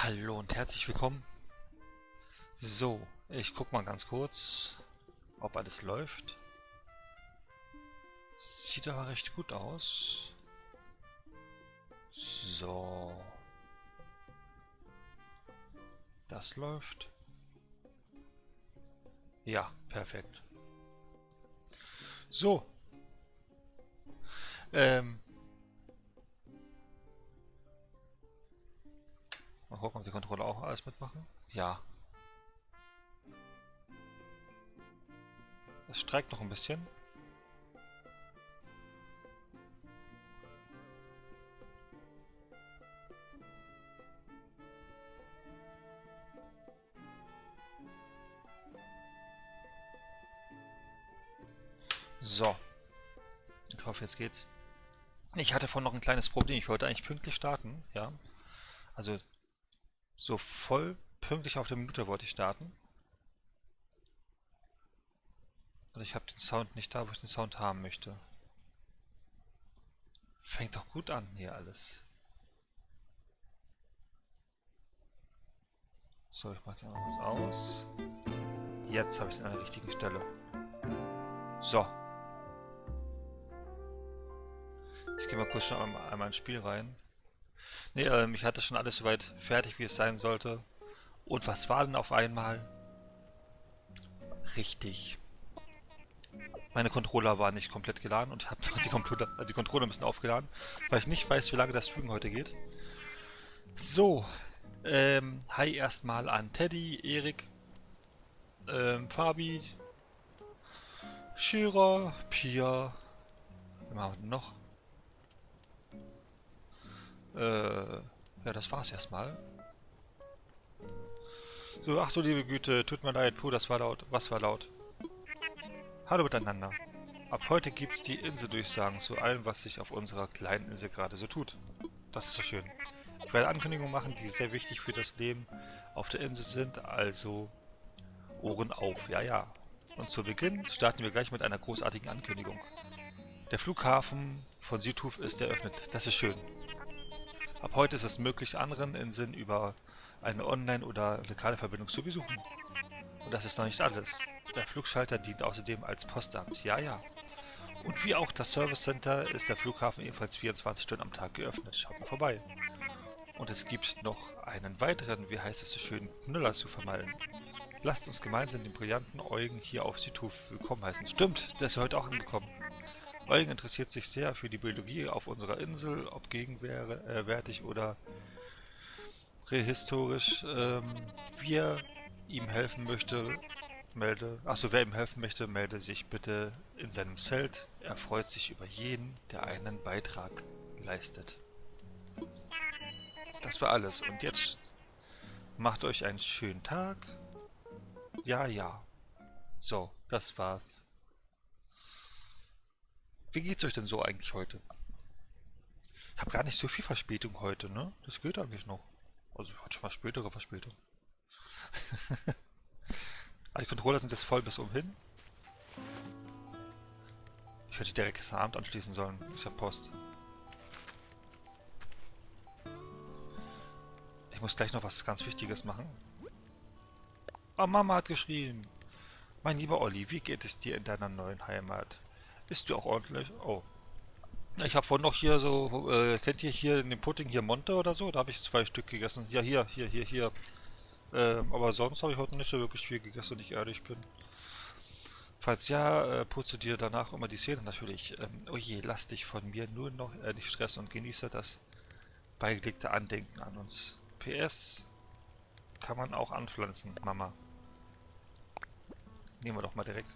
Hallo und herzlich willkommen. So, ich guck mal ganz kurz, ob alles läuft. Sieht aber recht gut aus. So. Das läuft. Ja, perfekt. So. Mal gucken, ob die Controller auch alles mitmachen. Ja. Es streikt noch ein bisschen. So. Ich hoffe, jetzt geht's. Ich hatte vorhin noch ein kleines Problem. Ich wollte eigentlich pünktlich starten, ja. Also so voll pünktlich auf der Minute wollte ich starten. Und ich habe den Sound nicht da, wo ich den Sound haben möchte. Fängt doch gut an hier alles. So, ich mache den alles aus. Jetzt habe ich den an der richtigen Stelle. So. gehe mal kurz schon einmal ins Spiel rein. Ne, ich hatte schon alles soweit fertig, wie es sein sollte. Und was war denn auf einmal? Richtig. Meine Controller waren nicht komplett geladen und habe noch die Controller ein bisschen aufgeladen, weil ich nicht weiß, wie lange das Stream heute geht. So, hi erstmal an Teddy, Erik, Fabi, Shira, Pia, wen haben wir denn noch? Ja, das war's erstmal. So, ach du liebe Güte, tut mir leid, puh, das war laut. Was war laut? Hallo miteinander. Ab heute gibt's die Inseldurchsagen zu allem, was sich auf unserer kleinen Insel gerade so tut. Das ist so schön. Ich werde Ankündigungen machen, die sehr wichtig für das Leben auf der Insel sind, also Ohren auf, ja ja. Und zu Beginn starten wir gleich mit einer großartigen Ankündigung. Der Flughafen von Südhof ist eröffnet. Das ist schön. Ab heute ist es möglich, anderen Inseln über eine Online- oder lokale Verbindung zu besuchen. Und das ist noch nicht alles. Der Flugschalter dient außerdem als Postamt. Ja, ja. Und wie auch das Service Center ist der Flughafen ebenfalls 24 Stunden am Tag geöffnet. Schaut mal vorbei. Und es gibt noch einen weiteren, wie heißt es so schön, Knüller zu vermeilen. Lasst uns gemeinsam den brillanten Eugen hier auf Südhof willkommen heißen. Stimmt, der ist ja heute auch angekommen. Eugen interessiert sich sehr für die Biologie auf unserer Insel, ob gegenwärtig oder prähistorisch. Wer ihm helfen möchte, melde sich bitte in seinem Zelt. Er freut sich über jeden, der einen Beitrag leistet. Das war alles. Und jetzt macht euch einen schönen Tag. Ja, ja. So, das war's. Wie geht's euch denn so eigentlich heute? Ich habe gar nicht so viel Verspätung heute, ne? Das geht eigentlich noch. Also ich hatte schon mal spätere Verspätung. Aber die Controller sind jetzt voll bis umhin. Ich hätte direkt gestern Abend anschließen sollen. Ich habe Post. Ich muss gleich noch was ganz Wichtiges machen. Oh, Mama hat geschrien. Mein lieber Olli, wie geht es dir in deiner neuen Heimat? Isst du auch ordentlich? Oh. Ich habe vorhin noch hier so, kennt ihr hier in dem Pudding hier Monte oder so? Da habe ich 2 Stück gegessen. Ja, hier. Aber sonst habe ich heute nicht so wirklich viel gegessen, wenn ich ehrlich bin. Falls ja, putze dir danach immer die Zähne natürlich. Oh je, lass dich von mir nur noch nicht stressen und genieße das beigelegte Andenken an uns. PS kann man auch anpflanzen, Mama. Nehmen wir doch mal direkt.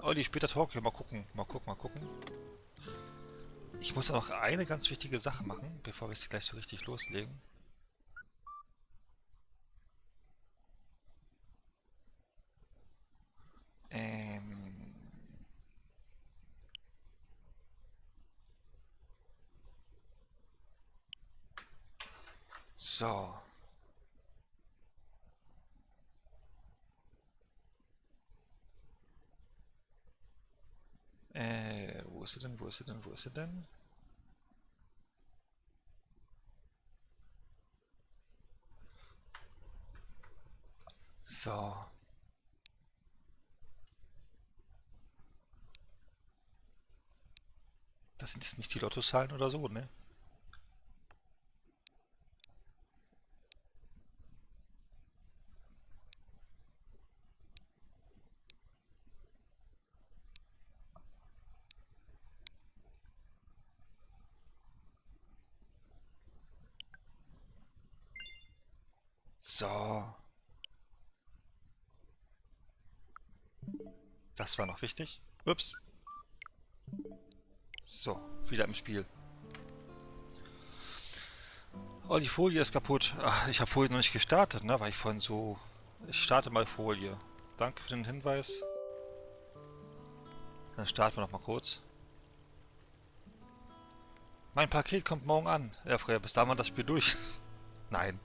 Olli, später Tokio, mal gucken. Ich muss noch eine ganz wichtige Sache machen, bevor wir es gleich so richtig loslegen. Ähm... So. Wo ist sie denn? Wo ist sie denn? Wo ist sie denn? So. Das sind jetzt nicht die Lottozahlen oder so, ne? So. Das war noch wichtig. Ups. So, wieder im Spiel. Oh, die Folie ist kaputt. Ach, ich habe Folie noch nicht gestartet, ne? Weil ich vorhin so... Ich starte mal Folie. Danke für den Hinweis. Dann starten wir noch mal kurz. Mein Paket kommt morgen an. Ja, Freya, bis dahin war das Spiel durch. Nein.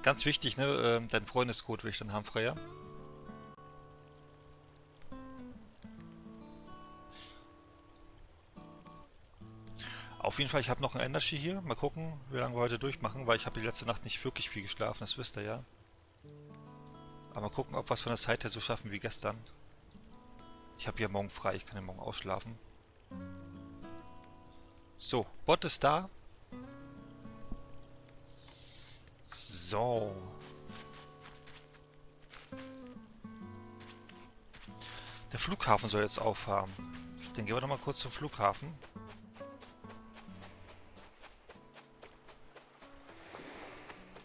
Ganz wichtig, ne? Dein Freundescode will ich dann haben, Freya. Auf jeden Fall, ich habe noch ein Energy hier. Mal gucken, wie lange wir heute durchmachen, weil ich habe die letzte Nacht nicht wirklich viel geschlafen, das wisst ihr ja. Aber mal gucken, ob wir es von der Zeit her so schaffen wie gestern. Ich habe ja morgen frei, ich kann ja morgen ausschlafen. So, Bot ist da. So. Der Flughafen soll jetzt aufhaben. Dann gehen wir doch mal kurz zum Flughafen.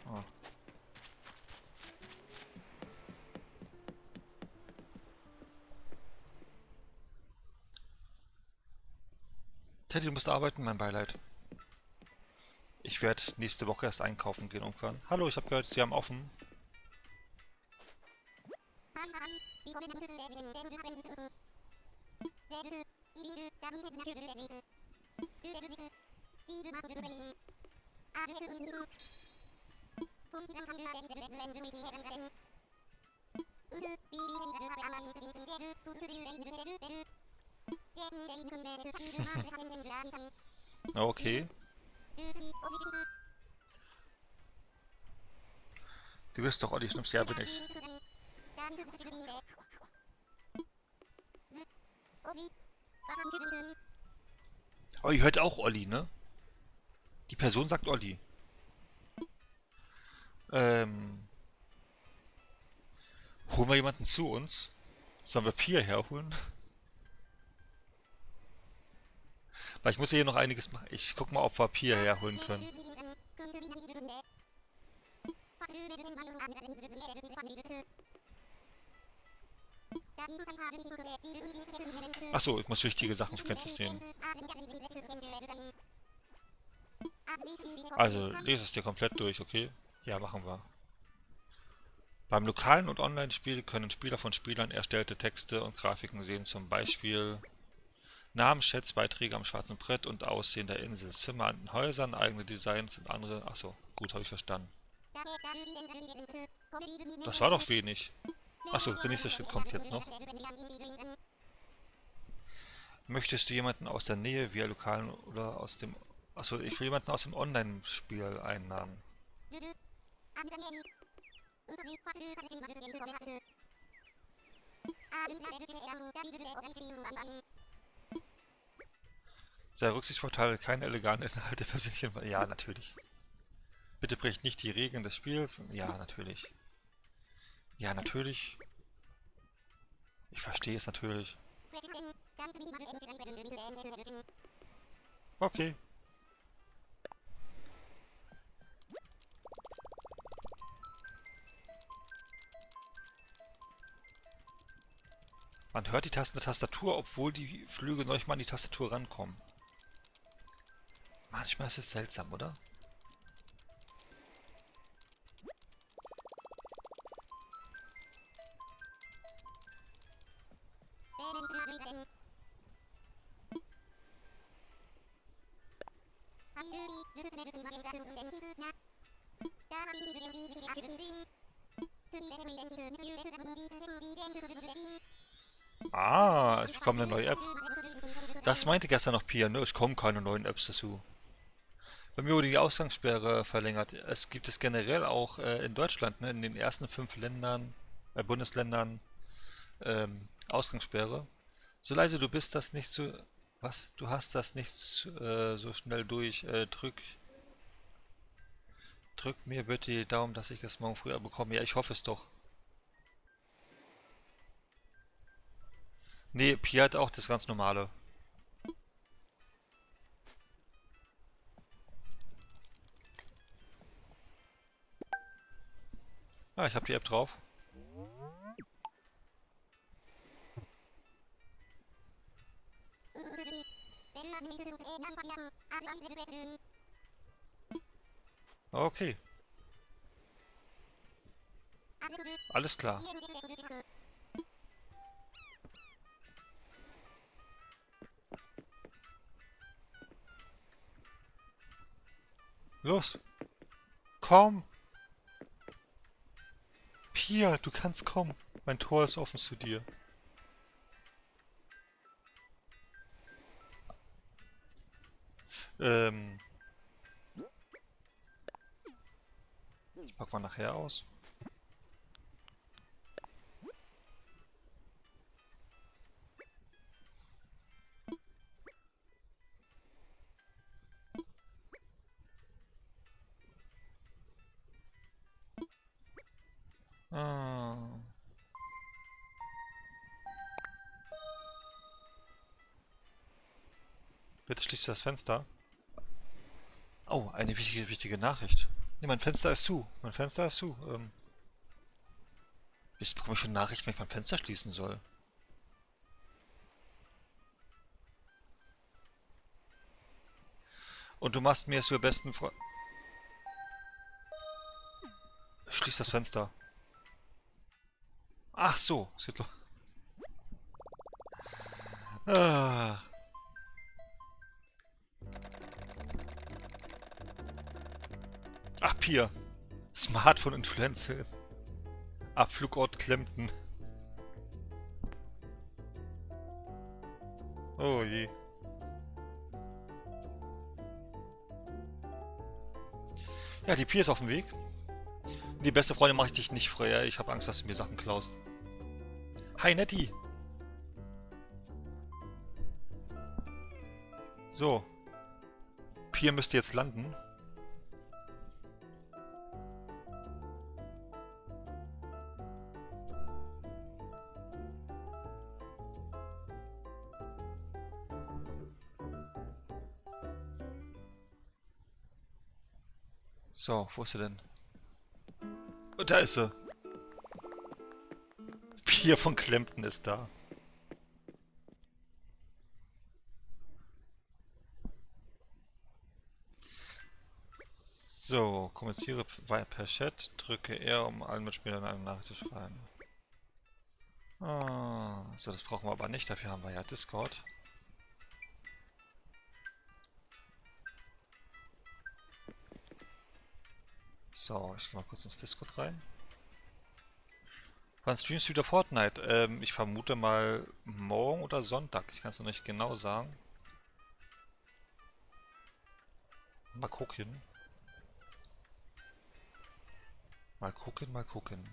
Oh. Teddy, du musst arbeiten, mein Beileid. Ich werde nächste Woche erst einkaufen gehen irgendwann. Hallo, ich habe gehört, Sie haben offen. Okay. Du wirst doch Olli Schnups, ja bin ich. Oh, ihr hört auch Olli, ne? Die Person sagt Olli. Holen wir jemanden zu uns? Sollen wir Pia herholen? Weil ich muss hier noch einiges machen. Ich guck mal, ob wir Pia herholen können. Achso, ich muss wichtige Sachen zur Kenntnis nehmen. Also, lese es dir komplett durch, okay? Ja, machen wir. Beim lokalen und Online-Spiel können Spieler von Spielern erstellte Texte und Grafiken sehen, zum Beispiel Namen, Chats, Beiträge am schwarzen Brett und Aussehen der Insel, Zimmer an den Häusern, eigene Designs und andere... Achso, gut, habe ich verstanden. Das war doch wenig. Achso, der nächste Schritt kommt jetzt noch. Möchtest du jemanden aus der Nähe via lokalen oder aus dem... Achso, ich will jemanden aus dem Online-Spiel einladen. Sei rücksichtsvoll, keine illegalen Inhalte persönlichen... Ja, natürlich. Bitte bricht nicht die Regeln des Spiels. Ja, natürlich. Ja, natürlich. Ich verstehe es natürlich. Okay. Man hört die Tastatur, obwohl die Flügel noch nicht mal an die Tastatur rankommen. Manchmal ist es seltsam, oder? Ah, ich bekomme eine neue App. Das meinte gestern noch Pia, ne? Es kommen keine neuen Apps dazu. Bei mir wurde die Ausgangssperre verlängert. Es gibt es generell auch in Deutschland, ne? In den ersten 5 Ländern, Bundesländern, Ausgangssperre. So leise du bist, das nicht zu... Was? Du hast das nicht so schnell durch. Drück mir bitte die Daumen, dass ich es morgen früh bekomme. Ja, ich hoffe es doch. Nee, Pia hat auch das ganz normale. Ah, ich habe die App drauf. Okay, alles klar. Los, komm! Pia, du kannst kommen. Mein Tor ist offen zu dir. Ähm, ich pack mal nachher aus. Bitte schließt das Fenster. Oh, eine wichtige Nachricht. Nee, mein Fenster ist zu. Mein Fenster ist zu. Jetzt bekomme ich schon Nachrichten, wenn ich mein Fenster schließen soll. Und du machst mir zur besten Freund... Schließ das Fenster. Ach so, es geht los. Ah. Ach, Pier. Smartphone-Influencer. Abflugort Kempten. Oh je. Ja, die Pier ist auf dem Weg. Die beste Freundin mache ich dich nicht frei. Ja? Ich habe Angst, dass du mir Sachen klaust. Hi, Nettie. So. Pier müsste jetzt landen. So, wo ist sie denn? Oh, da ist sie. Pier von Kempten ist da. So, kommuniziere per Chat, drücke R, um allen Mitspielern eine Nachricht zu schreiben. Ah, so, das brauchen wir aber nicht, dafür haben wir ja Discord. So, ich gehe mal kurz ins Discord rein. Wann streamst du wieder Fortnite? Ich vermute mal morgen oder Sonntag. Ich kann es noch nicht genau sagen. Mal gucken. Mal gucken, mal gucken.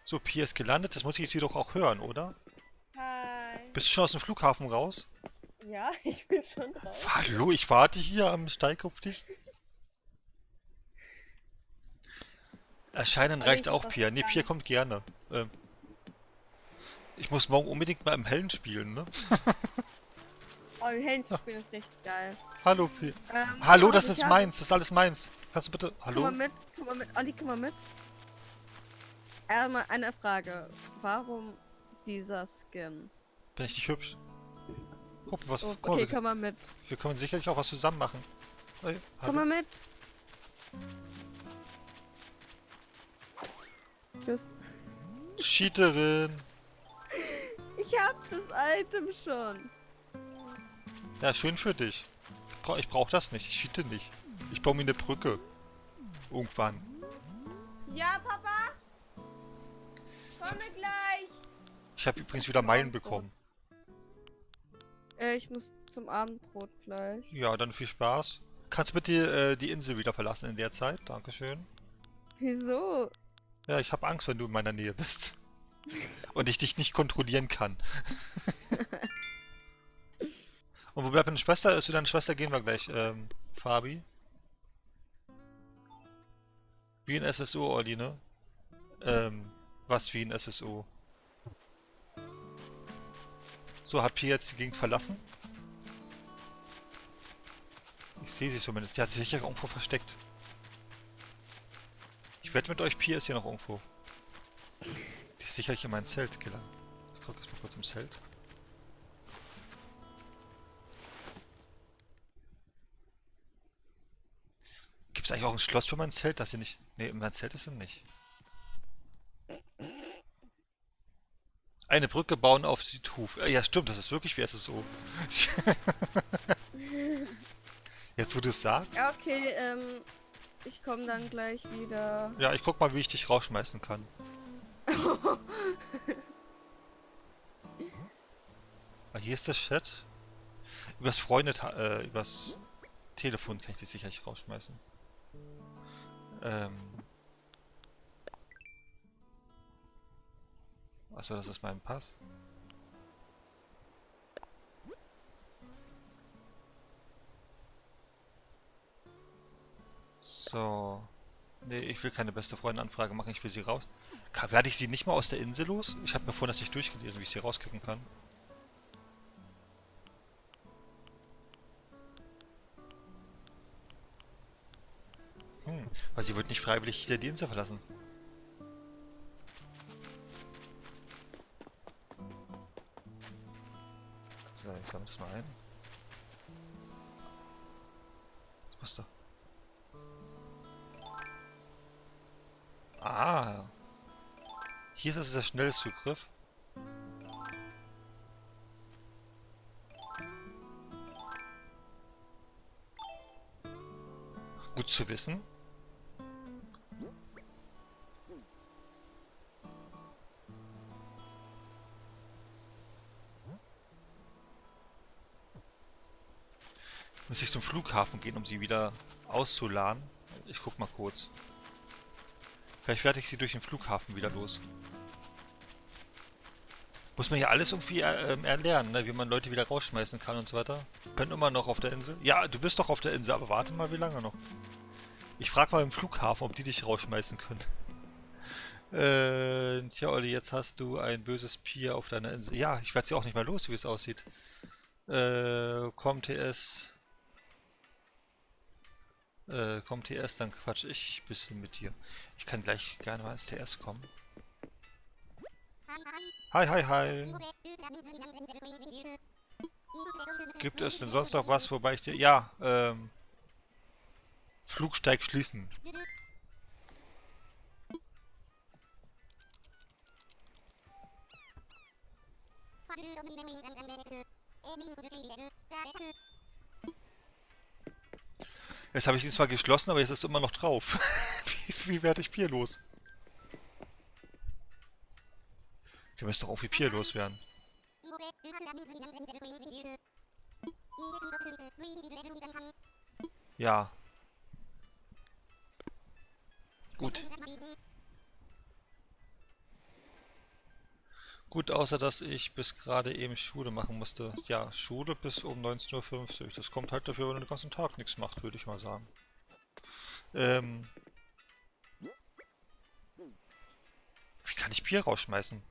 So, Pia ist gelandet. Das muss ich jetzt jedoch auch hören, oder? Hi. Bist du schon aus dem Flughafen raus? Ja, ich bin schon drauf. Hallo, ich warte hier am Steig auf dich. Erscheinen Aber reicht ich auch, das Pia. Nee, gar Pia nicht. kommt gerne. Ich muss morgen unbedingt mal im Hellen spielen, ne? Oh, im Handyspielen ist richtig geil. Hallo, Pia. Ähm, Hallo, das ich ist habe- meins. Das ist alles meins. Kannst du bitte... Komm Hallo? mal mit, komm mal mit. Olli, komm mal mit. Einmal eine Frage. Warum dieser Skin? Bin ich nicht hübsch? Guck, was... Oh, guck mal, okay, komm mal mit. wir können sicherlich auch was zusammen machen. Hey, Komm hallo? mal mit. Tschüss. Cheaterin. Ich hab das Item schon. Ja, schön für dich. Ich brauch das nicht. Ich cheate nicht. Ich baue mir eine Brücke. Irgendwann. Ja, Papa? Komme gleich. Ich habe übrigens wieder Meilen bekommen. Ich muss zum Abendbrot gleich. Ja, dann viel Spaß. Kannst bitte die Insel wieder verlassen in der Zeit? Dankeschön. Wieso? Ja, ich habe Angst, wenn du in meiner Nähe bist. Und ich dich nicht kontrollieren kann. Und wo bleibt deine Schwester? Zu deiner Schwester gehen wir gleich, Fabi. Wie ein SSO, Olli, ne? Was wie ein SSO? So, hat Pia jetzt die Gegend verlassen? Ich sehe sie zumindest. Die hat sich sicher irgendwo versteckt. Ich wette mit euch, Pia ist hier noch irgendwo. Die ist sicherlich in mein Zelt gelangt. Ich gucke jetzt mal kurz im Zelt. Gibt es eigentlich auch ein Schloss für mein Zelt, dass sie nicht... Ne, in mein Zelt ist sie nicht. Eine Brücke bauen auf Südhof. Ja, stimmt, das ist wirklich wie SSO. Jetzt, wo du es sagst. Ja, okay, ich komme dann gleich wieder. Ja, ich guck mal, wie ich dich rausschmeißen kann. Ah, hier ist der Chat. Übers Telefon kann ich dich sicherlich rausschmeißen. Achso, das ist mein Pass. So. Nee, ich will keine beste Freundin-Anfrage machen, ich will sie raus. Werde ich sie nicht mal aus der Insel los? Ich habe mir vorhin das nicht durchgelesen, wie ich sie rauskicken kann. Weil sie wird nicht freiwillig hier die Insel verlassen. So, ich sammle das mal ein. Das passt doch. Ah. Hier ist es der Schnellzugriff. Gut zu wissen. Muss ich zum Flughafen gehen, um sie wieder auszuladen? Ich guck mal kurz. Vielleicht werde ich sie durch den Flughafen wieder los. Muss man ja alles irgendwie erlernen, ne? Wie man Leute wieder rausschmeißen kann und so weiter. Können immer noch auf der Insel. Ja, du bist doch auf der Insel, aber warte mal, wie lange noch? Ich frage mal im Flughafen, ob die dich rausschmeißen können. Tja, Olli, jetzt hast du ein böses Pier auf deiner Insel. Ja, ich werde sie auch nicht mal los, wie es aussieht. Komm TS. Komm TS, dann quatsch ich ein bisschen mit dir. Ich kann gleich gerne mal ins TS kommen. Hi, hi, hi. Gibt es denn sonst noch was, wobei ich dir... Ja, Flugsteig schließen. Jetzt habe ich ihn zwar geschlossen, aber jetzt ist es immer noch drauf. Wie werde ich Pier los? Wir müssen doch auch wie Pier loswerden. Ja. Gut. Gut, außer dass ich bis gerade eben Schule machen musste. Ja, Schule bis um 19:50 Uhr. Das kommt halt dafür, wenn man den ganzen Tag nichts macht, würde ich mal sagen. Wie kann ich Bier rausschmeißen?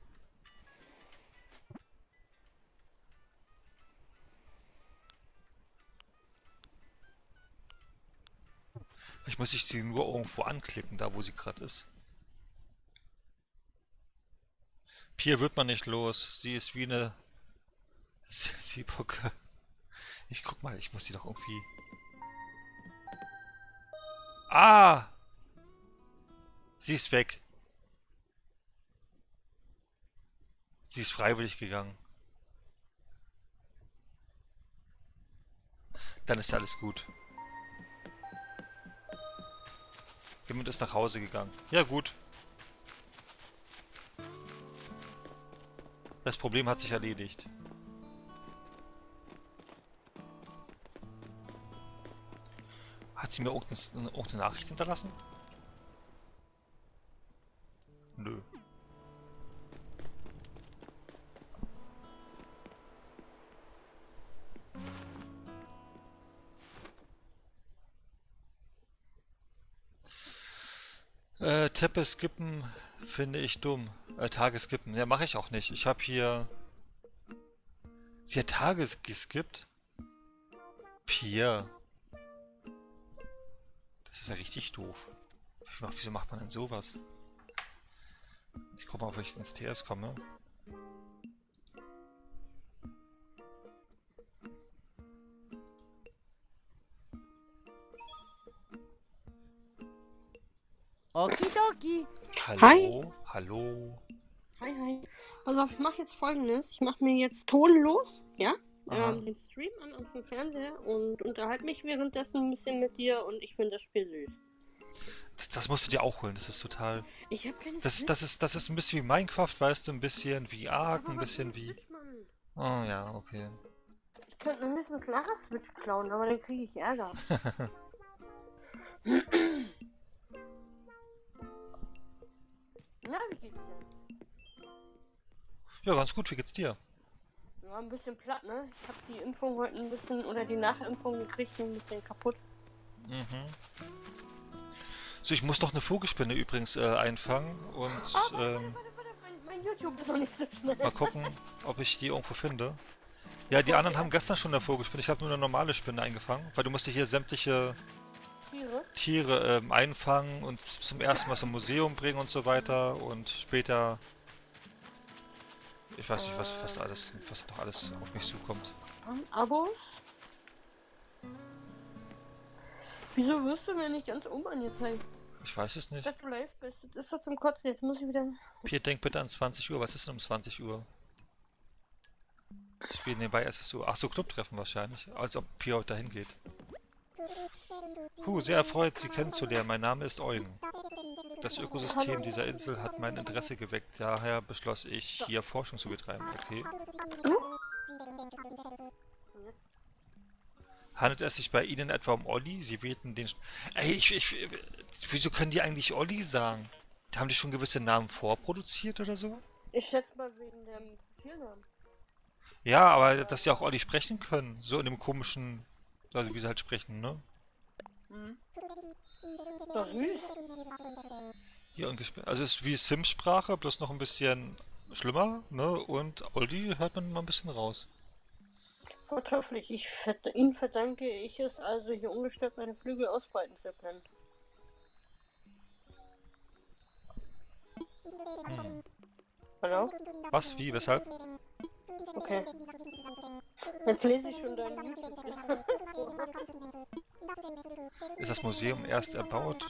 Vielleicht muss ich sie nur irgendwo anklicken, da wo sie gerade ist. Pia wird man nicht los. Sie ist wie eine Seebocke. Ich guck mal, ich muss sie doch irgendwie... Ah! Sie ist weg. Sie ist freiwillig gegangen. Dann ist ja alles gut. Jemand ist nach Hause gegangen. Ja gut. Das Problem hat sich erledigt. Hat sie mir irgendeine Nachricht hinterlassen? Nö. Teppe skippen finde ich dumm. Tage skippen. Ja, mache ich auch nicht. Ich habe hier... Sie hat Tage geskippt? Pia. Das ist ja richtig doof. Wieso macht man denn sowas? Ich guck mal, ob ich ins TS komme. Okidoki. Hallo? Hi. Hallo? Hi, hi. Pass auf, ich mache jetzt Folgendes. Ich mache mir jetzt tonlos, ja? Aha. Den Stream an auf dem Fernseher und unterhalte mich währenddessen ein bisschen mit dir und ich finde das Spiel süß. Das musst du dir auch holen, das ist total... Ich habe keine Das ist ein bisschen wie Minecraft, weißt du, ein bisschen wie Ark, ein bisschen wie... Oh ja, okay. Ich könnte höchstens Lara Switch klauen, aber dann kriege ich Ärger. Na, wie geht's dir? Ja, ganz gut, wie geht's dir? Ja, ein bisschen platt, ne? Ich habe die Impfung heute ein bisschen, oder die Nachimpfung gekriegt, ein bisschen kaputt. Mhm. So, ich muss noch eine Vogelspinne übrigens einfangen und Warte, mein YouTube ist noch nicht so schnell. mal gucken, ob ich die irgendwo finde. Ja, die anderen haben gestern schon eine Vogelspinne. Ich habe nur eine normale Spinne eingefangen, weil du musst dir hier sämtliche Tiere einfangen und zum ersten Mal zum Museum bringen und so weiter und später, ich weiß nicht, was noch alles auf mich zukommt. Abos? Wieso wirst du mir nicht ganz oben angezeigt? Ich weiß es nicht. Dass du live bist, das ist doch zum Kotzen. Jetzt muss ich wieder... Pier, denk bitte an 20 Uhr. Was ist denn um 20 Uhr? Ich spiele nebenbei SSU. Ach so, Clubtreffen wahrscheinlich. Als ob Pier heute dahin geht. Sehr erfreut, Sie kennenzulernen. Mein Name ist Eugen. Das Ökosystem dieser Insel hat mein Interesse geweckt. Daher beschloss ich, hier Forschung zu betreiben. Okay. Handelt es sich bei Ihnen etwa um Olli? Sie wählten den... Ey, wieso können die eigentlich Olli sagen? Haben die schon gewisse Namen vorproduziert oder so? Ich schätze mal wegen dem Profilnamen. Ja, aber dass sie auch Olli sprechen können. So in dem komischen... Also wie sie halt sprechen, ne? Mhm. Doch süß. Ja, und also es ist wie Sims-Sprache, bloß noch ein bisschen schlimmer, ne? Und Olli hört man mal ein bisschen raus. Vortrefflich. Ihnen verdanke ich es also, hier ungestört meine Flügel ausbreiten zu können. Hm. Hallo? Was? Wie? Weshalb? Okay. Jetzt lese ich schon deinen News. Ist das Museum erst erbaut?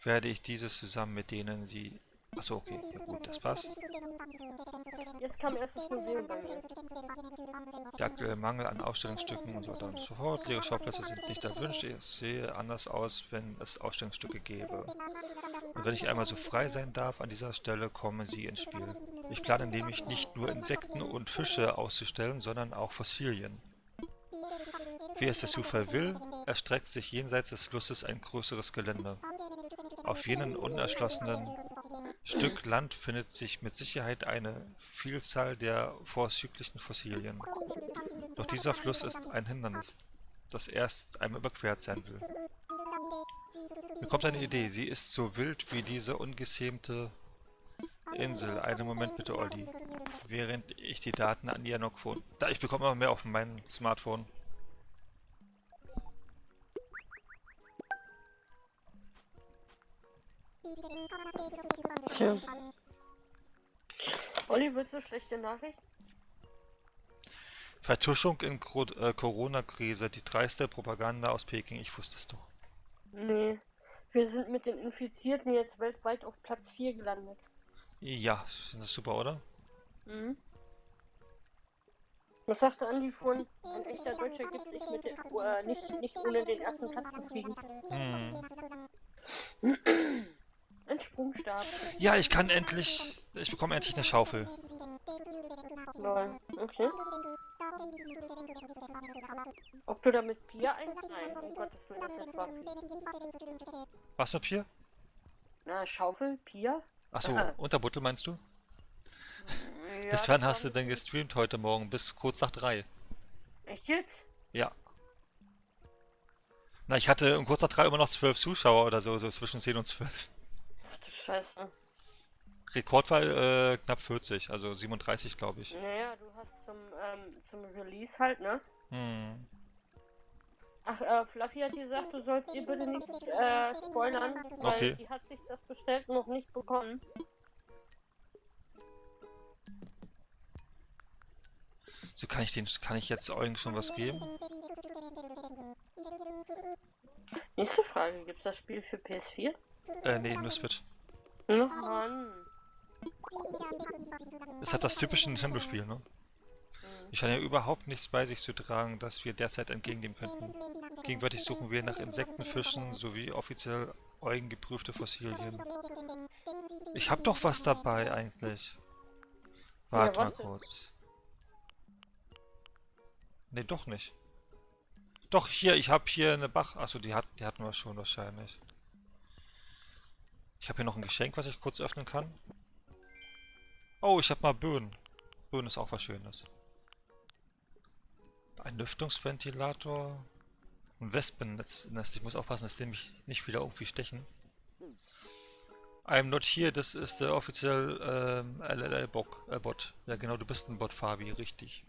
Werde ich dieses zusammen mit denen sie... Achso, okay. Ja gut, das passt. Jetzt kam erst das Museum bei mir. Der aktuelle Mangel an Ausstellungsstücken und so weiter und so fort. Leere Schauplätze sind nicht erwünscht. Es sehe anders aus, wenn es Ausstellungsstücke gäbe. Und wenn ich einmal so frei sein darf, an dieser Stelle kommen sie ins Spiel. Ich plane nämlich nicht nur Insekten und Fische auszustellen, sondern auch Fossilien. Wie es der Zufall will, erstreckt sich jenseits des Flusses ein größeres Gelände. Auf jenem unerschlossenen Stück Land findet sich mit Sicherheit eine Vielzahl der vorzüglichen Fossilien. Doch dieser Fluss ist ein Hindernis, das erst einmal überquert sein will. Mir kommt eine Idee, sie ist so wild wie diese ungezähmte Insel. Einen Moment bitte, Olli. Während ich die Daten an ihr Nocphone... Ich bekomme immer mehr auf mein Smartphone. Tja. Olli, willst du schlechte Nachricht? Vertuschung in Corona-Krise, die dreiste Propaganda aus Peking. Ich wusste es doch. Nee. Wir sind mit den Infizierten jetzt weltweit auf Platz 4 gelandet. Ja, das ist super, oder? Mhm. Was sagte Andi vorhin? Ein echter Deutscher gibt sich mit nicht ohne den ersten Platz zu kriegen. Hm. Ein Sprungstab. Ja, ich bekomme endlich eine Schaufel. Lol. Okay. Ob du damit Pia Nein, um Gottes Willen, das ist jetzt Was mit Pier? Na, Schaufel, Pia? Achso, Unterbuttel meinst du? Ja, Bis wann hast du denn gestreamt heute Morgen? Bis kurz nach 3. Echt jetzt? Ja. Na, ich hatte um kurz nach 3 immer noch 12 Zuschauer oder so, so zwischen 10 und 12. Ach du Scheiße. Rekord war knapp 40, also 37, glaube ich. Naja, du hast zum Release halt, ne? Hm. Ach, Fluffy hat gesagt, du sollst ihr bitte nicht spoilern, weil Okay. die hat sich das bestellt und noch nicht bekommen. So kann ich jetzt Eugen schon was geben? Nächste Frage, gibt's das Spiel für PS4? Nee, nur Switch. Oh Mann. Es hat das typische Nintendo-Spiel, ne? Die scheinen ja überhaupt nichts bei sich zu tragen, das wir derzeit entgegennehmen könnten. Gegenwärtig suchen wir nach Insekten, Fischen sowie offiziell Eugen geprüfte Fossilien. Ich hab doch was dabei eigentlich. Warte Ja, mal was denn? kurz. Nee, doch nicht. Doch, hier, ich habe hier eine Bach... Achso, die hatten wir schon wahrscheinlich. Ich habe hier noch ein Geschenk, was ich kurz öffnen kann. Oh, ich habe mal Böen. Böen ist auch was Schönes. Ein Lüftungsventilator. Ein Wespennetz. Ich muss aufpassen, dass die mich nicht wieder irgendwie stechen. I'm not here, das ist der offiziell LLL-Bot. Ja genau, du bist ein Bot, Fabi, richtig.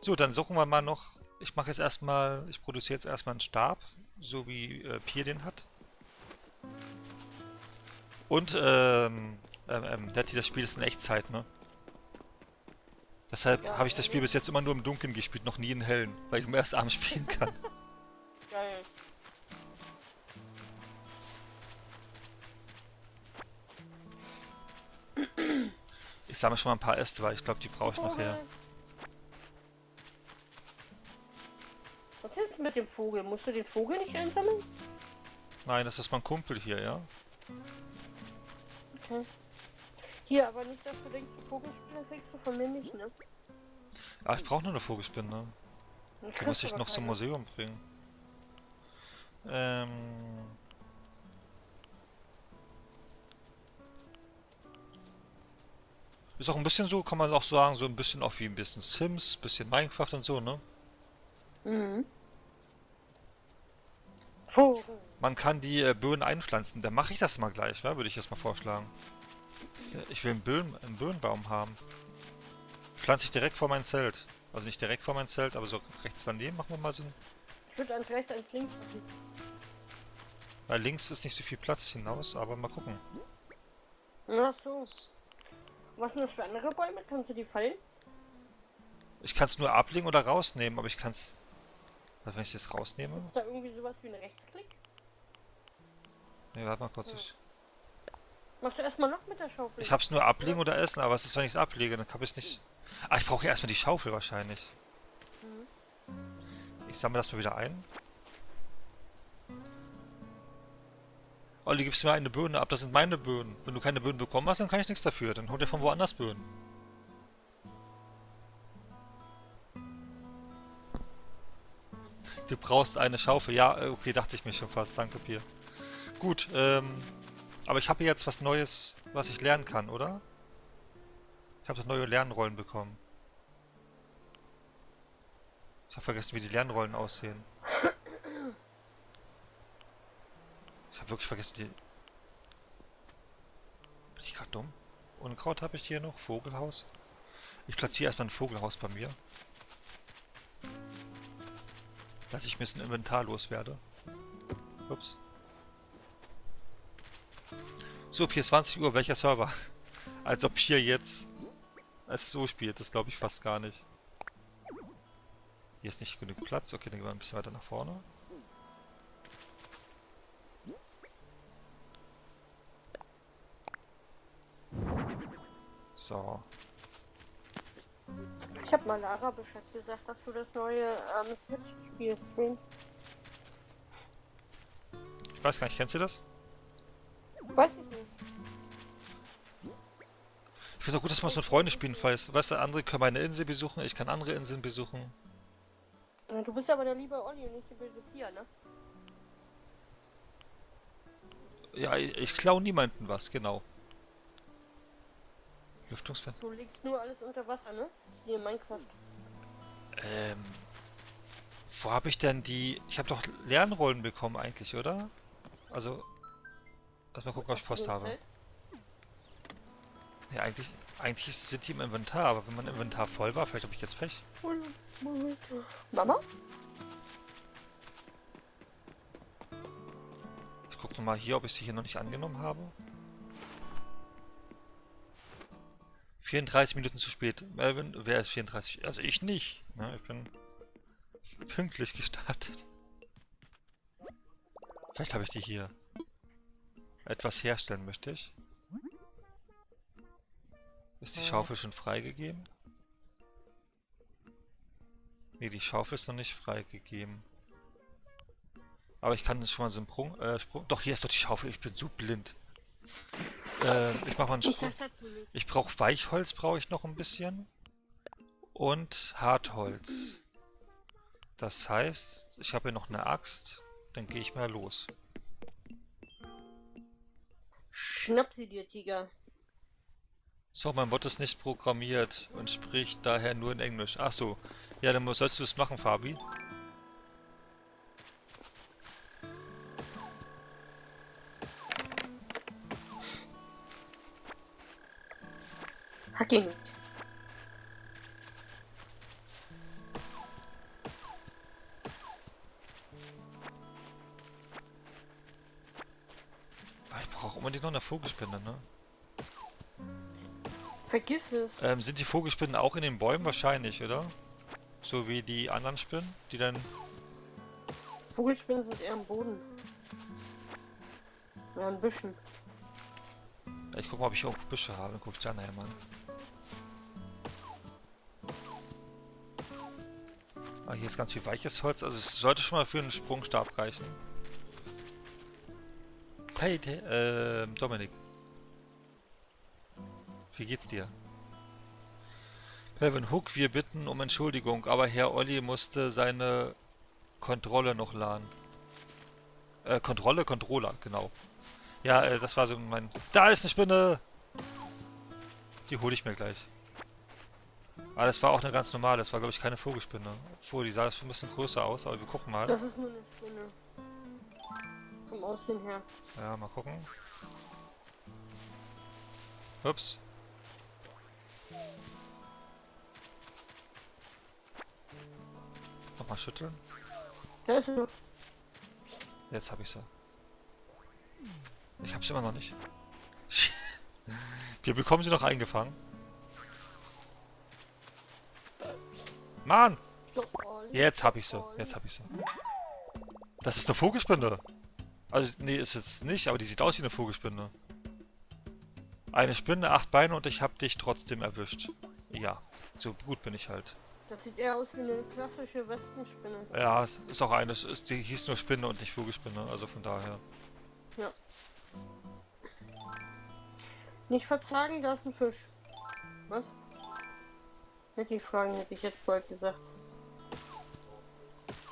So, dann suchen wir mal noch. Ich produziere jetzt erstmal einen Stab. so wie Pier den hat. Und, Detti, das Spiel ist in Echtzeit, ne? Deshalb Ja, habe ich das Spiel ehrlich? bis jetzt immer nur im Dunkeln gespielt, noch nie in hellen, weil ich immer erst abends spielen kann. Geil. Ich sammle schon mal ein paar Äste, weil ich glaube, die brauche ich nachher. Vogel. Was ist jetzt mit dem Vogel? Musst du den Vogel nicht einsammeln? Nein, das ist mein Kumpel hier, ja? Okay. Hier, aber nicht, dass du denkst, Vogelspinne kriegst du von mir nicht, ne? Ah, ich brauche nur eine Vogelspinne. Dann Die kriegst muss du ich aber noch zum keine. Museum bringen. Ist auch ein bisschen so, kann man auch sagen, so ein bisschen auch wie ein bisschen Sims, bisschen Minecraft und so, ne? Mhm. Vogel. Man kann die Böden einpflanzen. Dann mache ich das mal gleich, ja? Würde ich jetzt mal vorschlagen. Ich will einen Birnbaum haben. Pflanze ich direkt vor mein Zelt. Also nicht direkt vor mein Zelt, aber so rechts daneben machen wir mal so ein. Ich würde ans rechts, ans links machen. Weil links ist nicht so viel Platz hinaus, aber mal gucken. Ach so. Was sind das für andere Bäume? Kannst du die fallen? Ich kann es nur ablegen oder rausnehmen, aber ich kann es. Wenn ich es jetzt rausnehme? Ist da irgendwie sowas wie ein Rechtsklick? Ne, warte mal kurz. Machst du erstmal noch mit der Schaufel? Ich hab's nur ablegen oder essen, aber was ist, wenn ich es ablege? Dann kann ich es nicht. Ah, ich brauche ja erstmal die Schaufel wahrscheinlich. Ich sammle das mal wieder ein. Olli, gibst mir eine Birne ab, das sind meine Böden. Wenn du keine Böden bekommen hast, dann kann ich nichts dafür. Dann hol dir von woanders Böden. Du brauchst eine Schaufel. Ja, okay, dachte ich mir schon fast. Danke, Pier. Gut, aber ich habe jetzt was Neues, was ich lernen kann, oder? Ich habe neue Lernrollen bekommen. Ich habe vergessen, wie die Lernrollen aussehen. Ich habe wirklich vergessen, die... Bin ich gerade dumm? Unkraut habe ich hier noch. Vogelhaus. Ich platziere erstmal ein Vogelhaus bei mir. Dass ich ein bisschen Inventar loswerde. Ups. So, hier ist 20 Uhr. Welcher Server? Als ob hier jetzt es so spielt. Das glaube ich fast gar nicht. Hier ist nicht genug Platz. Okay, dann gehen wir ein bisschen weiter nach vorne. So. Ich habe mal Lara Bescheid gesagt, dass du das neue Switch-Spiel streamst. Ich weiß gar nicht, kennst du das? Weiß ich nicht. Ich finde es auch gut, dass man es mit Freunden spielen weiß. Weißt du, andere können meine Insel besuchen, ich kann andere Inseln besuchen. Du bist aber der liebe Olli und nicht die böse Pia, ne? Ja, ich klaue niemanden was, genau. Lüftungsfan. Du legst nur alles unter Wasser, ne? Hier in Minecraft. Wo habe ich denn die... Ich habe doch Lernrollen bekommen eigentlich, oder? Also... Lass mal gucken, ob ich Post habe. Ja, eigentlich sind die im Inventar, aber wenn mein Inventar voll war, vielleicht habe ich jetzt Pech. Mama? Ich gucke nochmal hier, ob ich sie hier noch nicht angenommen habe. 34 Minuten zu spät. Melvin, wer ist 34? Also ich nicht. Ja, ich bin pünktlich gestartet. Vielleicht habe ich die hier. Etwas herstellen möchte ich. Ist die Schaufel schon freigegeben? Ne, die Schaufel ist noch nicht freigegeben. Aber ich kann schon mal so einen Sprung... Doch, hier ist doch die Schaufel. Ich bin so blind. Ich mache mal einen Sprung. Ich brauche Weichholz, brauche ich noch ein bisschen. Und Hartholz. Das heißt, ich habe hier noch eine Axt. Dann gehe ich mal los. Schnapp sie dir, Tiger. So, mein Bot ist nicht programmiert und spricht daher nur in Englisch. Ach so. Ja, dann sollst du es machen, Fabi. Hack ihn. unbedingt noch eine Vogelspinne, ne? Vergiss es. Sind die Vogelspinnen auch in den Bäumen wahrscheinlich, oder? So wie die anderen Spinnen, die dann... Vogelspinnen sind eher am Boden. Ja, in Büschen. Ich guck mal, ob ich auch Büsche habe. Dann guck ich da nachher mal. Ah, hier ist ganz viel weiches Holz. Also es sollte schon mal für einen Sprungstab reichen. Hey, Dominik. Wie geht's dir? Kevin Hook, wir bitten um Entschuldigung, aber Herr Olli musste seine Kontrolle noch laden. Controller, genau. Ja, das war so mein... Da ist eine Spinne! Die hole ich mir gleich. Aber das war auch eine ganz normale, das war glaube ich keine Vogelspinne. Obwohl, die sah schon ein bisschen größer aus, aber wir gucken mal. Das ist nur eine Spinne. Vom Aussehen her. Ja, mal gucken. Ups. Nochmal schütteln. Da ist sie. Jetzt hab ich sie. Ich hab's immer noch nicht. Wir bekommen sie noch eingefangen. Mann! Jetzt hab ich sie. Jetzt hab ich sie. Das ist eine Vogelspinne. Also, nee, ist es nicht, aber die sieht aus wie eine Vogelspinne. Eine Spinne, 8 Beine und ich hab dich trotzdem erwischt. Ja, so gut bin ich halt. Das sieht eher aus wie eine klassische Wespenspinne. Ja, es ist auch eine. Die hieß nur Spinne und nicht Vogelspinne, also von daher. Ja. Nicht verzagen, da ist ein Fisch. Was? Hätte ich fragen, hätte ich jetzt bald gesagt.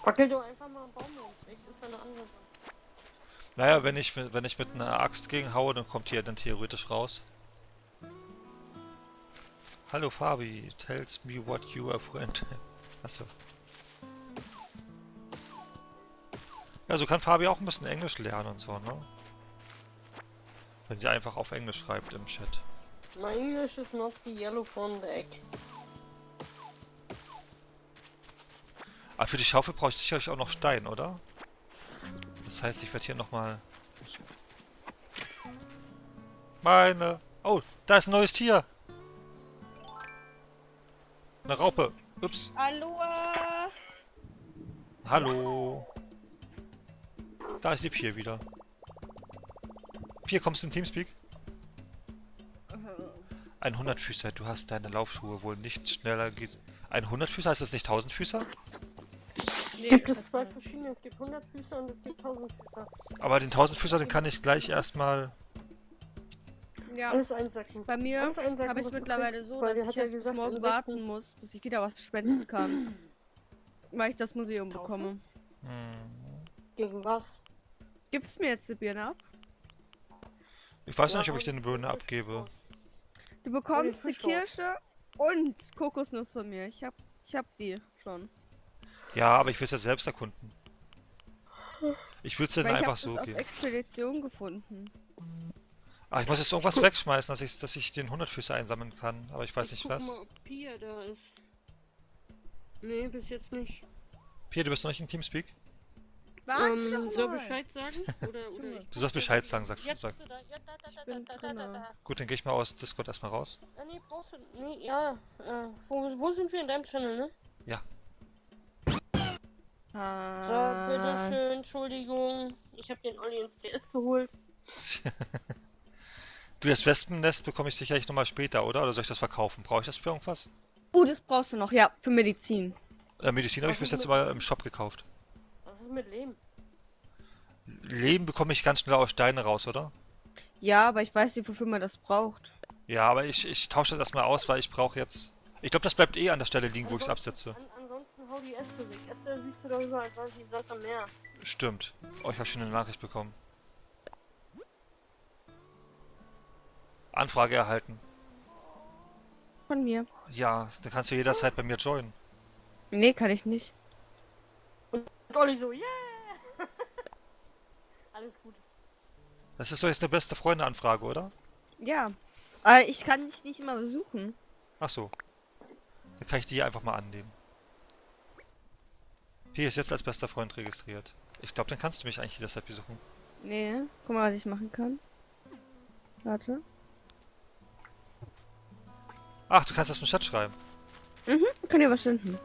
Wackel doch einfach mal am Baum weg, ist ja eine andere Sache. Naja, wenn ich mit einer Axt gegen haue, dann kommt die ja dann theoretisch raus. Hallo Fabi, tells me what you are friend. Achso. Ja, so kann Fabi auch ein bisschen Englisch lernen und so, ne? Wenn sie einfach auf Englisch schreibt im Chat. My English is not the yellow from the egg. Aber für die Schaufel brauche ich sicherlich auch noch Stein, oder? Das heißt, ich werde hier nochmal... Meine... Oh, da ist ein neues Tier! Eine Raupe. Ups. Aloha! Hallo. Da ist die Pier wieder. Pier, kommst du in Teamspeak? Ein 100-Füßer, du hast deine Laufschuhe wohl nicht schneller geht. Ein 100-Füßer, heißt das nicht 1000-Füßer? Nee, gibt es zwei verschiedene, es gibt 100 Füßer und es gibt 1000 Füßer. Aber den 1000-Füßer, den kann ich gleich erstmal... Ja, Alles einsacken. bei mir Alles einsacken, habe ich was es du mittlerweile kriegst, so, weil dass der ich hat ja jetzt bis gesagt, morgen Insekten- warten muss, bis ich wieder was spenden kann. Weil ich das Museum bekomme. Gegen was? Gibst mir jetzt die Birne ab? Ich weiß noch Ja, nicht, ob ich dir und eine Birne Fisch abgebe. raus. Du bekommst den die Fisch raus. Kirsche und Kokosnuss von mir. Ich hab die schon. Ja, aber ich will es ja selbst erkunden. Ich würde es dann Weil ich einfach hab so das auf geben. Expedition gefunden. Ah, ich muss jetzt irgendwas wegschmeißen, dass ich den 100-Füßer einsammeln kann. Aber ich weiß nicht guck was. mal, ob Pia da ist. Nee, bis jetzt nicht. Pia, du bist noch nicht in Teamspeak? Warte doch Soll mal. Bescheid sagen? Oder ich Du sollst Bescheid sagen, sag. Jetzt bist du da. Ja, Ich bin drinne. Gut, dann gehe ich mal aus Discord erstmal raus. Ah, nee, brauchst du. Nee, ja. Wo sind wir in deinem Channel, ne? Ja. Ah, So, bitteschön, Entschuldigung. Ich habe den Olli ins PS geholt. Du, das Wespennest bekomme ich sicherlich nochmal später, oder? Oder soll ich das verkaufen? Brauche ich das für irgendwas? das brauchst du noch, ja, für Medizin. Medizin habe ich bis jetzt immer im Shop gekauft. Was ist mit Lehm? Leben bekomme ich ganz schnell aus Steine raus, oder? Ja, aber ich weiß nicht, wofür man das braucht. Ja, aber ich tausche das erstmal aus, weil ich brauche jetzt... Ich glaube, das bleibt eh an der Stelle liegen, wo ich es absetze. Ansonsten hau die Äste weg. Äste siehst du doch überall, weil die Sand am Meer. Stimmt. Oh, ich habe schon eine Nachricht bekommen. Anfrage erhalten. Von mir. Ja, dann kannst du jederzeit bei mir joinen. Nee, kann ich nicht. Und Olli so, yeah! Alles gut. Das ist doch jetzt eine beste Freunde-Anfrage, oder? Ja. Aber ich kann dich nicht immer besuchen. Ach so. Dann kann ich die hier einfach mal annehmen. P ist jetzt als bester Freund registriert. Ich glaube, dann kannst du mich eigentlich jederzeit besuchen. Nee, guck mal, was ich machen kann. Warte. Ach, du kannst das im Chat schreiben. Kann ihr was finden?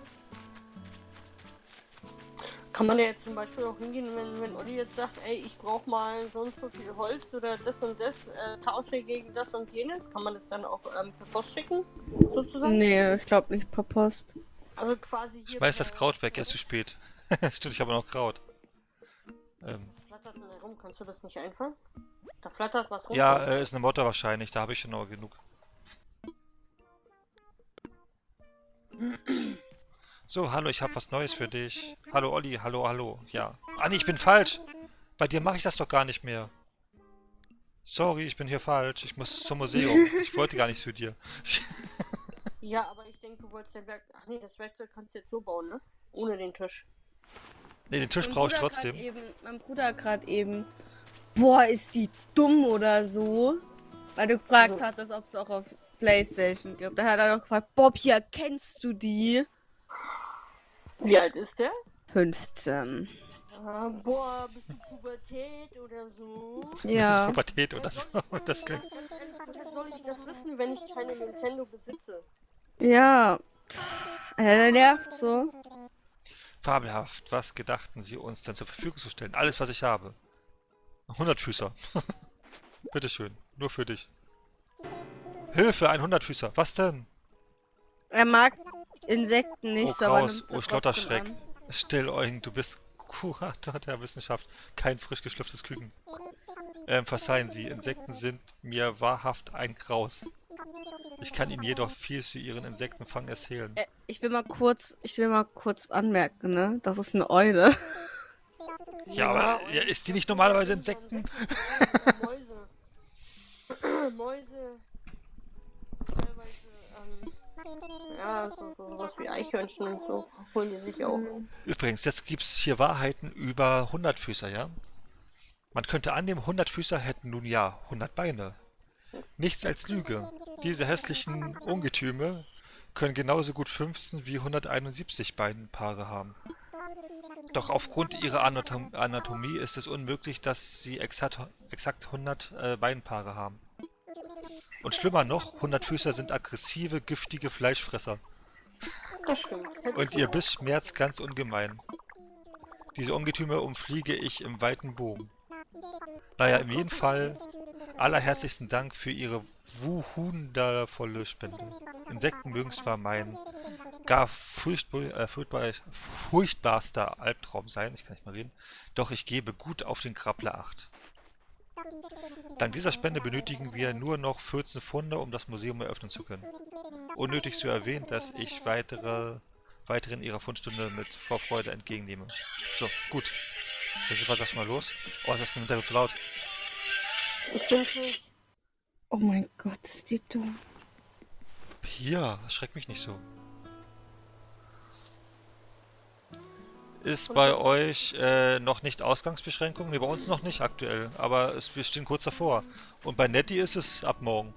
Kann man ja jetzt zum Beispiel auch hingehen, wenn Olli jetzt sagt, ey, ich brauche mal so und so viel Holz oder das und das, tausche gegen das und jenes. Kann man das dann auch per Post schicken, sozusagen? Nee, ich glaube nicht per Post. Also quasi hier... Schmeiß das Kraut weg, ist zu spät. Stimmt, ich habe noch Kraut. Was flattert denn da rum? Kannst du das nicht einfangen? Da flattert was rum. Ja, ist eine Motte wahrscheinlich, da habe ich schon noch genug. So, hallo, ich habe was Neues für dich. Hallo Olli, hallo, hallo. Ja. Ah nee, ich bin falsch. Bei dir mache ich das doch gar nicht mehr. Sorry, ich bin hier falsch. Ich muss zum Museum. Ich wollte gar nicht zu dir. Ja, aber ich denke, du wolltest dein Werk... Ach nee, das Werkzeug kannst du jetzt so bauen, ne? Ohne den Tisch. Nee, den Tisch Mein brauche ich Bruder trotzdem. Mein Bruder gerade eben. Boah, ist die dumm oder so? Weil du gefragt hattest, ob es auch auf PlayStation gibt. Da hat er doch gefragt, Bobja, kennst du die? Wie alt ist der? 15. Boah, bist du Pubertät oder so? Das ist Ja. Pubertät oder so. Das klingt... Woher soll ich das wissen, wenn ich keine Nintendo besitze? Ja. Der nervt so. Fabelhaft. Was gedachten Sie uns denn zur Verfügung zu stellen? Alles, was ich habe. 100 Füßer. Bitteschön. Nur für dich. Hilfe, ein 100-Füßer. Was denn? Er mag Insekten nicht, Oh, so, aber Kraus. nimmt sie Oh, Schlotter trotzdem Schreck. an. Still, Eugen, du bist Kurator der Wissenschaft. Kein frisch geschlüpftes Küken. Verzeihen Sie, Insekten sind mir wahrhaft ein Graus. Ich kann Ihnen jedoch viel zu Ihren Insektenfang erzählen. Ich will mal kurz anmerken, ne? Das ist eine Eule. Ja, aber ja, ist die nicht normalerweise Insekten? Mäuse. Mäuse. Teilweise, ja, sowas wie Eichhörnchen und so holen die sich auch. Übrigens, jetzt gibt's hier Wahrheiten über 100-Füßer, ja? Man könnte annehmen, 100-Füßer hätten nun ja 100 Beine. Nichts als Lüge. Diese hässlichen Ungetüme können genauso gut 15 wie 171 Beinpaare haben. Doch aufgrund ihrer Anatomie ist es unmöglich, dass sie exakt 100 Beinpaare haben. Und schlimmer noch, 100-Füßer sind aggressive, giftige Fleischfresser. Das stimmt. Und ihr Biss schmerzt ganz ungemein. Diese Ungetüme umfliege ich im weiten Bogen. Naja, in jedem Fall allerherzlichsten Dank für Ihre wundervolle Spende. Insekten mögen zwar mein gar furchtbarster Albtraum sein, ich kann nicht mal reden, doch ich gebe gut auf den Krabbler Acht. Dank dieser Spende benötigen wir nur noch 14 Pfunde, um das Museum eröffnen zu können. Unnötig zu erwähnen, dass ich weiteren Ihrer Fundstunde mit Vorfreude entgegennehme. So, gut. Dann sind wir gleich mal los. Oh, ist das denn hinterher zu laut? Ich bin schon. Oh mein Gott, ist die dumm. Hier, erschreck mich nicht so. Ist bei euch noch nicht Ausgangsbeschränkung? Ne, bei uns noch nicht aktuell, aber wir stehen kurz davor. Und bei Netty ist es ab morgen.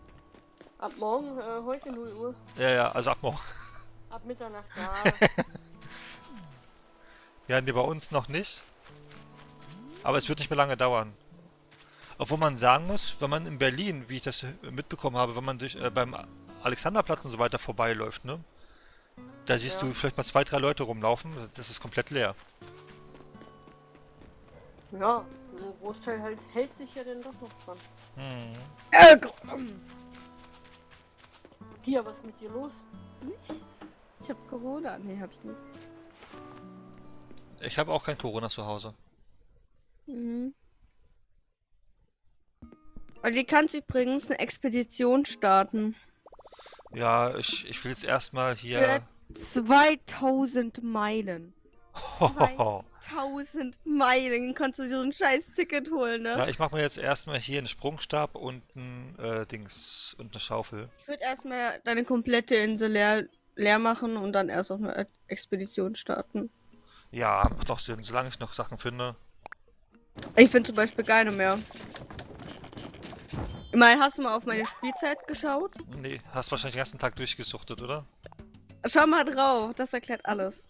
Ab morgen, heute 0 Uhr. Ja, also ab morgen. Ab Mitternacht, ja. Ja, ne, bei uns noch nicht. Aber es wird nicht mehr lange dauern. Obwohl man sagen muss, wenn man in Berlin, wie ich das mitbekommen habe, wenn man beim Alexanderplatz und so weiter vorbeiläuft, ne? Da siehst du vielleicht mal 2, 3 Leute rumlaufen, das ist komplett leer. Ja, ein Großteil halt hält sich ja dann doch noch dran. Pia, was ist mit dir los? Nichts. Ich hab Corona. Nee, hab ich nicht. Ich habe auch kein Corona zu Hause. Mhm. Und du kannst übrigens eine Expedition starten. Ja, ich will jetzt erstmal hier... Für 2000 Meilen. 2000 Meilen kannst du dir so ein scheiß Ticket holen, ne? Ja, ich mache mir jetzt erstmal hier einen Sprungstab und ein Dings und eine Schaufel. Ich würde erstmal deine komplette Insel leer machen und dann erst auf eine Expedition starten. Ja, macht doch Sinn, solange ich noch Sachen finde. Ich finde zum Beispiel keine mehr. Ich meine, hast du mal auf meine Spielzeit geschaut? Nee, hast wahrscheinlich den ganzen Tag durchgesuchtet, oder? Schau mal drauf, das erklärt alles.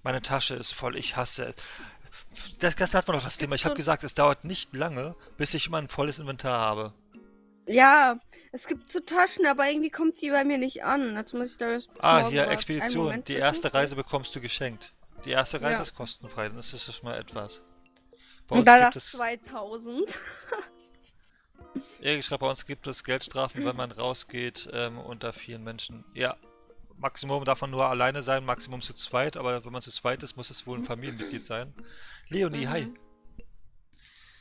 Meine Tasche ist voll, ich hasse es. Das hat man doch das Thema. Ich habe gesagt, es dauert nicht lange, bis ich immer ein volles Inventar habe. Ja, es gibt so Taschen, aber irgendwie kommt die bei mir nicht an. Jetzt muss ich da erst Ah, morgen hier, warten. Einen Expedition. Moment, Die bitte. erste Reise bekommst du geschenkt. Die erste Reise Ja. ist kostenfrei, dann ist das schon mal etwas. Bei Und uns danach gibt es, 2000. Erik schreibt, bei uns gibt es Geldstrafen, wenn man rausgeht unter 4 Menschen. Ja, Maximum darf man nur alleine sein, Maximum zu zweit, aber wenn man zu zweit ist, muss es wohl ein Familienmitglied sein. Leonie, hi.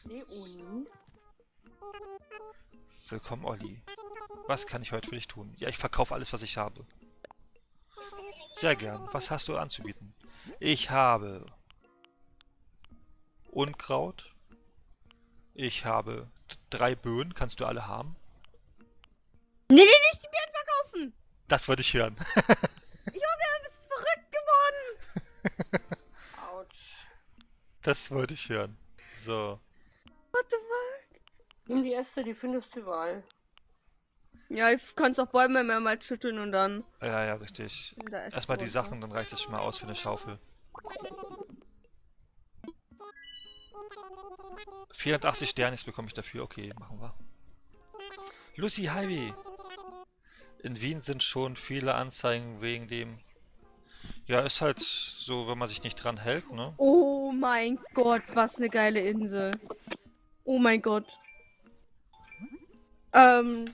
Leonie? Willkommen, Olli. Was kann ich heute für dich tun? Ja, ich verkaufe alles, was ich habe. Sehr gern. Was hast du anzubieten? Ich habe Unkraut. Ich habe 3 Böen. Kannst du alle haben? Nee, nicht die Bären verkaufen! Das wollte ich hören. Junge, du bist verrückt geworden! Autsch. Das wollte ich hören. So. What the fuck? Nimm die Äste, die findest du überall. Ja, ich kannst auch Bäume mehrmals schütteln und dann. Ja, ja, richtig. Da ist Erstmal die runter. Sachen, dann reicht es schon mal aus für eine Schaufel. 480 Sternis bekomme ich dafür. Okay, machen wir. Lucy Highway. In Wien sind schon viele Anzeigen wegen dem... Ja, ist halt so, wenn man sich nicht dran hält, ne? Oh mein Gott, was eine geile Insel. Oh mein Gott.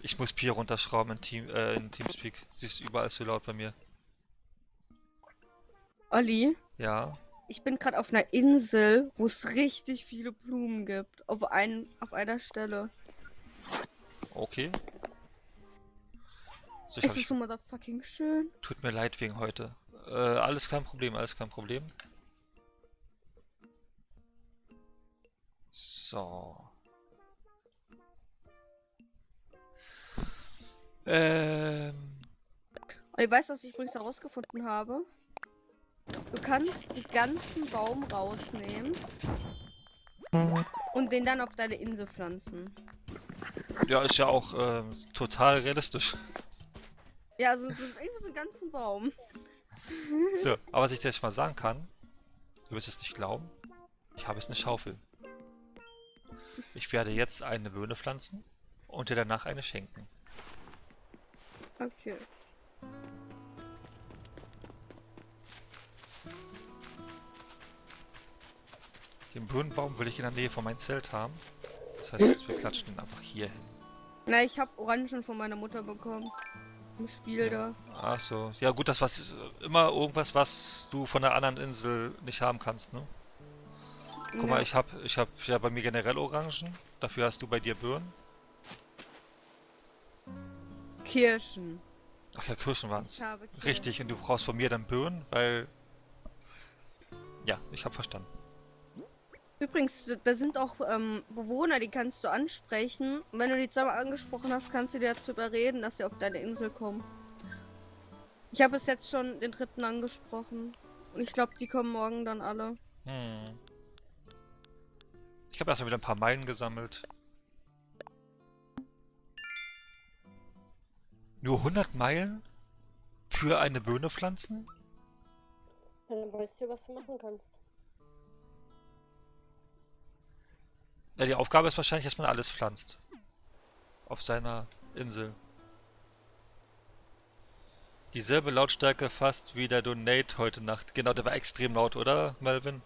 Ich muss Pi runterschrauben in Teamspeak. Sie ist überall so laut bei mir. Olli, Ja. ich bin gerade auf einer Insel, wo es richtig viele Blumen gibt. Auf einer Stelle. Okay. So, Ist es so motherfucking schön? tut mir leid wegen heute. Alles kein Problem, alles kein Problem. So. Olli, weißt du, was ich übrigens herausgefunden habe? Du kannst den ganzen Baum rausnehmen und den dann auf deine Insel pflanzen. Ja, ist ja auch total realistisch. Ja, also irgendwie so einen ganzen Baum. So, aber was ich dir jetzt mal sagen kann, du wirst es nicht glauben, ich habe jetzt eine Schaufel. Ich werde jetzt eine Birne pflanzen und dir danach eine schenken. Okay. Den Birnenbaum will ich in der Nähe von meinem Zelt haben. Das heißt, wir klatschen den einfach hier hin. Na, ich habe Orangen von meiner Mutter bekommen. Im Spiel da. Ach so. Ja gut, das was immer irgendwas, was du von der anderen Insel nicht haben kannst, ne? Guck mal, ich hab ja bei mir generell Orangen. Dafür hast du bei dir Birnen. Kirschen. Ach ja, Kirschen waren's. Ich habe Kirschen. Richtig, und du brauchst von mir dann Birnen, weil... Ja, ich hab verstanden. Übrigens, da sind auch Bewohner, die kannst du ansprechen. Und wenn du die zweimal angesprochen hast, kannst du die dazu überreden, dass sie auf deine Insel kommen. Ich habe es jetzt schon den dritten angesprochen. Und ich glaube, die kommen morgen dann alle. Hm. Ich habe erstmal wieder ein paar Meilen gesammelt. Nur 100 Meilen? Für eine Birne pflanzen? Dann weißt du, was du machen kannst. Ja, die Aufgabe ist wahrscheinlich, dass man alles pflanzt. Auf seiner Insel. Dieselbe Lautstärke fast wie der Donate heute Nacht. Genau, der war extrem laut, oder, Melvin?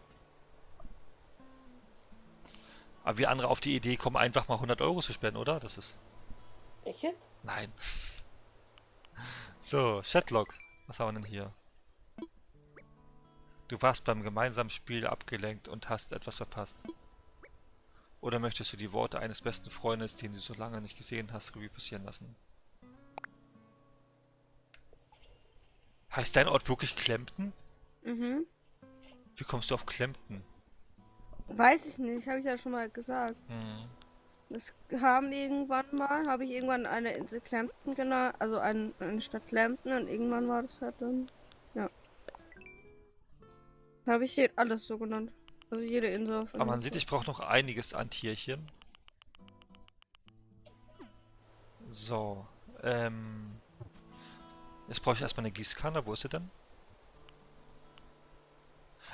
Aber wie andere auf die Idee kommen, einfach mal 100 Euro zu spenden, oder? Das ist... Ich jetzt? Nein. So, Chatlog. Was haben wir denn hier? Du warst beim gemeinsamen Spiel abgelenkt und hast etwas verpasst. Oder möchtest du die Worte eines besten Freundes, den du so lange nicht gesehen hast, Revue passieren lassen? Heißt dein Ort wirklich Klempten? Mhm. Wie kommst du auf Klempten? Weiß ich nicht, habe ich ja schon mal gesagt. Hm. Das habe ich irgendwann eine Insel Clampton genannt, also eine Stadt Clampton und irgendwann war das halt dann, ja. Habe ich hier alles so genannt. Also jede Insel auf Aber man sieht, ich brauche noch einiges an Tierchen. So, jetzt brauche ich erstmal eine Gießkanne. Wo ist sie denn?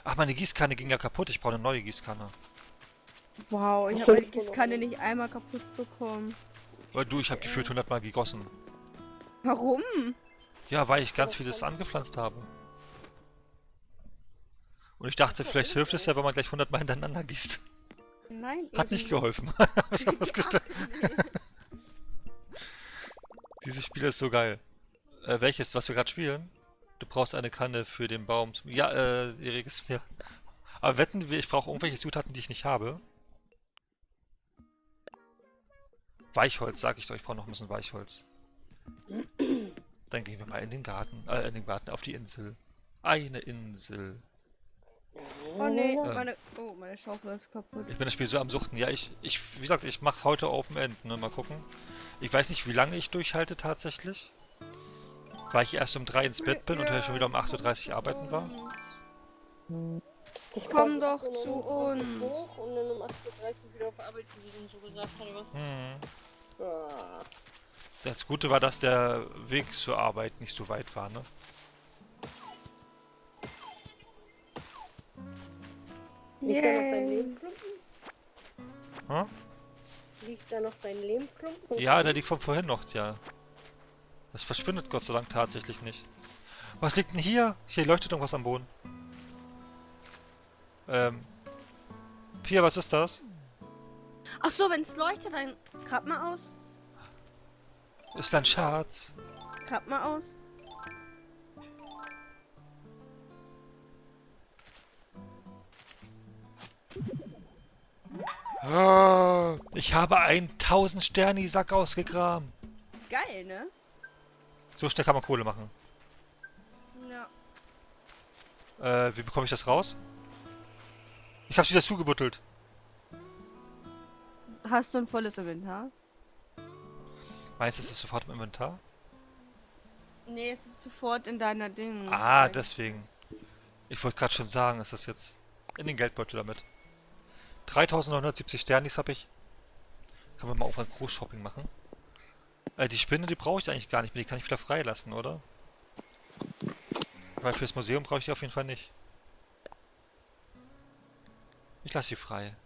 Ach, meine Gießkanne ging ja kaputt. Ich brauche eine neue Gießkanne. Wow, ich Ach habe so, meine die von Gießkanne oben. nicht einmal kaputt bekommen. Weil du, ich habe gefühlt 100 Mal gegossen. Warum? Ja, weil ich ganz vieles angepflanzt habe. Und ich dachte, vielleicht hilft es ja, wenn man gleich 100 Mal hintereinander gießt. Nein, Hat nicht eben geholfen. Hab ich festgestellt. nicht. Dieses Spiel ist so geil. Welches, was wir gerade spielen? Du brauchst eine Kanne für den Baum. Ja, Erik ist mir. Aber wetten wir, ich brauche irgendwelche Zutaten, die ich nicht habe. Weichholz, sag ich doch, ich brauche noch ein bisschen Weichholz. Dann gehen wir mal in den Garten, auf die Insel. Eine Insel. Oh nee, Ähm. meine Schaufel ist kaputt. Ich bin das Spiel so am Suchten. Ja, wie gesagt, ich mache heute Open End, ne? Mal gucken. Ich weiß nicht, wie lange ich durchhalte tatsächlich. Weil ich erst um 3 ins Bett bin und heute schon wieder um 8:30 Uhr arbeiten war. Ich Komm quasi doch zu uns. Hoch und dann um 8:30 Uhr wieder auf Arbeit gewesen, so gesagt hat, was? Hm. Ah. Das Gute war, dass der Weg zur Arbeit nicht so weit war, ne? Liegt da noch dein Lehmklumpen? Hm? Liegt da noch dein Lehmklumpen? Ja, der liegt von vorhin noch, ja. Das verschwindet Gott sei Dank tatsächlich nicht. Was liegt denn hier? Hier leuchtet irgendwas am Boden. Pia, was ist das? Ach so, wenn es leuchtet, dann grab mal aus. Ist ein Schatz. Grab mal aus. Ah, ich habe einen 1000 Sterni-Sack ausgegraben. Geil, ne? So schnell kann man Kohle machen. Ja. Wie bekomme ich das raus? Ich hab's wieder zugebuttelt. Hast du ein volles Inventar? Meinst du, es ist sofort im Inventar? Nee, es ist sofort in deiner Ding. Ah, deswegen. Ich wollte gerade schon sagen, ist das jetzt in den Geldbeutel damit. 3970 Sternis habe ich. Können wir mal irgendwann Groß-Shopping machen? Die Spinne, die brauche ich eigentlich gar nicht mehr. Die kann ich wieder freilassen, oder? Weil fürs Museum brauche ich die auf jeden Fall nicht. Ich lasse sie frei.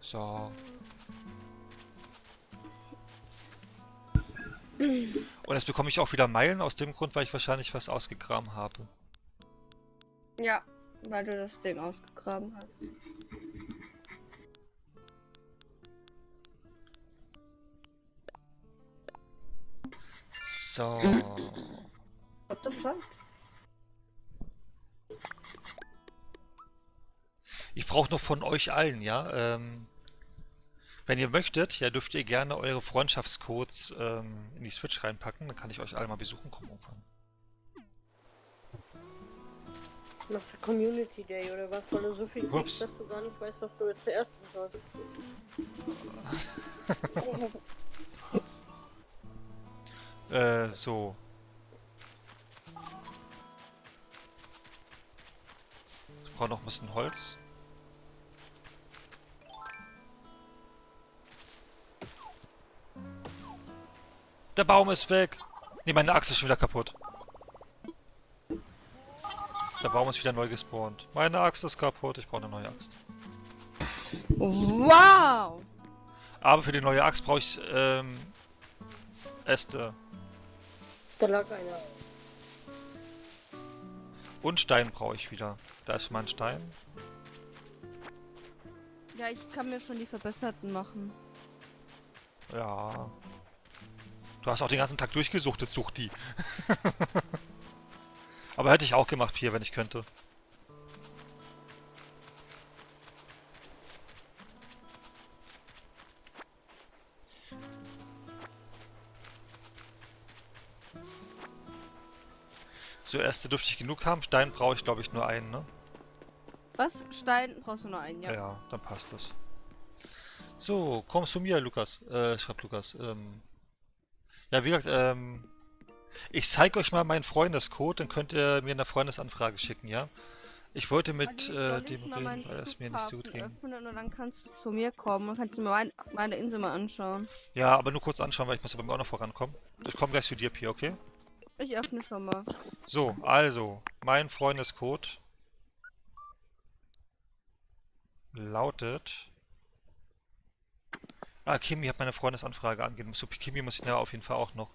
So. Und jetzt bekomme ich auch wieder Meilen aus dem Grund, weil ich wahrscheinlich was ausgegraben habe. Ja, weil du das Ding ausgegraben hast. So. What the fuck? Ich brauche noch von euch allen, ja. Wenn ihr möchtet, ja, dürft ihr gerne eure Freundschaftscodes in die Switch reinpacken. Dann kann ich euch alle mal besuchen kommen irgendwann. Machst du Community Day oder was? Weil du so viel Ups. kriegst, dass du gar nicht weißt, was du jetzt zuerst sollst. So. Ich brauche noch ein bisschen Holz. Der Baum ist weg. Ne, meine Axt ist schon wieder kaputt. Der Baum ist wieder neu gespawnt. Meine Axt ist kaputt. Ich brauche eine neue Axt. Wow! Aber für die neue Axt brauche ich Äste Da lag einer. und Stein brauche ich wieder. Da ist mein Stein. Ja, ich kann mir schon die verbesserten machen. Ja. Du hast auch den ganzen Tag durchgesucht, jetzt such die. Aber hätte ich auch gemacht hier, wenn ich könnte. So, Äste dürfte ich genug haben. Stein brauche ich, glaube ich, nur einen, ne? Was? Stein brauchst du nur einen, ja. Ja, dann passt das. So, komm zu mir, Lukas. Schreibt Lukas. Ja, wie gesagt, ich zeige euch mal meinen Freundescode, dann könnt ihr mir eine Freundesanfrage schicken, ja? Ich wollte mit Olli, soll ich dem mal reden, meinen weil es mir nicht so gut Flughafen ging. öffnen und dann kannst du zu mir kommen und kannst du mir meine Insel mal anschauen. Ja, aber nur kurz anschauen, weil ich muss ja bei mir auch noch vorankommen. Ich komme gleich zu dir, Pia, okay? Ich öffne schon mal. So, also, mein Freundescode lautet... Ah, Kimi hat meine Freundesanfrage angegeben. So, Kimi muss ich nachher auf jeden Fall auch noch.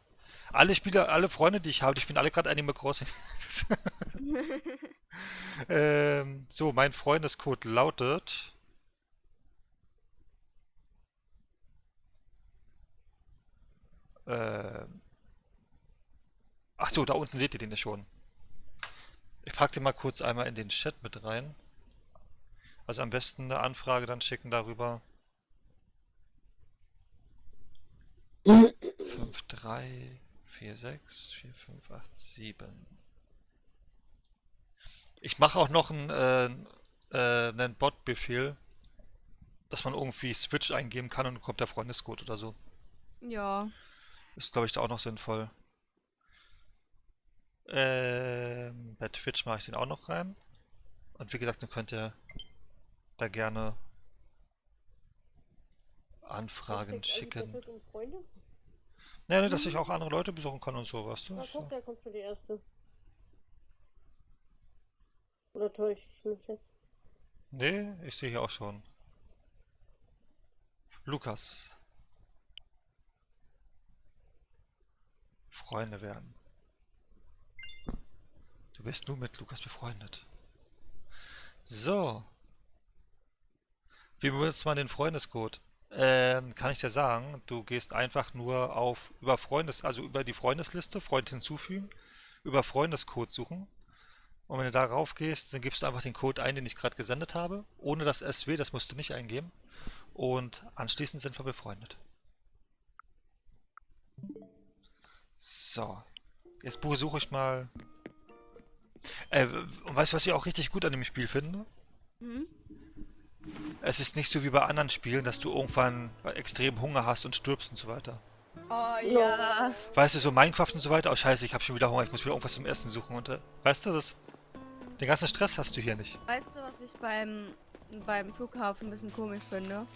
Alle Spieler, alle Freunde, die ich habe, die spielen alle gerade Animal Crossing. So, mein Freundescode lautet... Ach so, da unten seht ihr den ja schon. Ich packe den mal kurz einmal in den Chat mit rein. Also am besten eine Anfrage dann schicken darüber. 53464587. Ich mache auch noch einen Bot-Befehl, dass man irgendwie Switch eingeben kann und dann kommt der Freundescode oder so. Ja. Ist, glaube ich, da auch noch sinnvoll. Bei Twitch mache ich den auch noch rein. Und wie gesagt, dann könnt ihr da gerne Anfragen schicken. Freunde? Ja, ne, dass ich auch andere Leute besuchen kann und sowas. Na Das, guck, da kommt schon die erste. Oder täusche ich mich jetzt? nee, ich sehe hier auch schon. Lukas. Freunde werden. Du bist nur mit Lukas befreundet. So. Wie benutzt man den Freundescode? Kann ich dir sagen, du gehst einfach nur auf über die Freundesliste, Freund hinzufügen, über Freundescode suchen. Und wenn du darauf gehst, dann gibst du einfach den Code ein, den ich gerade gesendet habe, ohne das SW, das musst du nicht eingeben. Und anschließend sind wir befreundet. So. Jetzt suche ich mal. Und weißt du, was ich auch richtig gut an dem Spiel finde? Hm? Es ist nicht so wie bei anderen Spielen, dass du irgendwann extrem Hunger hast und stirbst und so weiter. Oh ja. Weißt du, so Minecraft und so weiter, oh scheiße, ich habe schon wieder Hunger, ich muss wieder irgendwas zum Essen suchen und weißt du, den ganzen Stress hast du hier nicht. Weißt du, was ich beim Flughafen ein bisschen komisch finde?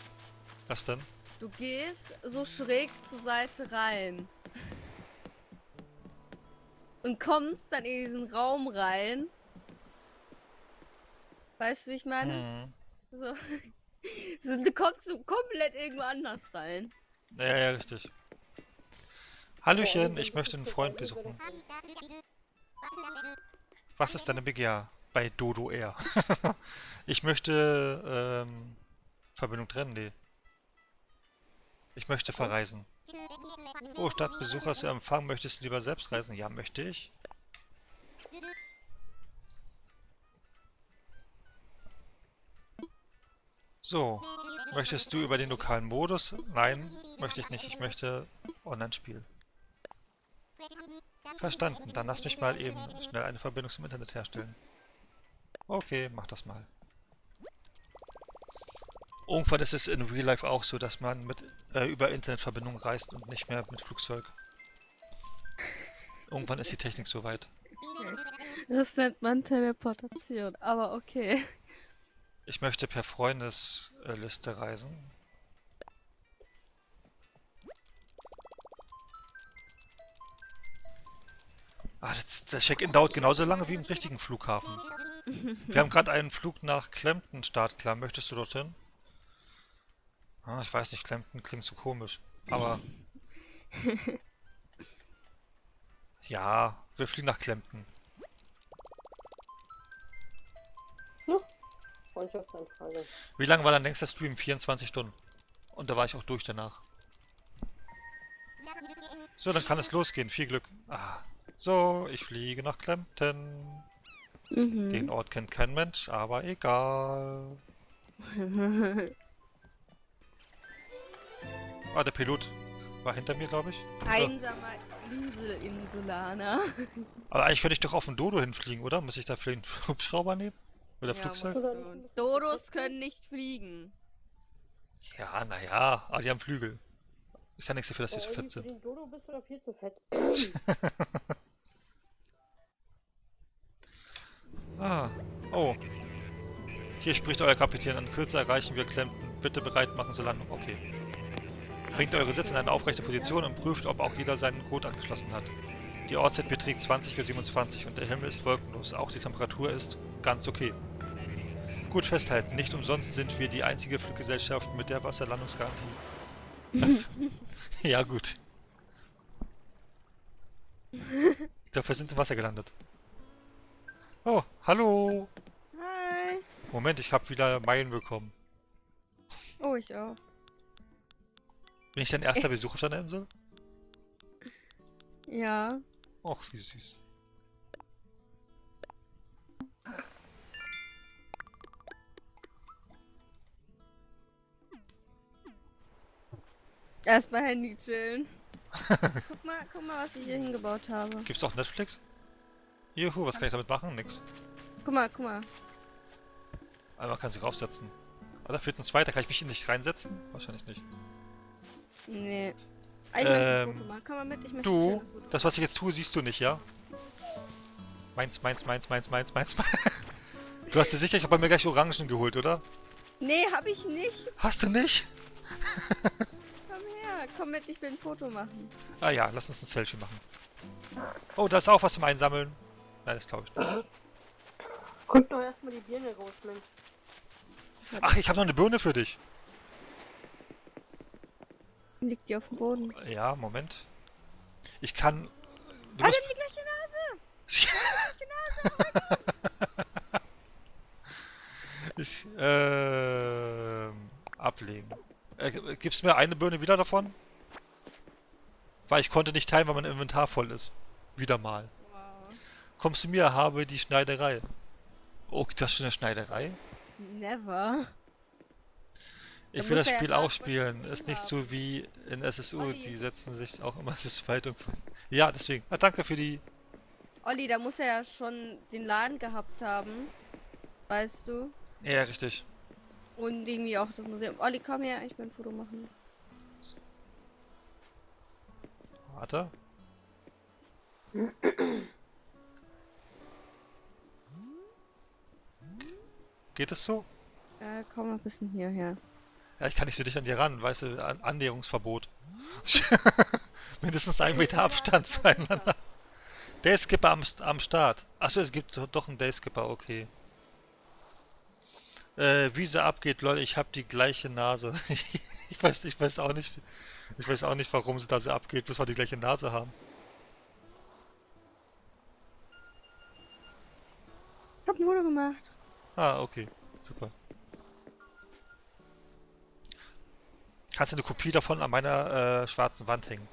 Was denn? Du gehst so schräg zur Seite rein. Und kommst dann in diesen Raum rein. Weißt du, wie ich meine? So. Du kommst so komplett irgendwo anders rein. Ja, ja, richtig. Hallöchen, ich möchte einen Freund besuchen. Was ist deine Begehr? Bei Dodo Air. Ich möchte Verbindung trennen, nee. Ich möchte verreisen. Oh, statt Besuchers zu empfangen, möchtest du lieber selbst reisen? Ja, möchte ich. So, möchtest du über den lokalen Modus? Nein, möchte ich nicht. Ich möchte Online-Spiel. Verstanden. Dann lass mich mal eben schnell eine Verbindung zum Internet herstellen. Okay, mach das mal. Irgendwann ist es in Real Life auch so, dass man über Internetverbindung reist und nicht mehr mit Flugzeug. Irgendwann ist die Technik soweit. Das nennt man Teleportation, aber okay. Ich möchte per Freundesliste reisen. Ah, das Check-in dauert genauso lange wie im richtigen Flughafen. Wir haben gerade einen Flug nach Kempten startklar. Möchtest du dorthin? Ah, ich weiß nicht, Kempten klingt so komisch. Aber... ja, wir fliegen nach Kempten. Freundschaftsanfrage. Wie lange war dein längster Stream? 24 Stunden. Und da war ich auch durch danach. So, dann kann es losgehen. Viel Glück. Ah. So, ich fliege nach Kempten. Den Ort kennt kein Mensch, aber egal. Ah, der Pilot war hinter mir, glaube ich. So. Einsamer Insulaner. Aber eigentlich könnte ich doch auf den Dodo hinfliegen, oder? Muss ich dafür einen Hubschrauber nehmen? Oder Ja, Flugzeug? musst du. Dodos können nicht fliegen. Ja, naja, aber die haben Flügel. Ich kann nichts dafür, dass die so fett Für sind. den Dodo bist du doch viel zu fett. Ah, oh. Hier spricht euer Kapitän. In Kürze erreichen wir Kempten. Bitte bereit machen zur Landung. Okay. Bringt eure Sitze in eine aufrechte Position und prüft, ob auch jeder seinen Code angeschlossen hat. Die Ortszeit beträgt 20:27 und der Himmel ist wolkenlos. Auch die Temperatur ist ganz okay. Gut festhalten, nicht umsonst sind wir die einzige Fluggesellschaft mit der Wasserlandungsgarantie. Also, ja gut. Ich glaube, wir sind im Wasser gelandet. Oh, hallo. Hi. Moment, ich habe wieder Meilen bekommen. Oh, ich auch. Bin ich dein erster Besuch auf deiner Insel? Ja. Och, wie süß. Erstmal Handy chillen. Guck mal, was ich hier hingebaut habe. Gibt's auch Netflix? Juhu, was kann ich damit machen? Nix. Guck mal. Aber man kann sich raufsetzen. Oder fehlt ein zweiter? Kann ich mich hier nicht reinsetzen? Wahrscheinlich nicht. Nee. Ah, ich möchte ein Foto machen. Komm mal mit, ich möchte ein Du, schönes Foto. das was ich jetzt tue, siehst du nicht, ja? Meins. Du hast dir sicherlich auch bei mir gleich Orangen geholt, oder? Nee, hab ich nicht. Hast du nicht? Komm her, komm mit, ich will ein Foto machen. Ah ja, lass uns ein Selfie machen. Oh, da ist auch was zum Einsammeln. Nein, das glaube ich nicht. Guck doch erstmal die Birne raus, Mensch. Ach, ich habe noch eine Birne für dich. Liegt die auf dem Boden. Ja, Moment. Ich kann... Du Ah, musst... die haben die gleiche Nase! ich, ablegen. Gibst mir eine Birne wieder davon? Weil ich konnte nicht teilen, weil mein Inventar voll ist. Wieder mal. Wow. Kommst du mir, habe die Schneiderei. Oh, du hast schon eine Schneiderei? Never. Ich Da will muss das er ja Spiel sagen, auch was spielen. du Ist nicht haben. so wie in SSU. Olli. Die setzen sich auch immer das Spaltung. Ja, deswegen. Ah, danke für die... Olli, da muss er ja schon den Laden gehabt haben. Weißt du? Ja, richtig. Und irgendwie auch das Museum. Olli, komm her, ich will ein Foto machen. Warte. Geht es so? Komm mal ein bisschen hierher. Ja, ich kann nicht so dicht an dir ran, weißt du, Annäherungsverbot. Mindestens 1 Meter Abstand zueinander. Dayskipper am Start. Achso, es gibt doch einen Dayskipper, okay. Wie sie abgeht, lol, ich hab die gleiche Nase. ich weiß auch nicht, warum sie da so abgeht, bis wir die gleiche Nase haben. Ich hab ein Foto gemacht. Ah, okay. Super. Kannst du eine Kopie davon an meiner schwarzen Wand hängen?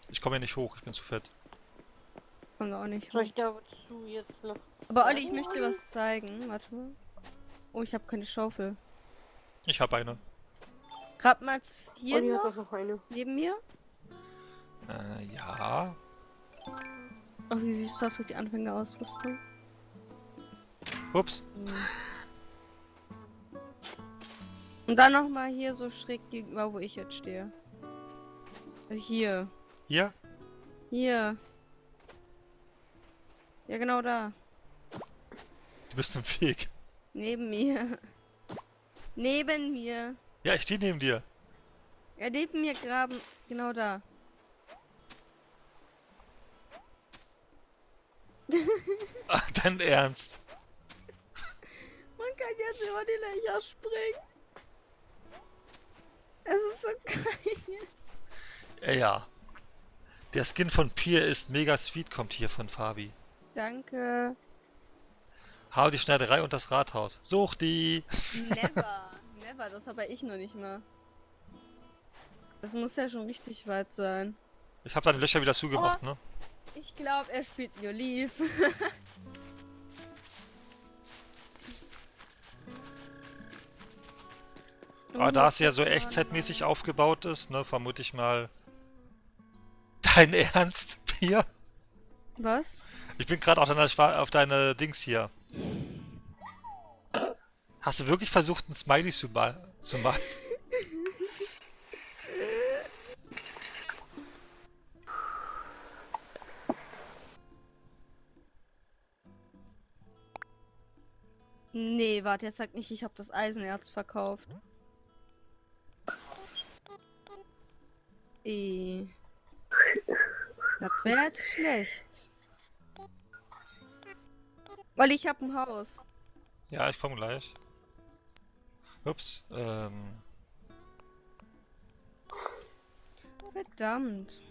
Ich komme ja nicht hoch, ich bin zu fett. Kommt auch nicht. Soll ich dazu jetzt noch... Aber Olli, ich möchte dir was zeigen. Warte mal. Oh, ich habe keine Schaufel. Ich habe eine. Grad mal hier Olli hat noch, doch noch eine. neben mir. Ja. Ach, wie süß das mit die Anfängerausrüstung. Ups. Und dann nochmal hier so schräg gegenüber, wo ich jetzt stehe. Also hier. Hier? Hier. Ja, genau da. Du bist im Weg. Neben mir. Neben mir. Ja, ich stehe neben dir. Ja, neben mir graben. Genau da. Ach, dein Ernst. Man kann jetzt über die Löcher springen. Es ist so geil. Ja. Der Skin von Pier ist mega sweet, kommt hier von Fabi. Danke. Habe die Schneiderei und das Rathaus. Such die! Never. Never, das habe ich noch nicht mal. Das muss ja schon richtig weit sein. Ich habe deine Löcher wieder zugemacht, Oh. ne? Ich glaube, er spielt New Leaf. Aber da es ja so echtzeitmäßig aufgebaut ist, ne, vermute ich mal... Dein Ernst, Pier? Was? Ich bin gerade auf deine Dings hier. Hast du wirklich versucht, ein Smiley zu malen? Nee, warte, jetzt sag nicht, ich habe das Eisenerz verkauft. Das wäre jetzt schlecht. Weil ich hab ein Haus. Ja, ich komme gleich. Ups, Verdammt.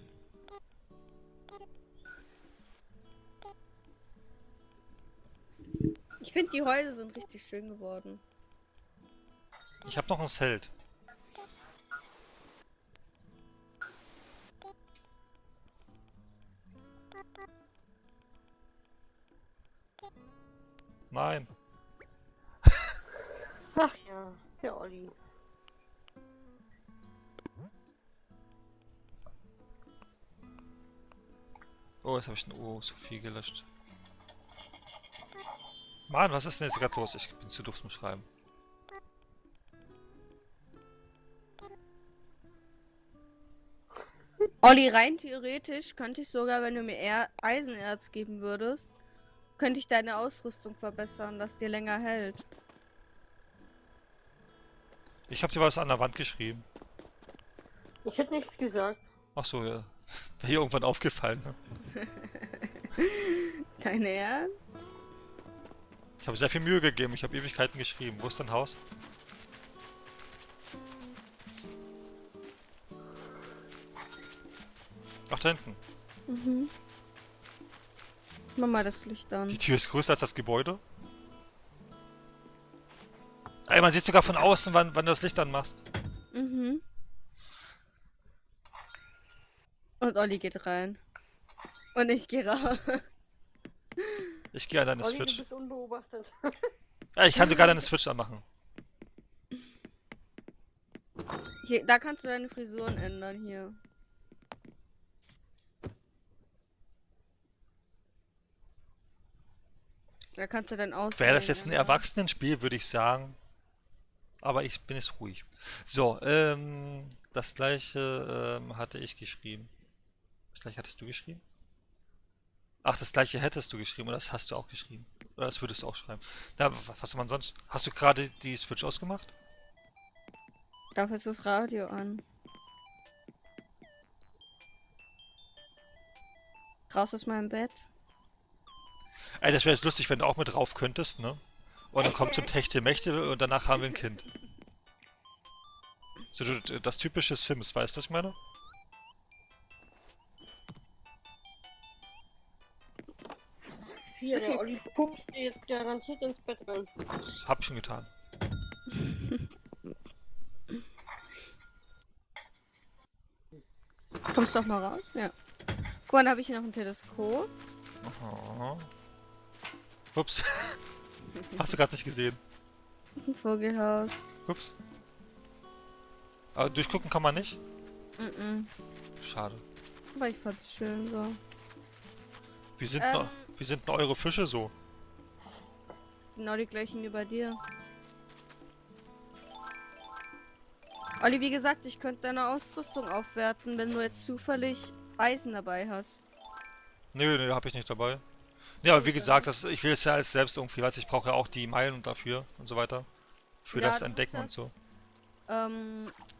Ich finde, die Häuser sind richtig schön geworden. ich habe noch ein Zelt. Nein. Ach ja, der Olli. Oh, jetzt habe ich ein O so viel gelöscht. Mann, was ist denn jetzt gerade los? Ich bin zu doof zum Schreiben. Olli, rein theoretisch könnte ich sogar, wenn du mir eher Eisenerz geben würdest, könnte ich deine Ausrüstung verbessern, dass dir länger hält. Ich habe dir was an der Wand geschrieben. Ich hätte nichts gesagt. Ach so, ja. Wäre hier irgendwann aufgefallen, ne? Dein Ernst? Ich habe sehr viel Mühe gegeben. Ich habe Ewigkeiten geschrieben. Wo ist dein Haus? Ach, da hinten. Mhm. Mach mal das Licht an. Die Tür ist größer als das Gebäude. Ey, man sieht sogar von außen, wann du das Licht anmachst. Mhm. Und Olli geht rein. Und ich gehe raus. Ich gehe an deine Olli, du Switch. bist unbeobachtet. Ja, ich kann sogar deine Switch anmachen. Hier, da kannst du deine Frisuren ändern, hier. Da kannst du dann aus. Wäre das jetzt ein Erwachsenenspiel, würde ich sagen. Aber ich bin jetzt ruhig. So, das gleiche hatte ich geschrieben. Das gleiche hattest du geschrieben? Ach, das gleiche hättest du geschrieben oder das hast du auch geschrieben. Oder das würdest du auch schreiben. Na, was soll man sonst? Hast du gerade die Switch ausgemacht? Dafür ist das Radio an. Raus aus meinem Bett. Ey, das wäre jetzt lustig, wenn du auch mit drauf könntest, ne? Und dann kommt so ein Techtelmechtel und danach haben wir ein Kind. So das typische Sims, weißt du, was ich meine? Hier, der Olli pupst dir jetzt garantiert ins Bett rein. Hab ich schon getan. Kommst du doch mal raus? Ja. Guck mal, da habe ich hier noch ein Teleskop. Oh. Ups. Hast du gerade nicht gesehen. Ein Vogelhaus. Ups. Aber durchgucken kann man nicht? Mhm. Schade. Aber ich fand es schön so. Wie sind, wie sind denn eure Fische so? Genau die gleichen wie bei dir. Olli, wie gesagt, ich könnte deine Ausrüstung aufwerten, wenn du jetzt zufällig Eisen dabei hast. Nö, hab ich nicht dabei. Ja, aber wie gesagt, ich will es ja alles selbst irgendwie, weil ich brauche ja auch die Meilen dafür und so weiter. Für Ja, das du musst Entdecken und das- so.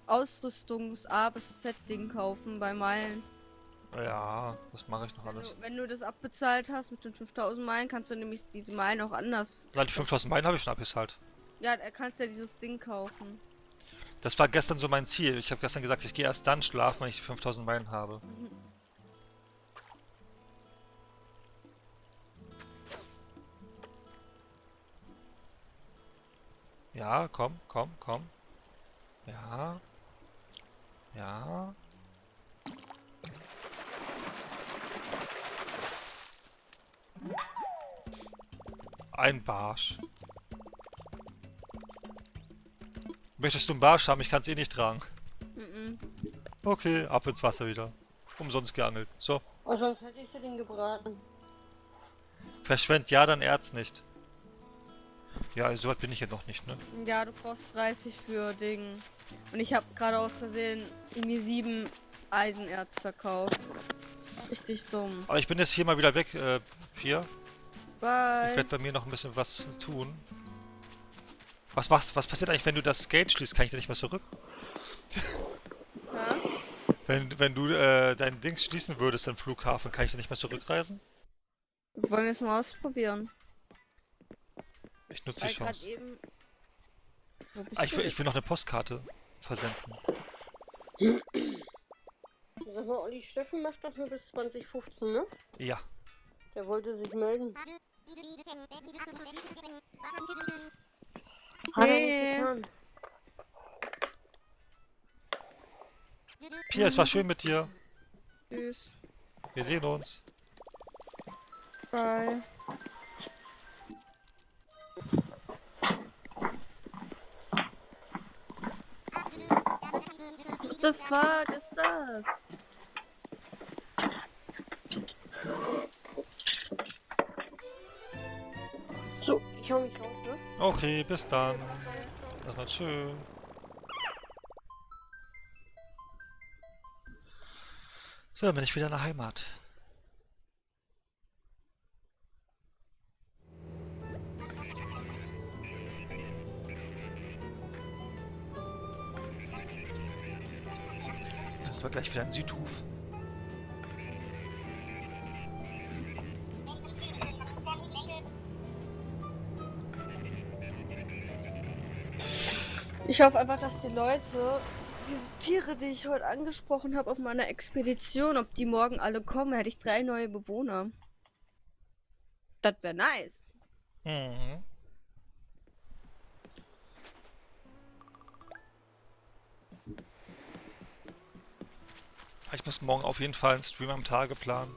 Ausrüstungs A bis Z Ding kaufen bei Meilen. Ja, das mache ich noch alles. Wenn du das abbezahlt hast mit den 5000 Meilen, kannst du nämlich diese Meilen auch anders. Allein die 5000 Meilen habe ich schon abgezahlt. Ja, da kannst du ja dieses Ding kaufen. Das war gestern so mein Ziel. Ich habe gestern gesagt, ich gehe erst dann schlafen, wenn ich die 5000 Meilen habe. Ja, komm, komm, komm. Ja. Ja. Ein Barsch. Möchtest du einen Barsch haben? Ich kann es eh nicht tragen. Mhm. Okay, ab ins Wasser wieder. Umsonst geangelt. So. Oh, sonst hätte ich dir den gebraten. Verschwend ja dein Erz nicht. Ja, so weit bin ich ja noch nicht, ne? Ja, du brauchst 30 für Ding. Und ich habe gerade aus Versehen irgendwie 7 Eisenerz verkauft. Richtig dumm. Aber ich bin jetzt hier mal wieder weg, hier. Bye. Ich werde bei mir noch ein bisschen was tun. Was passiert eigentlich, wenn du das Gate schließt? Kann ich da nicht mehr zurück? Ja? Wenn du dein Dings schließen würdest am Flughafen, kann ich dann nicht mehr zurückreisen? Wollen wir es mal ausprobieren? Ich nutze Weil die gerade Chance. eben. Wo bist Ah, ich du will noch eine Postkarte versenden. Sag mal, Olli Steffen macht doch nur bis 2015, ne? Ja. Der wollte sich melden. Hat er nicht Nee. getan. Pia, es war schön mit dir. Tschüss. Wir sehen uns. Bye. What the fuck ist das? So, ich hau mich raus, ne? Okay, bis dann. Das war schön. So, dann bin ich wieder in der Heimat. Das war gleich wieder ein Südhof. Ich hoffe einfach, dass die Leute, diese Tiere, die ich heute angesprochen habe auf meiner Expedition, ob die morgen alle kommen, hätte ich 3 neue Bewohner. Das wäre nice. Mhm. Ich muss morgen auf jeden Fall einen Stream am Tage planen.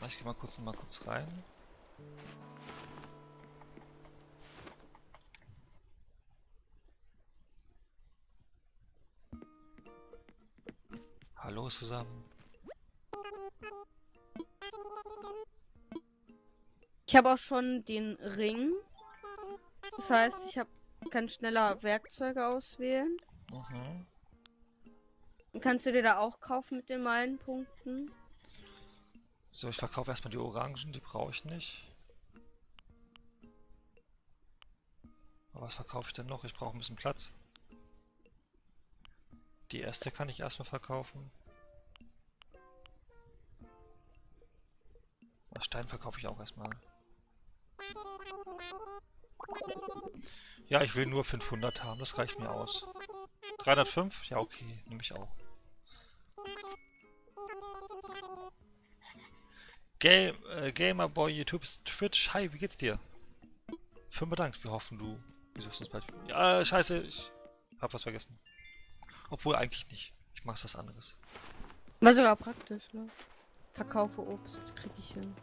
Ich gehe mal kurz rein. Hallo zusammen. Ich habe auch schon den Ring. Das heißt, kann schneller Werkzeuge auswählen. Mhm. Kannst du dir da auch kaufen mit den Meilenpunkten? So, ich verkaufe erstmal die Orangen, die brauche ich nicht. Aber was verkaufe ich denn noch? Ich brauche ein bisschen Platz. Die erste kann ich erstmal verkaufen. Stein verkaufe ich auch erstmal. Ja, ich will nur 500 haben, das reicht mir aus. 305? Ja, okay, nehme ich auch. Gamerboy, YouTube, Twitch, hi, wie geht's dir? Vielen Dank, wir hoffen, du besuchst uns bald. Ja, scheiße, ich hab was vergessen. Obwohl eigentlich nicht. Ich mach's was anderes. War sogar praktisch, ne? Verkaufe Obst, krieg ich hin.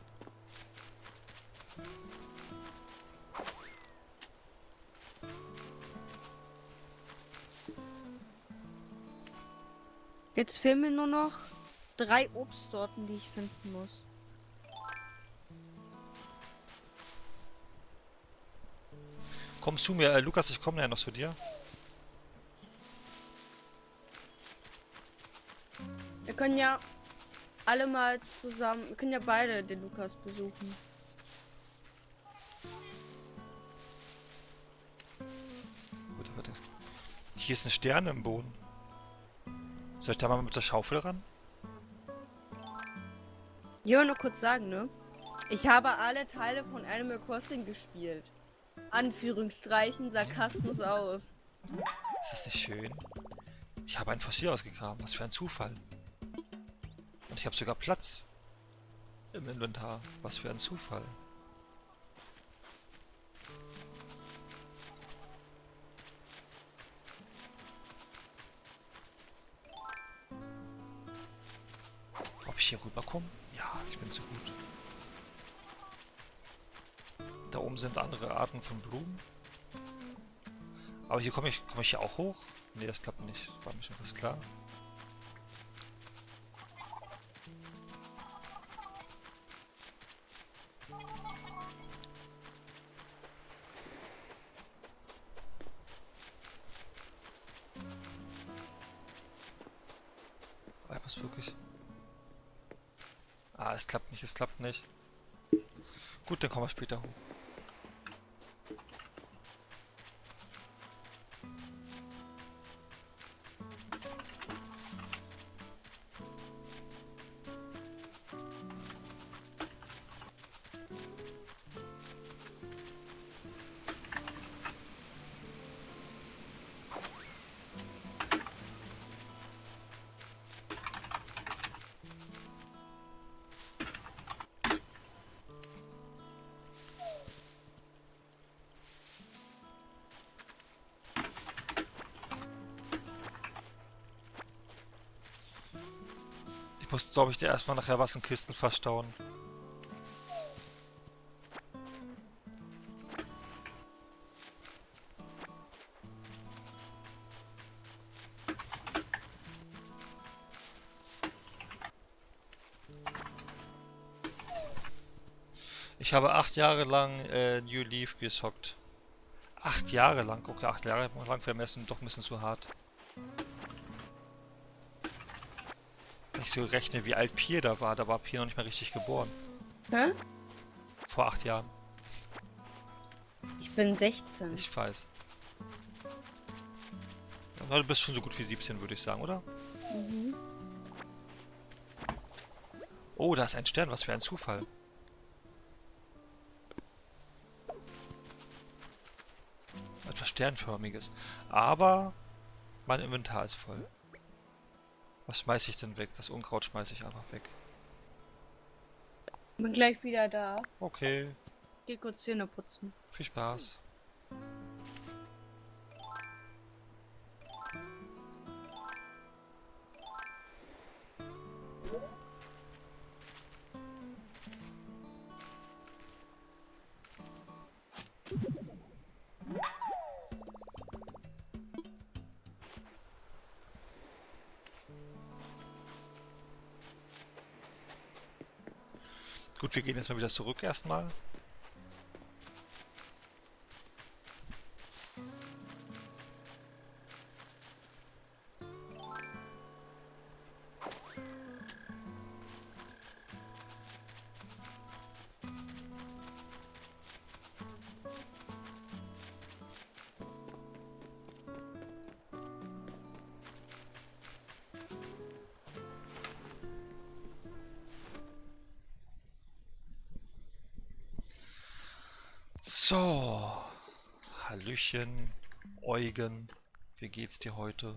Jetzt fehlen mir nur noch 3 Obstsorten, die ich finden muss. Komm zu mir, Lukas, ich komme ja noch zu dir. Wir können ja alle mal zusammen, wir können ja beide den Lukas besuchen. Gut, warte. Hier ist ein Stern im Boden. Soll ich da mal mit der Schaufel ran? Ich will nur kurz sagen, ne? Ich habe alle Teile von Animal Crossing gespielt. Anführungsstreichen, Sarkasmus aus. Ist das nicht schön? Ich habe ein Fossil ausgegraben. Was für ein Zufall. Und ich habe sogar Platz im Inventar. Was für ein Zufall. Ob ich hier rüberkomme? Ja, ich bin so gut. Da oben sind andere Arten von Blumen. Aber hier komme ich hier auch hoch? Nee, das klappt nicht. War mir schon fast klar. Aber ich muss wirklich... Ah, es klappt nicht, es klappt nicht. Gut, dann kommen wir später hoch. Ich muss, glaube ich, dir erstmal nachher was in Kisten verstauen. Ich habe 8 Jahre lang New Leaf gesockt. 8 Jahre lang? Okay, 8 Jahre lang wäre mir das doch ein bisschen zu hart. Wenn ich so rechne, wie alt Pier da war Pier noch nicht mal richtig geboren. Hä? Vor 8 Jahren. Ich bin 16. Ich weiß. Ja, du bist schon so gut wie 17, würde ich sagen, oder? Mhm. Oh, da ist ein Stern, was für ein Zufall. Etwas Sternförmiges. Aber mein Inventar ist voll. Was schmeiße ich denn weg? Das Unkraut schmeiße ich einfach weg. Bin gleich wieder da. Okay, Geh kurz Zähne putzen. viel Spaß. Gut, wir gehen jetzt mal wieder zurück erstmal. So, Hallöchen, Eugen, wie geht's dir heute?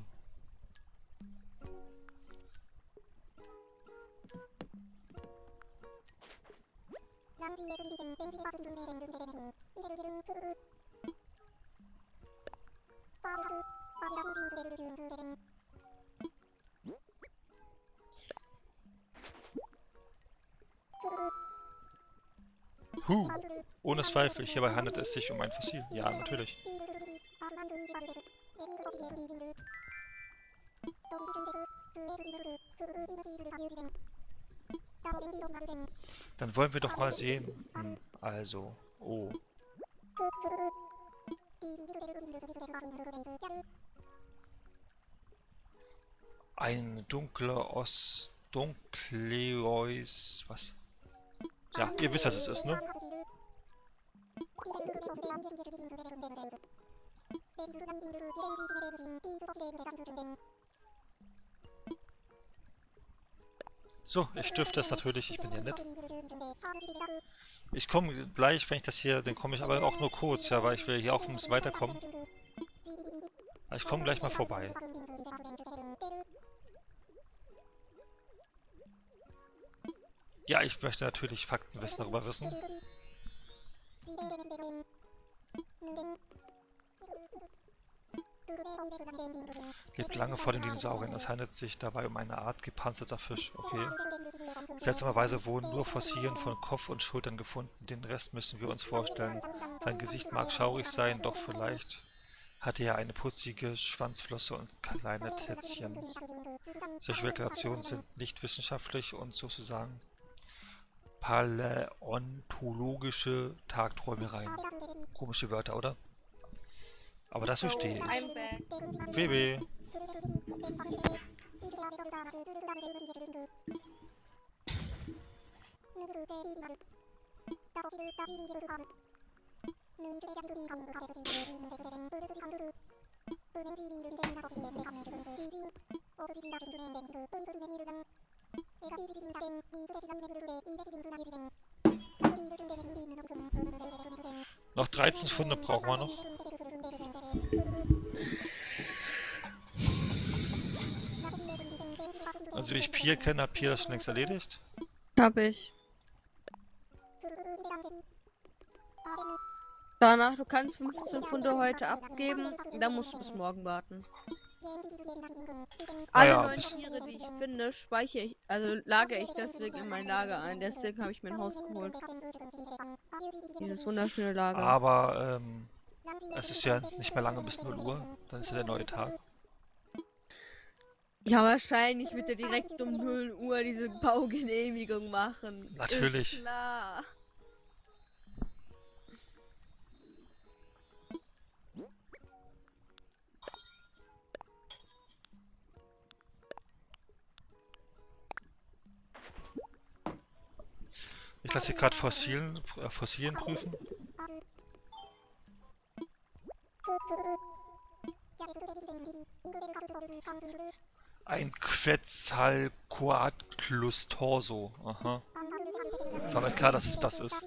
Ohne Zweifel, hierbei handelt es sich um ein Fossil. Ja, natürlich. Dann wollen wir doch mal sehen. Also, oh. Ein dunkleois... Was? Ja, ihr wisst, was es ist, ne? So, ich stifte es natürlich, ich bin ja nett. Ich komme gleich, wenn ich das hier, dann komme ich aber auch nur kurz, ja, weil ich will hier auch ein bisschen weiterkommen. Aber ich komme gleich mal vorbei. Ja, ich möchte natürlich Faktenwissen darüber wissen. Lebt lange vor den Dinosauriern. Es handelt sich dabei um eine Art gepanzerter Fisch. Okay. Seltsamerweise wurden nur Fossilien von Kopf und Schultern gefunden. Den Rest müssen wir uns vorstellen. Sein Gesicht mag schaurig sein, doch vielleicht hatte er eine putzige Schwanzflosse und kleine Tätzchen. Solche Spekulationen sind nicht wissenschaftlich und sozusagen paläontologische Tagträumereien. Komische Wörter, oder? Aber das verstehe ich. I'm back. Baby. Noch 13 Funde brauchen wir noch. Also wie ich Pier kenne, hat Pier das schon längst erledigt. Hab ich. Danach, du kannst 15 Pfunde heute abgeben, dann musst du bis morgen warten. Ah Alle ja, neuen Tiere, die ich finde, speichere ich, also lagere ich deswegen in mein Lager ein. Deswegen habe ich mir ein Haus geholt. Dieses wunderschöne Lager. Aber es ist ja nicht mehr lange bis 0 Uhr. Dann ist ja der neue Tag. Ja, wahrscheinlich wird er direkt um 0 Uhr diese Baugenehmigung machen. Natürlich. Ist klar. Ich lasse hier gerade Fossilien prüfen. Ein Quetzalcoatlus Torso. Aha. War mir klar, dass es das ist.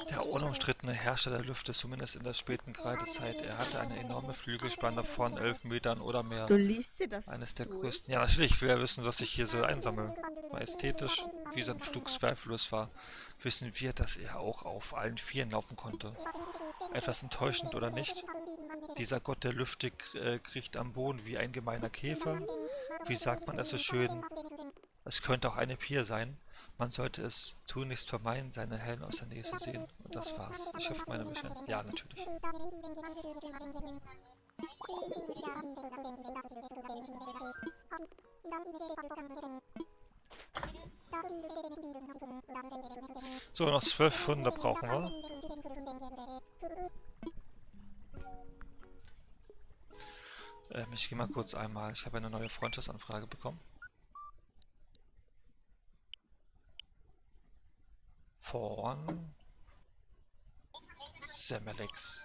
Der unumstrittene Herrscher der Lüfte, zumindest in der späten Kreidezeit. Er hatte eine enorme Flügelspanne von 11 Metern oder mehr. Du liest dir das Eines der durch? größten. Ja, natürlich, ich will ja wissen, was ich hier so einsammle. War ästhetisch, wie sein Flug zweifellos war, wissen wir, dass er auch auf allen Vieren laufen konnte. Etwas enttäuschend oder nicht? Dieser Gott der Lüfte kriecht am Boden wie ein gemeiner Käfer. Wie sagt man das so schön? Es könnte auch eine Pier sein. Man sollte es tunlichst vermeiden, seine Hellen aus der Nähe zu sehen. Und das war's. Ich hoffe, meine Mission. Ja, natürlich. So, noch 12 Funde brauchen wir. Ich gehe mal kurz einmal. Ich habe eine neue Freundschaftsanfrage bekommen. Von Semmelix.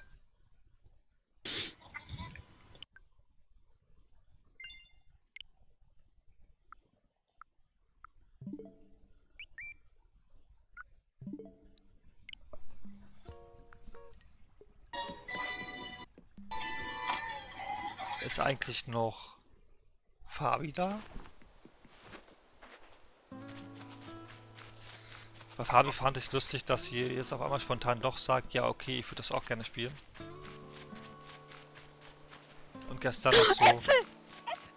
Ist eigentlich noch Fabi da? Bei Fabi fand ich es lustig, dass sie jetzt auf einmal spontan doch sagt, ja okay, ich würde das auch gerne spielen. Und gestern noch so... Äpfel!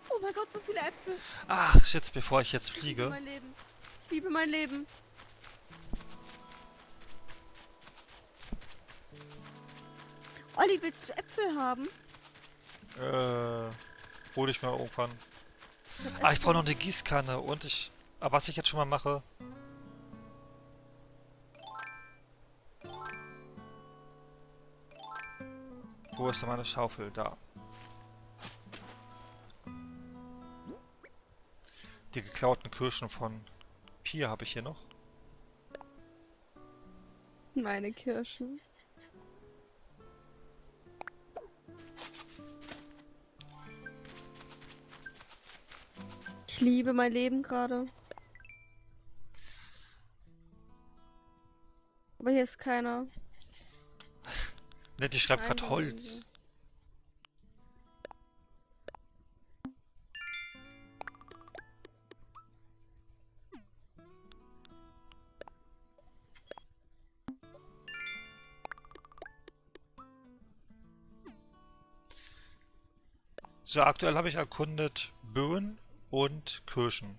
Oh mein Gott, so viele Äpfel! Ach, shit, bevor ich jetzt Ich liebe fliege. mein Leben. Ich liebe mein Leben. Olli, willst du Äpfel haben? Hol ich mal irgendwann. Ah, ich brauche noch eine Gießkanne und ich... Aber was ich jetzt schon mal mache... Wo ist denn meine Schaufel? Da. Die geklauten Kirschen von Pia habe ich hier noch. Meine Kirschen. Ich liebe mein Leben gerade. Aber hier ist keiner. Nett, ich schreibe gerade Nein, Holz. So, aktuell habe ich erkundet Böen und Kirschen.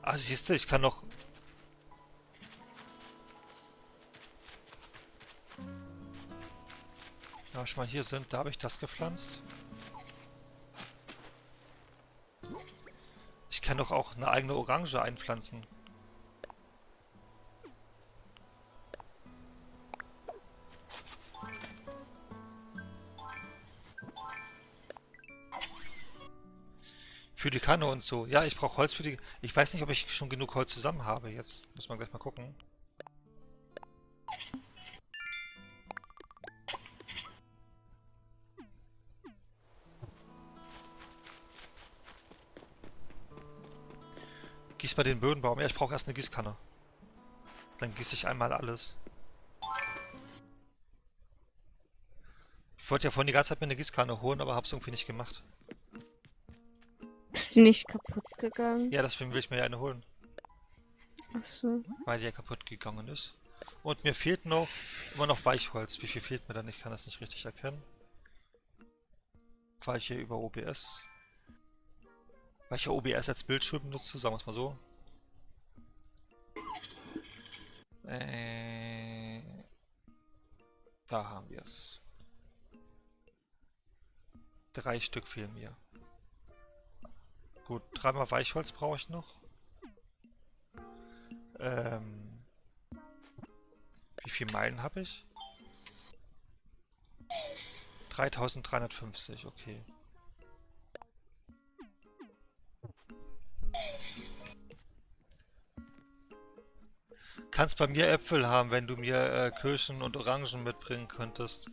Ah, siehst du, ich kann noch... Ja, wenn wir schon mal hier sind, da habe ich das gepflanzt. Ich kann doch auch eine eigene Orange einpflanzen. Für die Kanne und so. Ja, ich brauche Holz für die... Ich weiß nicht, ob ich schon genug Holz zusammen habe jetzt. Muss man gleich mal gucken. Gieß mal den Bodenbaum. Ja, ich brauche erst eine Gießkanne. Dann gieße ich einmal alles. Ich wollte ja vorhin die ganze Zeit mir eine Gießkanne holen, aber hab's irgendwie nicht gemacht. Ist die nicht kaputt gegangen? Ja, deswegen will ich mir ja eine holen. Achso. Weil die ja kaputt gegangen ist. Und mir fehlt noch immer noch Weichholz. Wie viel fehlt mir dann? Ich kann das nicht richtig erkennen. Weil ich hier über OBS... Weil ich ja OBS als Bildschirm benutze, sagen wir es mal so. Da haben wir es. 3 Stück fehlen mir. Gut, 3-mal Weichholz brauche ich noch. Wie viele Meilen habe ich? 3350, okay. Kannst bei mir Äpfel haben, wenn du mir Kirschen und Orangen mitbringen könntest.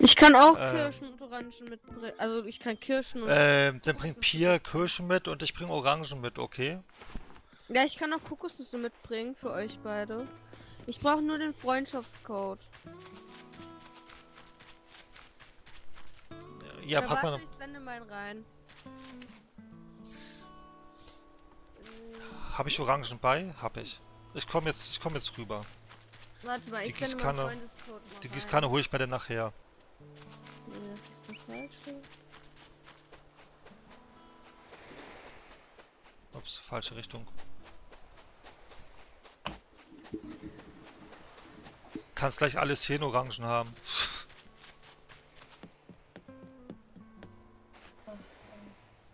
Ich kann auch Kirschen und Orangen mitbringen. Also ich kann Kirschen und... Dann bringt Pia Kirschen mit und ich bringe Orangen mit, okay? Ja, ich kann auch Kokosnüsse mitbringen für euch beide. Ich brauche nur den Freundschaftscode. Ja, Ja, pack warte, mal. ich sende meinen rein. Habe ich Orangen bei? Hab ich. Ich komm jetzt rüber. Warte mal, Die ich sende meinen Gießkanne- Freundescode mal Die rein. Gießkanne hole ich mir dann nachher. Nee, das ist der falsche. Ups, falsche Richtung. Kannst gleich alle 10 Orangen haben.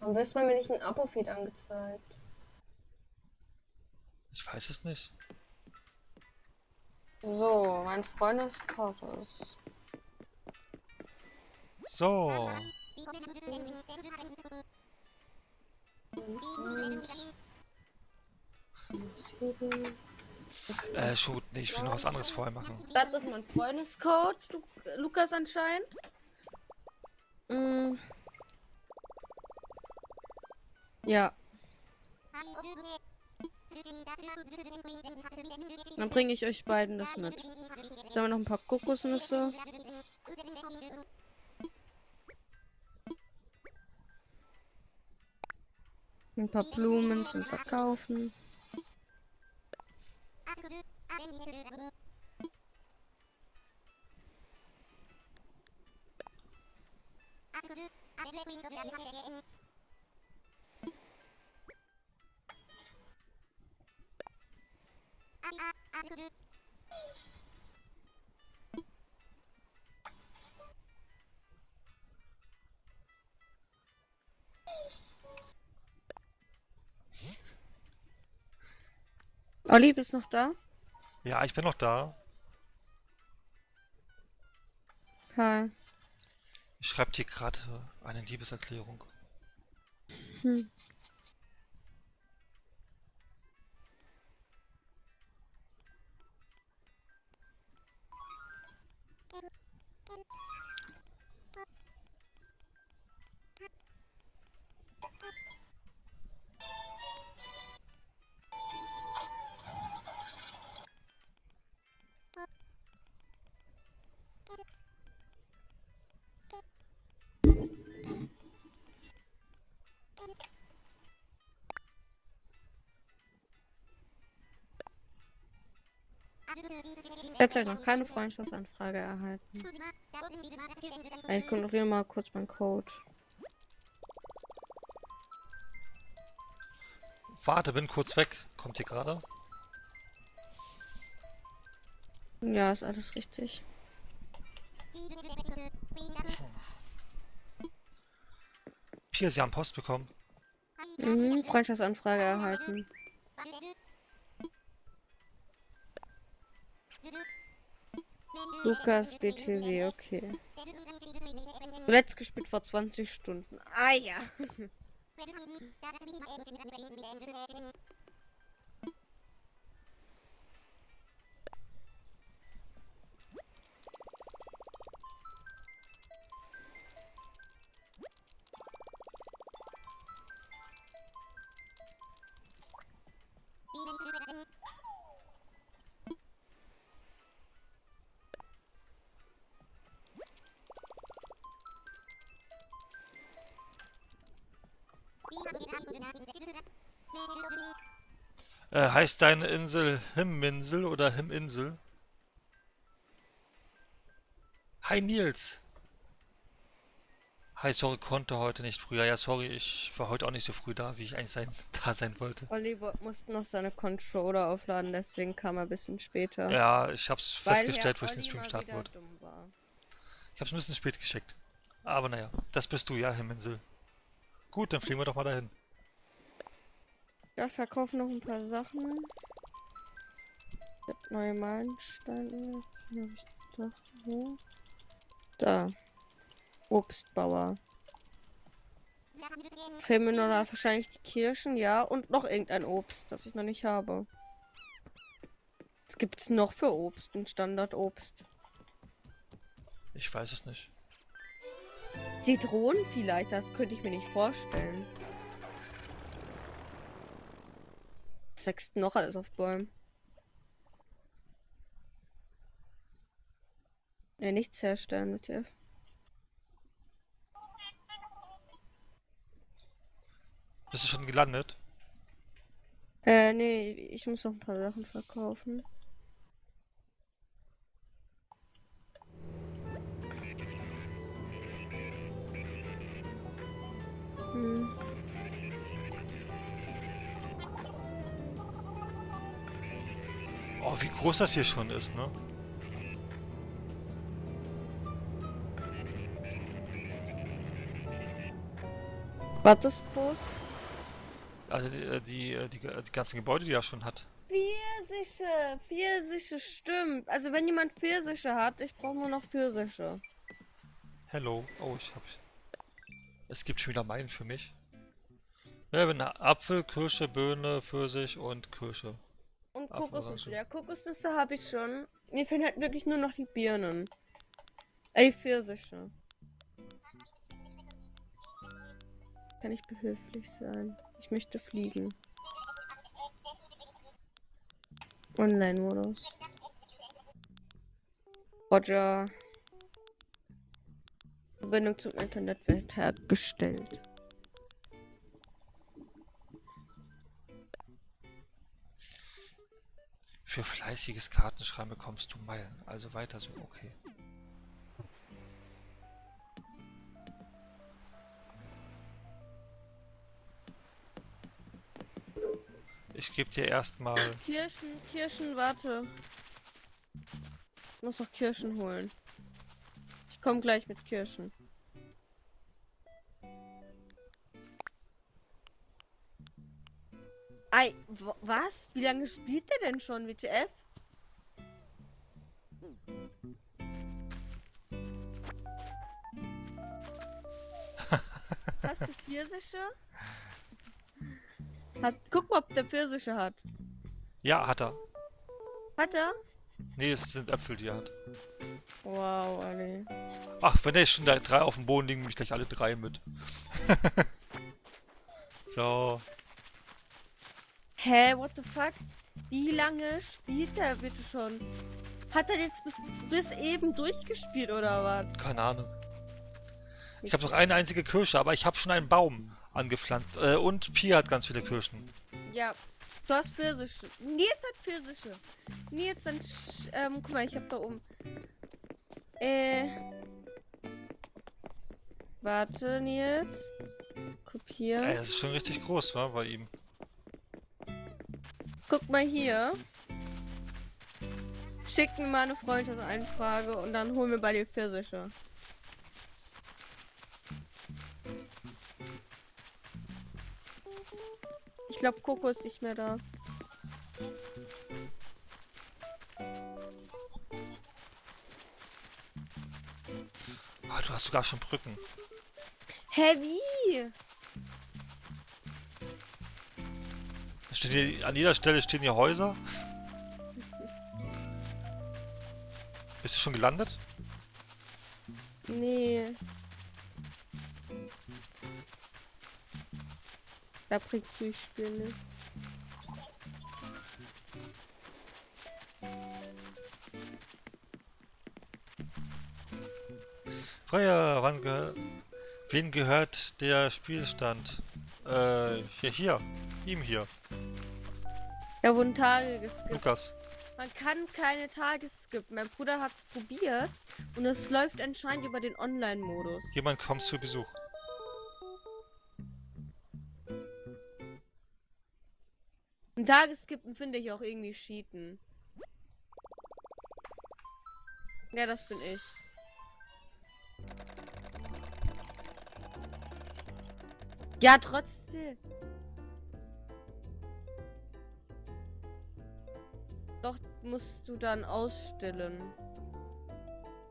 Warum wirst du mir nicht ein Abo-Feed angezeigt? Ich weiß es nicht. So, mein Freundescode ist... So. Shoot, nee, ich will noch was anderes vorher machen. Das ist mein Freundescode, Lukas anscheinend. Mm. Ja. Dann bringe ich euch beiden das mit. Dann haben wir noch ein paar Kokosnüsse. Ein paar Blumen zum Verkaufen. Olli, bist noch da? Ja, ich bin noch da. Hi. Ich schreibe dir gerade eine Liebeserklärung. Hm. Jetzt habe ich noch keine Freundschaftsanfrage erhalten. Ich ignoriere mal kurz meinen Code. Warte, bin kurz weg. Kommt ihr gerade? Ja, ist alles richtig. Pia, Sie haben Post bekommen. Freundschaftsanfrage erhalten. Lukas BTW, okay. Zuletzt gespielt vor 20 Stunden. Ah ja. Heißt deine Insel Himminsel oder Himinsel? Hi Nils! Hi, sorry, konnte heute nicht früher. Ja, sorry, ich war heute auch nicht so früh da, wie ich eigentlich da sein wollte. Oliver musste noch seine Controller aufladen, deswegen kam er ein bisschen später. Ja, ich hab's Weil festgestellt, Herr wo ich den Olli Stream mal starten wieder wollte. dumm war. Ich hab's ein bisschen spät geschickt. Aber naja, das bist du, ja, Himinsel. Gut, dann fliegen wir doch mal dahin. Ja, verkaufen noch ein paar Sachen. Ich hab neue Meilensteine. Hier hab ich gedacht, wo? Da. Obstbauer. Fehlen mir nur noch wahrscheinlich die Kirschen, ja. Und noch irgendein Obst, das ich noch nicht habe. Was gibt's noch für Obst? Ein Standardobst. Ich weiß es nicht. Zitronen vielleicht, das könnte ich mir nicht vorstellen. Was wächst denn noch alles auf Bäumen? Ja, nichts herstellen mit F. Bist du schon gelandet? Nee, ich muss noch ein paar Sachen verkaufen. Hm. Oh, wie groß das hier schon ist, ne? Was ist groß? Also die ganzen Gebäude, die er schon hat. Pfirsiche! Pfirsiche, stimmt. Also wenn jemand Pfirsiche hat, ich brauche nur noch Pfirsiche. Hello. Oh, es gibt schon wieder Meilen für mich. Ja, wenn Apfel, Kirsche, Birne, Pfirsich und Kirsche. Und Apfel, Kokosnüsse. Orange. Ja, Kokosnüsse habe ich schon. Mir fehlen halt wirklich nur noch die Birnen. Pfirsiche. Kann ich behilflich sein? Ich möchte fliegen. Online-Modus. Roger. Verbindung zum Internet wird hergestellt. Für fleißiges Kartenschreiben bekommst du Meilen. Also weiter so, okay. Ich gebe dir erstmal. Kirschen, warte. Ich muss noch Kirschen holen. Ich komme gleich mit Kirschen. Was? Wie lange spielt der denn schon, WTF? Hast du Pfirsiche? Guck mal, ob der Pfirsiche hat. Ja, hat er. Hat er? Nee, es sind Äpfel, die er hat. Wow, Ali. Ach, wenn da schon da 3 auf dem Boden liegen, nehme ich gleich alle 3 mit. So. Hä, what the fuck? Wie lange spielt der bitte schon? Hat er jetzt bis eben durchgespielt oder was? Keine Ahnung. Ich habe noch eine einzige Kirsche, aber ich habe schon einen Baum angepflanzt. Und Pia hat ganz viele Kirschen. Ja, du hast Pfirsiche. Nils hat Pfirsiche. Nils, dann, guck mal, ich hab da oben. Warte, Nils. Kopieren. Ey, das ist schon richtig groß, wa, bei ihm. Guck mal hier. Schick mir mal eine Freundschaftsanfrage und dann hol mir bei dir Pfirsiche. Ich glaube, Coco ist nicht mehr da. Ah, du hast sogar schon Brücken. Hä, wie? Da stehen hier, an jeder Stelle stehen hier Häuser. Bist du schon gelandet? Nee. Da bringt Frühspiel nicht. Freya, wem gehört der Spielstand? Hier. Ihm hier. Da wurden Tage geskippt. Lukas. Man kann keine Tage skippen. Mein Bruder hat es probiert und es läuft anscheinend über den Online-Modus. Jemand kommt zu Besuch. Ein Tagesskippen finde ich auch irgendwie cheaten. Ja, das bin ich. Ja, trotzdem. Doch musst du dann ausstellen.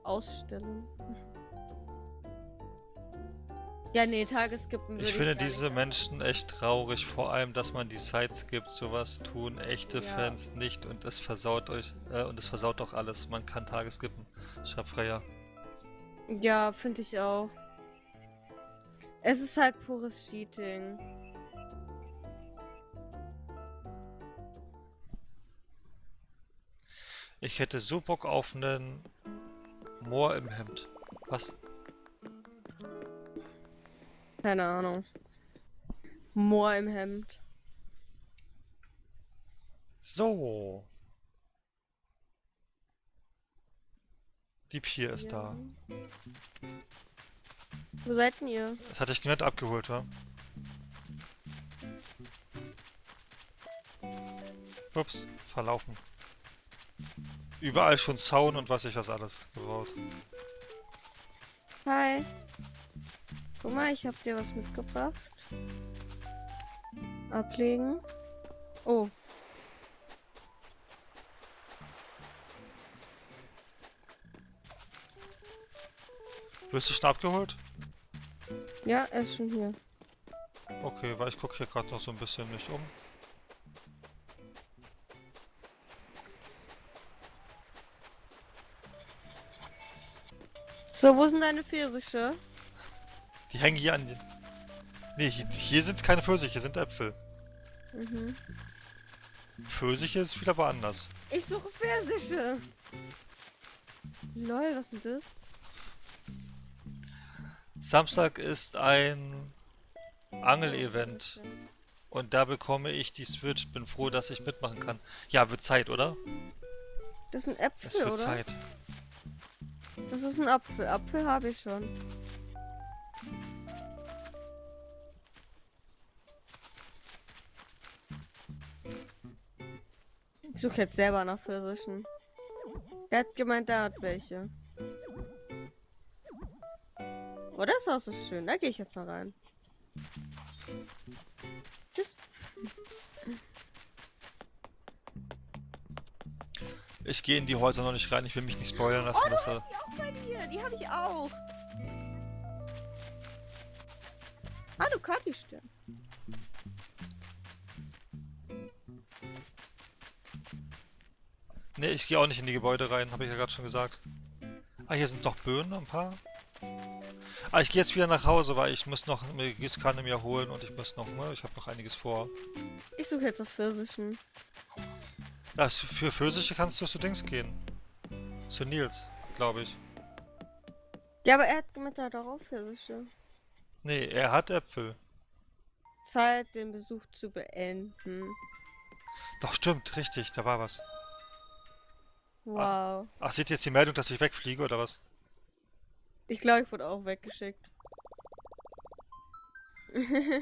Ausstellen. Ja, nee, Tagesskippen würde Ich finde gar diese nicht Menschen echt traurig, vor allem, dass man die Sites gibt. Sowas tun echte Ja. Fans nicht und es versaut euch und es versaut auch alles. Man kann Tage skippen. Schreibt Freya. Ja, finde ich auch. Es ist halt pures Cheating. Ich hätte so Bock auf einen Moor im Hemd. Was? Keine Ahnung. Moor im Hemd. So. Die Pier ist da. Wo seid denn ihr? Das hatte ich niemand abgeholt, wa? Ups, verlaufen. Überall schon Zaun und was ich was alles gebaut. Hi. Guck mal, ich hab dir was mitgebracht. Ablegen. Oh. Wirst du schon abgeholt? Ja, er ist schon hier. Okay, weil ich gucke hier gerade noch so ein bisschen mich um. So, wo sind deine Pfirsiche? Die hängen hier an den... Nee, hier sind keine Pfirsiche, hier sind Äpfel. Mhm. Pfirsiche ist wieder woanders. Ich suche Pfirsiche. Lol, was ist denn das? Samstag ist ein Angelevent und da bekomme ich die Switch. Bin froh, dass ich mitmachen kann. Ja, wird Zeit, oder? Das sind Äpfel, Es wird oder? Zeit. Das ist ein Apfel. Apfel habe ich schon. Ich suche jetzt selber nach Pfirsichen. Er hat gemeint, er hat welche. Oh, das Haus ist schön. Da gehe ich jetzt mal rein. Tschüss. Ich gehe in die Häuser noch nicht rein, ich will mich nicht spoilern lassen. Dass er... Die auch bei dir. Die habe ich auch. Ah, du Kati-Stern. Nee, ich gehe auch nicht in die Gebäude rein, habe ich ja gerade schon gesagt. Ah, hier sind doch Böden, ein paar. Ah, ich gehe jetzt wieder nach Hause, weil ich muss noch eine Gießkanne mir holen und ich muss noch, ne, ich habe noch einiges vor. Ich suche jetzt nach Pfirsichen. Das, für Pfirsiche kannst du zu Dings gehen. Zu Nils, glaube ich. Ja, aber er hat gemeint, er hat auch Pfirsiche. Nee, er hat Äpfel. Zeit, den Besuch zu beenden. Doch, stimmt, richtig, da war was. Wow. Ach, seht ihr jetzt die Meldung, dass ich wegfliege, oder was? Ich glaube, ich wurde auch weggeschickt.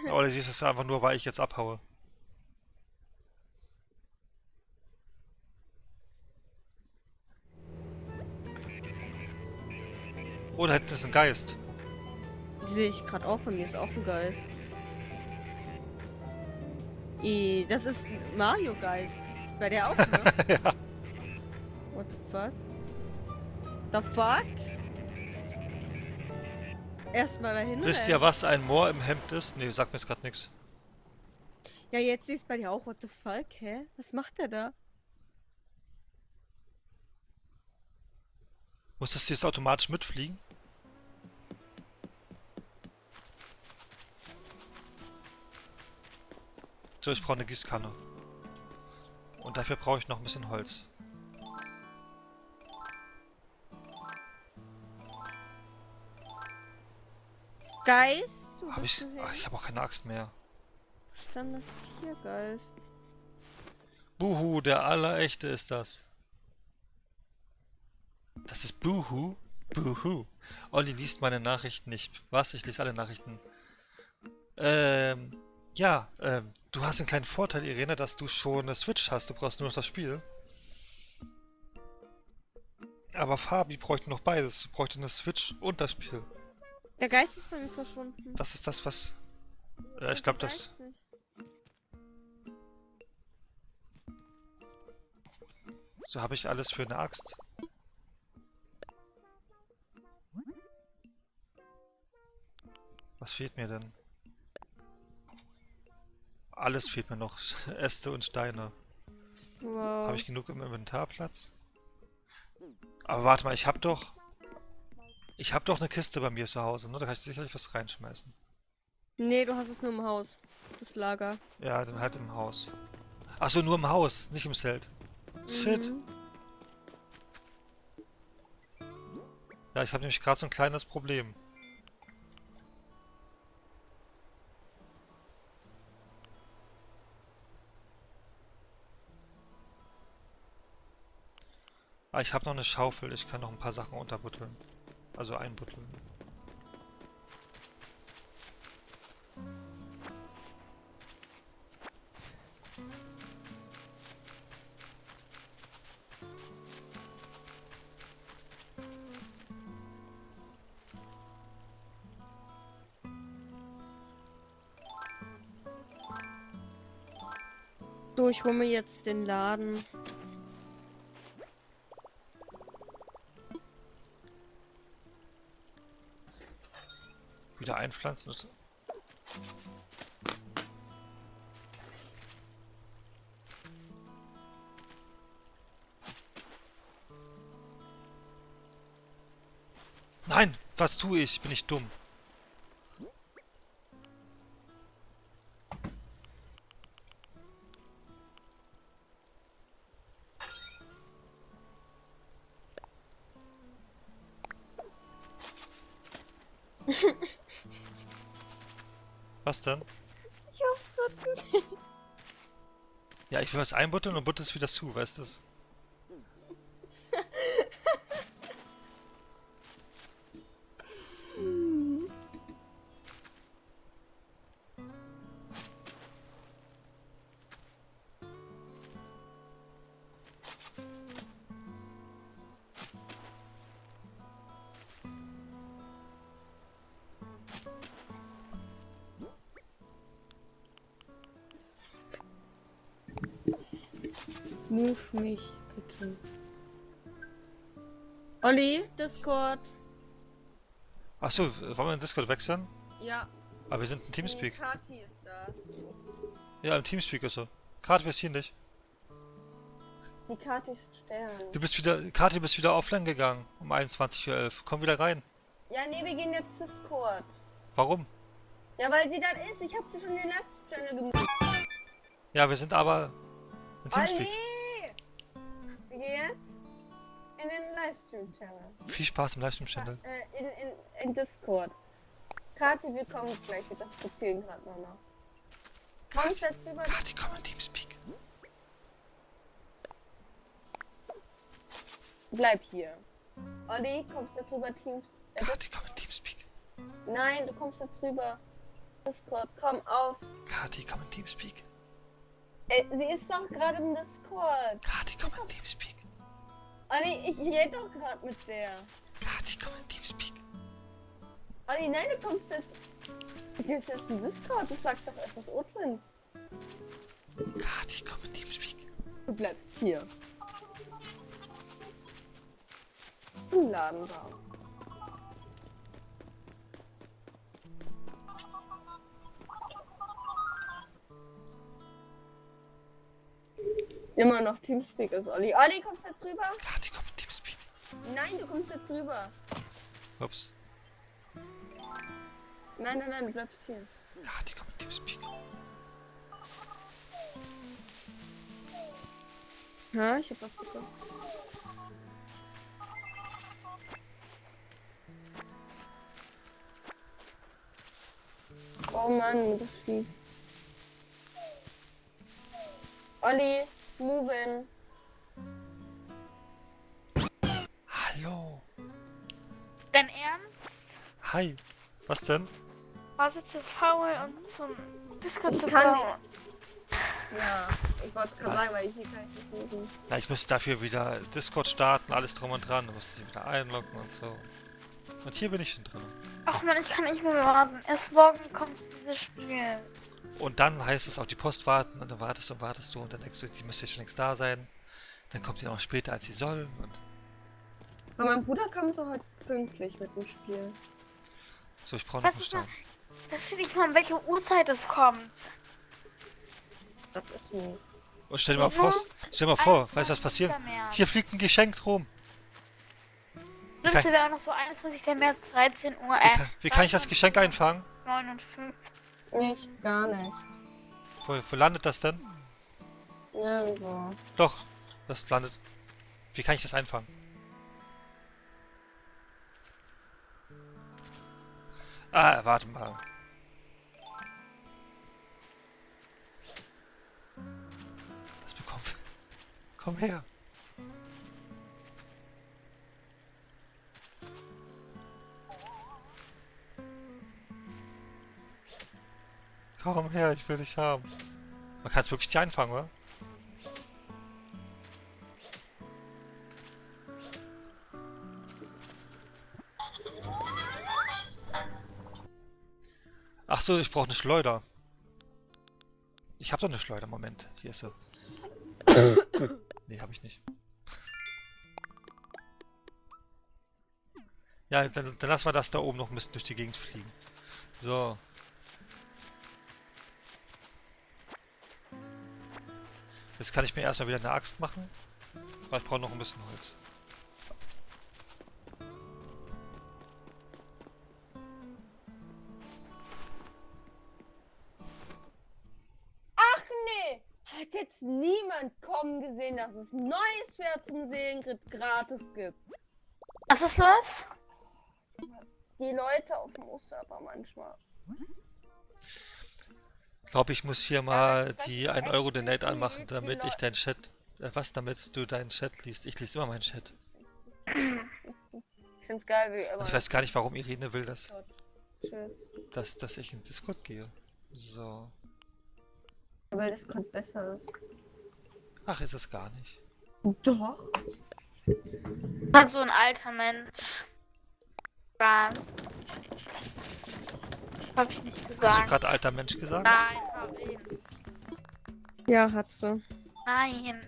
Oder siehst du es einfach nur, weil ich jetzt abhaue? Oh, da hinten ist ein Geist. Die sehe ich gerade auch, bei mir ist auch ein Geist. Das ist ein Mario-Geist. Das ist bei der auch, ne? Ja. What the fuck? The fuck? Erstmal dahin Wisst ihr, rennen. was ein Moor im Hemd ist? Nee, sagt mir jetzt gerade nichts. Ja, jetzt sehe ich bei dir auch. What the fuck, hä? Was macht der da? Muss das jetzt automatisch mitfliegen? So, ich brauche eine Gießkanne. Und dafür brauche ich noch ein bisschen Holz. Geist? Wo Hab bist ich. du hin? Ach, ich habe auch keine Axt mehr. Dann ist hier Geist. Buhu, der Allerechte ist das. Das ist Buhu? Buhu. Olli liest meine Nachrichten nicht. Was? Ich lese alle Nachrichten. Du hast einen kleinen Vorteil, Irene, dass du schon eine Switch hast. Du brauchst nur noch das Spiel. Aber Fabi bräuchte noch beides. Du bräuchte eine Switch und das Spiel. Der Geist ist bei mir verschwunden. Das ist das, was... Ja, ich glaube, das... Geist nicht. So habe ich alles für eine Axt. Was fehlt mir denn? Alles fehlt mir noch. Äste und Steine. Wow. Habe ich genug im Inventarplatz? Aber warte mal, ich habe doch... Ich habe doch eine Kiste bei mir zu Hause, ne? Da kann ich sicherlich was reinschmeißen. Nee, du hast es nur im Haus. Das Lager. Ja, dann halt im Haus. Achso, nur im Haus, nicht im Zelt. Shit. Mhm. Ja, ich habe nämlich gerade so ein kleines Problem. Ah, ich habe noch eine Schaufel. Ich kann noch ein paar Sachen unterbutteln. Also einbutteln. So, ich hole mir jetzt den Laden. Wieder einpflanzen. Nein! Was tue ich? Bin ich dumm? Was denn? Ich hab's grad gesehen. Ja, ich will was einbutteln und butter es wieder zu, weißt du? Move mich, bitte. Olli, Discord. Achso, wollen wir in Discord wechseln? Ja. Aber wir sind in Teamspeak. Kati ist da. Ja, im Teamspeak ist er. Kati, wir hier nicht. Die Kati ist Stern. Kati, du bist wieder offline gegangen um 21:11 Uhr. Komm wieder rein. Ja, nee, wir gehen jetzt Discord. Warum? Ja, weil sie dann ist. Ich hab sie schon in den Last-Channel gemacht. Ja, wir sind aber in Teamspeak. Olli! Wir gehen jetzt in den Livestream-Channel. Viel Spaß im Livestream-Channel. In Discord. Kati, wir kommen gleich. Wir diskutieren gerade noch. Kommst du jetzt rüber? Kati, komm in Teamspeak. Bleib hier. Olli, kommst du jetzt rüber, Teams? Kati, komm in Teamspeak. Nein, du kommst jetzt rüber. Discord, komm auf. Kati, komm in Teamspeak. Sie ist doch gerade im Discord. Kati, komm in Teamspeak. Olli, ich rede doch gerade mit der. Kati, komm in Teamspeak. Olli, nein, du kommst jetzt. Du gehst jetzt in Discord, das sagt doch erst das O-Twins. Kati, komm in Teamspeak. Du bleibst hier. Im Laden da. Immer noch Teamspeak ist Olli. Olli, kommst du jetzt rüber? Kati, komm in Teamspeak. Nein, du kommst jetzt rüber. Ups. Nein, nein, nein, du bleibst hier. Kati, komm in Teamspeak. Ja, ich hab was bekommen. Oh Mann, du bist fies. Olli, move in. Hallo. Dein Ernst? Hi. Was denn? Warst du zu faul, um zum Discord zu kann bauen? nicht. Ja, ich wollte es gerade sagen, weil ich hier kann ich nicht moven. Ja, ich musste dafür wieder Discord starten, alles drum und dran. Da musste ich wieder einloggen und so. Und hier bin ich schon drin. Ach man, ich kann nicht mehr warten. Erst morgen kommt dieses Spiel. Und dann heißt es auf die Post warten und dann wartest du und dann denkst du, die müsste jetzt schon längst da sein. Dann kommt die noch später, als sie soll. Und Aber mein Bruder kam so heute pünktlich mit dem Spiel. so, ich brauche noch Was einen ist da? Stein. Da steht nicht mal, um welche Uhrzeit es kommt. Das ist mies. Und stell dir mal vor, weißt du, was passiert? 21. März. Hier fliegt ein Geschenk rum. Schlimmste wäre auch noch so 21. März, 13 Uhr. Wie kann ich das Geschenk einfangen? 59. Nicht, gar nicht. Wo landet das denn? Nirgendwo. Doch, das landet. Wie kann ich das einfangen? Ah, warte mal. Das bekommen wir. Komm her. Komm her, ich will dich haben. Man kann es wirklich nicht einfangen, oder? Ach so, ich brauche eine Schleuder. Ich habe doch eine Schleuder. Moment, hier ist sie. Nee, habe ich nicht. Ja, dann lassen wir das da oben noch ein bisschen durch die Gegend fliegen. So. Jetzt kann ich mir erstmal wieder eine Axt machen. Aber ich brauche noch ein bisschen Holz. Ach nee! Hat jetzt niemand kommen gesehen, dass es ein neues Schwert zum Seelengrid gratis gibt. Was ist los? Die Leute auf dem O-Server manchmal. Ich glaube, ich muss hier mal das die ist 1 echt Euro Donate wissen, anmachen, wie damit die ich deinen Chat... damit du deinen Chat liest. Ich lese immer meinen Chat. Ich find's geil, wie immer. Und ich weiß gar nicht, warum Irene will, dass Shit. dass ich in Discord gehe. So. Weil Discord besser ist. Ach, ist es gar nicht. Doch. Hat so ein alter Mensch. Spaß. Hab ich nicht Hast du gesagt. gerade alter Mensch gesagt? Nein, hab ich. Ja, hat sie. Nein.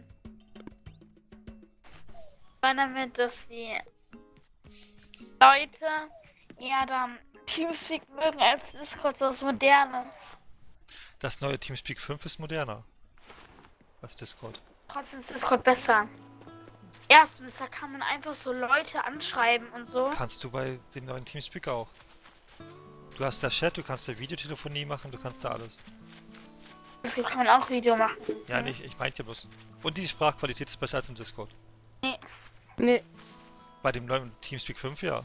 Ich meine damit, dass die Leute eher dann Teamspeak mögen als Discord, so was Modernes. Das neue TeamSpeak 5 ist moderner als Discord. Trotzdem ist Discord besser. Erstens, da kann man einfach so Leute anschreiben und so. Kannst du bei dem neuen TeamSpeak auch. Du hast da Chat, du kannst da Videotelefonie machen, du kannst da alles. Das kann man auch Video machen. Ja, nicht, ich meinte ja bloß. Und die Sprachqualität ist besser als im Discord. Nee. Bei dem neuen TeamSpeak 5 ja.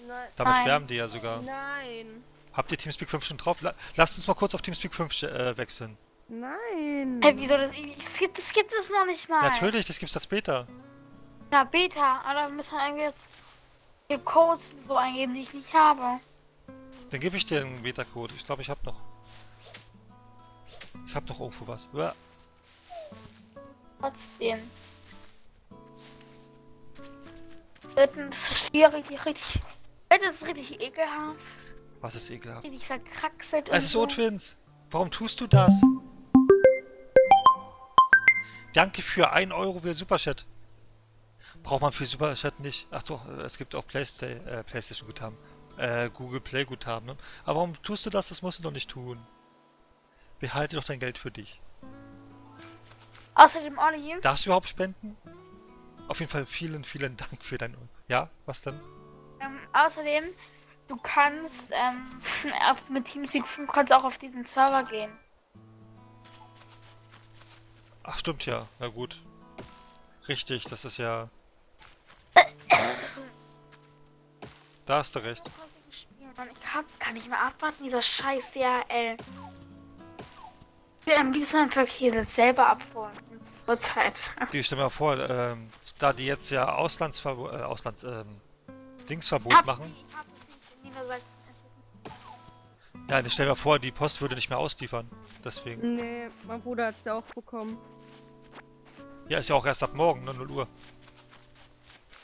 Nein. Damit Nein. werben die ja sogar. Nein. Habt ihr TeamSpeak 5 schon drauf? Lasst uns mal kurz auf TeamSpeak 5 wechseln. Nein. Hey, wieso das gibt es noch nicht mal. Natürlich, das gibt's als Beta. Ja, Beta, aber da müssen wir irgendwie jetzt die Codes und so eingeben, die ich nicht habe. Dann gebe ich dir einen Beta-Code. Ich glaube, ich habe noch. Ich habe noch irgendwo was. Uah. Trotzdem. Das ist schwierig, richtig. Das ist richtig ekelhaft. Was ist ekelhaft? Richtig verkraxelt und Es ist so. Otwins. Warum tust du das? Danke für 1 Euro für Superchat. Braucht man für Superchat nicht. Ach doch, es gibt auch PlayStation-Guthaben. Google Play-Guthaben. Ne? Aber warum tust du das? Das musst du doch nicht tun. Behalte doch dein Geld für dich. Außerdem, Olli, Darfst du überhaupt spenden? Auf jeden Fall vielen, vielen Dank für dein... Ja, was denn? außerdem, du kannst mit Teamspeak 5 kannst auch auf diesen Server gehen. Ach, stimmt ja. Na gut. Richtig, das ist ja... Da hast du recht. Mann, kann nicht mehr abwarten, dieser scheiß DHL. Ich will am liebsten ein Paket jetzt selber abholen. Zur Zeit. Stell mir mal vor, da die jetzt ja Dingsverbot machen. Ich hab es nicht in Niedersachsen. Ja, stell mir mal vor, die Post würde nicht mehr ausliefern. Deswegen. Nee, mein Bruder hat es ja auch bekommen. Ja, ist ja auch erst ab morgen, ne, 0 Uhr.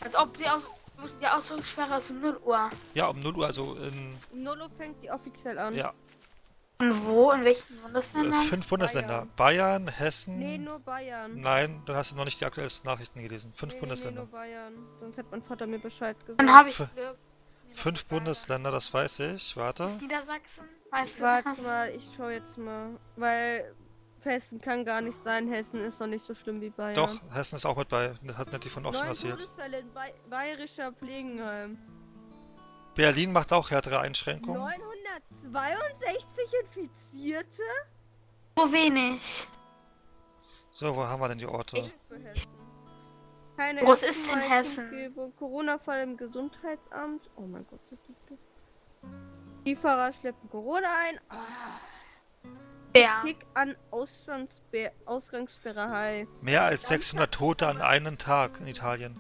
Als ob die Ausdruckssperre ist um 0 Uhr. Ja, um 0 Uhr, also in Um 0 Uhr fängt die offiziell an. ja, Und wo? In welchen Bundesländern? 5 Bundesländer. Bayern, Hessen. Nee, nur Bayern. Nein, dann hast du noch nicht die aktuellsten Nachrichten gelesen. 5 Nee, Bundesländer. nur Bayern. Sonst hat mein Vater mir Bescheid gesagt. Dann habe ich Für- Glück. 5 Bundesländer, das weiß ich. Warte. Ist Niedersachsen? Weißt du Warte das? mal, ich schau jetzt mal. Weil Hessen kann gar nicht sein. Hessen ist noch nicht so schlimm wie Bayern. Doch, Hessen ist auch mit bei. Das hat Nettie von auch schon 9 erzählt. Todesfälle in bayerischer Pflegenheim. Berlin macht auch härtere Einschränkungen. 962 Infizierte? So wenig. So, wo haben wir denn die Orte? Ich- Für Hessen. Keine Wo ist denn Hessen? Kundgebung. Corona-Fall im Gesundheitsamt. Oh mein Gott, so gibt es. Die Fahrer schleppen Corona ein. Wer? Kritik an Ausgangssperre. Hi. Mehr als 600 Tote an einem Tag in Italien.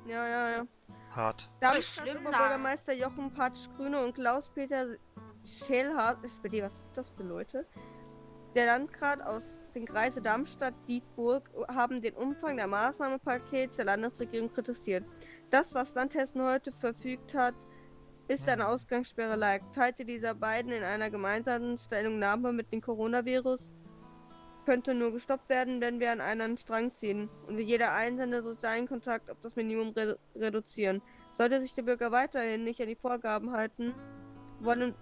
Ja. Hart. Darmstadt schlimm da. Oberbürgermeister Jochen Patsch Grüne und Klaus-Peter Schellhardt, SPD, was sind das für Leute? Der Landrat aus den Kreise Darmstadt-Dieburg haben den Umfang der Maßnahmenpakets der Landesregierung kritisiert. Das, was Land Hessen heute verfügt hat, ist eine Ausgangssperre like. Teilte dieser beiden in einer gemeinsamen Stellungnahme mit dem Coronavirus könnte nur gestoppt werden, wenn wir an einen Strang ziehen und wir jeder einzelne sozialen Kontakt auf das Minimum reduzieren. Sollte sich der Bürger weiterhin nicht an die Vorgaben halten, wollen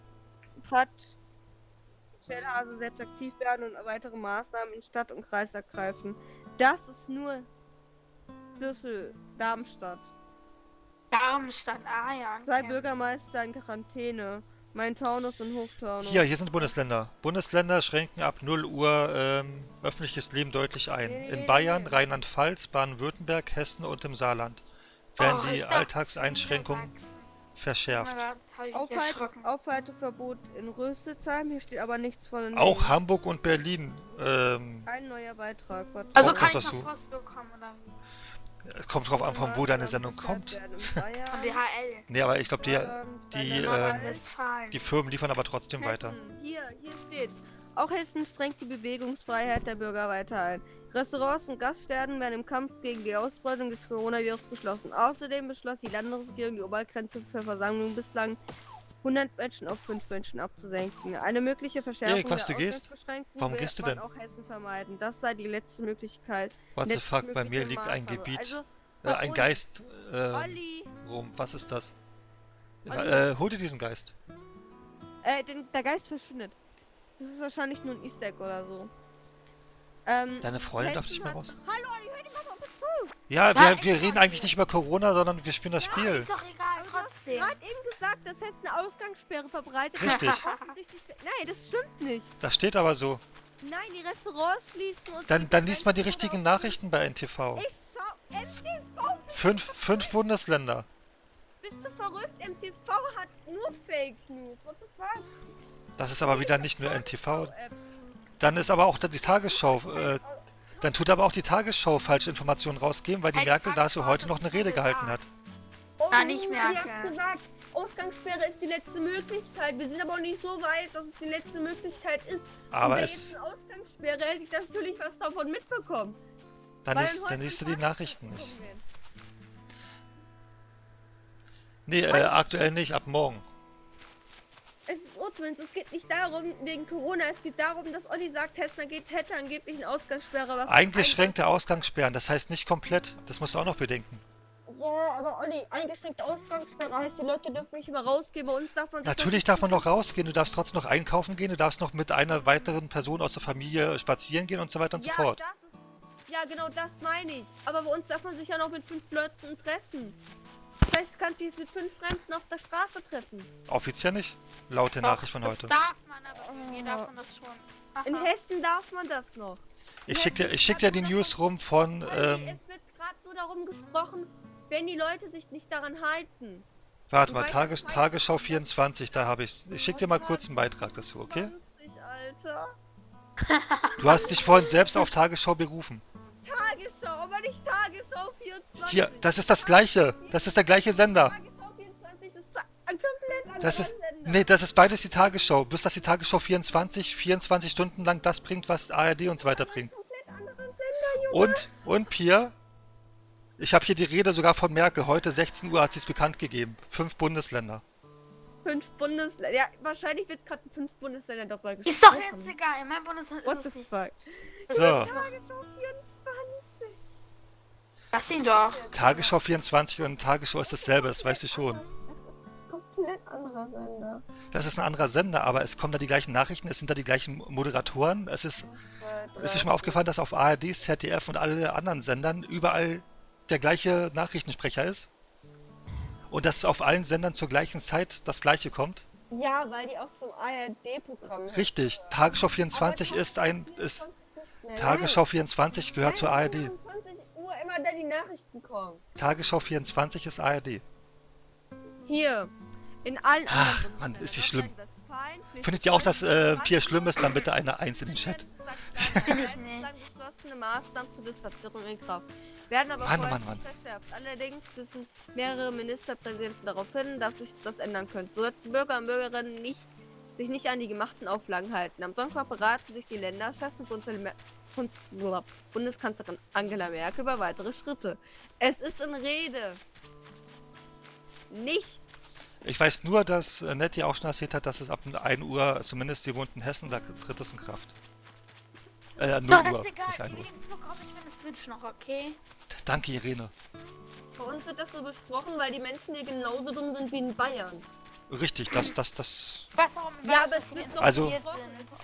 hat Schellhase selbst aktiv werden und weitere Maßnahmen in Stadt und Kreis ergreifen. Das ist nur Darmstadt. Darmstadt, ja. 2 Okay. Bürgermeister in Quarantäne. Main-Taunus und Hochtaunus. Hier sind Bundesländer. Bundesländer schränken ab 0 Uhr öffentliches Leben deutlich ein. Nee. In Bayern, Rheinland-Pfalz, Baden-Württemberg, Hessen und im Saarland werden die Ich dachte, Alltagseinschränkungen Niedersachsen. Oh verschärft. mein Gott, hab ich mich erschrocken. Aufhalteverbot in Röselsheim. Hier steht aber nichts von den Auch Hamburg und Berlin. Ein neuer Beitrag. Warte. Also Kommt kann noch ich dazu. noch Post bekommen oder wie? Es kommt drauf an, von wo deine Sendung kommt. Von DHL. Nee, aber ich glaube, die Westfalen. Firmen liefern aber trotzdem weiter. Hier steht's. Auch Hessen strengt die Bewegungsfreiheit der Bürger weiter ein. Restaurants und Gaststätten werden im Kampf gegen die Ausbreitung des Coronavirus geschlossen. Außerdem beschloss die Landesregierung, die Obergrenze für Versammlungen bislang 100 Menschen auf 5 Menschen abzusenken. Eine mögliche Verschärfung Erik, was, der du gehst? Ausgangsbeschränkungen Warum will gehst du man denn? auch Hessen vermeiden. Das sei die letzte Möglichkeit. What the letzte fuck, bei mir mögliche liegt ein Maßnahme. Gebiet, Also, ein Geist Olli, rum. Was ist das? Olli. Hol dir diesen Geist. der Geist verschwindet. Das ist wahrscheinlich nur ein Easter Egg oder so. Deine Freundin darf Hessen nicht mehr hat- raus. Hallo, Olli, hör dir mal drauf zu! Ja, Nein, wir reden eigentlich nicht über Corona, sondern wir spielen das Spiel. Ist doch egal, Du hast trotzdem. gerade eben gesagt, dass Hessen eine Ausgangssperre verbreitet. Richtig. Offensichtlich. Nein, das stimmt nicht. Das steht aber so. Nein, die Restaurants schließen und. Dann liest mal die richtigen Nachrichten bei NTV. Ich schau MTV. 5 Bundesländer. Bist du verrückt? MTV hat nur Fake News. What the fuck? Das ist aber wieder nicht nur NTV. App. Dann ist aber auch die Tagesschau. Dann tut aber auch die Tagesschau falsche Informationen rausgeben, weil die Merkel dazu heute noch eine Rede gehalten hat. Oh, Ja, nicht Sie Merkel. hat gesagt, Ausgangssperre ist die letzte Möglichkeit. Wir sind aber auch nicht so weit, dass es die letzte Möglichkeit ist. Aber und wer es- jetzt eine Ausgangssperre hätte ich natürlich was davon mitbekommen. Dann Weil liest heute du die Tag- Nachrichten nicht. Nee, aktuell nicht, ab morgen. Es ist Urtwins, es geht nicht darum, wegen Corona, es geht darum, dass Olli sagt, hätte angeblich eine Ausgangssperre. Was Eingeschränkte Ausgangssperren, das heißt nicht komplett. Das musst du auch noch bedenken. Ja, aber Olli, eingeschränkte Ausgangssperre heißt, die Leute dürfen nicht mehr rausgehen, bei uns darf man sich Natürlich darf man noch rausgehen, du darfst trotzdem noch einkaufen gehen, du darfst noch mit einer weiteren Person aus der Familie spazieren gehen und so weiter und so fort. Ja, genau das meine ich. Aber bei uns darf man sich ja noch mit 5 Leuten treffen. Das heißt, du kannst dich mit 5 Fremden auf der Straße treffen. Offiziell nicht, laut der Nachricht von heute. Das darf man, aber irgendwie darf man das schon. Aha. In Hessen darf man das noch. Ich schick dir die News rum von, Es wird gerade nur darum gesprochen, wenn die Leute sich nicht daran halten. warte mal, Tagesschau 24, da habe ich's. Ich schick dir mal kurz einen Beitrag dazu, okay? 20, Alter. Du hast dich vorhin selbst auf Tagesschau berufen. Tagesschau, aber nicht Tagesschau 24. Hier, das ist das gleiche. Das ist der gleiche Sender. Tagesschau 24 ist ein komplett anderer Das ist, Sender. nee, das ist beides die Tagesschau. Bis dass die Tagesschau 24 Stunden lang das bringt, was ARD und so weiter bringt. Komplett anderer Sender, Junge. Und Pia, ich habe hier die Rede sogar von Merkel. Heute 16 Uhr hat sie es bekannt gegeben. 5 Bundesländer. 5 Bundesländer. Ja, wahrscheinlich wird gerade 5 Bundesländer darüber gesprochen. Ist doch jetzt egal, in meinem Bundesland What ist the es nicht. fuck? So, Tagesschau 24. Lass ihn doch. Tagesschau 24 und Tagesschau ist dasselbe, das weißt du schon. Das ist komplett anderer Sender. Das ist ein anderer Sender, aber es kommen da die gleichen Nachrichten, es sind da die gleichen Moderatoren. Es ist dir schon mal aufgefallen, dass auf ARD, ZDF und alle anderen Sendern überall der gleiche Nachrichtensprecher ist? Und dass auf allen Sendern zur gleichen Zeit das gleiche kommt? Ja, weil die auch zum ARD-Programm. Richtig, Tagesschau 24 Tagesschau 24 gehört zur ARD. 20 Uhr immer da die Nachrichten kommen. Tagesschau 24 ist ARD. Hier. In allen Ach, anderen Mann, Bundesländern, ist sie schlimm. Nordrhein-Westfalen, Findet ihr auch, dass Schleswig-Holstein, Pia schlimm ist, dann bitte eine Eins in den Chat. Find ich nicht. Dann beschlossene Maßnahmen zur Distanzierung in Kraft. Werden aber Mann, vorerst Mann, nicht verschärft. Allerdings wissen mehrere Ministerpräsidenten darauf hin, dass sich das ändern könnte. Sollten Bürger und Bürgerinnen sich nicht an die gemachten Auflagen halten. Am Sonntag beraten sich die Länderchefs und Bundeskanzlerin Angela Merkel über weitere Schritte. Es ist in Rede. Nichts. Ich weiß nur, dass Nettie auch schon erzählt hat, dass es ab 1 Uhr, zumindest die wohnt in Hessen, da tritt es in Kraft. 0 Doch, Uhr, ist egal. nicht 1 Uhr. Übrigens bekomme ich meine Switch noch, okay? Danke, Irene. Bei uns wird das so besprochen, weil die Menschen hier genauso dumm sind wie in Bayern. Richtig, Ich weiß, warum Ja, aber es wird noch Also- besprochen.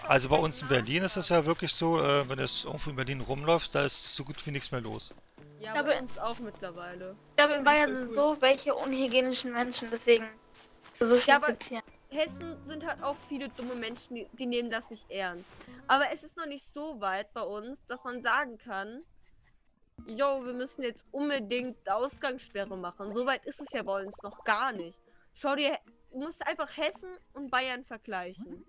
Also bei uns in Berlin ist es ja wirklich so, wenn es irgendwo in Berlin rumläuft, da ist so gut wie nichts mehr los. Ja, Aber- bei uns auch mittlerweile. Ich glaube, in Bayern sind so welche unhygienischen Menschen, deswegen so viel Ja, aber- passieren. Hessen sind halt auch viele dumme Menschen, die nehmen das nicht ernst. Aber es ist noch nicht so weit bei uns, dass man sagen kann, yo, wir müssen jetzt unbedingt Ausgangssperre machen. So weit ist es ja bei uns noch gar nicht. Schau dir, du musst einfach Hessen und Bayern vergleichen.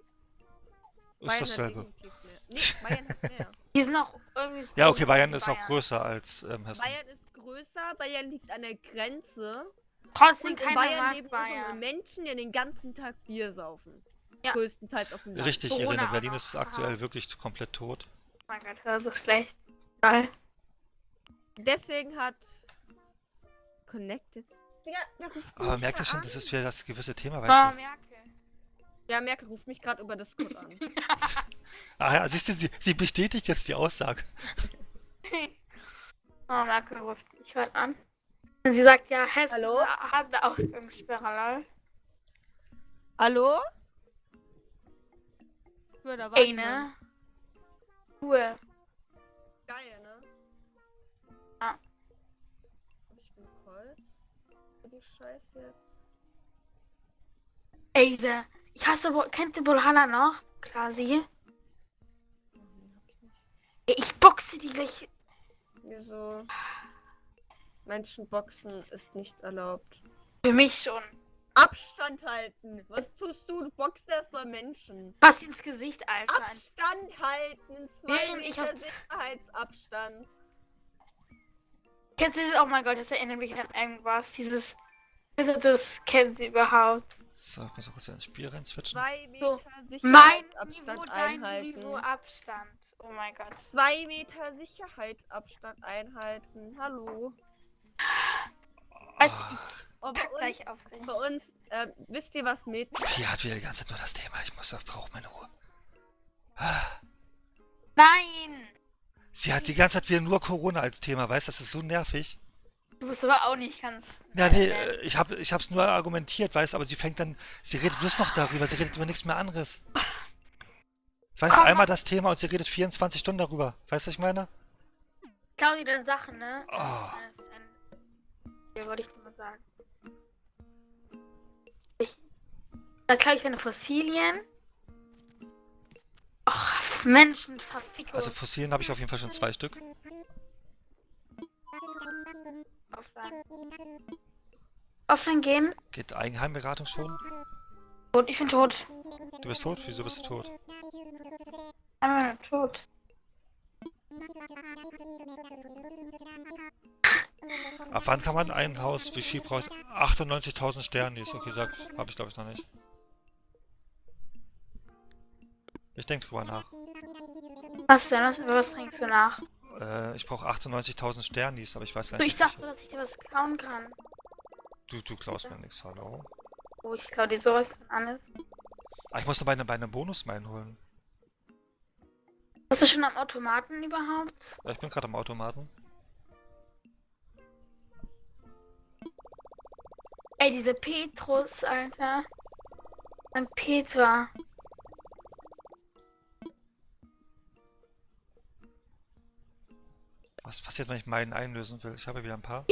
Ist dasselbe. definitiv mehr. Nee, Bayern hat mehr. Die sind auch irgendwie. Ja, okay, groß, Bayern die ist auch größer als Hessen. Bayern ist größer, Bayern liegt an der Grenze. Trotzdem Und in keiner Bayern mag leben dumme Bayern. Menschen, die den ganzen Tag Bier saufen. Ja. Größtenteils auf dem Land. Richtig, Corona Irene, auch Berlin noch. ist aktuell wirklich komplett tot. Oh mein Gott, das ist so schlecht. Geil. Deswegen hat Connected. Ja, wer ruft Aber mich merkt da ihr schon, an? das ist wieder das gewisse Thema, Oh, weißt du? Merkel. Ja, Merkel ruft mich gerade über das Discord an. Ah ja, siehst du, sie bestätigt jetzt die Aussage. Oh, Merkel ruft mich heute an. Und sie sagt ja, Hessen Hallo? hat eine Ausgangssperre, lol. Hallo? Ja, da war Ey, jemand. ne? Cool. Geil, ne? Ja. Hab ich bin Holz? Für die Scheiße jetzt. Ey, ich hasse, kennt ihr Bolhana noch? Quasi. Ey, ich boxe die gleich. Wieso? Menschenboxen ist nicht erlaubt. Für mich schon. Abstand halten! Was tust du? Du boxst erstmal Menschen. Fast ins Gesicht, Alter. Abstand halten! 2 Während ich Meter auf- Sicherheitsabstand. Kennst du das? Oh mein Gott, das erinnert mich an irgendwas. Dieses. Also, das kennt sie überhaupt. So, ich muss auch kurz ins Spiel rein switchen. 2 So, Meter Mein Sicherheitsabstand Niveau, dein einhalten. Niveau, Abstand. Oh mein Gott. 2 Meter Sicherheitsabstand einhalten. Hallo. Also, ich Oh, Gleich aufdrehen. bei uns wisst ihr was mit? Pia hat wieder die ganze Zeit nur das Thema. Ich brauche meine Ruhe. Nein! Sie hat die ganze Zeit wieder nur Corona als Thema, weißt du? Das ist so nervig. Du bist aber auch nicht ganz... Ja, nee, ich hab's nur argumentiert, weißt du, aber sie redet bloß noch darüber, sie redet über nichts mehr anderes. Weißt du, Komm, einmal das Thema und sie redet 24 Stunden darüber. Weißt du, was ich meine? Klau dir deine Sachen, ne? Oh. Ja, wollte ich dir mal sagen. Da klau ich deine Fossilien. Och, Menschen, Verfickung. Also Fossilien habe ich auf jeden Fall schon 2 Stück. Offline gehen. Geht Eigenheimberatung schon? Tot, ich bin tot. Du bist tot? Wieso bist du tot? Einmal tot. Ab wann kann man ein Haus, wie viel braucht 98.000 Sternis? Okay, habe ich glaube ich noch nicht. Ich denke drüber nach. Was denn? Was trinkst du nach? Ich brauche 98.000 Sternis, aber ich weiß gar Du, nicht. ich dachte, dass ich dir was klauen kann. Du klaust mir nichts, hallo? Oh, ich klau dir sowas von alles. Ah, ich musste bei einem Bonus-Mine holen. Bist du schon am Automaten überhaupt? Ja, ich bin gerade am Automaten. Ey, diese Petrus, Alter. Und Petra. Was passiert, wenn ich meinen einlösen will? Ich habe wieder ein paar.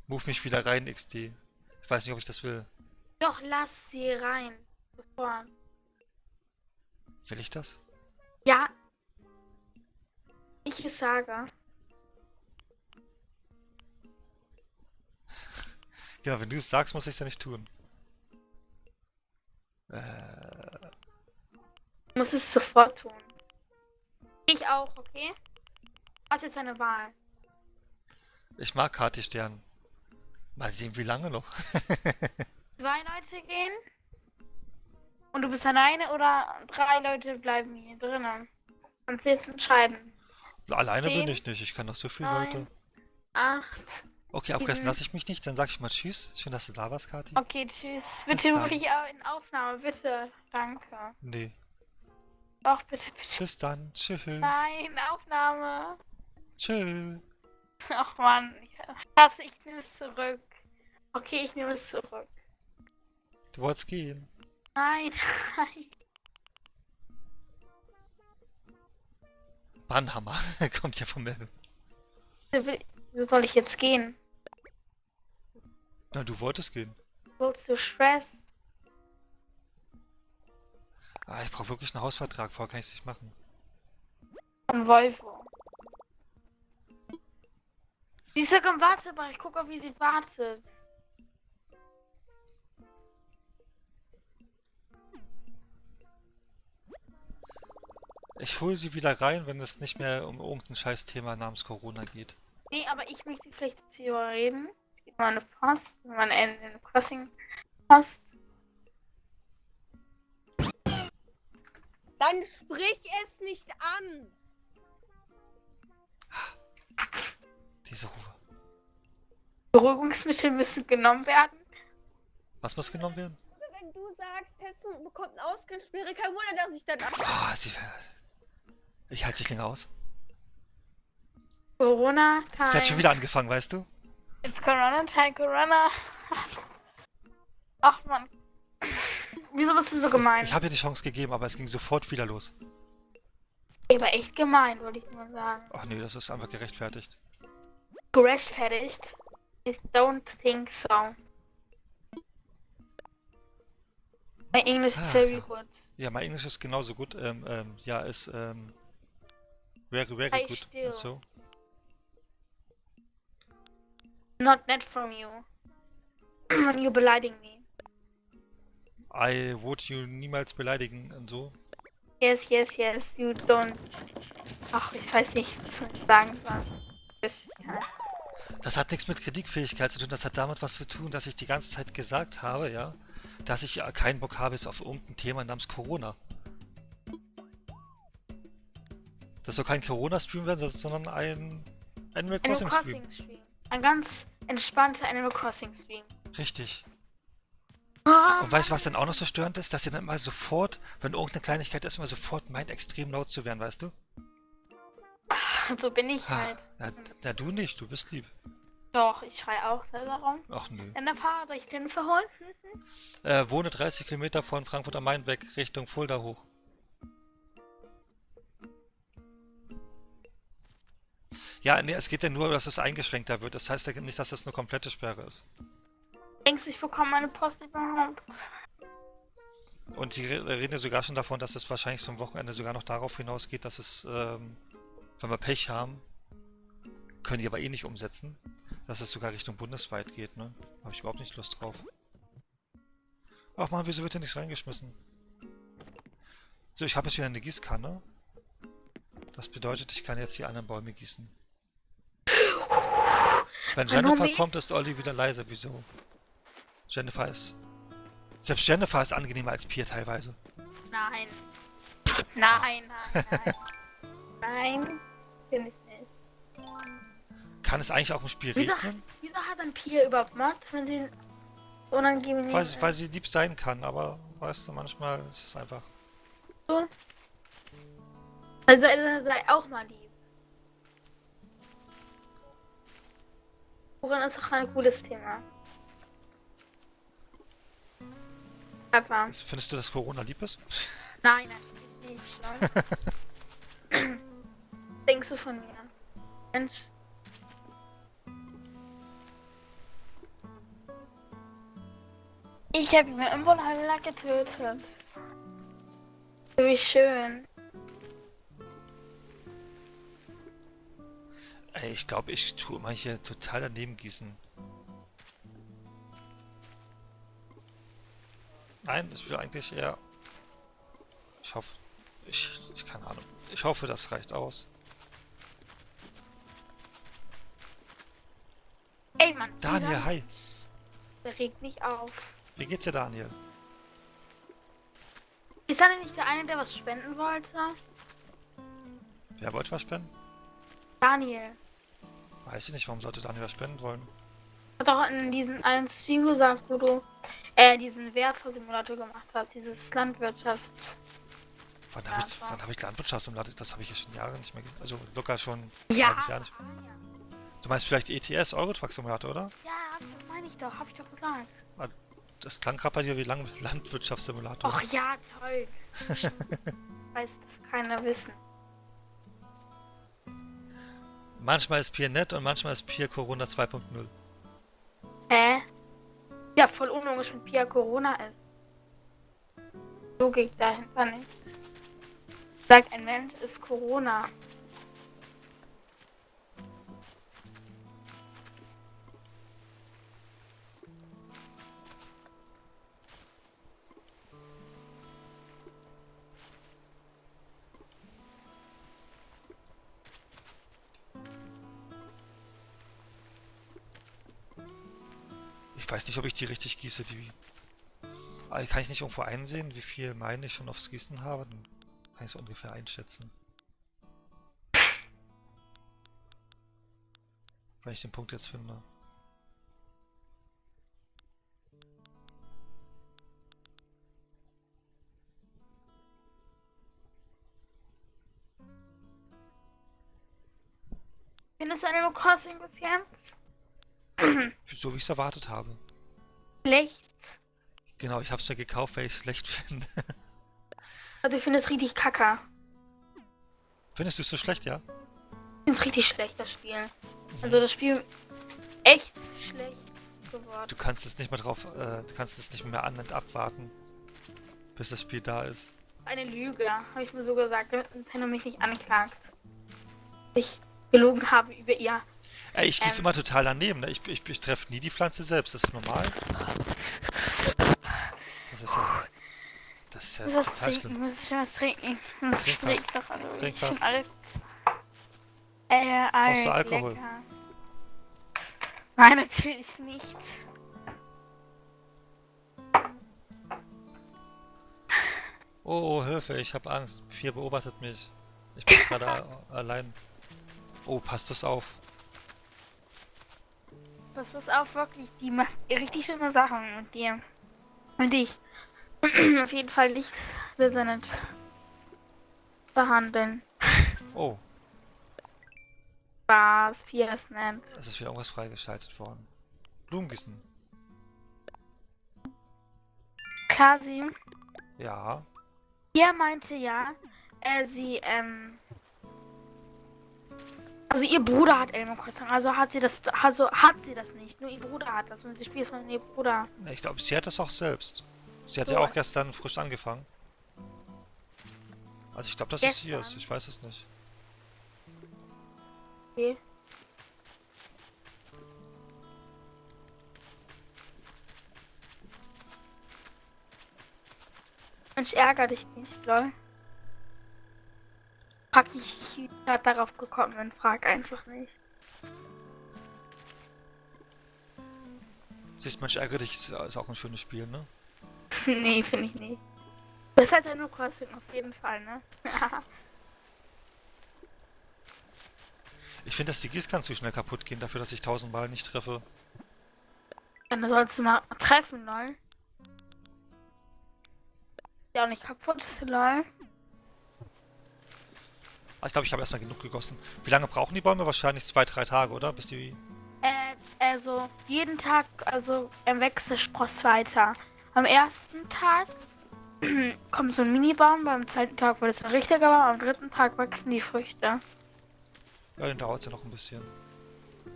Move mich wieder rein, XD. Ich weiß nicht, ob ich das will. Doch, lass sie rein. Sofort. Will ich das? Ja. Ich sage. Ja, wenn du es sagst, muss ich es ja nicht tun. Du musst es sofort tun. Ich auch, okay? Was ist deine Wahl? Ich mag Kati-Stern. Mal sehen, wie lange noch. 2 Leute gehen? Und du bist alleine oder 3 Leute bleiben hier drinnen? Kannst du jetzt entscheiden. Alleine bin 10, ich nicht. Ich kann doch so viele 9, Leute. 8. Okay, abreißen lasse ich mich nicht. Dann sag ich mal Tschüss. Schön, dass du da warst, Kati. Okay, tschüss. Bis Bitte dann. ruf ich auch in Aufnahme, bitte. Danke. Nee. Doch, bitte, bitte. Bis dann. Tschüss. Nein, Aufnahme. Tschüss. Ach Mann. Schatz, ich nehme es zurück. Okay, ich nehme es zurück. Du wolltest gehen. Nein, nein. Bannhammer. Kommt ja vom Level. Wieso soll ich jetzt gehen? Na, du wolltest gehen. Willst du Stress? Ah, ich brauche wirklich einen Hausvertrag. Vorher kann ich es nicht machen. Von Volvo. Sie ist sogar im Wartebereich. Ich guck auch, wie sie wartet. Ich hole sie wieder rein, wenn es nicht mehr um irgendein scheiß Thema namens Corona geht. Nee, aber ich möchte vielleicht jetzt hier überreden. Es gibt mal eine Post, meine Animal Crossing Post. Dann sprich es nicht an! Diese Ruhe. Beruhigungsmittel müssen genommen werden. Was muss genommen werden? Wenn du sagst, Testen bekommt eine Ausgangssperre, kein Wunder, dass ich dann ab... Ah, ich halte sich länger aus. Corona-Time. Sie hat schon wieder angefangen, weißt du? It's Corona-Time, Corona. Ach man. Wieso bist du so gemein? Ich habe ihr die Chance gegeben, aber es ging sofort wieder los. Aber echt gemein, wollte ich nur sagen. Ach nee, das ist einfach gerechtfertigt. Gerechtfertigt? I don't think so. My English is very good. Ja, mein Englisch ist genauso gut. Ja, ist very Hey, good. still. So. Not net from you. When you beleidigen me. I would you niemals beleidigen und so. Yes, yes, yes, you don't. Ach, ich weiß nicht, was ich sagen soll. Ja. Das hat nichts mit Kritikfähigkeit zu tun, das hat damit was zu tun, dass ich die ganze Zeit gesagt habe, ja, dass ich keinen Bock habe auf irgendein Thema namens Corona. Das soll kein Corona-Stream werden, sondern ein Animal Animal Crossing Stream. Crossing Stream. Ein ganz entspannter Animal Crossing Stream. Richtig. Oh, Und weißt du, was dann auch noch so störend ist? Dass ihr dann immer sofort, wenn irgendeine Kleinigkeit ist, immer sofort meint, extrem laut zu werden, weißt du? so bin ich Ha, halt. na, du nicht, du bist lieb. Doch, ich schreie auch selber rum. Ach nö. In der Fahrt, soll ich den verholen? Wohne 30 Kilometer von Frankfurt am Main weg, Richtung Fulda hoch. Ja, nee, es geht ja nur, dass es eingeschränkter wird. Das heißt ja nicht, dass es eine komplette Sperre ist. Denkst du, ich bekomme meine Post überhaupt? Und die reden ja sogar schon davon, dass es wahrscheinlich so am Wochenende sogar noch darauf hinausgeht, dass es, wenn wir Pech haben, können die aber eh nicht umsetzen, dass es sogar Richtung bundesweit geht, ne? Habe ich überhaupt nicht Lust drauf. Ach man, wieso wird hier nichts reingeschmissen? So, ich habe jetzt wieder eine Gießkanne. Das bedeutet, ich kann jetzt die anderen Bäume gießen. Wenn Jennifer kommt, ist Olli wieder leise. Wieso? Jennifer ist... Selbst Jennifer ist angenehmer als Pia teilweise. Nein. Nein, nein, nein. Nein, bin ich nicht. Kann es eigentlich auch im Spiel Wieso, regnen? wieso hat ein Pia überhaupt Mod, wenn sie unangenehm Weil sie lieb sein kann, aber weißt du, manchmal ist es einfach... so? Also sei auch mal lieb. Woran ist auch ein cooles Thema. Papa. Findest du, dass Corona lieb ist? Nein, natürlich nicht. Ne? Denkst du von mir? Mensch. Ich habe mir im Brawlhalla getötet. Wie schön. Ey, ich glaube, ich tue mal hier total daneben gießen. Nein, das will eigentlich eher... Ich hoffe... keine Ahnung. Ich hoffe, das reicht aus. Ey, Mann. Daniel, hi. Der regt mich auf. Wie geht's dir, Daniel? Ist er denn nicht der eine, der was spenden wollte? Wer wollte was spenden? Daniel. Weiß ich nicht, warum sollte Daniel was spenden wollen? Hat doch in diesen einen Stream gesagt, wo du diesen Werfer-Simulator gemacht hast, dieses Landwirtschaft. Wann Ja, hab ich Landwirtschaftssimulator? Das habe ich ja schon Jahre nicht mehr... Also locker schon ein Ja. halbes Jahr nicht mehr. Du meinst vielleicht ETS, Eurotruck Simulator, oder? Ja, das meine ich doch, hab ich doch gesagt. Das klang gerade bei dir wie Landwirtschaftssimulator. Och ja, toll. Weiß das keiner wissen. Manchmal ist Pier nett und manchmal ist Pier Corona 2.0. Ja, voll unlogisch, wenn Pia Corona ist. Logik dahinter nicht. Sagt ein Mensch, ist Corona. Ich weiß nicht, ob ich die richtig gieße, die... Also kann ich nicht irgendwo einsehen, wie viel meine ich schon aufs Gießen habe? Dann kann ich es ungefähr einschätzen. Wenn ich den Punkt jetzt finde. Findest du Animal Crossing bis jetzt? So wie ich es erwartet habe. Schlecht. Genau, ich habe es mir gekauft, weil ich es schlecht finde. Also ich finde es richtig kacke. Findest du es so schlecht, ja? Ich finde es richtig schlecht, das Spiel. Also das Spiel echt schlecht geworden. Du kannst es nicht mehr du kannst es nicht mehr an- und abwarten, bis das Spiel da ist. Eine Lüge, habe ich mir so gesagt, damit Nintendo mich nicht anklagt. Ich gelogen habe über ihr. Ey, ich gieße immer total daneben, ne? Ich treffe nie die Pflanze selbst, das ist normal. Das ist ja Was total trinken? schlimm. Muss ich was trinken? Das Trink was. trinkt doch alle. Trink Ich was. find alle. Brauchst du Alkohol? Lecker. Nein, natürlich nicht. Oh, Hilfe, ich habe Angst. Vier beobachtet mich. Ich bin gerade allein. Oh, passt bloß auf. pass auf, wirklich, die macht richtig schlimme Sachen mit dir. Und dich auf jeden Fall nicht sehr nett behandeln. Oh, Spaß, Pia ist nett. es ist wieder irgendwas freigeschaltet worden. Blumengießen. Klasi, Ja. Pia meinte ja, also ihr Bruder hat Animal Crossing, also hat sie das nicht. Nur ihr Bruder hat das und sie spielt von ihr Bruder. Ich glaube, sie hat das auch selbst. Sie hat So. ja auch gestern frisch angefangen. Also ich glaube, dass es hier ist. Gestern? Ich weiß es nicht. Okay. Mensch, ärger dich nicht, lol. Frag dich, wie ich grad darauf gekommen bin. Frag einfach nicht. Siehst, Mensch, ärgere dich, ist auch ein schönes Spiel, ne? Nee, finde ich nicht. Das hat Animal Crossing auf jeden Fall, ne? Ich finde, dass die Gießkannen zu schnell kaputt gehen, dafür, dass ich 1000 Mal nicht treffe. Dann sollst du mal treffen, lol. Ja, auch nicht kaputt, lol. Ich glaube, ich habe erstmal genug gegossen. Wie lange brauchen die Bäume? Wahrscheinlich 2-3 Tage, oder? Bis die... Also jeden Tag, also wächst der Spross weiter. Am ersten Tag kommt so ein Minibaum, beim zweiten Tag wird es ein richtiger Baum, am dritten Tag wachsen die Früchte. Ja, dann dauert es ja noch ein bisschen.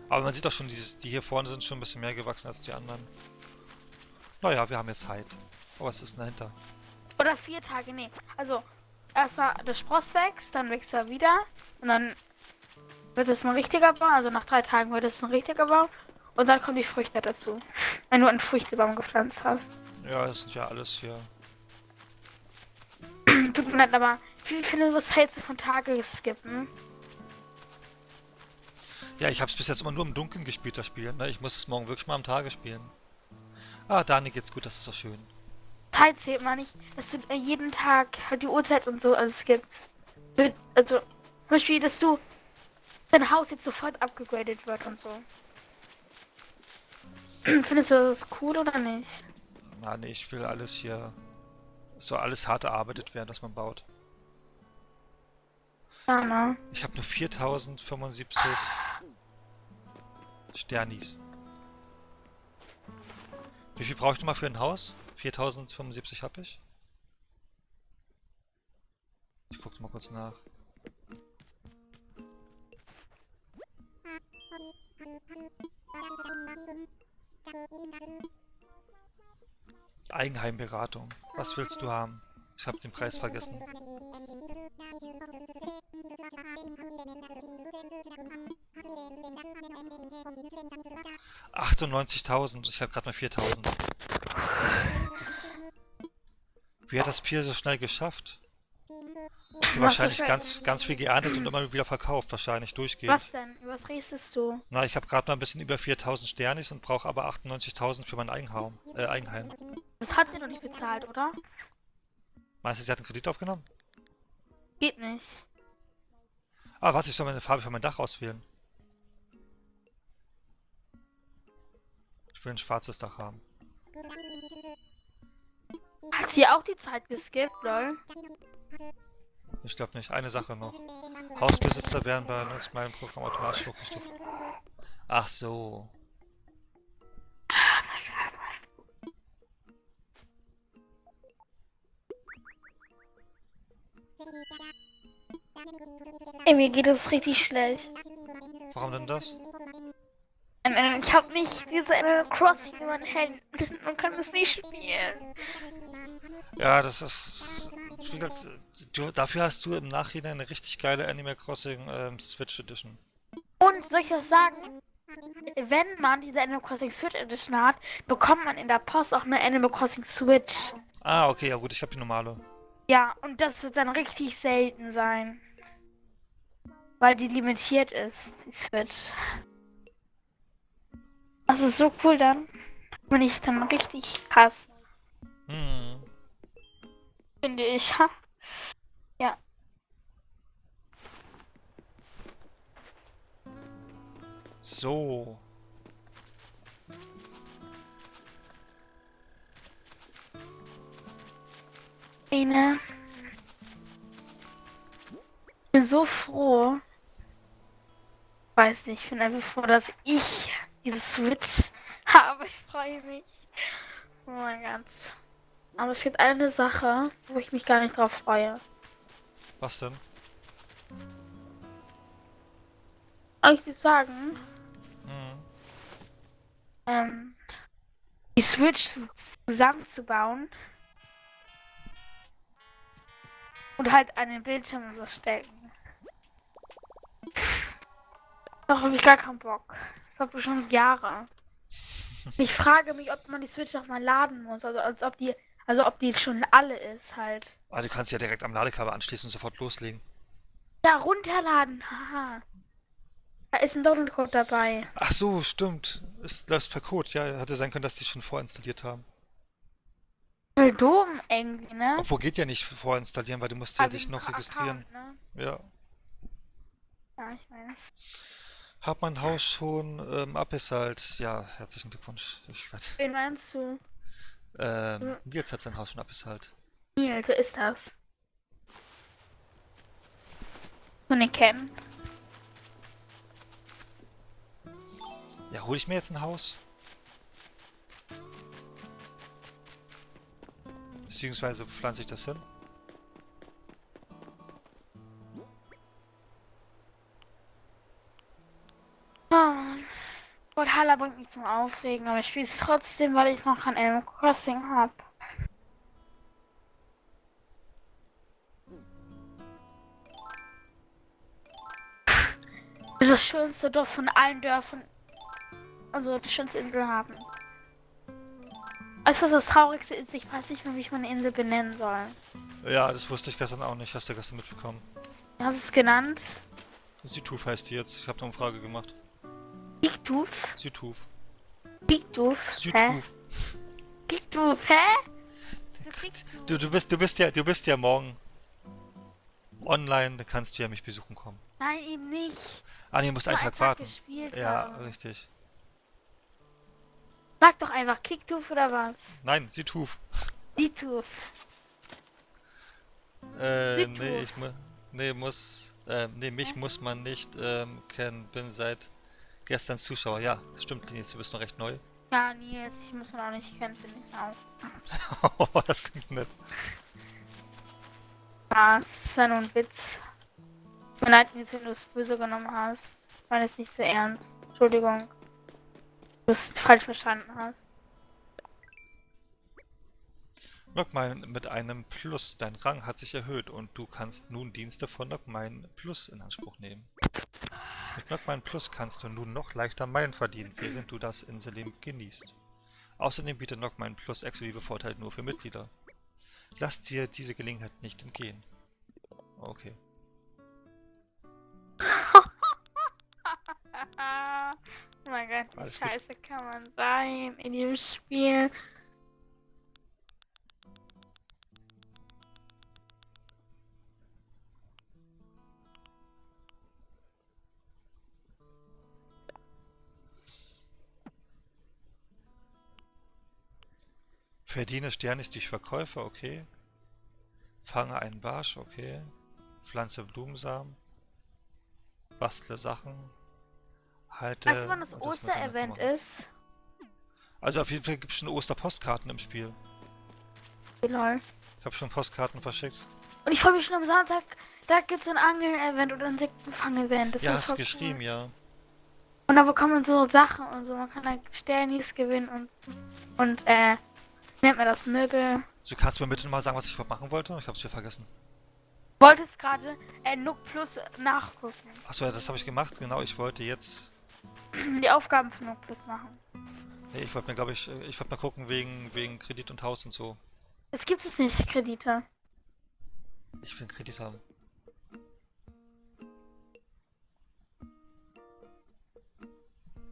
Aber man sieht doch schon, die hier vorne sind schon ein bisschen mehr gewachsen als die anderen. Naja, wir haben jetzt Zeit. Oh, was ist denn dahinter? Oder 4 Tage, nee. Also, erstmal der Spross wächst, dann wächst er wieder und dann wird es ein richtiger Baum, also nach 3 Tagen wird es ein richtiger Baum und dann kommen die Früchte dazu. Wenn du einen Früchtebaum gepflanzt hast. Ja, das sind ja alles hier... Tut mir leid, aber wie viele was hältst du von Tagesskippen? Ja, ich habe es bis jetzt immer nur im Dunkeln gespielt, das Spiel. Ne? Ich muss es morgen wirklich mal am Tage spielen. Ah, Dani geht's gut, das ist doch schön. Zeit zählt man nicht, dass du jeden Tag halt die Uhrzeit und so alles gibst. Also, zum Beispiel, dass du dein Haus jetzt sofort abgegradet wird und so. Findest du das cool oder nicht? Na, nee, ich will alles hier... Es soll alles hart erarbeitet werden, was man baut. Ja, ne? Ich habe nur 4075 Sternis. Wie viel brauche ich nochmal für ein Haus? 4075 habe ich. Ich gucke mal kurz nach. Eigenheimberatung. Was willst du haben? Ich habe den Preis vergessen. $98.000. Ich habe gerade mal 4.000. Wie hat das Spiel so schnell geschafft? Okay, wahrscheinlich ganz viel geerntet und immer wieder verkauft. Wahrscheinlich durchgehend. Was denn? Über was redest du? Na, ich habe gerade mal ein bisschen über 4.000 Sternis und brauche aber 98.000 für mein Eigenheim. Das hat sie noch nicht bezahlt, oder? Meinst du, sie hat einen Kredit aufgenommen? Geht nicht. Ah, warte, ich soll meine Farbe für mein Dach auswählen. Ich will ein schwarzes Dach haben. Hat sie auch die Zeit geskippt, lol? Ich glaube nicht. Eine Sache noch. Hausbesitzer werden bei meinem Programm automatisch hochgestuft. Ach so. Ey, mir geht es richtig schlecht. Warum denn das? Ich habe nicht diese Animal Crossing in meinen Händen und kann es nicht spielen. Ja, das ist... Wie gesagt, dafür hast du im Nachhinein eine richtig geile Animal Crossing Switch Edition. Und soll ich was sagen? Wenn man diese Animal Crossing Switch Edition hat, bekommt man in der Post auch eine Animal Crossing Switch. Ah, okay, ja gut, ich habe die normale. Ja, und das wird dann richtig selten sein. Weil die limitiert ist, die Switch. Das ist so cool dann. Wenn ich dann richtig krass, Hm. finde ich. Ha? Ja. So. Eine. Ich bin so froh. Weiß nicht, ich bin einfach froh, dass ich diese Switch habe. Ich freue mich. Oh mein Gott. Aber es gibt eine Sache, wo ich mich gar nicht drauf freue. Was denn? Soll ich dir sagen? Mhm. Die Switch zusammenzubauen und halt an den Bildschirm so stecken. Darauf habe ich gar keinen Bock. Das habe ich schon Jahre. Ich frage mich, ob man die Switch noch mal laden muss, also ob die schon alle ist halt. Ah, du kannst ja direkt am Ladekabel anschließen und sofort loslegen. Ja, runterladen. Haha. Da ist ein Download-Code dabei. Ach so, stimmt. Läuft per Code. Ja, hätte sein können, dass die schon vorinstalliert haben. Voll dumm irgendwie, ne? Obwohl geht ja nicht vorinstallieren, weil du musst ja Also dich ein noch registrieren. Account, ne? Ja. Ja, ich weiß. Hat mein Haus schon abbezahlt. Ja, herzlichen Glückwunsch. Wen meinst du? Nils hat sein Haus schon abbezahlt. Nils, so ist das. Und ihn kennen. Ja, hole ich mir jetzt ein Haus? Beziehungsweise pflanze ich das hin? Oh. Valhalla bringt mich zum Aufregen, aber ich spiele es trotzdem, weil ich noch kein Animal Crossing habe. Das schönste Dorf von allen Dörfern. Also die schönste Insel haben. Weißt du, was das Traurigste ist? Ich weiß nicht mehr, wie ich meine Insel benennen soll. Ja, das wusste ich gestern auch nicht. Hast du gestern mitbekommen? Wie hast du es genannt? Südhuf heißt die jetzt. Ich habe eine Umfrage gemacht. Bigdoof? Südhuf. Bigdoof? Hä? Südhuf. Bigdoof, hä? Du bist ja morgen online. Da kannst du ja mich besuchen kommen. Nein, eben nicht. Ah, nee, du musst einen Nur Tag warten. gespielt Ja, haben. richtig. Sag doch einfach Kicktoof oder was? Nein, Südhuf. Ditoof. Nee, Südhuf. mich muss man nicht kennen. Bin seit gestern Zuschauer. Ja, das stimmt, Nils, du bist noch recht neu. Ja, Nils, ich muss man auch nicht kennen, finde ich auch. Oh, das klingt nett. Ja, es ist ja nur ein Witz. Tut mir leid, Nils, wenn du es böse genommen hast. Ich meine es nicht so ernst. Entschuldigung. Du es falsch verstanden hast. Logmine mit einem Plus. Dein Rang hat sich erhöht und du kannst nun Dienste von Logmine Plus in Anspruch nehmen. Mit Logmine Plus kannst du nun noch leichter Meilen verdienen, während du das Inselleben genießt. Außerdem bietet Logmine Plus exklusive Vorteile nur für Mitglieder. Lass dir diese Gelegenheit nicht entgehen. Okay. Oh mein Gott, wie Alles gut. scheiße kann man sein in dem Spiel. Verdiene Sternis durch Verkäufer, okay. Fange einen Barsch, okay. Pflanze Blumensamen. Bastle Sachen. Halte... Weißt du, wann das und das Osterevent miteinander ist? Also auf jeden Fall gibt es schon Osterpostkarten im Spiel. Lol. Ich habe schon Postkarten verschickt. Und ich freue mich schon am Sonntag. Da gibt es ein Angel-Event oder ein Sektenfang-Event. Das Ja, ist hast voll geschrieben, cool. ja. Und da bekommt man so Sachen und so. Man kann da Sternis gewinnen und nennt man das Möbel. So, kannst du mir bitte mal sagen, was ich überhaupt machen wollte? Ich hab's wieder vergessen. Wolltest gerade Nook Plus nachgucken. Achso, ja, das habe ich gemacht. Genau, ich wollte jetzt... Die Aufgaben für Nook Plus machen. Nee, ich wollte mir, glaube ich wollte mal gucken wegen Kredit und Haus und so. Es gibt es nicht, Kredite. Ich will einen Kredit haben.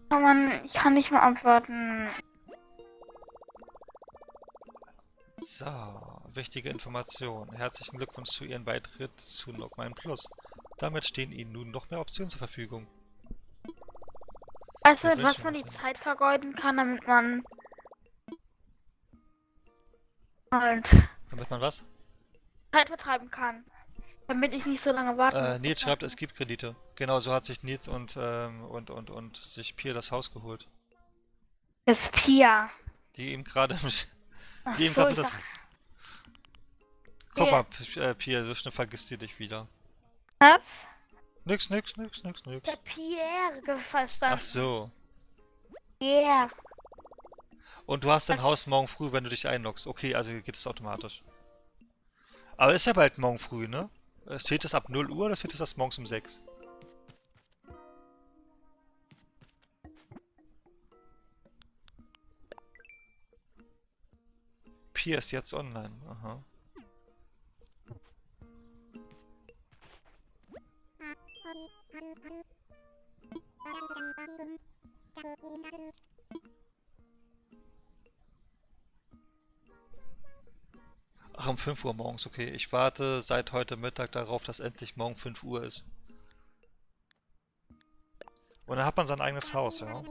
Oh Mann, ich kann nicht mal abwarten. So, wichtige Information. Herzlichen Glückwunsch zu Ihrem Beitritt zu Logmine Plus. Damit stehen Ihnen nun noch mehr Optionen zur Verfügung. Weißt du, mit Ja, was man die Zeit vergeuden kann, damit man halt Damit man was? Zeit vertreiben kann. Damit ich nicht so lange warten muss. Nils schreibt, es gibt Kredite. Genau, so hat sich Nils und sich Pia das Haus geholt. Das ist Pia. Die ihm gerade Ach die ihm so, gerade ich das. dachte, Guck Pia. mal, Pia, so schnell vergisst sie dich wieder. Was? Nix. Der Pierre Ach verstanden. so. Yeah. Und du hast dein Was? Haus morgen früh, wenn du dich einloggst. Okay, also geht es automatisch. Aber ist ja bald morgen früh, ne? Steht es ab 0 Uhr oder steht es erst morgens um 6? Pia ist jetzt online. Aha. Ach, um 5 Uhr morgens, okay. Ich warte seit heute Mittag darauf, dass endlich morgen 5 Uhr ist. Und dann hat man sein eigenes Haus, ja.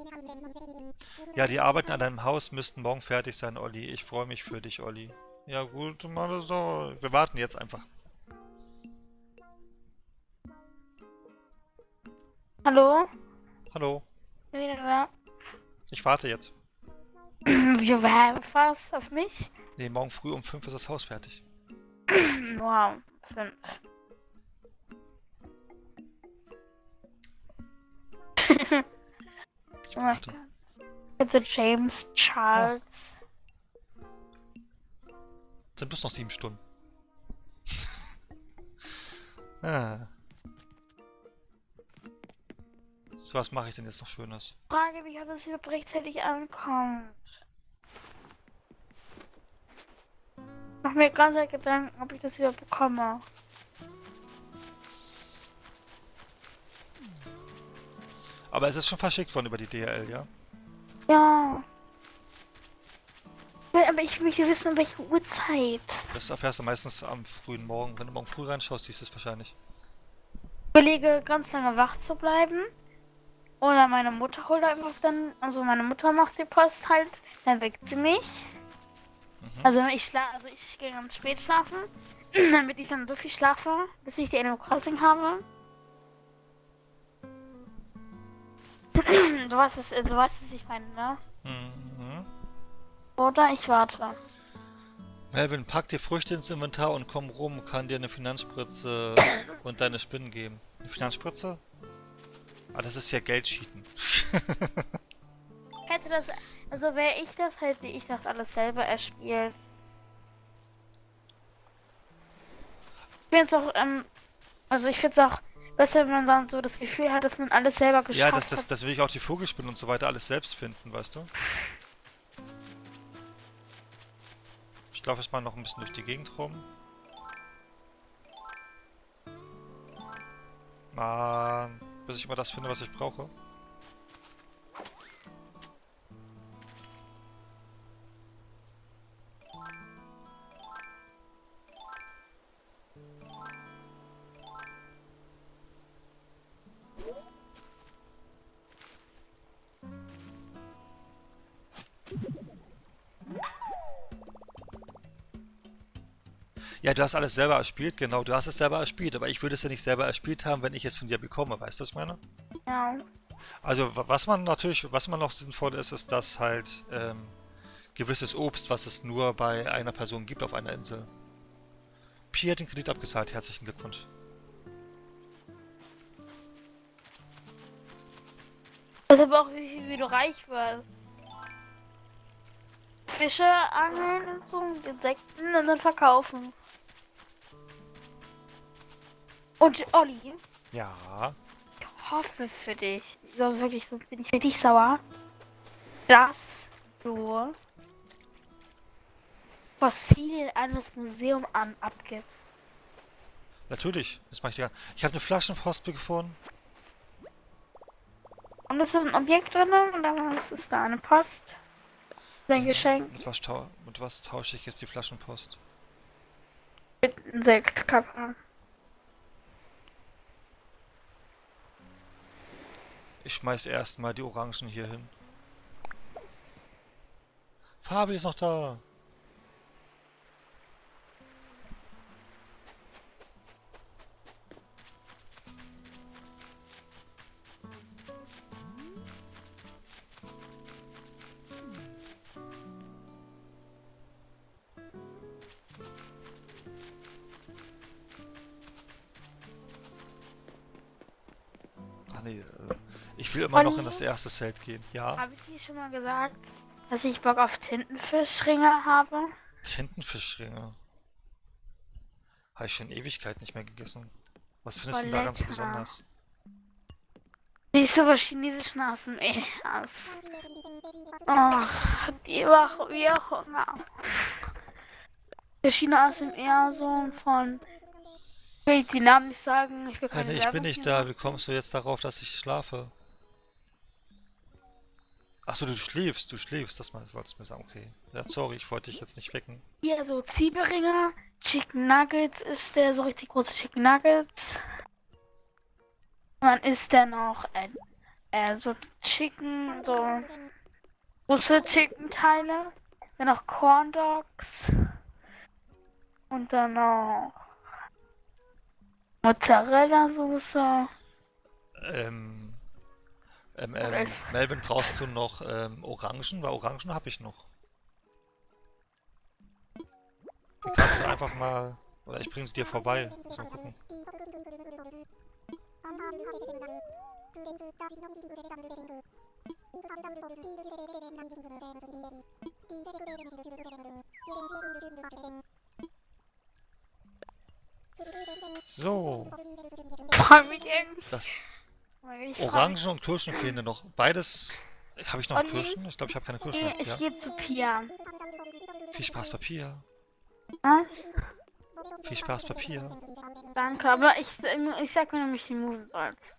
Ja, die Arbeiten an deinem Haus müssten morgen fertig sein, Olli. Ich freue mich für dich, Olli. Ja gut, mal so. Wir warten jetzt einfach. Hallo? Hallo. Bin wieder da. Ich warte jetzt. Wie was? Auf mich? Nee, morgen früh um 5 ist das Haus fertig. Wow. 5. Ich Oh mein warte. Gott. Bitte James Charles. Sind bloß noch 7 Stunden. Ah. So, was mache ich denn jetzt noch Schönes? Frage, wie das überhaupt rechtzeitig ankommt. Mach mir ganz Gedanken, ob ich das überhaupt bekomme. Aber es ist schon verschickt worden über die DHL, ja? Ja. Aber ich möchte wissen, um welche Uhrzeit. Das erfährst du meistens am frühen Morgen. Wenn du morgen früh reinschaust, siehst du es wahrscheinlich. Ich überlege, ganz lange wach zu bleiben. Oder meine Mutter holt einfach dann, also meine Mutter macht die Post halt, dann weckt sie mich. Mhm. Also ich gehe dann spät schlafen, damit ich dann so viel schlafe, bis ich die Animal Crossing habe. Du weißt es, ich meine, ne? Mhm. Oder ich warte. Melvin, pack dir Früchte ins Inventar und komm rum, kann dir eine Finanzspritze und deine Spinnen geben. Eine Finanzspritze? Ah, das ist ja Geldcheaten. Hätte das, also wäre ich das, hätte ich das alles selber erspielt. Ich finde es auch, also ich finde es auch besser, wenn man dann so das Gefühl hat, dass man alles selber Ja, geschafft hat. das will ich auch die Vogelspinnen und so weiter alles selbst finden, weißt du? Ich laufe jetzt mal noch ein bisschen durch die Gegend rum. Mann, bis ich immer das finde, was ich brauche. Ja, du hast alles selber erspielt, genau, du hast es selber erspielt, aber ich würde es ja nicht selber erspielt haben, wenn ich es von dir bekomme, weißt du, was ich meine? Ja. Also, was man noch sinnvoll ist, ist, dass halt gewisses Obst, was es nur bei einer Person gibt auf einer Insel. Pi hat den Kredit abgezahlt, herzlichen Glückwunsch. Das ist aber auch, wie du reich wirst. Fische angeln und so, Insekten und dann verkaufen. Und Olli, Ja, ich hoffe für dich, sonst wirklich, sonst bin ich richtig sauer, dass du Fossilien an das Museum abgibst. natürlich, das mache ich ja. Ich habe eine Flaschenpost gefunden. Und ist das ein Objekt drin oder was ist da? Eine Post? Dein Geschenk? Mit was tausche ich jetzt die Flaschenpost? Mit Insektkörper. Ich schmeiß erstmal die Orangen hier hin. Fabi ist noch da. nee. Ich will immer noch in Olli? das erste Zelt gehen. Ja, Habe ich dir schon mal gesagt, dass ich Bock auf Tintenfischringe habe? Tintenfischringe. Habe ich schon Ewigkeit nicht mehr gegessen. Was findest du Voll denn daran so lecker. besonders? Die ist so was chinesischen ASMR. Oh, die macht mir Hunger. Der China ASMR so von. Ich will die Namen nicht sagen, ich will keine Nee, ich bin Werbung nicht hier da. machen. Wie kommst du jetzt darauf, dass ich schlafe? Achso, du schläfst, das mal, wolltest du mir sagen, okay. Ja, sorry, ich wollte dich jetzt nicht wecken. Hier so Zwiebelringe, Chicken Nuggets ist der, so richtig große Chicken Nuggets. Man isst dann auch so Chicken, so große Chicken-Teile. Dann noch Corn Dogs. Und dann noch Mozzarella-Soße. Ähm, Oder Melvin, brauchst du noch Orangen? Weil Orangen habe ich noch. Die kannst du einfach mal, oder ich bringe sie dir vorbei. Muss mal gucken. So, freu mich irgendwie. das Ich freu mich. Orangen und Kirschen fehlen dir noch. Beides. Habe ich noch Olli? Kirschen? Ich glaube, ich habe keine Kirschen mehr. Ich Ja. gehe zu Pia. Viel Spaß, Papier. Was? Viel Spaß, Papier. Danke, aber ich sag mir nämlich, die moven sollst.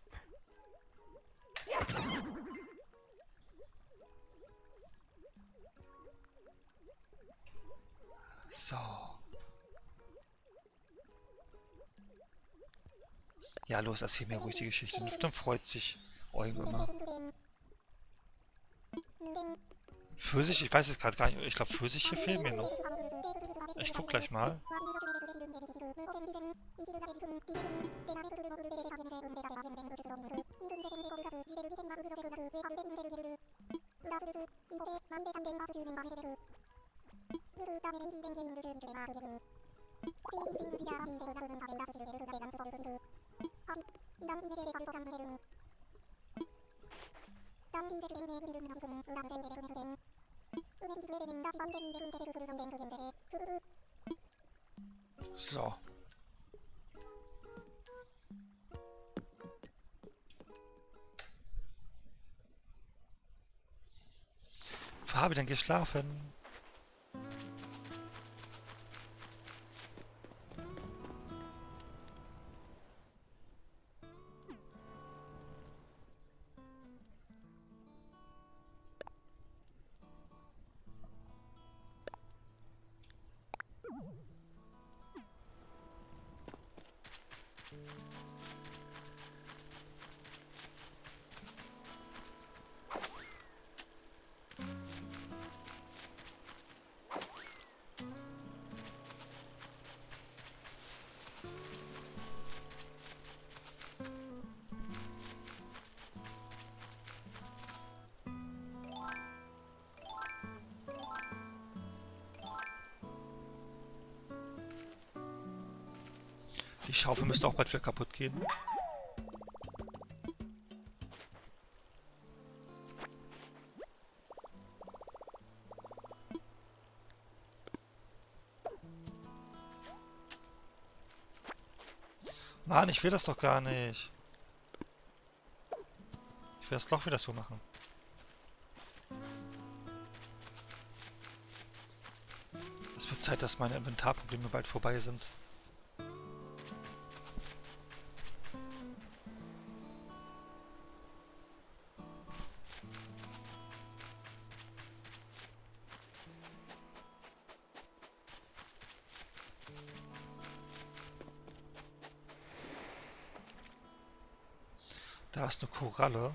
So. Ja, los, erzähl mir ruhig die Geschichte. Dann freut sich Eugen immer. Pfirsich, ich weiß es gerade gar nicht. Ich glaube, Pfirsiche fehlen mir noch. Ich guck gleich mal. So. Wo habe ich denn geschlafen? Die Schaufel müsste auch bald wieder kaputt gehen. Mann, ich will das doch gar nicht. Ich will das Loch wieder so machen. Es wird Zeit, dass meine Inventarprobleme bald vorbei sind. Da ist eine Koralle.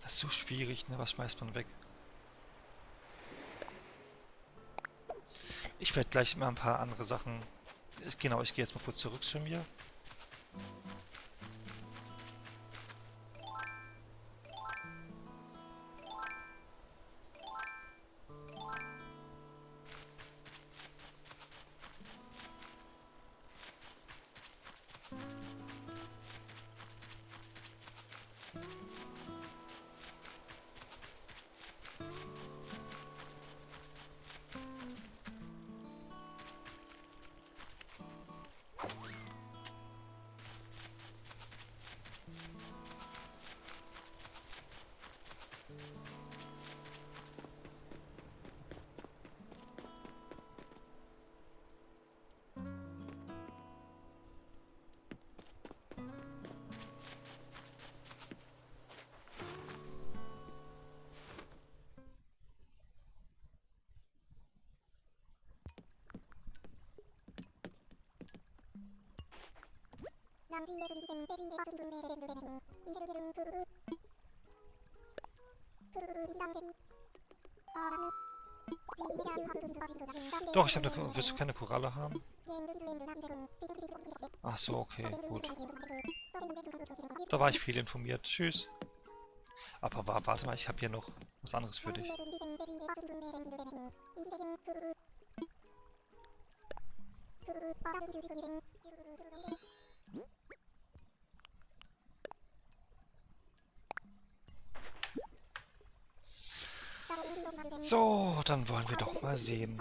Das ist so schwierig, ne? Was schmeißt man weg? Ich werde gleich mal ein paar andere Sachen Genau, ich gehe jetzt mal kurz zurück zu mir. Doch, ich habe eine... Willst du keine Koralle haben? Ach so, okay, gut. Da war ich viel informiert. Tschüss. Aber warte mal, ich habe hier noch was anderes für dich. So, dann wollen wir doch mal sehen.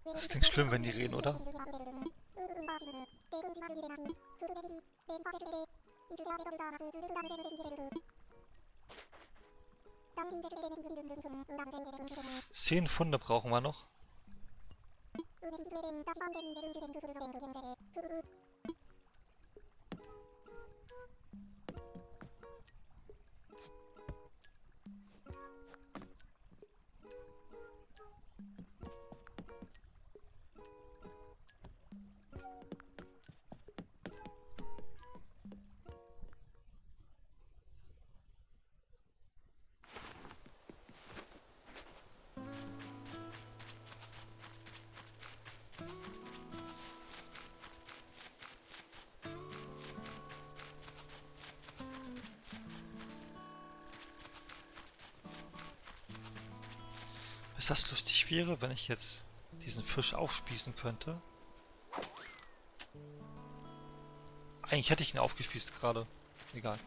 Das klingt schlimm, wenn die reden, oder? Zehn Pfunde brauchen wir noch. Ist das lustig wäre, wenn ich jetzt diesen Fisch aufspießen könnte? Eigentlich hätte ich ihn aufgespießt gerade. Egal.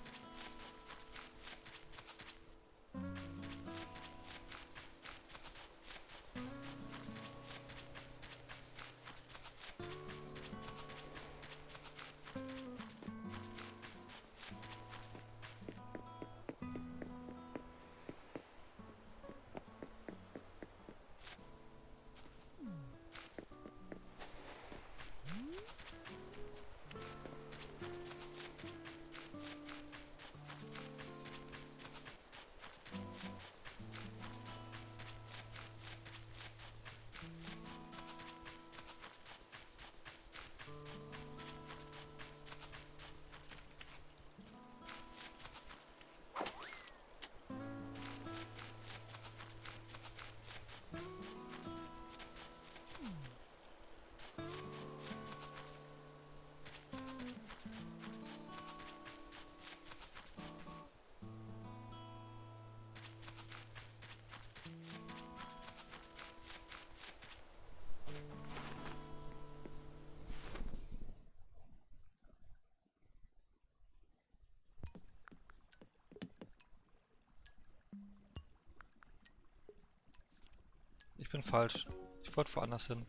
bin falsch. Ich wollte woanders hin.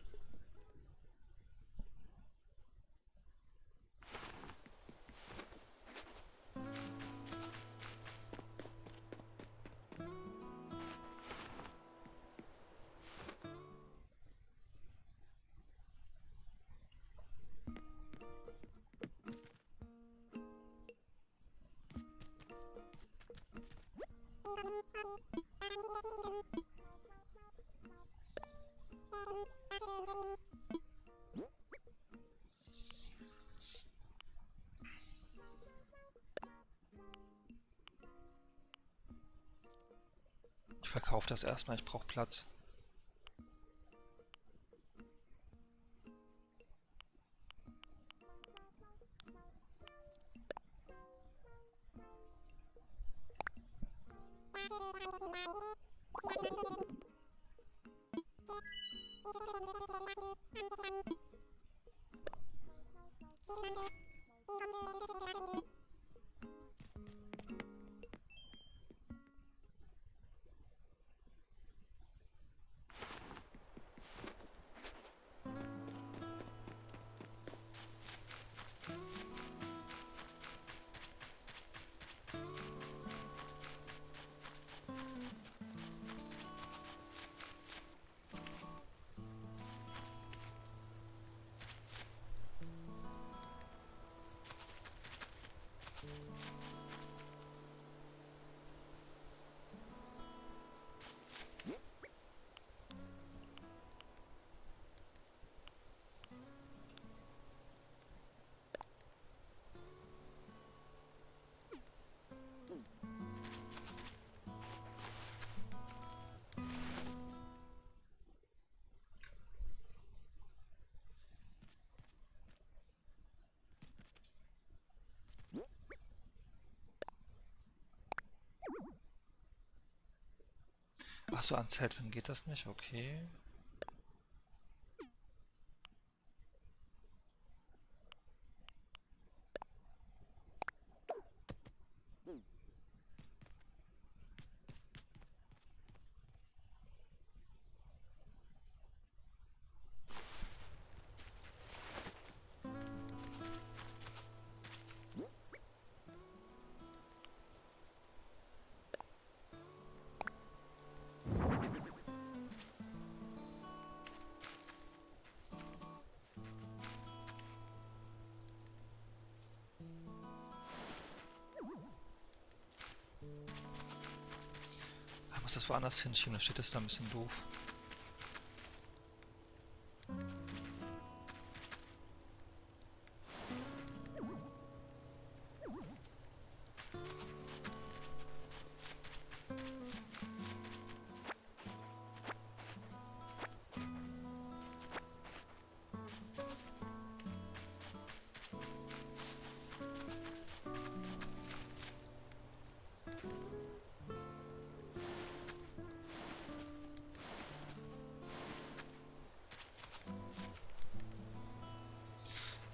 Ich verkaufe das erstmal, ich brauche Platz. Achso, an Zeltwin geht das nicht, okay. Ich muss das woanders hinschieben, da steht das da ein bisschen doof.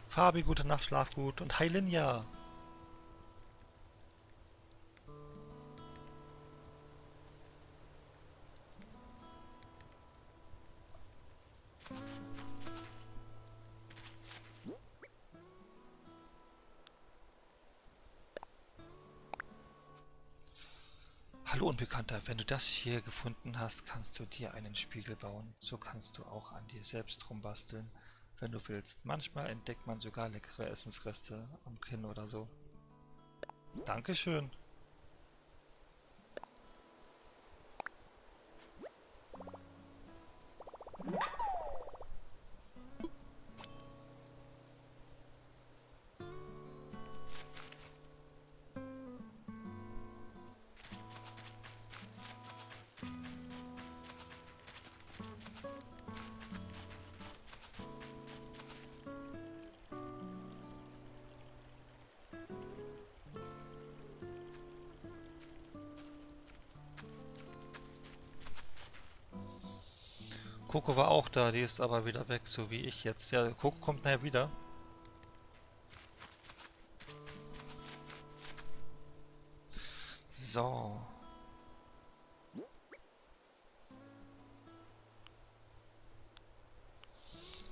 Fabi, gute Nacht, schlaf gut und hi Linja! Hallo Unbekannter, wenn du das hier gefunden hast, kannst du dir einen Spiegel bauen. So kannst du auch an dir selbst rumbasteln, wenn du willst. Manchmal entdeckt man sogar leckere Essensreste am Kinn oder so. Dankeschön. Coco war auch da, die ist aber wieder weg, so wie ich jetzt. Ja, Coco kommt nachher wieder. So.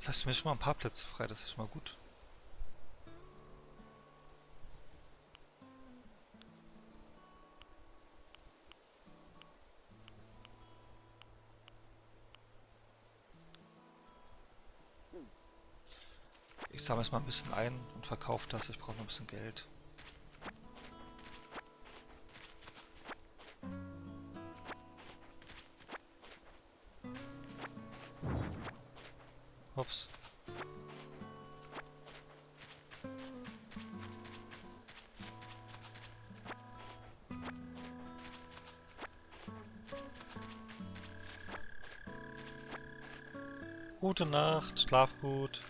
Das heißt, mir schon mal ein paar Plätze frei, das ist schon mal gut. Ich sammle jetzt mal ein bisschen ein und verkaufe das. Ich brauche noch ein bisschen Geld. Ups. Gute Nacht, schlaf gut.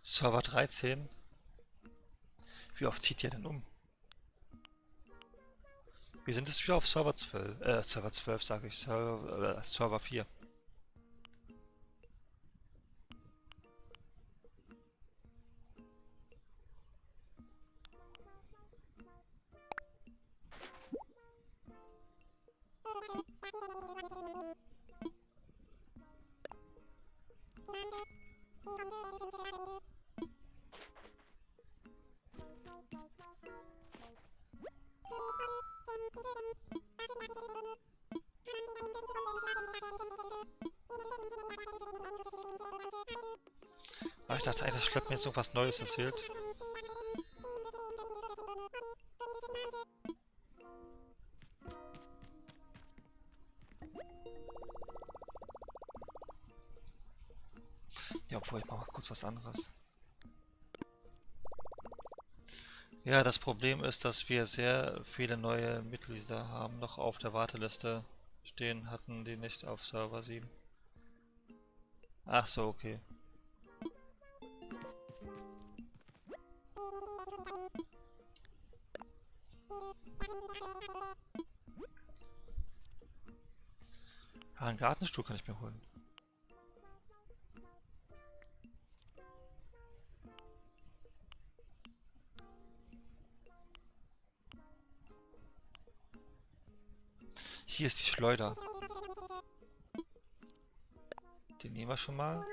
Server 13? Wie oft zieht ihr denn um? Wir sind jetzt wieder auf Server 12. Server 12 sage ich. Server 4. Aber ich dachte eigentlich, das schleppt mir jetzt irgendwas Neues erzählt. Ja, obwohl, ich mache mal kurz was anderes. Ja, das Problem ist, dass wir sehr viele neue Mitglieder haben, noch auf der Warteliste stehen hatten, die nicht auf Server 7. Ach so, okay. Ah, einen Gartenstuhl kann ich mir holen. Hier ist die Schleuder. Den nehmen wir schon mal.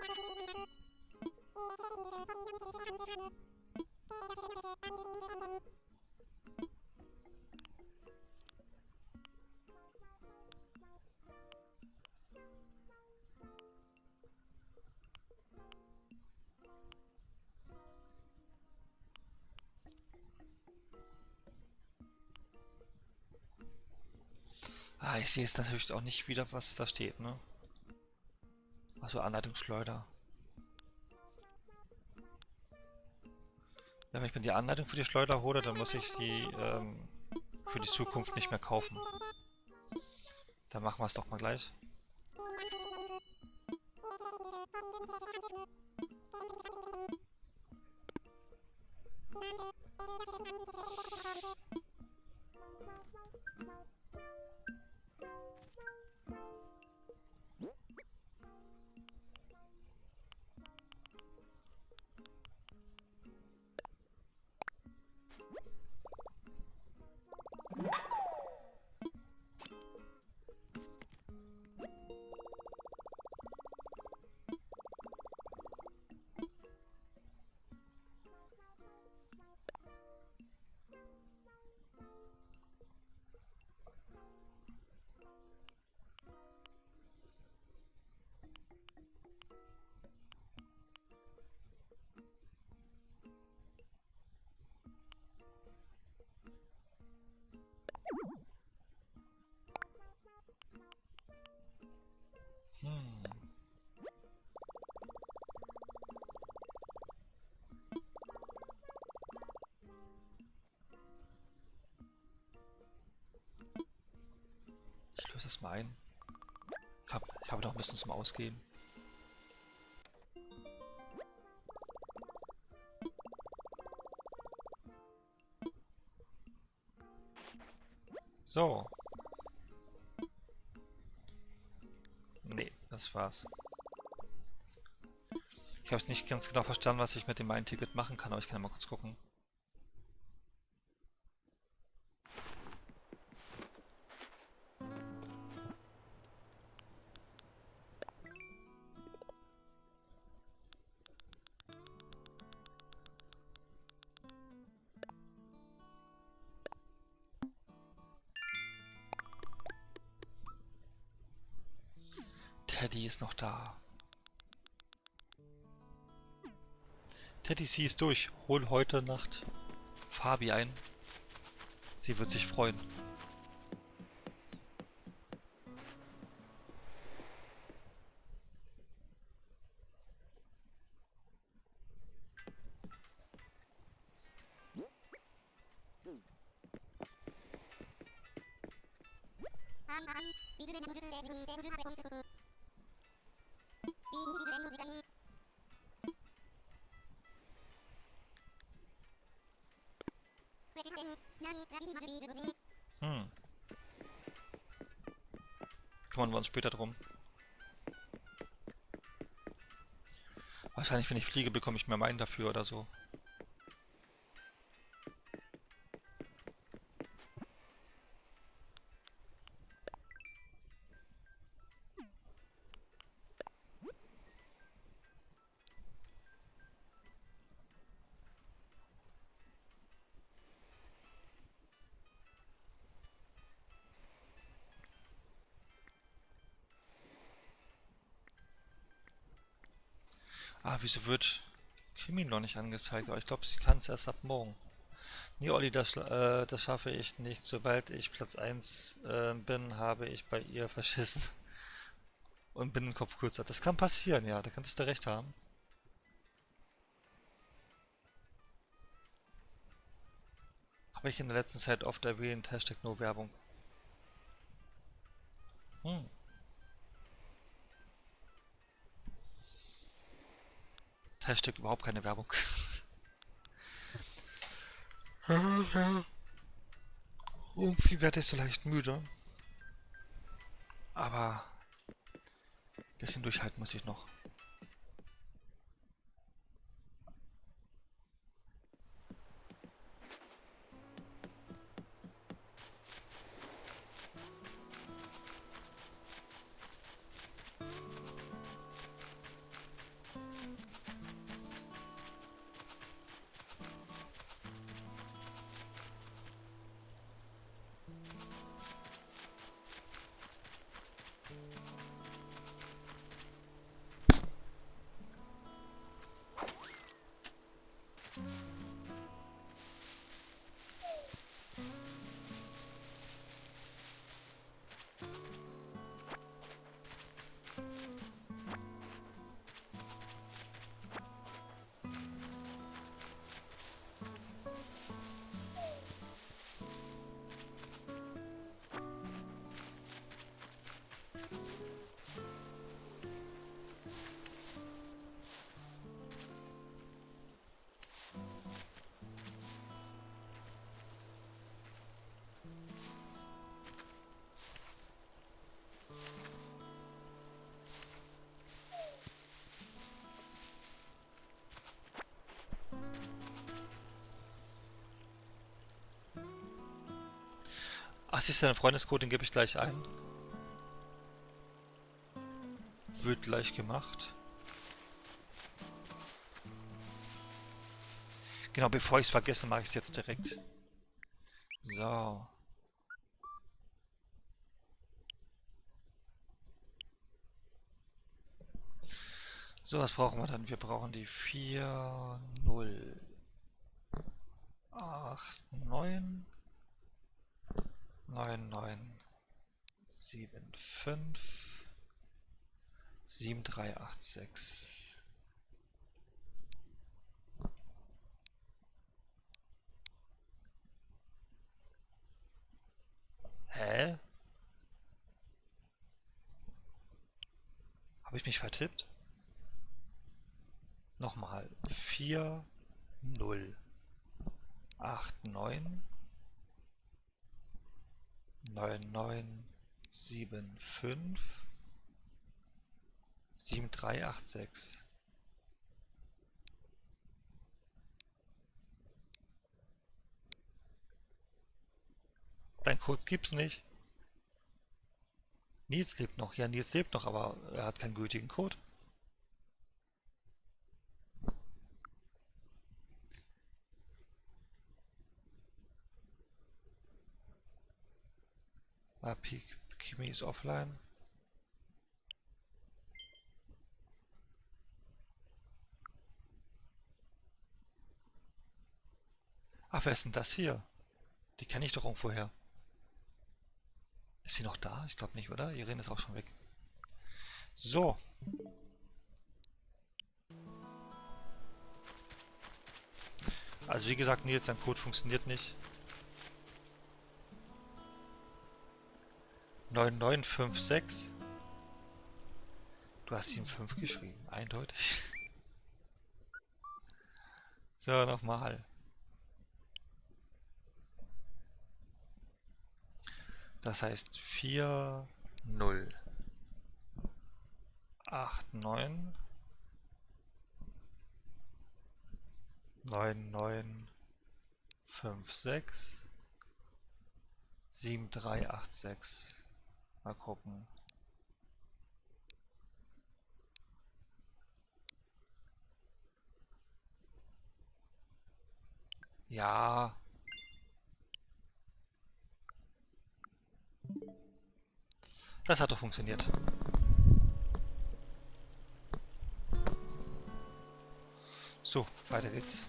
Ah, ich sehe jetzt natürlich auch nicht wieder, was da steht, ne? Also Anleitung Schleuder. Ja, wenn ich mir die Anleitung für die Schleuder hole, dann muss ich sie für die Zukunft nicht mehr kaufen. Dann machen wir es doch mal gleich. das mal ein. Ich habe noch ein bisschen zum Ausgeben. So. Nee, das war's. Ich habe es nicht ganz genau verstanden, was ich mit dem einen Ticket machen kann, aber ich kann ja mal kurz gucken. Teddy ist noch da. Teddy, sie ist durch. Hol heute Nacht Fabi ein. Sie wird sich freuen. Hm. Kümmern wir uns später drum. Wahrscheinlich, wenn ich fliege, bekomme ich mehr Meilen dafür oder so. Ah, wieso wird Kimi noch nicht angezeigt? Aber ich glaube, sie kann es erst ab morgen. Nee, Olli, das schaffe ich nicht. Sobald ich Platz 1 bin, habe ich bei ihr verschissen und bin den Kopf kürzer. Das kann passieren, ja, da könntest du recht haben. Habe ich in der letzten Zeit oft erwähnt, Hashtag No Werbung. Hm. Hashtag überhaupt keine Werbung. Irgendwie werde ich so leicht müde. Aber ein bisschen durchhalten muss ich noch. Ach, siehst du, deinen Freundescode, den gebe ich gleich ein. Wird gleich gemacht. Genau, bevor ich es vergesse, mache ich es jetzt direkt. So. So, was brauchen wir dann? Wir brauchen die 4089 9975 7386. Hä? Habe ich mich vertippt? Nochmal. 4, 0, 8, 9, 9, 9, 7, 5, 7, 3, 8, 6. Dein Code gibt's nicht. Nils lebt noch. Ja, Nils lebt noch, aber er hat keinen gültigen Code. Kimi ist offline. Ach, wer ist denn das hier? Die kenne ich doch irgendwoher. Ist sie noch da? Ich glaube nicht, oder? Irene ist auch schon weg. So. Also wie gesagt, Nils, dein Code funktioniert nicht. 9956. Du hast 75 geschrieben, eindeutig. So, nochmal. Das heißt 4, 0, 8, 9, 9, 9, 5, 6, 7, 3, 8, 6. Mal gucken. Ja. Das hat doch funktioniert. So, weiter geht's.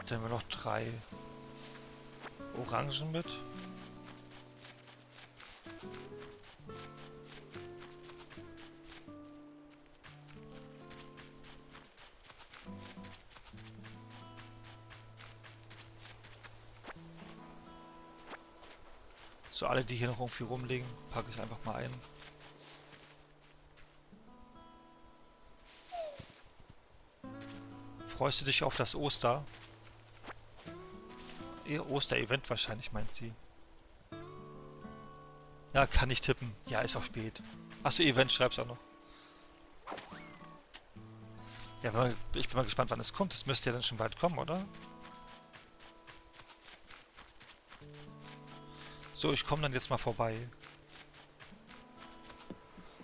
Dann haben wir noch 3 Orangen mit. So, alle, die hier noch irgendwie rumliegen, packe ich einfach mal ein. Freust du dich auf das Oster-Event wahrscheinlich, meint sie. Ja, kann ich tippen. Ja, ist auch spät. Achso, Event schreibst du auch noch. Ja, ich bin mal gespannt, wann es kommt. Es müsste ja dann schon bald kommen, oder? So, ich komme dann jetzt mal vorbei.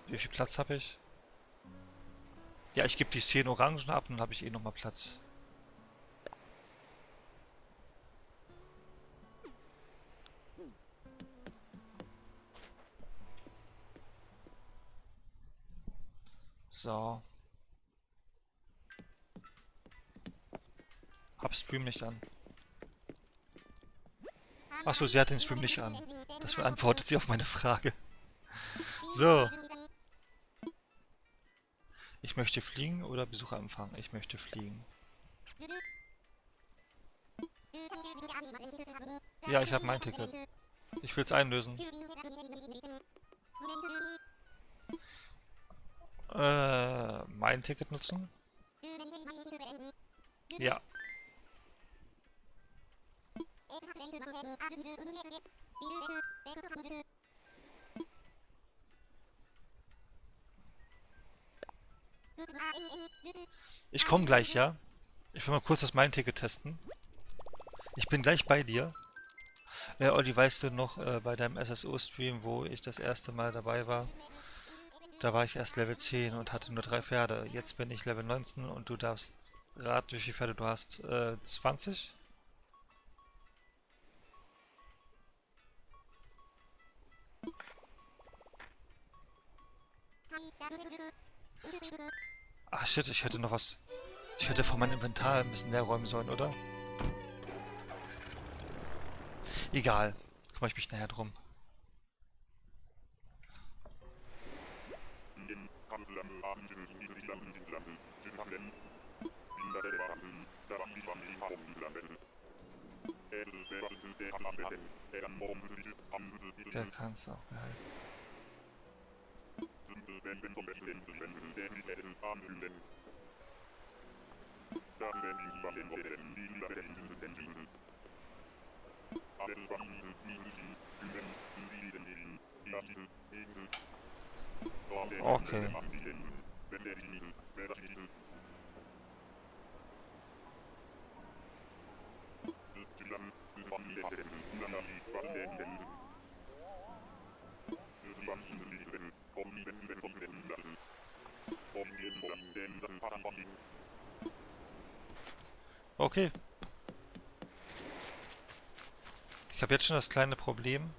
Wie viel Platz habe ich? Ja, ich gebe die 10 Orangen ab und dann habe ich eh nochmal Platz. So. Hab Stream nicht an. Achso, sie hat den Stream nicht an. Das beantwortet sie auf meine Frage. So. Ich möchte fliegen oder Besucher empfangen? Ich möchte fliegen. Ja, ich habe mein Ticket. Ich will es einlösen. Mein Ticket nutzen? Ja. Ich komme gleich, ja? Ich will mal kurz das mein Ticket testen. Ich bin gleich bei dir. Olli, weißt du noch, bei deinem SSO-Stream, wo ich das erste Mal dabei war? Da war ich erst Level 10 und hatte nur 3 Pferde. Jetzt bin ich Level 19 und du darfst raten, wie viele Pferde du hast. 20? Ach shit, ich hätte noch was. Ich hätte von meinem Inventar ein bisschen leer räumen sollen, oder? Egal. Kümmere ich mich nachher drum. Der kann's auch behalten. Okay. Okay. Ich habe jetzt schon das kleine Problem.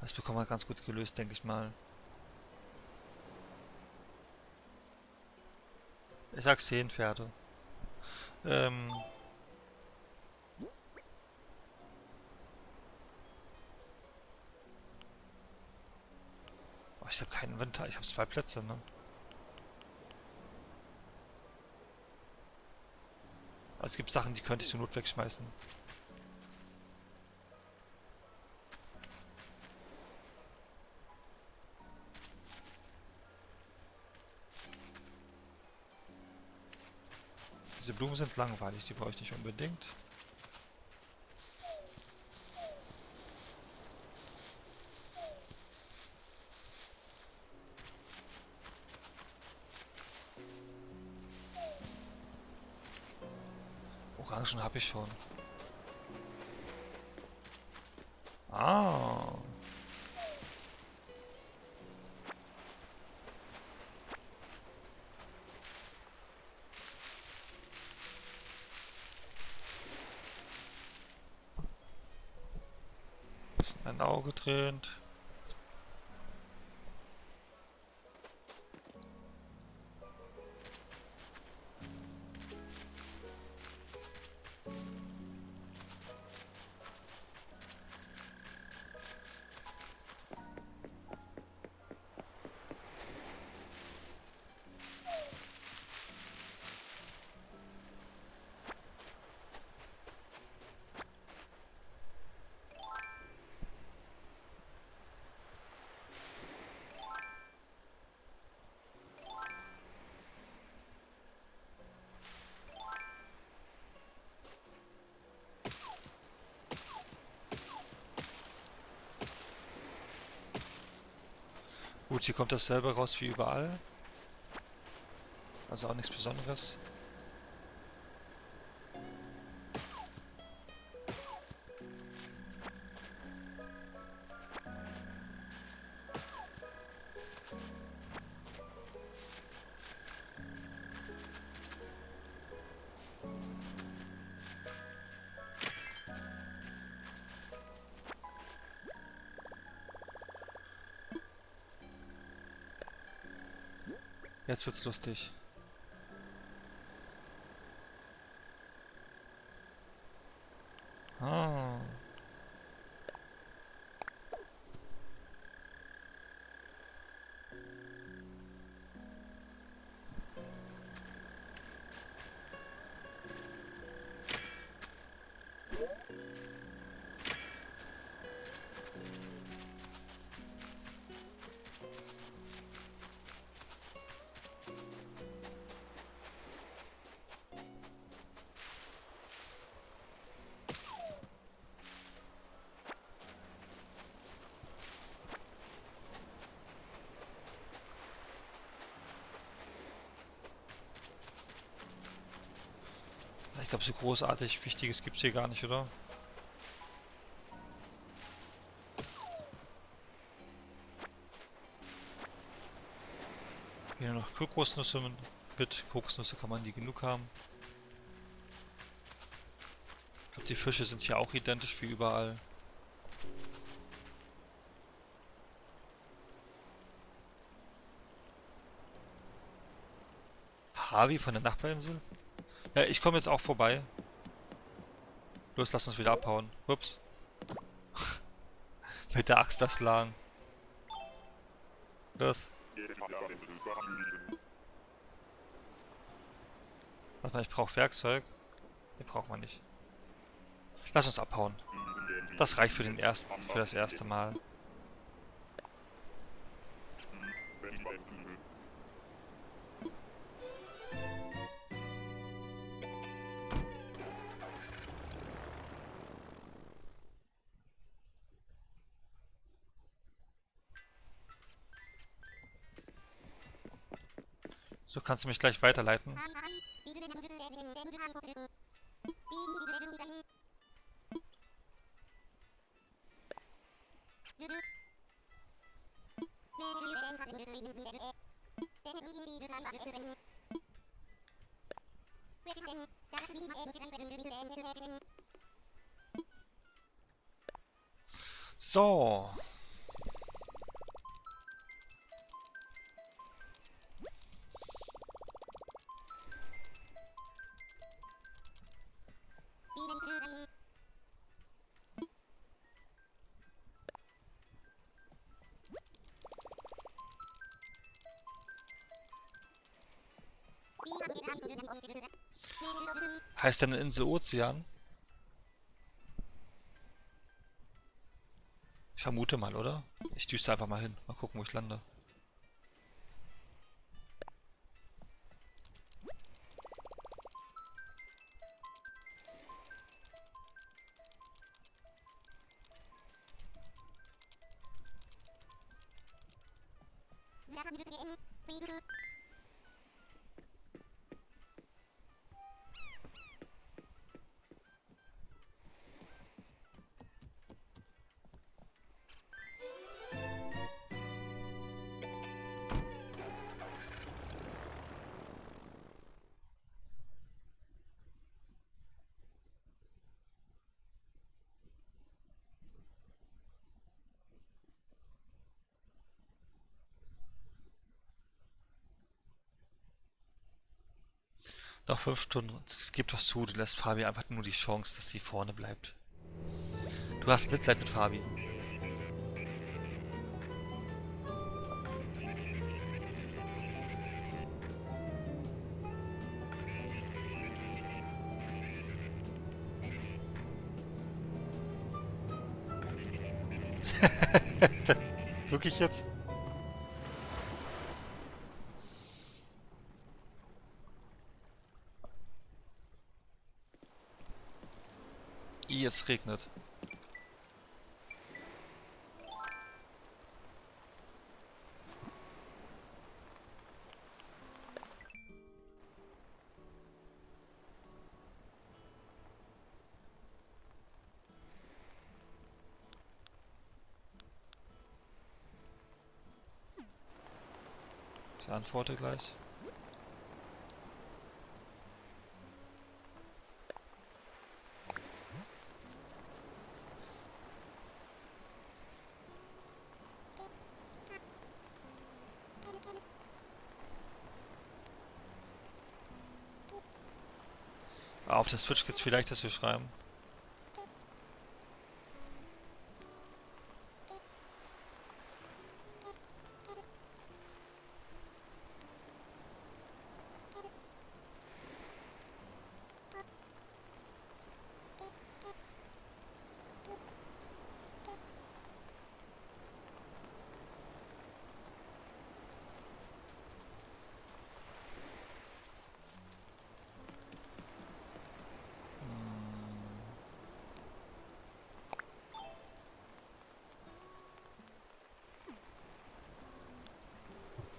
Das bekommen wir ganz gut gelöst, denke ich mal. Ich sag 10 Pferde. Oh, ich habe keinen Inventar. Ich habe 2 Plätze, ne? Also es gibt Sachen, die könnte ich zur Not wegschmeißen. Diese Blumen sind langweilig, die brauche ich nicht unbedingt. Orangen habe ich schon. Ah. Ein Auge tränt. Gut, hier kommt dasselbe raus wie überall. Also auch nichts Besonderes. Jetzt wird's lustig. Ah. Ich glaube, so großartig Wichtiges gibt's hier gar nicht, oder? Hier noch Kokosnüsse mit. Kokosnüsse kann man nie genug haben. Ich glaube, die Fische sind hier auch identisch wie überall. Harvey von der Nachbarinsel? Ja, ich komme jetzt auch vorbei. Los, lass uns wieder abhauen. Ups. Mit der Axt erschlagen. Los. Warte mal, ich brauche Werkzeug. Nee, braucht man nicht. Lass uns abhauen. Das reicht für das erste Mal. So kannst du mich gleich weiterleiten. So. Heißt deine Insel Ozean? Ich vermute mal, oder? Ich düste einfach mal hin. Mal gucken, wo ich lande. Noch 5 Stunden. Gib doch zu, du lässt Fabi einfach nur die Chance, dass sie vorne bleibt. Du hast Mitleid mit Fabi. Wirklich jetzt? Es regnet. Ich antworte gleich. Auf der Switch geht's vielleicht, dass wir schreiben.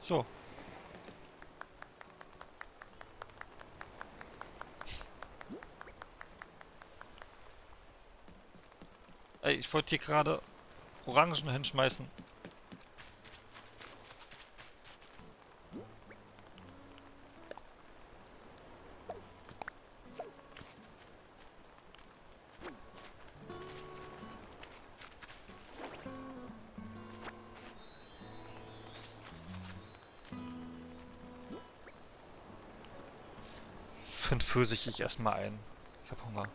So. Ey, ich wollte hier gerade Orangen hinschmeißen. Fünf Pfirsich ich erstmal ein. Ich hab Hunger.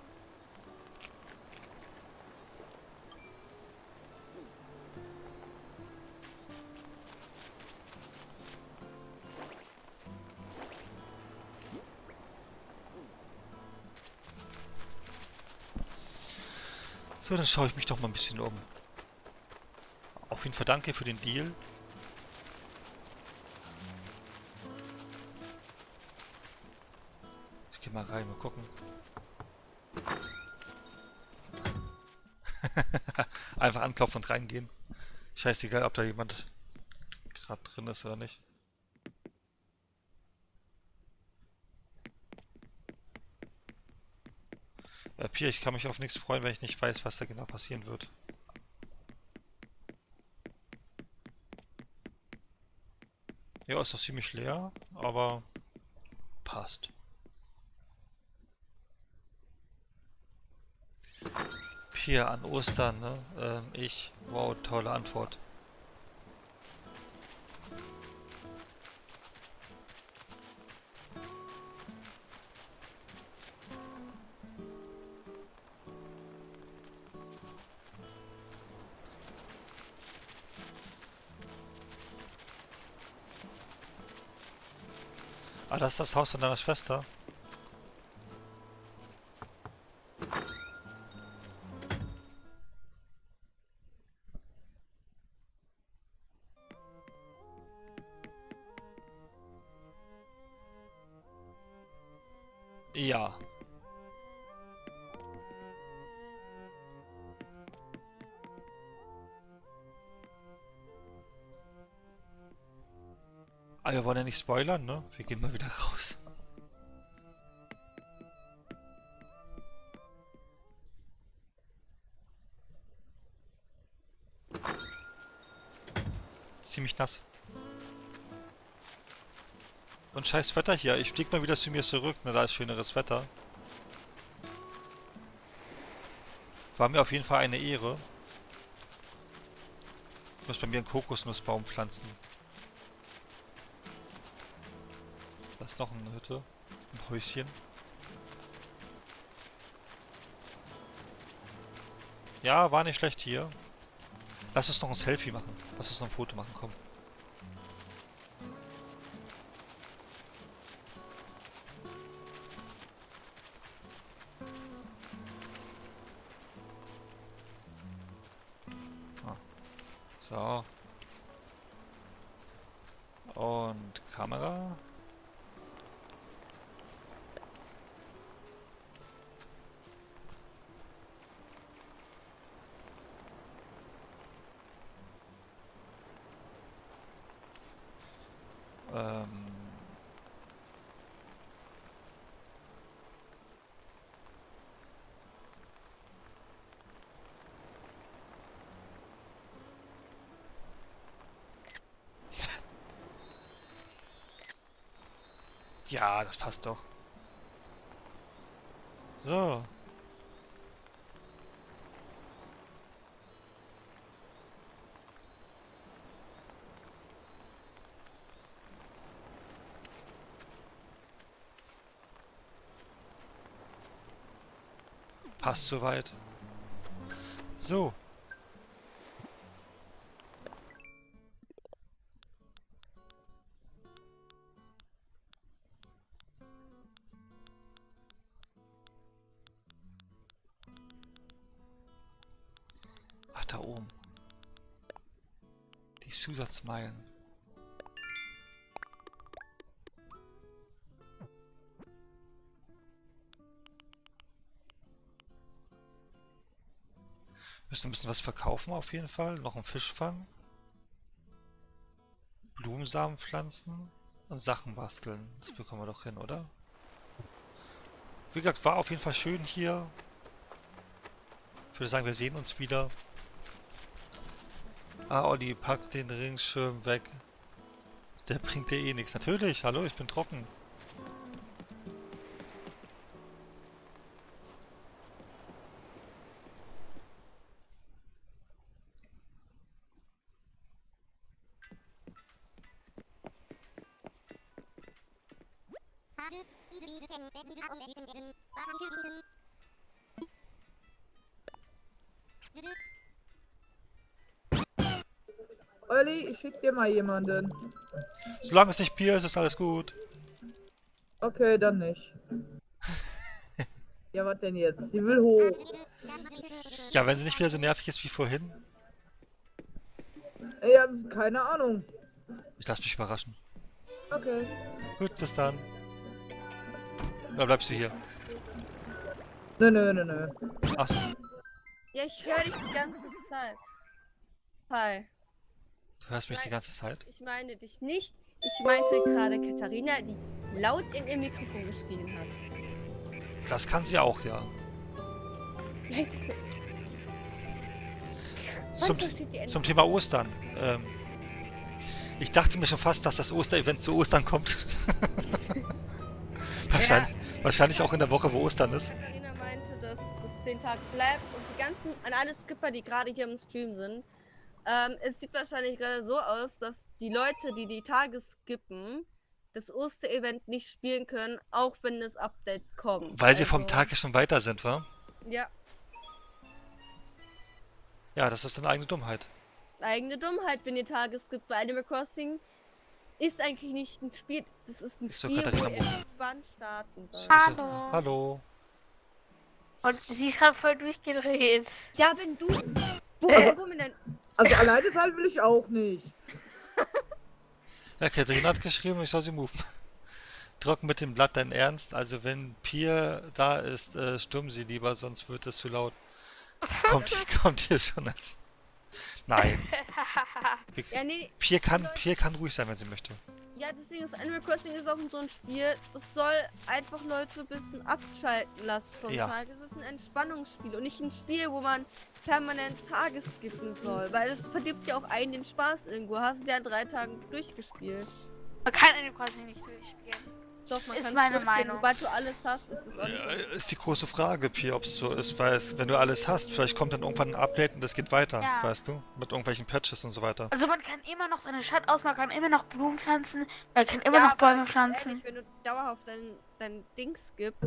So, dann schaue ich mich doch mal ein bisschen um. Auf jeden Fall danke für den Deal. Ich gehe mal rein, mal gucken. Einfach anklopfen und reingehen. Scheißegal, ob da jemand gerade drin ist oder nicht. Pia, ich kann mich auf nichts freuen, wenn ich nicht weiß, was da genau passieren wird. Ja, ist doch ziemlich leer, aber passt. Pia, an Ostern, ne? Wow, tolle Antwort. Ah, das ist das Haus von deiner Schwester. Ja. Ah, wir wollen ja nicht spoilern, ne? Wir gehen mal wieder raus. Ziemlich nass. Und scheiß Wetter hier. Ich flieg mal wieder zu mir zurück, ne? Da ist schöneres Wetter. War mir auf jeden Fall eine Ehre. Ich muss bei mir einen Kokosnussbaum pflanzen. Da ist noch eine Hütte. Ein Häuschen. Ja, war nicht schlecht hier. Lass uns noch ein Selfie machen. Lass uns noch ein Foto machen, komm. Ah. So. Und Kamera. Ähm. Ja, das passt doch. So. Passt soweit. So. Ach, da oben. Die Zusatzmeilen. Müssen ein bisschen was verkaufen auf jeden Fall. Noch einen Fisch fangen. Blumensamen pflanzen. Und Sachen basteln. Das bekommen wir doch hin, oder? Wie gesagt, war auf jeden Fall schön hier. Ich würde sagen, wir sehen uns wieder. Ah, Olli, pack den Regenschirm weg. Der bringt dir eh nichts. Natürlich, hallo, ich bin trocken. Olli, ich schick dir mal jemanden. Solange es nicht Bier ist, ist alles gut. Okay, dann nicht. Ja, was denn jetzt? Sie will hoch. Ja, wenn sie nicht wieder so nervig ist wie vorhin. Ja, keine Ahnung. Ich lasse mich überraschen. Okay. Gut, bis dann. Oder bleibst du hier? Nö. Achso. Ja, ich höre dich die ganze Zeit. Hi. Du hörst mich die ganze Zeit? Ich meine dich nicht. Ich meinte gerade Katharina, die laut in ihr Mikrofon geschrien hat. Das kann sie auch, ja. Zum, versteht die zum Thema Ostern. Ich dachte mir schon fast, dass das Osterevent zu Ostern kommt. Wahrscheinlich auch in der Woche, wo Ostern ist. Katharina meinte, dass das 10 Tage bleibt und die ganzen, an alle Skipper, die gerade hier im Stream sind, es sieht wahrscheinlich gerade so aus, dass die Leute, die die Tage skippen, das Osterevent nicht spielen können, auch wenn das Update kommt. Weil sie vom Also, Tag ja schon weiter sind, wa? Ja, Ja, das ist eine eigene Dummheit. eigene Dummheit, wenn ihr Tage skippt, weil Animal Crossing ist eigentlich nicht ein Spiel, das ist ein Ist so Spiel, wo Katharina ihr Mund. entspannt starten sollt. Hallo. Hallo. Und sie ist gerade voll durchgedreht. Ja, wenn du... Warum denn? Also alleine sein will ich auch nicht. Ja, Katharina hat geschrieben, ich soll sie moven. Trocken mit dem Blatt dein Ernst. Also wenn Pier da ist, stumm sie lieber, sonst wird es zu laut. Kommt hier schon als... Nein. Ja, nee, Pier kann ruhig sein, wenn sie möchte. ja, deswegen ist Animal Crossing ist auch so ein Spiel, das soll einfach Leute ein bisschen abschalten lassen vom Ja. Tag. Es ist ein Entspannungsspiel und nicht ein Spiel, wo man permanent Tage skippen soll, weil es verdirbt ja auch einen den Spaß irgendwo. Hast es ja in 3 Tagen durchgespielt. Man kann Animal Crossing nicht durchspielen. Doch, man Ist kann meine durchspielen. Meinung. Sobald du alles hast, ist es auch nicht. Ja, ist die große Frage, Pier, ob es so ist, weil wenn du alles hast, vielleicht kommt dann irgendwann ein Update und das geht weiter, Ja. weißt du? Mit irgendwelchen Patches und so weiter. Also man kann immer noch seine Stadt ausmachen, man kann immer noch Blumen pflanzen, man kann immer noch aber Bäume pflanzen. ehrlich, wenn du dauerhaft dein Ding skippst,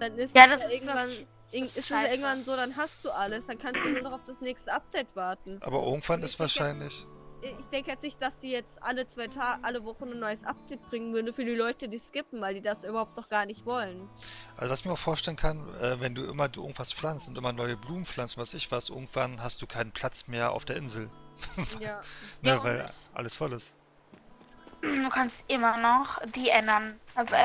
dann ist Ja, es das ja ist irgendwann, wirklich ist es scheiße. ja irgendwann so, dann hast du alles, dann kannst du nur noch auf das nächste Update warten. Aber irgendwann ist Ich denk jetzt- wahrscheinlich... Ich denke jetzt nicht, dass die jetzt alle 2 Tage, alle Wochen ein neues Update bringen würden für die Leute, die skippen, weil die das überhaupt noch gar nicht wollen. Also was ich mir auch vorstellen kann, wenn du irgendwas pflanzt und immer neue Blumen pflanzt, was ich was, irgendwann hast du keinen Platz mehr auf der Insel. Ja. Ne, Ja, und- weil alles voll ist. Du kannst immer noch die ändern.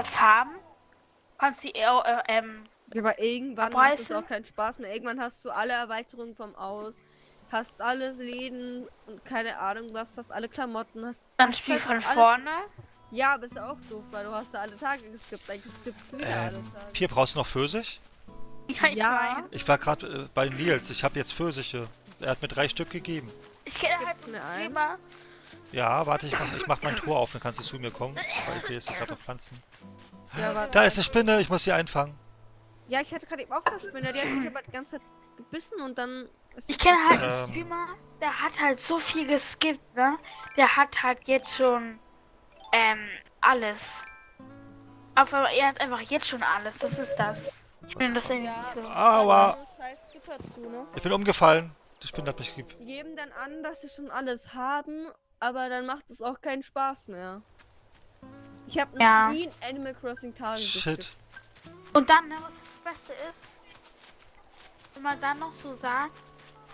Farben. Du kannst die Aber irgendwann macht es Abreißen? auch keinen Spaß mehr. Irgendwann hast du alle Erweiterungen vom Aus, hast alle Läden und keine Ahnung was, hast alle Klamotten, hast dann hast Spiel halt von alles- vorne. Ja, aber ist ja auch doof, weil du hast ja alle Tage geskippt, dann skippst du wieder alle Tage. Pier, brauchst du noch Pfirsich? Ja, ich Ja. mein. Ich war gerade bei Nils, ich habe jetzt Pfirsiche. Er hat mir 3 Stück gegeben. Ich kenne halt Gibst einen mir einen? Streamer. Ja, warte, ich mach mein Tor auf, dann kannst du zu mir kommen. Weil ich will jetzt gerade noch pflanzen. Ja, warte. Da ist eine Spinne, ich muss sie einfangen. Ja, ich hatte gerade eben auch eine Spinne, die hat mich aber die ganze Zeit gebissen und dann... ist Ich kenne halt einen Ähm. Streamer, der hat halt so viel geskippt, ne? Der hat halt jetzt schon, alles. Aber er hat einfach jetzt schon alles, das ist das. Ich bin das irgendwie nicht so. Aua. Scheiß Skipper zu, ne? Ich bin umgefallen. Die Spinne hat mich gegeben. Die geben dann an, dass sie schon alles haben, aber dann macht es auch keinen Spaß mehr. Ich habe noch Ja. nie in Animal Crossing Tage Shit. Und dann, ne, was das Beste ist, wenn man dann noch so sagt,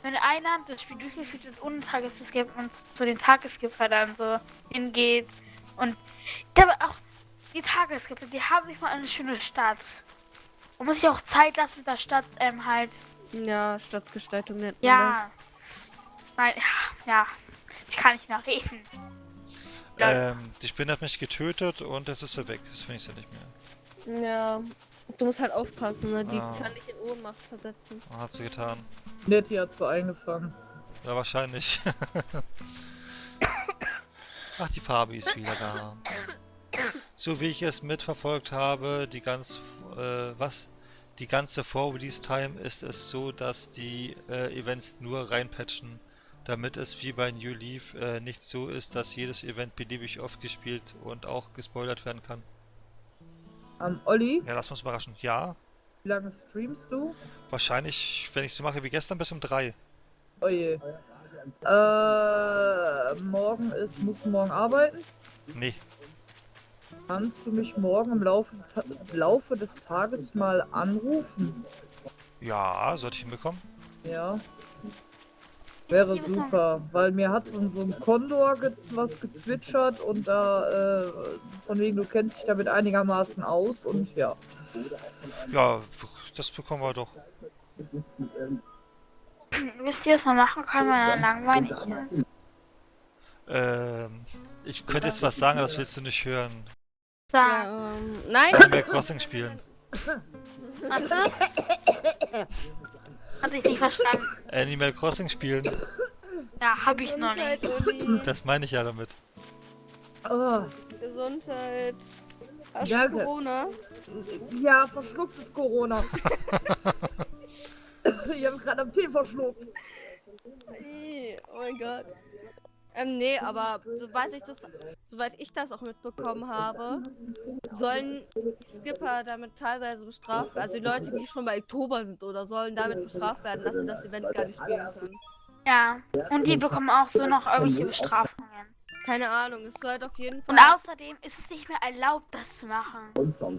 wenn einer das Spiel durchgeführt hat, ohne Tagesskip und zu den Tagesskipper dann so hingeht und aber auch die Tagesskipper, die haben nicht mal eine schöne Stadt. Man muss sich auch Zeit lassen mit der Stadt, halt, Ja, Stadtgestaltung nennt man ja. Nein, ja, ich kann nicht mehr reden. Ja. Die Spinne hat mich getötet und jetzt ist sie weg. Das finde ich sie nicht mehr. das. Ja. Du musst halt aufpassen, ne? Die Ah. kann dich in Ohnmacht versetzen. Was hat sie getan? Nettie hat sie eingefangen. Ja, wahrscheinlich. Ach, die Farbe ist wieder da. So wie ich es mitverfolgt habe, die ganze Vor-Release-Time ist es so, dass die Events nur reinpatchen, damit es wie bei New Leaf nicht so ist, dass jedes Event beliebig oft gespielt und auch gespoilert werden kann. Olli, Ja, lass uns überraschen. Ja, wie lange streamst du? wahrscheinlich, wenn ich so mache wie gestern, bis um 3. Oh je. Musst du morgen arbeiten? Nee. Kannst du mich morgen im Laufe des Tages mal anrufen? Ja, sollte ich hinbekommen? Ja, Ist wäre die so- super, weil mir hat so ein Kondor was gezwitschert und da, von wegen, du kennst dich damit einigermaßen aus und ja. Ja, das bekommen wir doch. Wisst ihr, was man machen kann, wenn man langweilig ist? Ich könnte jetzt was sagen, das willst du nicht hören. Sag, Nein! Animal Crossing spielen. was ist? Hatte ich nicht verstanden. Animal Crossing spielen. Ja, hab ich noch nicht. Gesundheit, Uli. Das meine ich ja damit. Oh, Gesundheit. Hast du Danke. Corona? ja, verschlucktes Corona. Ich habe gerade am Tee verschluckt. Oh mein Gott. Nee, aber soweit ich das auch mitbekommen habe, sollen Skipper damit teilweise bestraft werden. Also die Leute, die schon bei Oktober sind oder sollen damit bestraft werden, dass sie das Event gar nicht spielen können. Ja, und die bekommen auch so noch irgendwelche Bestrafungen. Keine Ahnung, es sollte auf jeden Fall. Und außerdem ist es nicht mehr erlaubt, das zu machen.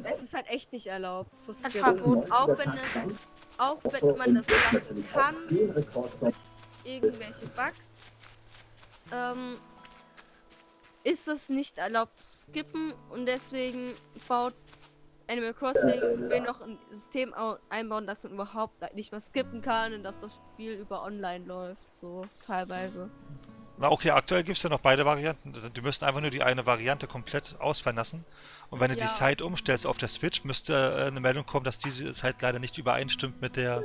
Es ist halt echt nicht erlaubt zu Halt skippen. verboten. Auch wenn man das machen kann, irgendwelche Bugs, ist es nicht erlaubt zu skippen und deswegen baut Animal Crossing will noch ein System einbauen, dass man überhaupt nicht mehr skippen kann und dass das Spiel über online läuft, so teilweise. Na okay, aktuell gibt es ja noch beide Varianten. Du müsst einfach nur die eine Variante komplett ausfallen lassen. Und wenn du die Ja. Site umstellst auf der Switch, müsste eine Meldung kommen, dass diese Site leider nicht übereinstimmt mit der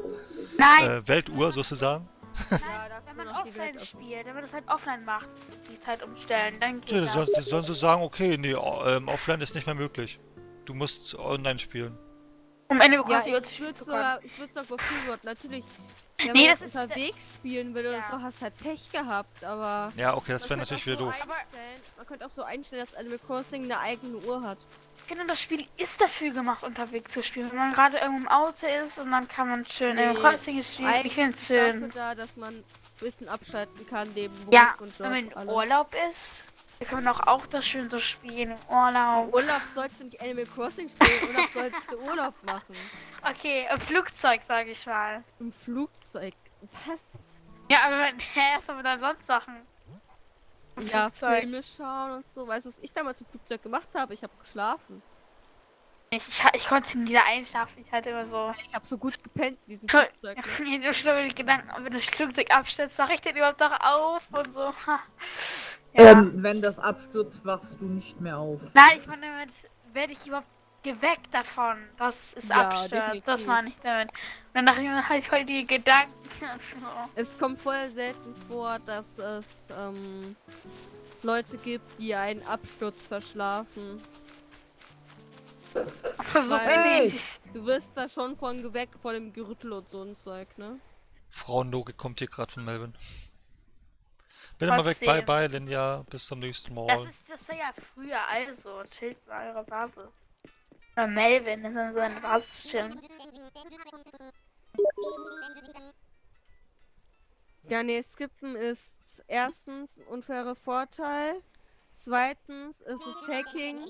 Nein, Weltuhr sozusagen. Ja, das wenn nur man noch die offline Welt spielt, wenn man das halt offline macht, die Zeit umstellen, dann geht Ja, das. sollen sie sagen, okay, nee, offline ist nicht mehr möglich. Du musst online spielen. Um Animal Ja, Crossing ich spielen würde zu können. sogar befürworten, natürlich. Wenn Nee, man das jetzt ist unterwegs spielen will oder Ja. so, hast halt Pech gehabt, aber... Ja, okay, das wäre Man könnte natürlich wieder auch doof. so einstellen- Man könnte auch so einstellen, dass Animal Crossing eine eigene Uhr hat. Genau, das Spiel ist dafür gemacht, unterwegs zu spielen. Wenn man gerade irgendwo im Auto ist und dann kann man schön Nee, Animal Crossing spielen. Ich Eigentlich find's ist es dafür schön. da, dass man ein bisschen abschalten kann neben Beruf Ja, und Job. wenn man in alles. Urlaub ist, dann kann man auch das schön so spielen im Urlaub. Urlaub sollst du nicht Animal Crossing spielen, Urlaub sollst du Urlaub machen. Okay, im Flugzeug, sag ich mal. Im Flugzeug. Was? Ja, aber was soll man dann sonst machen? Im Ja, Flugzeug. Filme schauen und so. Weißt du, was ich damals im Flugzeug gemacht habe? Ich habe geschlafen. Ich konnte nie da einschlafen. Ich hatte immer so. Ich habe so gut gepennt in diesem Toll. Flugzeug. Ich Ne? hab mir nur schlimme Gedanken, wenn das Flugzeug abstürzt, wache ich denn überhaupt noch auf und so. Ha. Ja. Wenn das abstürzt, wachst du nicht mehr auf. Nein, ich meine, damit werde ich überhaupt geweckt davon, dass es Ja, abstürzt. definitiv. Das meine ich damit. Und dann dachte ich mir halt voll die Gedanken. und so. Es kommt voll selten vor, dass es Leute gibt, die einen Absturz verschlafen. Aber so Weil- bin ich. Du wirst da schon von geweckt, vor dem Gerüttel und so ein Zeug, ne? Frauenlogik kommt hier gerade von Melvin. Bin immer weg, bye Trotzdem. bye, Linja, bis zum nächsten Mal. Das war ja früher, also chillt mal eure Basis. Oder Melvin, das ist seine Basis chillen. Ja, nee, Skippen ist erstens ein unfairer Vorteil. Zweitens ist es Hacking.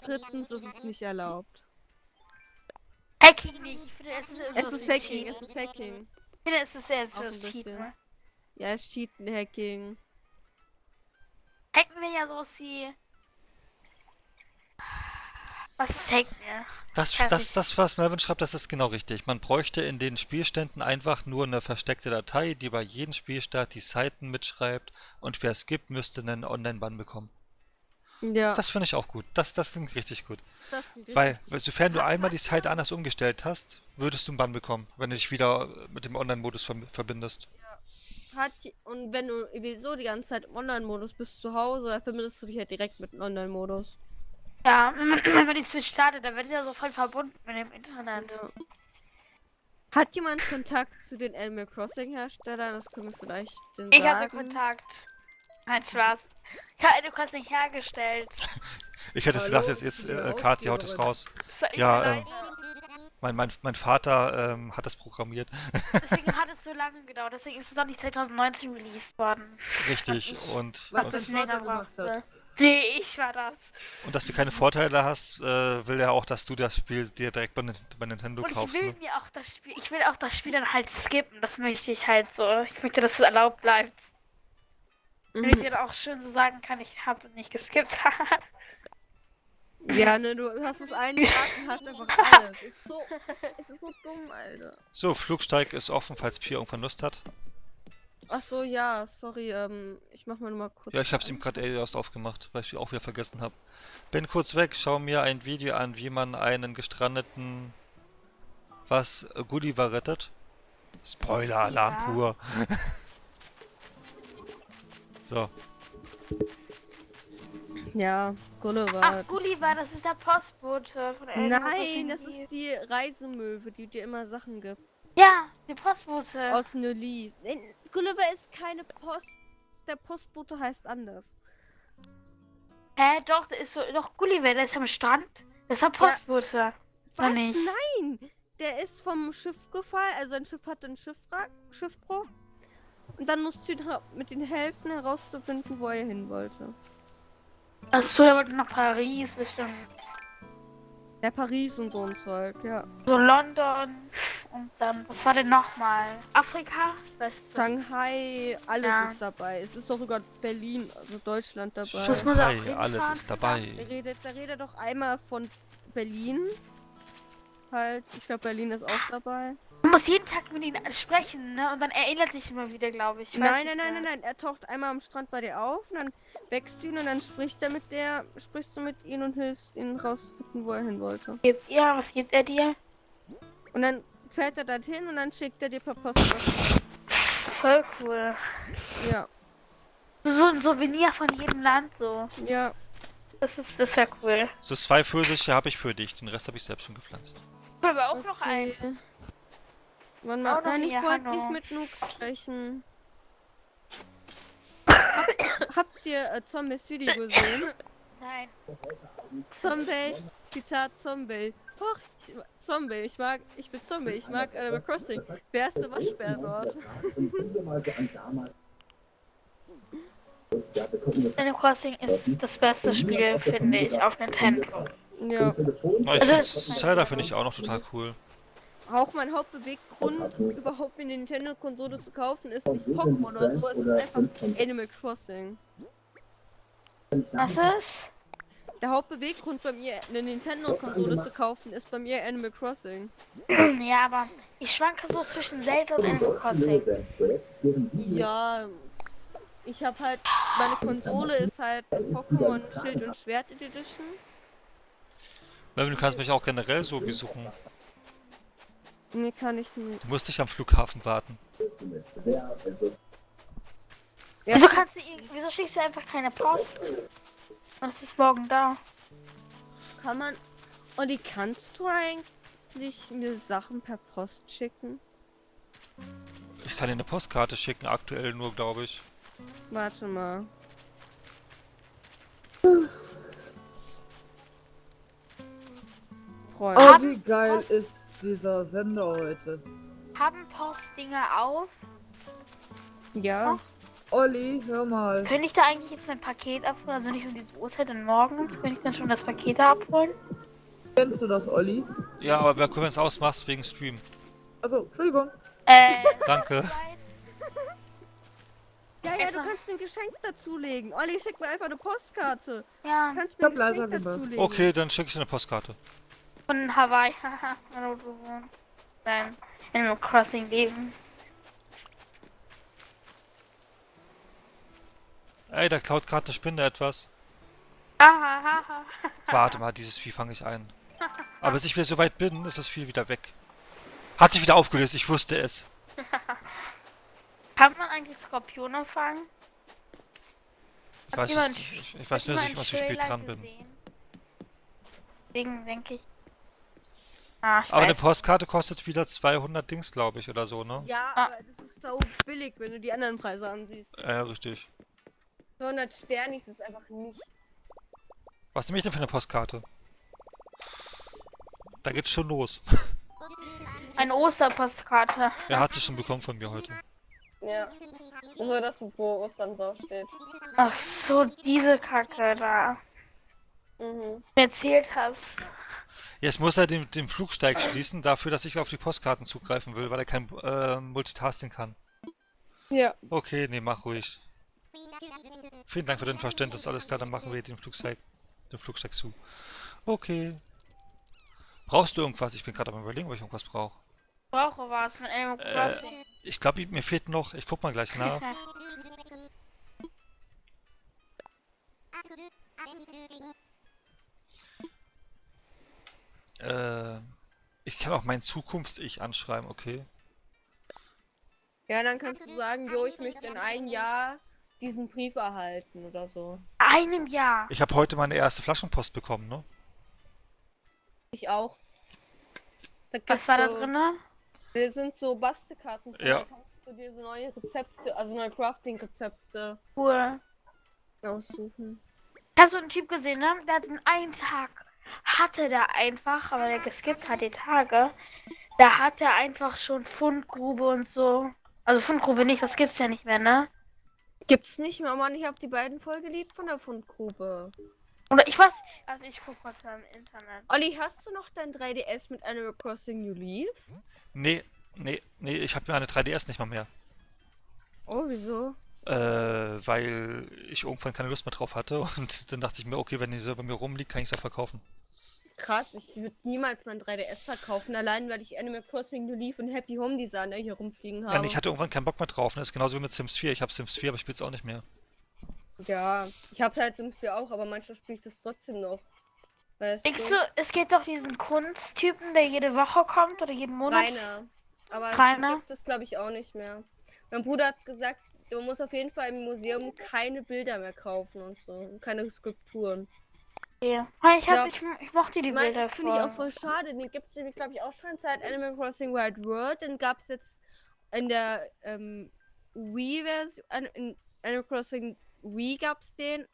Drittens ist es nicht erlaubt. Hacking nicht, ich finde es ist Es sowas ist wie Hacking, Cheaten. es ist Hacking. Ich finde es ist sehr Auch so ein Cheaten. bisschen. Ne? Ja, es ist Cheaten, Hacking. Hacken wir ja sowas wie. Was ist Hacken? Ja? Das, was Melvin schreibt, das ist genau richtig. Man bräuchte in den Spielständen einfach nur eine versteckte Datei, die bei jedem Spielstart die Seiten mitschreibt und wer es gibt, müsste einen Online-Bann bekommen. Ja, Das finde ich auch gut. Das klingt richtig gut. das ist Weil, sofern du einmal die Seite anders umgestellt hast, würdest du einen Bann bekommen, wenn du dich wieder mit dem Online-Modus verbindest. Und wenn du sowieso die ganze Zeit im Online-Modus bist zu Hause, dann verbindest du dich halt direkt mit dem Online-Modus. Ja, wenn man die Switch startet, dann wird es ja so voll verbunden mit dem Internet. Ja. Hat jemand Kontakt zu den Animal Crossing Herstellern? Das können wir vielleicht den Ich habe sagen. Kontakt. Nein, Spaß. Ja, du kannst nicht hergestellt. Ich hätte Hallo? gedacht, jetzt Ja, Kati haut es Ausführerin. raus. Das war ich Ja, alleine. Mein Vater hat das programmiert. Deswegen hat es so lange gedauert. Deswegen ist es auch nicht 2019 released worden. Richtig. Und, Was und, dein Vater länger gemacht hat. brauchte. Nee, ich war das. und dass du keine Vorteile hast, will er auch, dass du das Spiel dir direkt bei Nintendo Und ich kaufst. will Ne? mir auch das Spiel, ich will auch das Spiel dann halt skippen. Das möchte ich halt so. Ich möchte, dass es erlaubt bleibt. Damit ihr dann auch schön so sagen kann, ich habe nicht geskippt. Ja, ne, du hast es eingetragen und hast einfach alles. Es ist so dumm, Alter. So, Flugsteig ist offen, falls Pia irgendwann Lust hat. Ach so, ja, sorry, ich mach mal noch mal kurz. Ja, ich hab's ihm gerade erst aufgemacht, weil ich es auch wieder vergessen habe. Bin kurz weg, schau mir ein Video an, wie man einen gestrandeten Gulliver rettet. Spoiler-Alarm Ja. pur. So, Ja, Gulliver. Ach, Gulliver, das ist der Postbote von Animal Nein, Crossing das New. ist die Reisemöwe, die dir immer Sachen gibt. Ja, der Postbote. Aus Nulli. Nein, Gulliver ist keine Post. Der Postbote heißt anders. Hä, doch, der ist so. Doch, Gulliver, der ist am Strand. Der ist der Postbote. Oder Was? nicht? Nein! Der ist vom Schiff gefallen, also ein Schiff hatte einen Schiffbruch. Und dann musst du ihm mit den helfen, herauszufinden, wo er hin wollte. Achso, der wollte nach Paris bestimmt. Ja, Paris und so ein Zeug, ja. So London und dann, was war denn nochmal? Afrika? Weißt du? Shanghai, alles Ja. ist dabei. Es ist auch sogar Berlin, also Deutschland dabei. Muss man da auch Shanghai, alles hinfahren? ist Da dabei. redet doch einmal von Berlin. Halt, ich glaube Berlin ist auch dabei. Man muss jeden Tag mit ihm sprechen, ne? Und dann erinnert sich immer wieder, glaube ich. Ich weiß Nein, nicht nein, nein, mehr. nein, nein. Er taucht einmal am Strand bei dir auf und dann wächst du ihn und dann sprichst du mit ihm und hilfst ihm rausfinden, wo er hin wollte. Was gibt er dir? Und dann fährt er dorthin und dann schickt er dir per Post was. Voll cool. Ja, So ein Souvenir von jedem Land, so. ja. Das wäre cool. So 2 Pfirsiche habe ich für dich, den Rest habe ich selbst schon gepflanzt. Ich habe auch noch einen. Okay. Wann Auch mal? noch Nein, ich hier, wollte Hanno. nicht mit Nook sprechen. Habt ihr Zombies Video gesehen? Nein. Zombie, Zitat Zombie. Hoch, ich bin Zombie, ich mag Animal Crossing. Wer ist der Waschbär dort? Animal Crossing ist das beste Spiel, finde ich, auf Nintendo. Ja. Oh, Zelda finde ich auch noch total cool. Auch mein Hauptbeweggrund, überhaupt eine Nintendo-Konsole zu kaufen, ist nicht Pokémon oder so, es ist einfach Animal Crossing. Was ist? Der Hauptbeweggrund bei mir, eine Nintendo-Konsole zu kaufen, ist bei mir Animal Crossing. Ja, aber ich schwanke so zwischen Zelda und Animal Crossing. Ja, ich habe halt, meine Konsole ist halt Pokémon Schild und Schwert Edition. Du kannst mich auch generell so besuchen. Nee, kann ich nicht. Du musst nicht am Flughafen warten. Ja, Wieso schickst du einfach keine Post? Und es ist morgen da. kann man. Olli, kannst du eigentlich mir Sachen per Post schicken? Ich kann dir eine Postkarte schicken, aktuell nur, glaube ich. Warte mal. Freunde. Oh, Haben wie geil Post- ist dieser Sender heute. Haben Postdinger auf? Ja. Olli, hör mal. Könnte ich da eigentlich jetzt mein Paket abholen? Also nicht um die Uhrzeit und morgens? Könnte ich dann schon das Paket da abholen? Kennst du das, Olli? Ja, aber wenn du es ausmachst wegen Stream. Also, Entschuldigung. Danke. Ja, du Erstmal- kannst ein Geschenk dazulegen. Olli, schick mir einfach eine Postkarte. Ja, Du kannst mir ein Ich hab leiser Geschenk gemacht. dazulegen. Okay, dann schicke ich dir eine Postkarte. von Hawaii. Beim Animal Crossing leben. Ey, da klaut gerade eine Spinne etwas. Ahahaha. Warte mal, dieses Vieh fange ich ein. Aber bis ich wieder so weit bin, ist das Vieh wieder weg. Hat sich wieder aufgelöst, ich wusste es. Kann man eigentlich Skorpione fangen? Ich weiß, jemand- ich weiß nur, dass ich immer zu spät dran bin. Deswegen denke ich. Ich Aber eine weiß. Postkarte kostet wieder 200 Dings, glaube ich, oder so, ne? Ja, Ah. aber das ist so billig, wenn du die anderen Preise ansiehst. Richtig. 200 Sternis ist einfach nichts. Was nehme ich denn für eine Postkarte? Da geht's schon los. Eine Osterpostkarte. Er hat sie schon bekommen von mir heute. Ja. So, dass wo Ostern draufsteht. Ach so, diese Kacke da. Mhm. Mir erzählt hast. Jetzt muss er den Flugsteig schließen, dafür, dass ich auf die Postkarten zugreifen will, weil er kein Multitasking kann. Ja. Okay, nee, mach ruhig. Vielen Dank für dein Verständnis. Alles klar, dann machen wir den Flugsteig zu. Okay. Brauchst du irgendwas? Ich bin gerade am Überlegen, ob ich irgendwas brauche. Brauche was mit Animal Crossing. Ich glaube, mir fehlt noch. Ich guck mal gleich nach. Ich kann auch mein Zukunfts-Ich anschreiben, okay. Ja, dann kannst du sagen, jo, ich möchte in einem Jahr diesen Brief erhalten oder so. Einem Jahr. Ich habe heute meine erste Flaschenpost bekommen, ne? Ich auch. Da Was gibt's war da so- drin? Das sind so Bastelkarten. Ja. Da kannst du dir so neue Rezepte, also neue Crafting-Rezepte Cool. aussuchen. Hast du einen Typ gesehen, ne? Der hat in einem Tag, hatte der einfach, aber der geskippt hat die Tage, da hat er einfach schon Fundgrube und so. Also Fundgrube nicht, das gibt's ja nicht mehr, ne? Gibt's nicht mehr, Mann. Ich habe die beiden voll geliebt von der Fundgrube. Oder ich weiß, also ich guck kurz mal im Internet. Olli, hast du noch dein 3DS mit Animal Crossing New Leaf? Nee, ich habe meine 3DS nicht mal mehr. Oh, wieso? Weil ich irgendwann keine Lust mehr drauf hatte und dann dachte ich mir, okay, wenn die so bei mir rumliegt, kann ich sie ja verkaufen. Krass, ich würde niemals mein 3DS verkaufen, allein weil ich Animal Crossing New Leaf und Happy Home Designer hier rumfliegen habe. Ja, nee, ich hatte irgendwann keinen Bock mehr drauf. Ne? Das ist genauso wie mit Sims 4. Ich habe Sims 4, aber ich spiele es auch nicht mehr. Ja, ich habe halt Sims 4 auch, aber manchmal spiele ich das trotzdem noch. Weißt Denkst du, es gibt doch diesen Kunsttypen, der jede Woche kommt oder jeden Monat? Rainer. Aber Rainer? die gibt es, glaube ich, auch nicht mehr. Mein Bruder hat gesagt, du musst auf jeden Fall im Museum keine Bilder mehr kaufen und so. Und keine Skulpturen. Ja. Ja. Ich mochte die Ich meine, Bilder das finde ich auch voll. voll schade. Den gibt es nämlich, glaube ich, auch schon seit Animal Crossing Wild World. Den gab es jetzt in der Wii-Version, in Animal Crossing Wii gab es den,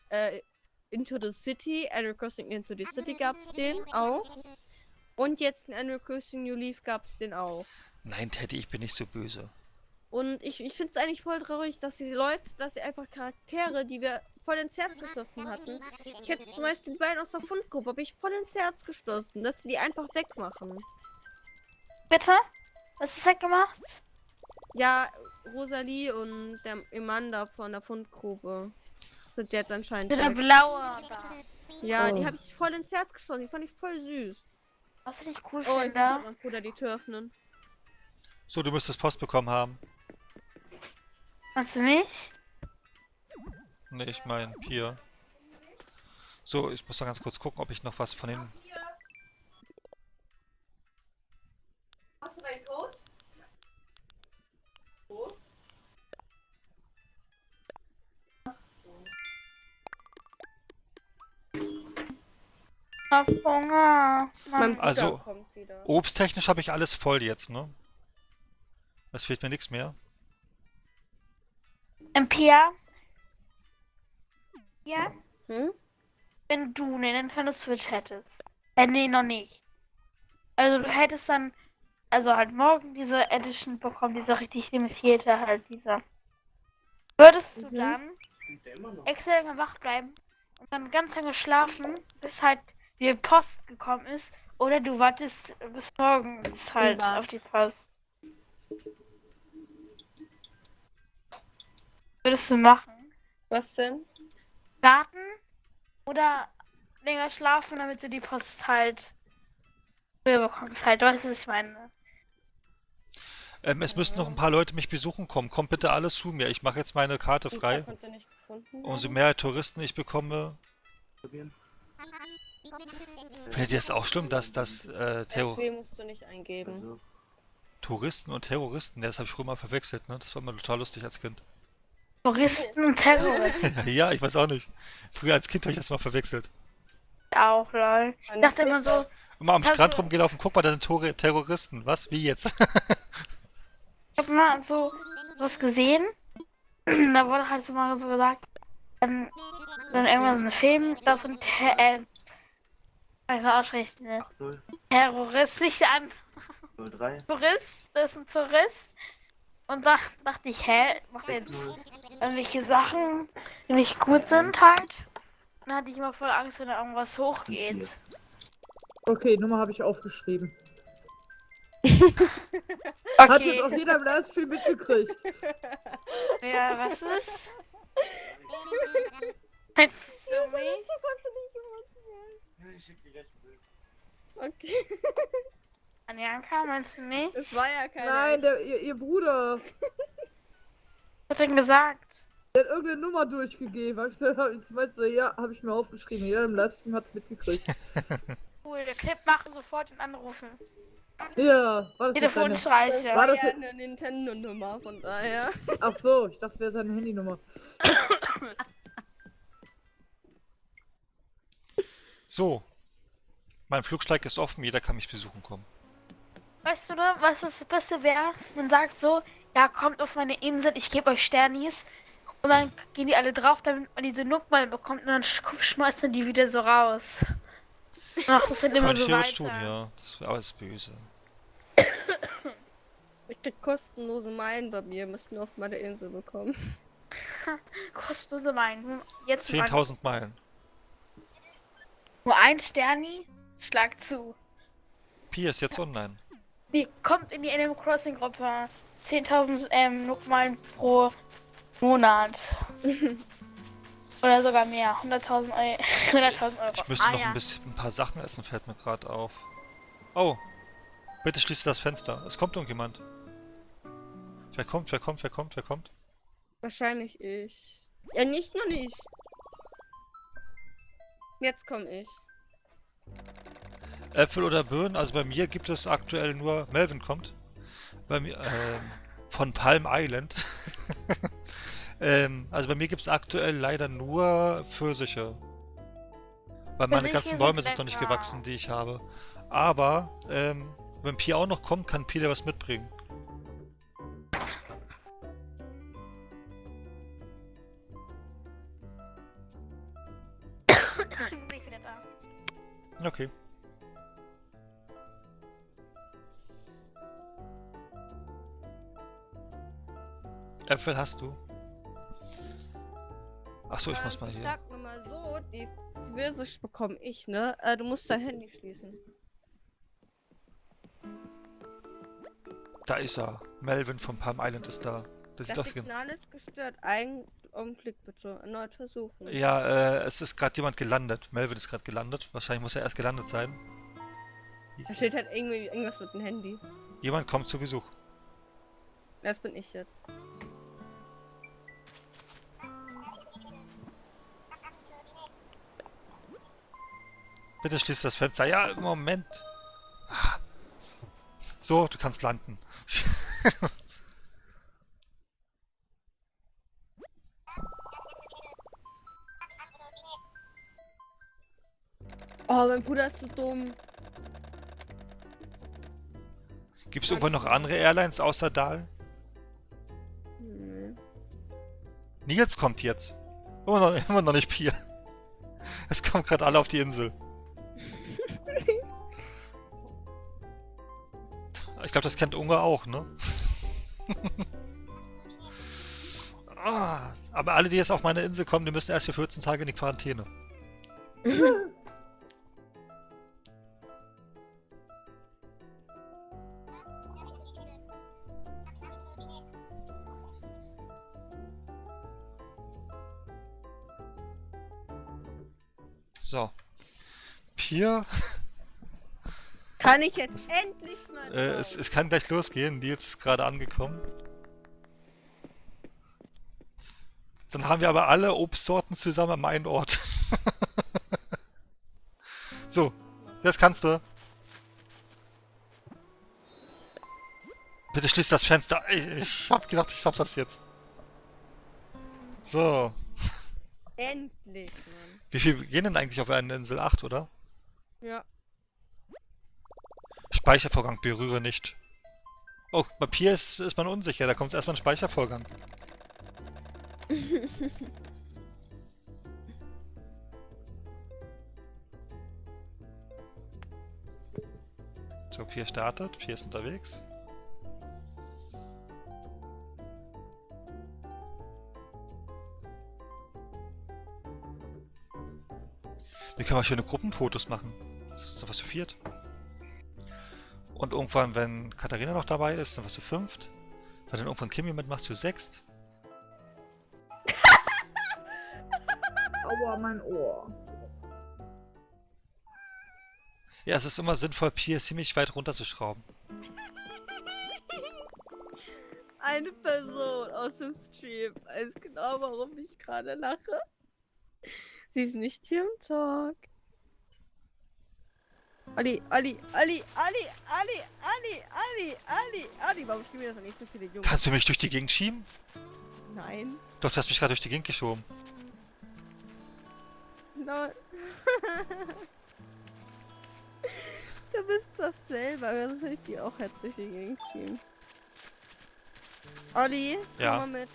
Into the City, Animal Crossing Into the City gab es den auch. Und jetzt in Animal Crossing New Leaf gab es den auch. Nein, Teddy, ich bin nicht so böse. Und ich finde es eigentlich voll traurig, dass die Leute, dass sie einfach Charaktere, die wir voll ins Herz geschlossen hatten. Ich hätte zum Beispiel die beiden aus der Fundgruppe, habe ich voll ins Herz geschlossen, dass sie die einfach wegmachen. Bitte? Was ist halt gemacht? Ja, Rosalie und der Amanda von der Fundgrube sind jetzt anscheinend Der weg. blaue da. Ja, die Oh. habe ich voll ins Herz geschlossen. Die fand ich voll süß. Was ich nicht cool Oh, ich muss finde. mit meinem Bruder die Tür öffnen. So, du müsstest Post bekommen haben. Meinst du mich? Nee, ich mein Pia. So, ich muss mal ganz kurz gucken, ob ich noch was von den... Hast du deinen Code? Wo? Ich hab Hunger. Mein Bruder Also- kommt wieder. Obsttechnisch habe ich alles voll jetzt, ne? Es fehlt mir nichts mehr. Pia? Ja? Hm? Wenn du eine Nintendo Switch hättest. Nee, noch nicht. Also du hättest dann, also halt morgen diese Edition bekommen, diese richtig limitierte halt, diese. Würdest du Mhm. dann extra lange wach bleiben und dann ganz lange schlafen, bis halt die Post gekommen ist, oder du wartest bis morgens halt Warte. auf die Post? Würdest du machen? Was denn? Warten oder länger schlafen, damit du die Post halt früher bekommst. Halt, du weißt, was ich meine. Es müssten noch ein paar Leute mich besuchen kommen. Kommt bitte alles zu mir. Ich mache jetzt meine Karte frei. Konnte nicht gefunden Umso werden. mehr Touristen ich bekomme... Findet ihr es auch schlimm, dass SW musst du nicht eingeben. Touristen und Terroristen, das habe ich früher mal verwechselt, ne? Das war immer total lustig als Kind. Touristen und Terroristen Ja, ich weiß auch nicht. Früher als Kind habe ich das mal verwechselt. auch, lol. Ich dachte immer so, Immer am Hast Strand du- rumgelaufen, guck mal, da sind Terroristen. Was? Wie jetzt? ich habe mal so was gesehen. Da wurde halt so mal so gesagt, dann irgendwann so ein Film, das so ein also aussprechen, ne? Terrorist nicht an. 03. Tourist, das ist ein Tourist. Und da dachte ich, hä, macht er jetzt 60. irgendwelche Sachen, die nicht gut sind halt. Dann hatte ich immer voll Angst, wenn da irgendwas hochgeht. Okay, Nummer habe ich aufgeschrieben. Hat jetzt auch Okay, jeder im Livestream mitgekriegt. ja, was ist? Meinst du mich? Ich schick dir gleich ein Bild. Okay. Anjanka, meinst du mich? Es war ja keiner. Nein, ihr Bruder. Was hat denn gesagt? Der hat irgendeine Nummer durchgegeben. Ich meinte so, ja, habe ich mir aufgeschrieben. Jeder im Livestream hat es mitgekriegt. Cool, der Clip machen, sofort ihn anrufen. Ja, war das jetzt seine... Telefonstreiche. War War das ja jetzt... eine Nintendo-Nummer, von daher. Ach so, ich dachte, wäre seine Handynummer. So. Mein Flugsteig ist offen, jeder kann mich besuchen kommen. Weißt du, ne, was das Beste wäre? Man sagt so, ja, kommt auf meine Insel, ich gebe euch Sternis. Und dann gehen die alle drauf, damit man diese Nuckmal bekommt und dann schmeißt man die wieder so raus. Und macht das halt immer Kann ich so theoretisch weiter. tun, ja. Das wäre alles böse. Ich krieg kostenlose Meilen bei mir, müsst ihr auf meine Insel bekommen. Kostenlose Meilen. Jetzt mal 10.000 Meilen. nur ein Sterni, schlag zu. Pia ist jetzt online. Nee, kommt in die Animal Crossing Gruppe. 10.000 Nuckmalen pro Monat. Oder sogar mehr. 100.000 Euro. 100.000 Euro. Ich müsste noch ja. ein paar Sachen essen, fällt mir gerade auf. Oh. Bitte schließe das Fenster. Es kommt irgendjemand. Wer kommt? Wahrscheinlich ich. Ja, nicht noch nicht. Jetzt komme ich. Äpfel oder Birnen? Also bei mir gibt es aktuell nur... Melvin kommt. Bei mir, von Palm Island. Also bei mir gibt es aktuell leider nur Pfirsiche. Weil meine Pfirsiche ganzen sind Bäume sind noch nicht lecker. gewachsen, die ich habe. Aber, wenn Pia auch noch kommt, kann Pia was mitbringen. Bin ich wieder da. Okay. Äpfel hast du? Achso, ich muss mal Ich hier. sag nur mal so, die Pfirsich bekomme ich, ne? Du musst dein Handy schließen. Da ist er. Melvin von Palm Island ist da. Das ist Das doch... Signal ist gestört. Einen Augenblick bitte. Erneut versuchen. Ja, es ist gerade jemand gelandet. Melvin ist gerade gelandet. Wahrscheinlich muss er erst gelandet sein. Da steht halt irgendwie irgendwas mit dem Handy. Jemand kommt zu Besuch. Das bin ich jetzt. Bitte schließ das Fenster. Ja, im Moment. Ah. So, du kannst landen. Oh, mein Bruder ist so dumm. Gibt es irgendwo noch andere Airlines außer Dahl? Hm. Nils kommt jetzt. Immer noch nicht Pia. Es kommen gerade alle auf die Insel. Ich glaube, das kennt Ungar auch, ne? Ah, aber alle, die jetzt auf meine Insel kommen, die müssen erst für 14 Tage in die Quarantäne. So. Pia, Kann ich jetzt endlich mal es kann gleich losgehen. Nils ist gerade angekommen. Dann haben wir aber alle Obstsorten zusammen am einen Ort. So, jetzt kannst du. Bitte schließ das Fenster. Ich hab gedacht, ich schaff das jetzt. So. Endlich, Mann. Wie viel gehen denn eigentlich auf eine Insel? 8, oder? Ja. Speichervorgang berühre nicht. Oh, bei Pia ist man unsicher. Da kommt erstmal ein Speichervorgang. So, Pier startet. Pier ist unterwegs. Dann können wir schöne Gruppenfotos machen. So was zu viert. Und irgendwann, wenn Katharina noch dabei ist, sind wir zu fünft. Wenn dann irgendwann Kimi mitmacht, zu sechst. Aua, mein Ohr. Ja, es ist immer sinnvoll, Pier ziemlich weit runterzuschrauben. Eine Person aus dem Stream weiß genau, warum ich gerade lache. Sie ist nicht hier im Talk. Ali, warum spielen wir das noch nicht so viele Jungs? Kannst du mich durch die Gegend schieben? Nein. Doch, du hast mich gerade durch die Gegend geschoben. Nein. Du bist das selber, sonst hätte ich die auch jetzt durch die Gegend schieben. Olli, Ja. komm mal mit.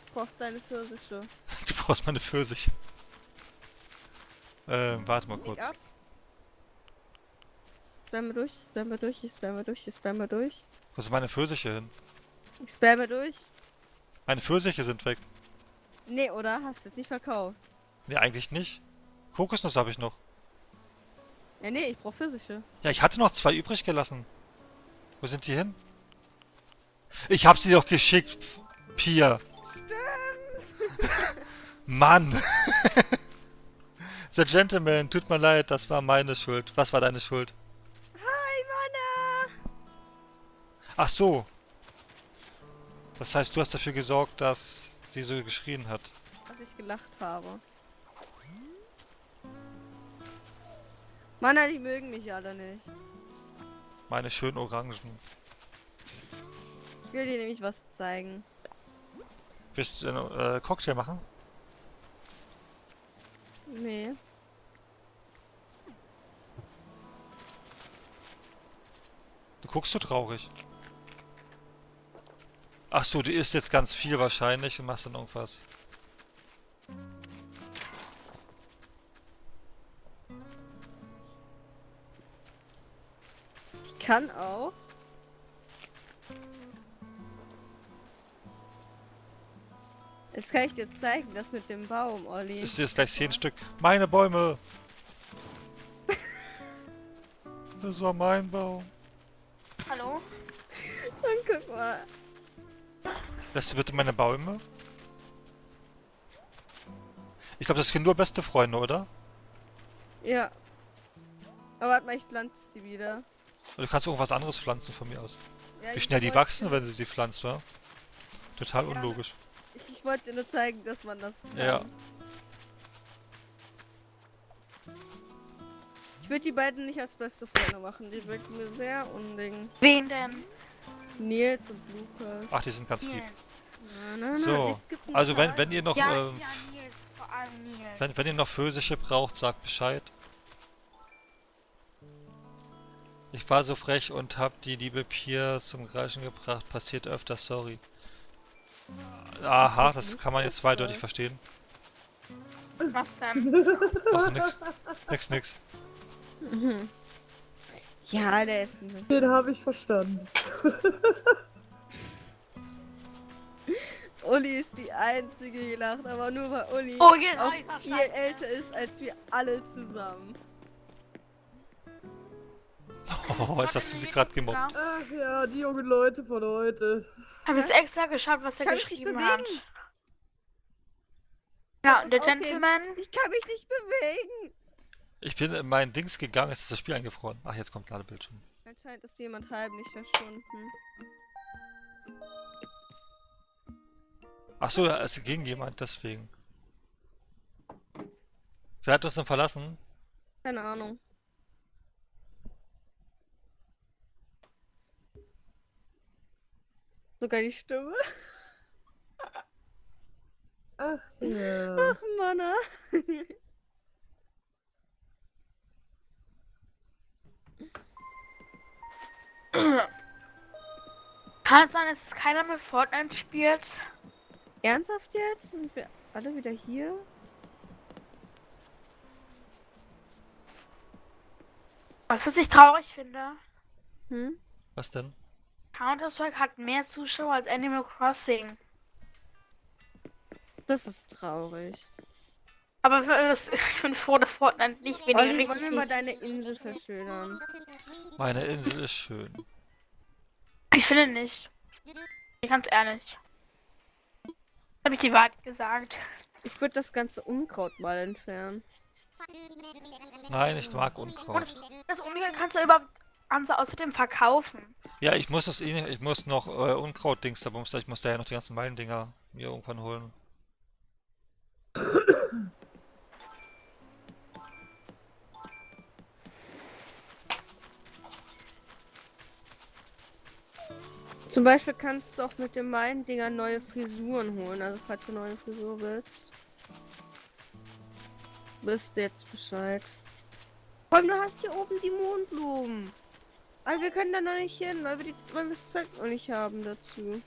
Ich brauch deine Pfirsiche. Du brauchst meine Pfirsiche. Warte mal kurz. Ab. Spamme durch, spamme durch, ich spamme durch, ich spamme durch. Wo sind meine Pfirsiche hin? Ich spamme durch. Meine Pfirsiche sind weg. Nee, oder? Hast du jetzt nicht verkauft? Nee, eigentlich nicht. Kokosnuss habe ich noch. Ja, nee, ich brauch Pfirsiche. Ja, ich hatte noch 2 übrig gelassen. Wo sind die hin? Ich hab sie doch geschickt, Pia. Stimmt! Mann! The Gentleman, tut mir leid, das war meine Schuld. Was war deine Schuld? Hi, Manna! Ach so. Das heißt, du hast dafür gesorgt, dass sie so geschrien hat. Dass ich gelacht habe. Manna, die mögen mich alle nicht. Meine schönen Orangen. Ich will dir nämlich was zeigen. Willst du einen Cocktail machen? Nee. Du guckst so traurig. Ach so, du isst jetzt ganz viel wahrscheinlich und machst dann irgendwas. Ich kann auch. Jetzt kann ich dir zeigen, das mit dem Baum, Olli. Isst jetzt gleich 10 Stück. Meine Bäume! Das war mein Baum. Hallo? Und guck mal. Lässt du bitte meine Bäume? Ich glaube, das sind nur beste Freunde, oder? Ja. Aber warte mal, ich pflanze die wieder. Oder du kannst irgendwas anderes pflanzen von mir aus. Ja, Wie ich schnell die wollte- wachsen, wenn du sie pflanzt, wa? Total Ja. unlogisch. Ich wollte dir nur zeigen, dass man das kann. Ja. Ich würde die beiden nicht als beste Freunde machen. Die wirken mir sehr unding. Wen denn? Nils und Lukas. Ach, die sind ganz lieb. Nils. Na, So, es gibt ein also paar. wenn ihr noch, Ja, ja, Nils. Vor allem Nils. wenn ihr noch Pfirsiche braucht, sagt Bescheid. Ich war so frech und hab die liebe Pia zum Kreischen gebracht. Passiert öfter, sorry. Aha, das kann man jetzt zweideutig verstehen. Was denn? Ach, nix. Mhm. Ja, der ist ein bisschen. Den habe ich verstanden. Uli ist die einzige, die lacht, aber nur weil Uli Oh, jetzt auch hab ich viel verstanden. älter ist als wir alle zusammen. Oh, jetzt hast du sie gerade gemobbt. Ach ja, die jungen Leute von heute. Hab jetzt extra geschaut, was er Kann ich geschrieben nicht hat. bewegen? Ja, und der Aufheben. Gentleman. Ich kann mich nicht bewegen. Ich bin in mein Dings gegangen, es ist das Spiel eingefroren. Ach, jetzt kommt Ladebildschirm. Anscheinend ist jemand heimlich verschwunden. Ach so, ja, es ging jemand, deswegen. Wer hat uns denn verlassen? Keine Ahnung. Sogar die Stimme. Ach ja. Ach, Manna. Kann es sein, dass es keiner mehr Fortnite spielt? Ernsthaft jetzt? Sind wir alle wieder hier? Was ich traurig finde. Hm? Was denn? Counter-Strike hat mehr Zuschauer als Animal Crossing. Das ist traurig. Aber ich bin froh, dass Fortnite nicht weniger Olli, wollen wir mal richtig. deine Insel verschönern? Meine Insel ist schön. Ich finde nicht. Ich ganz ehrlich. Habe ich die Wahrheit gesagt. Ich würde das ganze Unkraut mal entfernen. Nein, ich mag Unkraut. Und das Unkraut kannst du überhaupt außerdem verkaufen. Ja, ich muss ich muss noch Unkraut-Dings da bumsen. Ich muss daher noch die ganzen Meilendinger mir irgendwann holen. Zum Beispiel kannst du auch mit den Meilendinger neue Frisuren holen. Also falls du neue Frisur willst. Wisst ihr jetzt Bescheid. Vor allem, du hast hier oben die Mondblumen. Aber wir können da noch nicht hin, weil wir das Zeug noch nicht haben dazu.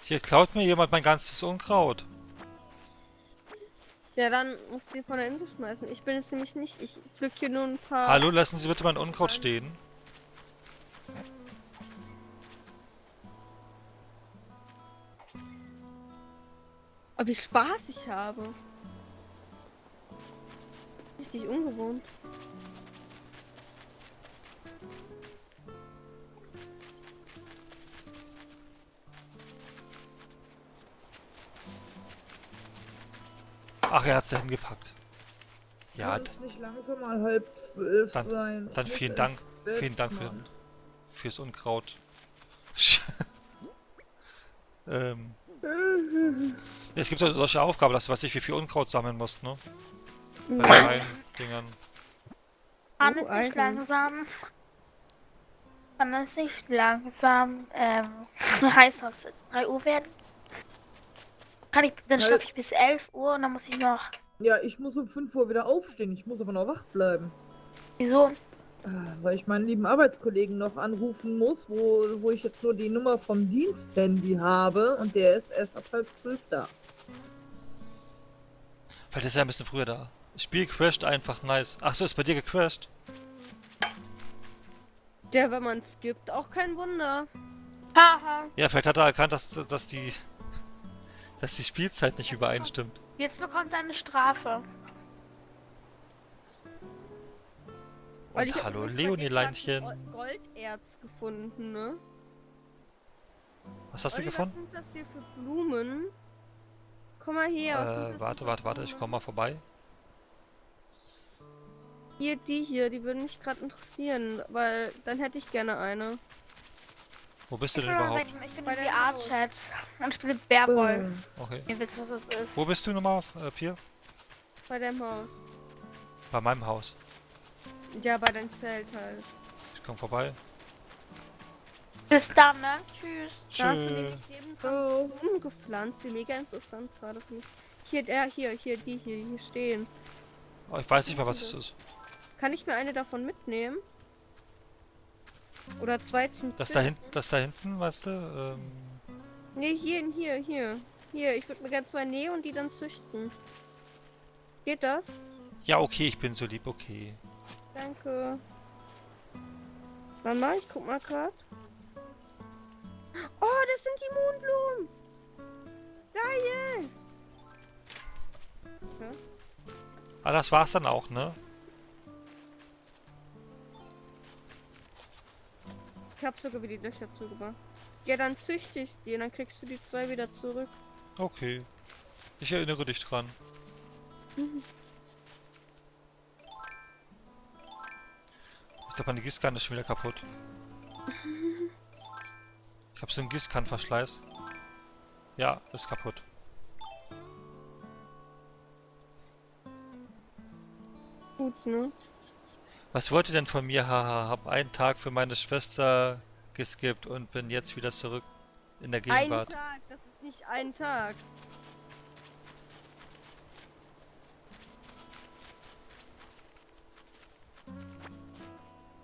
Hier klaut mir jemand mein ganzes Unkraut. Ja, dann musst du die von der Insel schmeißen. Ich bin es nämlich nicht. Ich pflück hier nur ein paar. Hallo, lassen Sie bitte mein Unkraut stehen. Oh, wie Spaß ich habe. Richtig ungewohnt. Ach, er hat's da hingepackt. Ja, Kann es nicht langsam mal 11:30 Dann- sein? dann Ich muss vielen ins Dank. Bett, Vielen Dank Mann. fürs Unkraut. Es gibt doch solche Aufgaben, dass du weiß ich, wie viel Unkraut sammeln musst, ne? Bei den kleinen Dingern. Kann Oh, es nicht Alter. langsam. Kann es nicht langsam, heißt das, 3 Uhr werden? Dann schlafe ich bis 11 Uhr und dann muss ich noch. Ja, ich muss um 5 Uhr wieder aufstehen. Ich muss aber noch wach bleiben. Wieso? Weil ich meinen lieben Arbeitskollegen noch anrufen muss, wo ich jetzt nur die Nummer vom Diensthandy habe und der ist erst ab 11:30 da. Vielleicht ist er ein bisschen früher da. Spiel crasht einfach nice. Ach so, ist bei dir gecrashed? Der, wenn man skippt, auch kein Wunder. Haha. Ja, vielleicht hat er erkannt, dass die Spielzeit nicht übereinstimmt. Jetzt bekommt er eine Strafe. Weil ich Und hab hallo, übrigens bei dir Leonie-Leinchen. grad ein Golderz gefunden, ne? Was hast du Olli, gefunden? was sind das hier für Blumen? Komm mal her. was sind das hier für Warte, ich komm mal vorbei. Hier, die würden mich gerade interessieren, weil dann hätte ich gerne eine. Wo bist du Ich denn bin, überhaupt? ich bin Bei in der VR-Chat und spiele Bearboy. Okay. Ihr wisst, was das ist. Wo bist du nochmal, Pia? Bei deinem Haus. Bei meinem Haus. Ja, bei deinem Zelt halt. Ich komm vorbei. Bis dann, ne? Tschüss. Da hast du Tschö. nämlich nebendran Blumen gepflanzt, die mega interessant gerade für mich. Hier, die hier stehen. Oh, ich weiß nicht mal, was es ist. Kann ich mir eine davon mitnehmen? Oder zwei zum Das Züchten? da hinten, weißt du? Nee, hier. Hier, ich würde mir gerne zwei nehmen und die dann züchten. Geht das? Ja, okay, ich bin so lieb, okay. Danke. Warte mal, ich guck mal grad. Oh, das sind die Mondblumen! Geil! Ah, das war's dann auch, ne? Ich hab sogar wieder die Löcher zugemacht. Ja, dann züchte ich die und dann kriegst du die zwei wieder zurück. Okay. Ich erinnere dich dran. Ich glaube, meine Gießkanne ist schon wieder kaputt. Ich habe so einen Gießkannenverschleiß. Ja, ist kaputt. Gut, ne? Was wollt ihr denn von mir? Haha, hab einen Tag für meine Schwester geskippt und bin jetzt wieder zurück in der Ein Gegenwart. Tag, das ist nicht ein Tag.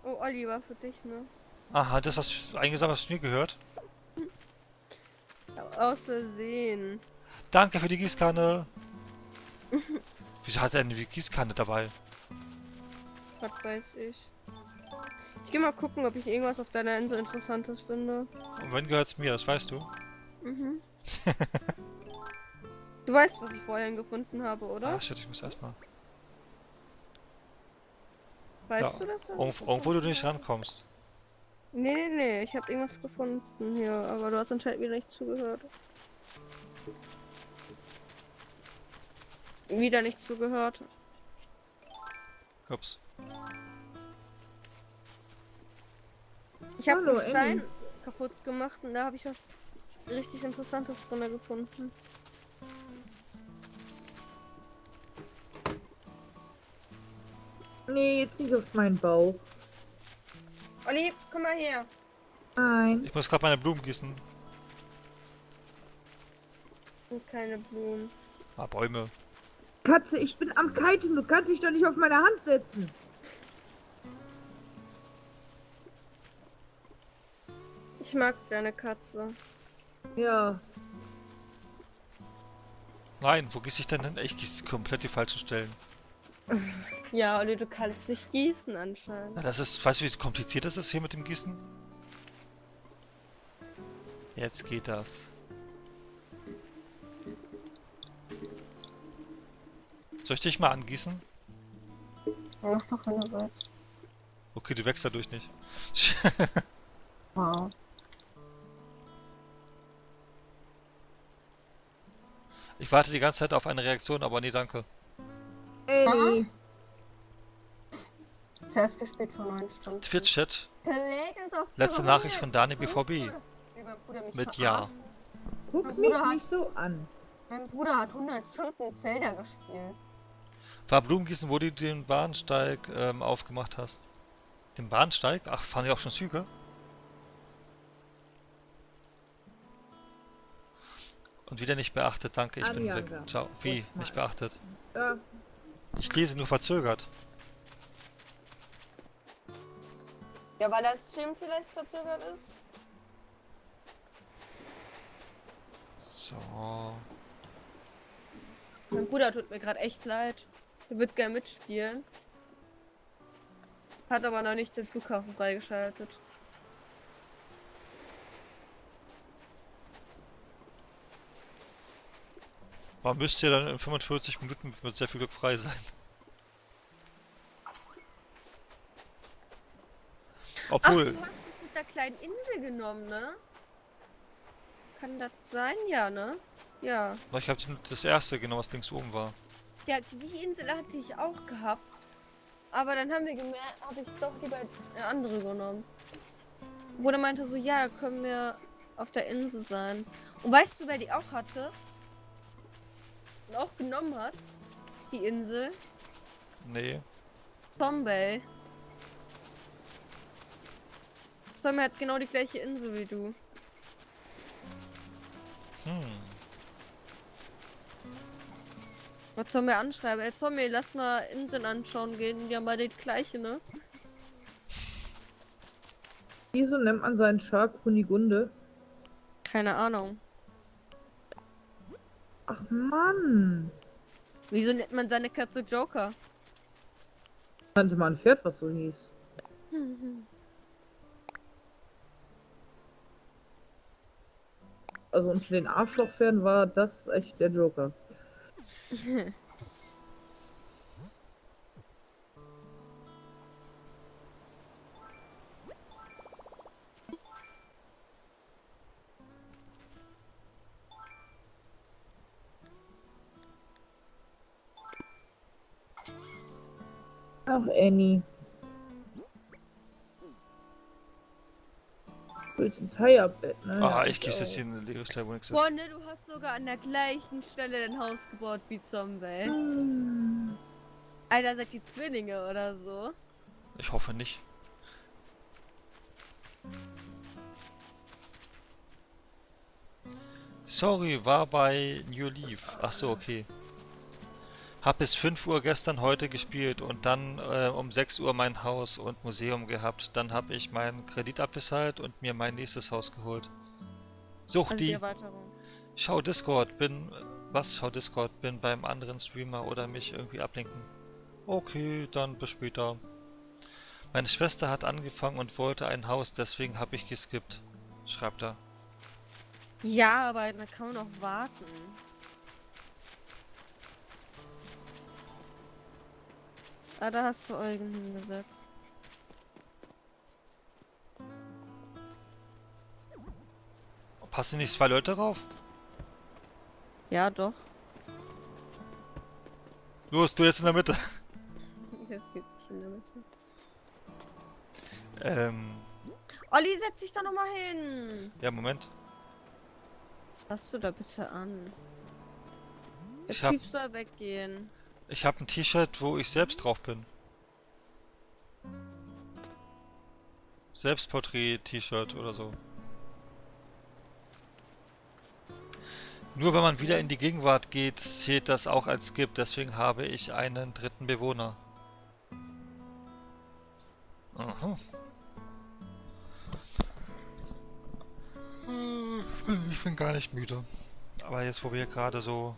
Oh, Olli, war für dich, ne? Aha, das hast du eingesammelt, hast du mir gehört? Aus Versehen. Danke für die Gießkanne. Wieso hat er eine Gießkanne dabei? Was weiß ich. geh mal gucken, ob ich irgendwas auf deiner Insel Interessantes finde. Und wenn gehört's mir, das weißt du. Mhm. Du weißt, was ich vorhin gefunden habe, oder? Ah, shit, ich muss erstmal. Weißt Ja, du das? Was ich Irgendwo du gefunden nicht habe? rankommst. Nee, ich habe irgendwas gefunden hier, aber du hast anscheinend wieder nicht zugehört. Wieder nicht zugehört. Ups. Ich habe Hallo, einen Stein Annie. kaputt gemacht und da habe ich was richtig Interessantes drin gefunden. Nee, jetzt nicht auf meinen Bauch. Olli, komm mal her. Nein. Ich muss gerade meine Blumen gießen. Und keine Blumen. Ah, Bäume. Katze, ich bin am Kiten. Du kannst dich doch nicht auf meine Hand setzen. Ich mag deine Katze. Ja. Nein, wo gieße ich denn hin? Ich gieße komplett die falschen Stellen. Ja, Olli, du kannst nicht gießen anscheinend. Na, das ist, weißt du, wie kompliziert das ist hier mit dem Gießen? Jetzt geht das. Soll ich dich mal angießen? Mach doch, wenn du willst. Okay, du wächst dadurch nicht. Wow. Ich warte die ganze Zeit auf eine Reaktion, aber nee, danke. Annie. Test gespielt vor 9 Stunden. Twitch-Chat, Verlädt uns auf letzte 200. Nachricht von Dani BVB. Wie mein Bruder mich Mit verarscht. Ja. Guck Mein mich Bruder hat- nicht so an. Mein Bruder hat 100 Stunden Zelda gespielt. War Blumengießen, wo du den Bahnsteig aufgemacht hast. Den Bahnsteig? Ach, fahren die auch schon Züge? Und wieder nicht beachtet, danke, ich bin weg. Adianga. Ciao. Wie? Gut, Nicht mal. beachtet. Ja. Ich lese nur verzögert. Ja, weil das Stream vielleicht verzögert ist. So. Mein Bruder tut mir gerade echt leid. Er wird gern mitspielen. Hat aber noch nicht den Flughafen freigeschaltet. Man müsste ja dann in 45 Minuten mit sehr viel Glück frei sein. Ach, Obwohl, du hast es mit der kleinen Insel genommen, ne? Kann das sein? Ja, ne? Ja. ich habe das erste genommen, was links oben war. Ja, die Insel hatte ich auch gehabt. Aber dann haben wir gemerkt, habe ich doch lieber eine andere genommen. Bruder meinte so, ja, da können wir auf der Insel sein. Und weißt du, wer die auch hatte? Und auch genommen hat? Die Insel? Nee. Tombay. Tombay hat genau die gleiche Insel wie du. Mal Zombie anschreiben. Ey, Zombie, lass mal Inseln anschauen gehen. Die haben beide die gleiche, ne? Wieso nennt man seinen Shark Kunigunde? Keine Ahnung. Ach Mann. Wieso nennt man seine Katze Joker? Kannte mal ein Pferd, was so hieß. Also unter den Arschlochpferden war das echt der Joker. Ach, Annie. Du willst ins High-Up-Bett, ne? Ah, Ja, ich gieße auch. jetzt hier in eine leere Stelle, wo nichts ist. Boah, ne, du hast sogar an der gleichen Stelle dein Haus gebaut wie Zombie. Hm. Alter, seid ihr Zwillinge oder so? Ich hoffe nicht. Sorry, war bei New Leaf. Ach so, okay. Hab bis 5 Uhr gestern heute gespielt und dann um 6 Uhr mein Haus und Museum gehabt. Dann habe ich meinen Kredit abbezahlt und mir mein nächstes Haus geholt. Also die Suchti, Erweiterung. schau Discord, schau Discord, bin beim anderen Streamer oder mich irgendwie ablenken. Okay, dann bis später. Meine Schwester hat angefangen und wollte ein Haus, deswegen habe ich geskippt. Schreibt er. Ja, aber da kann man noch warten. Ah, da hast du Eugen hingesetzt. Passen nicht 2 Leute rauf? Ja, doch. Los, du jetzt in der Mitte. Das gibt nicht in der Mitte. Olli, setz dich da nochmal hin. Ja, Moment. Lass du da bitte an. Der Ich hab- Typ soll weggehen. Ich habe ein T-Shirt, wo ich selbst drauf bin. Selbstporträt-T-Shirt oder so. Nur wenn man wieder in die Gegenwart geht, zählt das auch als Skip. Deswegen habe ich einen dritten Bewohner. Aha. Ich bin gar nicht müde. Aber jetzt, wo wir gerade so...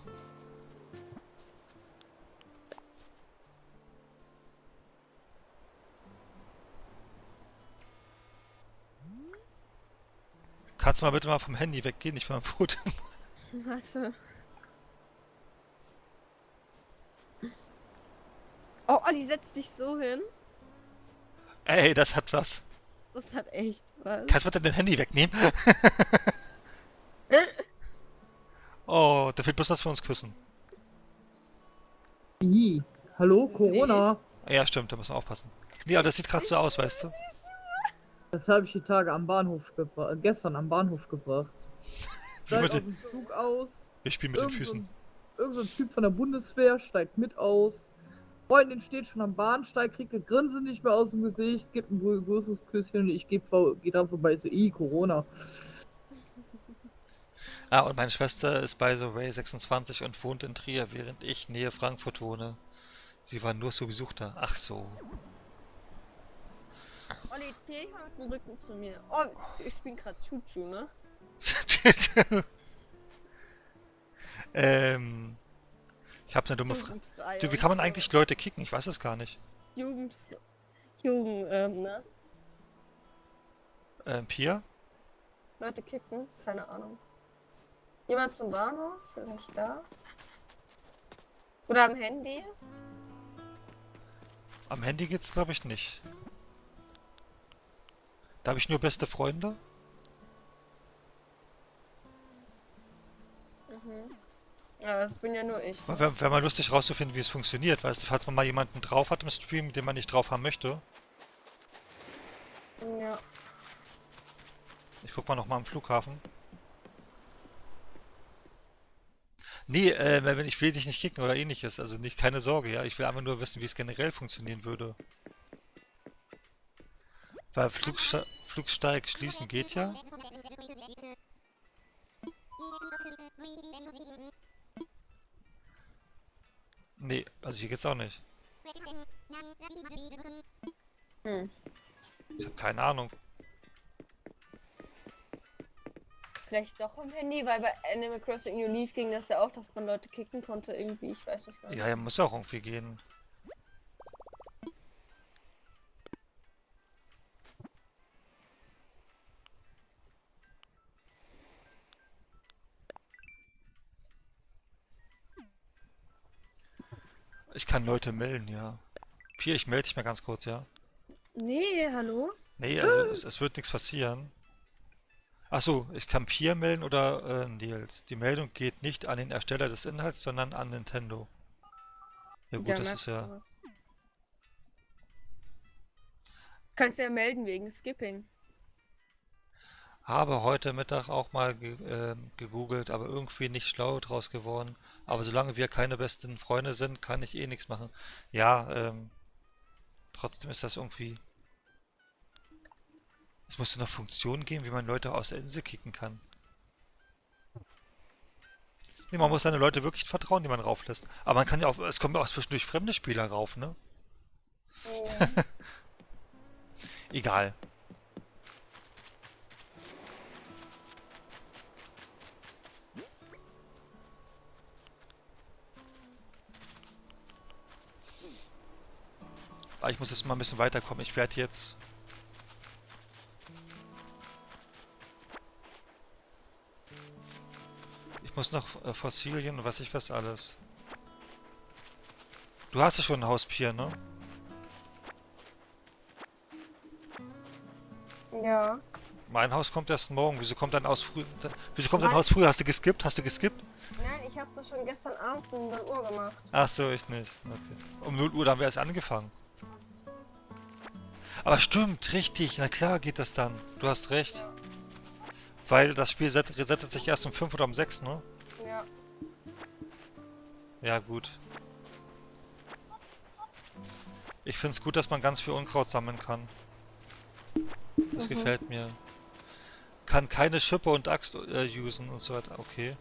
Kannst du mal bitte mal vom Handy weggehen? Ich will mal ein Foto. Warte. Oh, Olli, setz dich so hin. Ey, das hat was. Das hat echt was. Kannst du bitte dein Handy wegnehmen? Oh, da fehlt bloß, dass wir uns küssen. Ih, hallo, Corona. Ja, stimmt, da müssen wir aufpassen. Nee, aber das sieht gerade so aus, weißt du? Das habe ich die Tage am Bahnhof gebracht, gestern am Bahnhof gebracht. Wie Steigt mit aus den, dem Zug aus. ich spiele mit den Füßen. Irgend so ein Typ von der Bundeswehr steigt mit aus. Freundin steht schon am Bahnsteig, kriegt ein Grinsen nicht mehr aus dem Gesicht, gibt ein großes Küsschen und ich geh dran vorbei, so, Corona. Ah, und meine Schwester ist by the way 26 und wohnt in Trier, während ich Nähe Frankfurt wohne. Sie war nur zu Besuch da. Ach so. Olli, dreh dich mal mit dem Rücken zu mir. Oh, ich bin gerade Chuchu, ne? Ich habe eine dumme Frage. Jugendfrei Du, wie und kann man so. eigentlich Leute kicken? Ich weiß es gar nicht. Ne? Pia? Leute kicken? Keine Ahnung. Jemand zum Bahnhof? Vielleicht da? Oder am Handy? Am Handy geht's, glaube ich, nicht. Da habe ich nur beste Freunde. Ja, das bin ja nur ich. Wäre mal lustig rauszufinden, wie es funktioniert. Weißt du, falls man mal jemanden drauf hat im Stream, den man nicht drauf haben möchte. Ja. Ich guck mal nochmal am Flughafen. Nee, ich will dich nicht kicken oder ähnliches. Also nicht, keine Sorge, ja. Ich will einfach nur wissen, wie es generell funktionieren würde. Weil Flugsteig schließen geht ja. Nee, also hier geht's auch nicht. Hm. Ich habe keine Ahnung. Vielleicht doch am Handy, weil bei Animal Crossing New Leaf ging das ja auch, dass man Leute kicken konnte irgendwie. Ich weiß nicht was. Ja, ja, muss ja auch irgendwie gehen. Ich kann Leute melden, ja. Pia, ich melde dich mal ganz kurz, ja. Nee, hallo? Nee, also es wird nichts passieren. Achso, ich kann Pia melden oder Nils. Die Meldung geht nicht an den Ersteller des Inhalts, sondern an Nintendo. Ja gut, das ist ja... Kannst ja melden wegen Skipping. Habe heute Mittag auch mal gegoogelt, aber irgendwie nicht schlau draus geworden. Aber solange wir keine besten Freunde sind, kann ich eh nichts machen. Ja, trotzdem ist das irgendwie... Es muss eine Funktion geben, wie man Leute aus der Insel kicken kann. Nee, man muss seine Leute wirklich vertrauen, die man rauflässt. Aber man kann ja auch... Es kommen ja auch zwischendurch fremde Spieler rauf, ne? Egal. Aber ich muss jetzt mal ein bisschen weiterkommen. Ich werde jetzt... Ich muss noch Fossilien und was ich was alles. Du hast ja schon ein Hauspier, ne? Ja. Mein Haus kommt erst morgen. Wieso kommt dein Haus früh? Wieso kommt dein Haus früher? Hast du geskippt? Hast du geskippt? Nein, ich habe das schon gestern Abend um 0 Uhr gemacht. Ach so, ich nicht. Okay. Um 0 Uhr, da haben wir erst angefangen. Aber stimmt, richtig. Na klar geht das dann. Du hast recht. Weil das Spiel resettet sich erst um 5 oder um 6, ne? Ja. Ja, gut. Ich find's gut, dass man ganz viel Unkraut sammeln kann. Das gefällt mir. Kann keine Schippe und Axt usen und so weiter. Okay.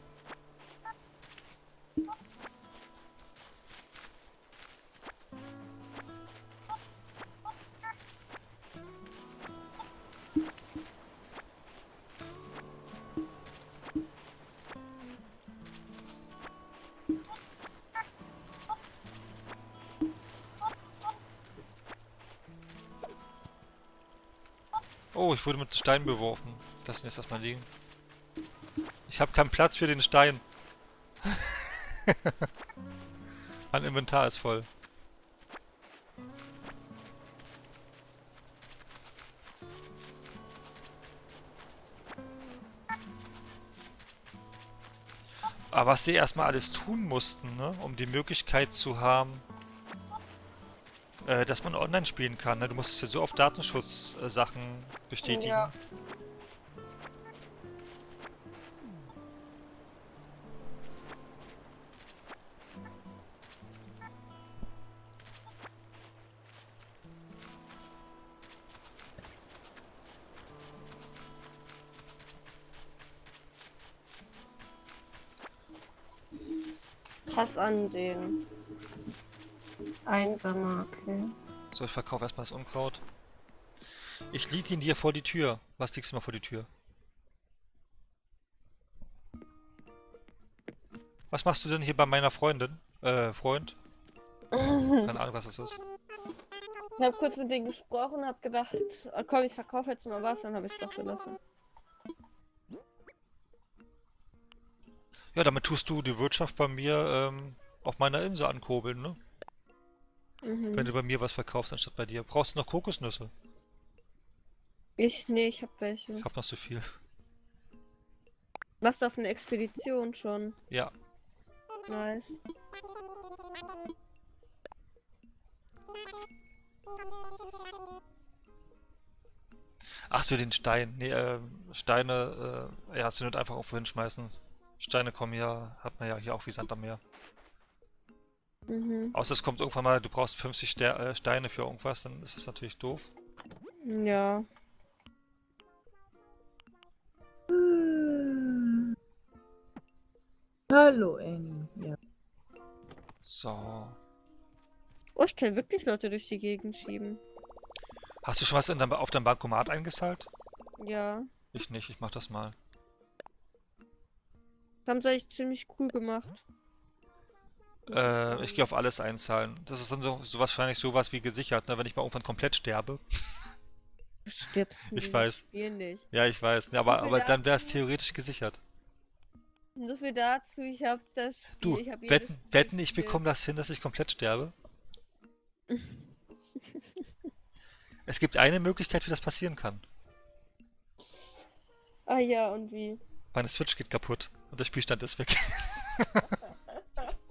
Oh, ich wurde mit Stein beworfen. Lassen jetzt erstmal liegen. Ich habe keinen Platz für den Stein. Mein Inventar ist voll. Aber was sie erstmal alles tun mussten, ne, um die Möglichkeit zu haben, dass man online spielen kann. Ne? Du musstest ja so oft Datenschutz-Sachen bestätigen. Ja. Pass ansehen. Einsamer, okay. So, ich verkaufe erstmal das Unkraut. Ich liege ihn dir vor die Tür. Was liegst du mal vor die Tür? Was machst du denn hier bei meiner Freundin? Freund? Keine Ahnung, was das ist. Ich habe kurz mit denen gesprochen und habe gedacht, komm, ich verkaufe jetzt mal was, dann habe ich es doch gelassen. Ja, damit tust du die Wirtschaft bei mir auf meiner Insel ankurbeln, ne? Wenn du bei mir was verkaufst, anstatt bei dir. Brauchst du noch Kokosnüsse? Nee, ich habe welche. Ich hab noch so viel. Warst du auf eine Expedition schon? Ja. Nice. Ach so, den Stein. Nee, Steine, ja, hast du nicht einfach irgendwo hinschmeißen. Steine kommen ja, hat man ja hier auch wie Sand am Meer. Außer es kommt irgendwann mal, du brauchst 50 Steine für irgendwas, dann ist das natürlich doof. Ja. Hallo, Annie. Ja. So. Oh, ich kann wirklich Leute durch die Gegend schieben. Hast du schon was auf dein Bankomat eingezahlt? Ja. Ich nicht, ich mach das mal. Das haben sie eigentlich ziemlich cool gemacht. Ich gehe auf alles einzahlen. Das ist dann so wahrscheinlich sowas wie gesichert, ne? Wenn ich mal irgendwann komplett sterbe. Du stirbst Ich in weiß. diesem Spiel nicht. Ja, ich weiß. Ne, aber dann wäre es theoretisch gesichert. So viel dazu, ich habe das Spiel, Du, ich hab jedes Spiel wetten, ich gespielt. bekomme das hin, dass ich komplett sterbe? Es gibt eine Möglichkeit, wie das passieren kann. Ah ja, und wie? Meine Switch geht kaputt und der Spielstand ist weg.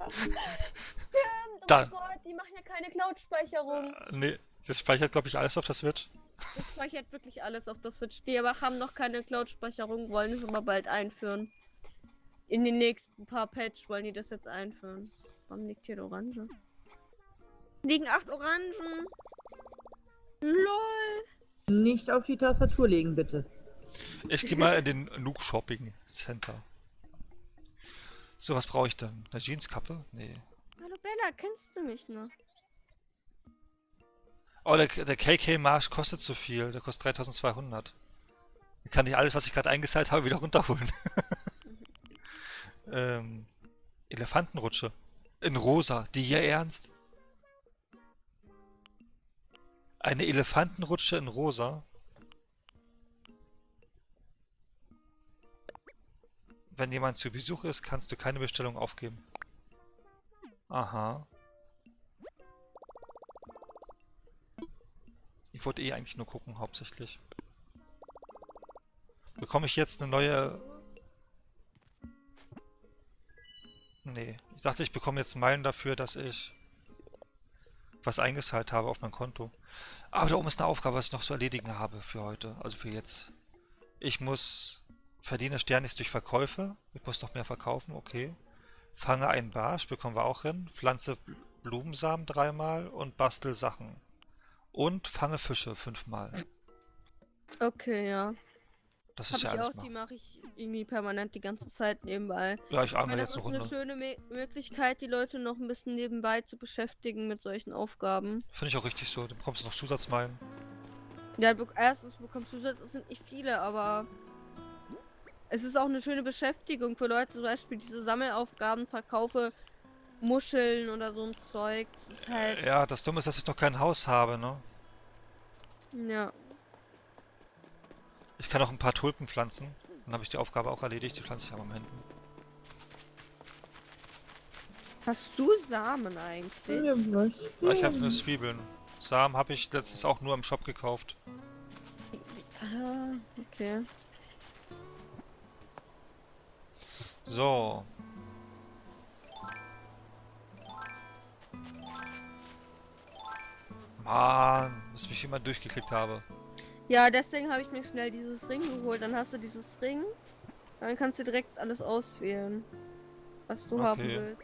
Oh Dann. mein Gott, die machen ja keine Cloud-Speicherung. Nee, das speichert, glaube ich, alles auf der Switch. Das speichert wirklich alles auf der Switch. Die aber haben noch keine Cloud-Speicherung, wollen es aber bald einführen. In den nächsten paar Patch wollen die das jetzt einführen. Warum liegt hier eine Orange? Liegen 8 Orangen. LOL. Nicht auf die Tastatur legen, bitte. Ich gehe mal in den Nuke Shopping Center. So, was brauche ich denn? Eine Jeanskappe? Nee. Hallo Bella, kennst du mich noch? Oh, der KK Marsch kostet zu viel. Der kostet 3200. Da kann ich alles, was ich gerade eingezahlt habe, wieder runterholen. Elefantenrutsche. In rosa. Die hier ernst? Eine Elefantenrutsche in rosa. Wenn jemand zu Besuch ist, kannst du keine Bestellung aufgeben. Aha. Ich wollte eh eigentlich nur gucken, hauptsächlich. Bekomme ich jetzt eine neue... Nee, ich dachte, ich bekomme jetzt Meilen dafür, dass ich was eingezahlt habe auf mein Konto. Aber da oben ist eine Aufgabe, was ich noch zu erledigen habe für heute, also für jetzt. Ich muss verdiene Sternis durch Verkäufe. Ich muss noch mehr verkaufen, okay. Fange einen Barsch, bekommen wir auch hin. Pflanze Blumensamen 3-mal und bastel Sachen. Und fange Fische 5-mal. Okay, ja. Das Hab ist ja ich alles auch, die mal. mache ich irgendwie permanent die ganze Zeit nebenbei. Ja, ich Ich angel meine, jetzt das eine ist eine Runde. schöne Möglichkeit, die Leute noch ein bisschen nebenbei zu beschäftigen mit solchen Aufgaben. Finde ich auch richtig so. Dann bekommst du noch Zusatzmeilen. Ja, erstens bekommst du das, es sind nicht viele, aber es ist auch eine schöne Beschäftigung für Leute, zum Beispiel diese Sammelaufgaben, verkaufe Muscheln oder so ein Zeug. Das ist halt, Ja, das Dumme ist, dass ich noch kein Haus habe, ne? ja. Ich kann auch ein paar Tulpen pflanzen. Dann habe ich die Aufgabe auch erledigt. Die pflanze ich aber am hinten. Hast du Samen eigentlich? Ja, was Ah, ich habe denn? nur Zwiebeln. Samen habe ich letztens auch nur im Shop gekauft. Ah, okay. So. Mann, dass ich mich immer durchgeklickt habe. Ja, deswegen habe ich mir schnell dieses Ring geholt. Dann hast du dieses Ring. Dann kannst du direkt alles auswählen, was du haben Okay. willst.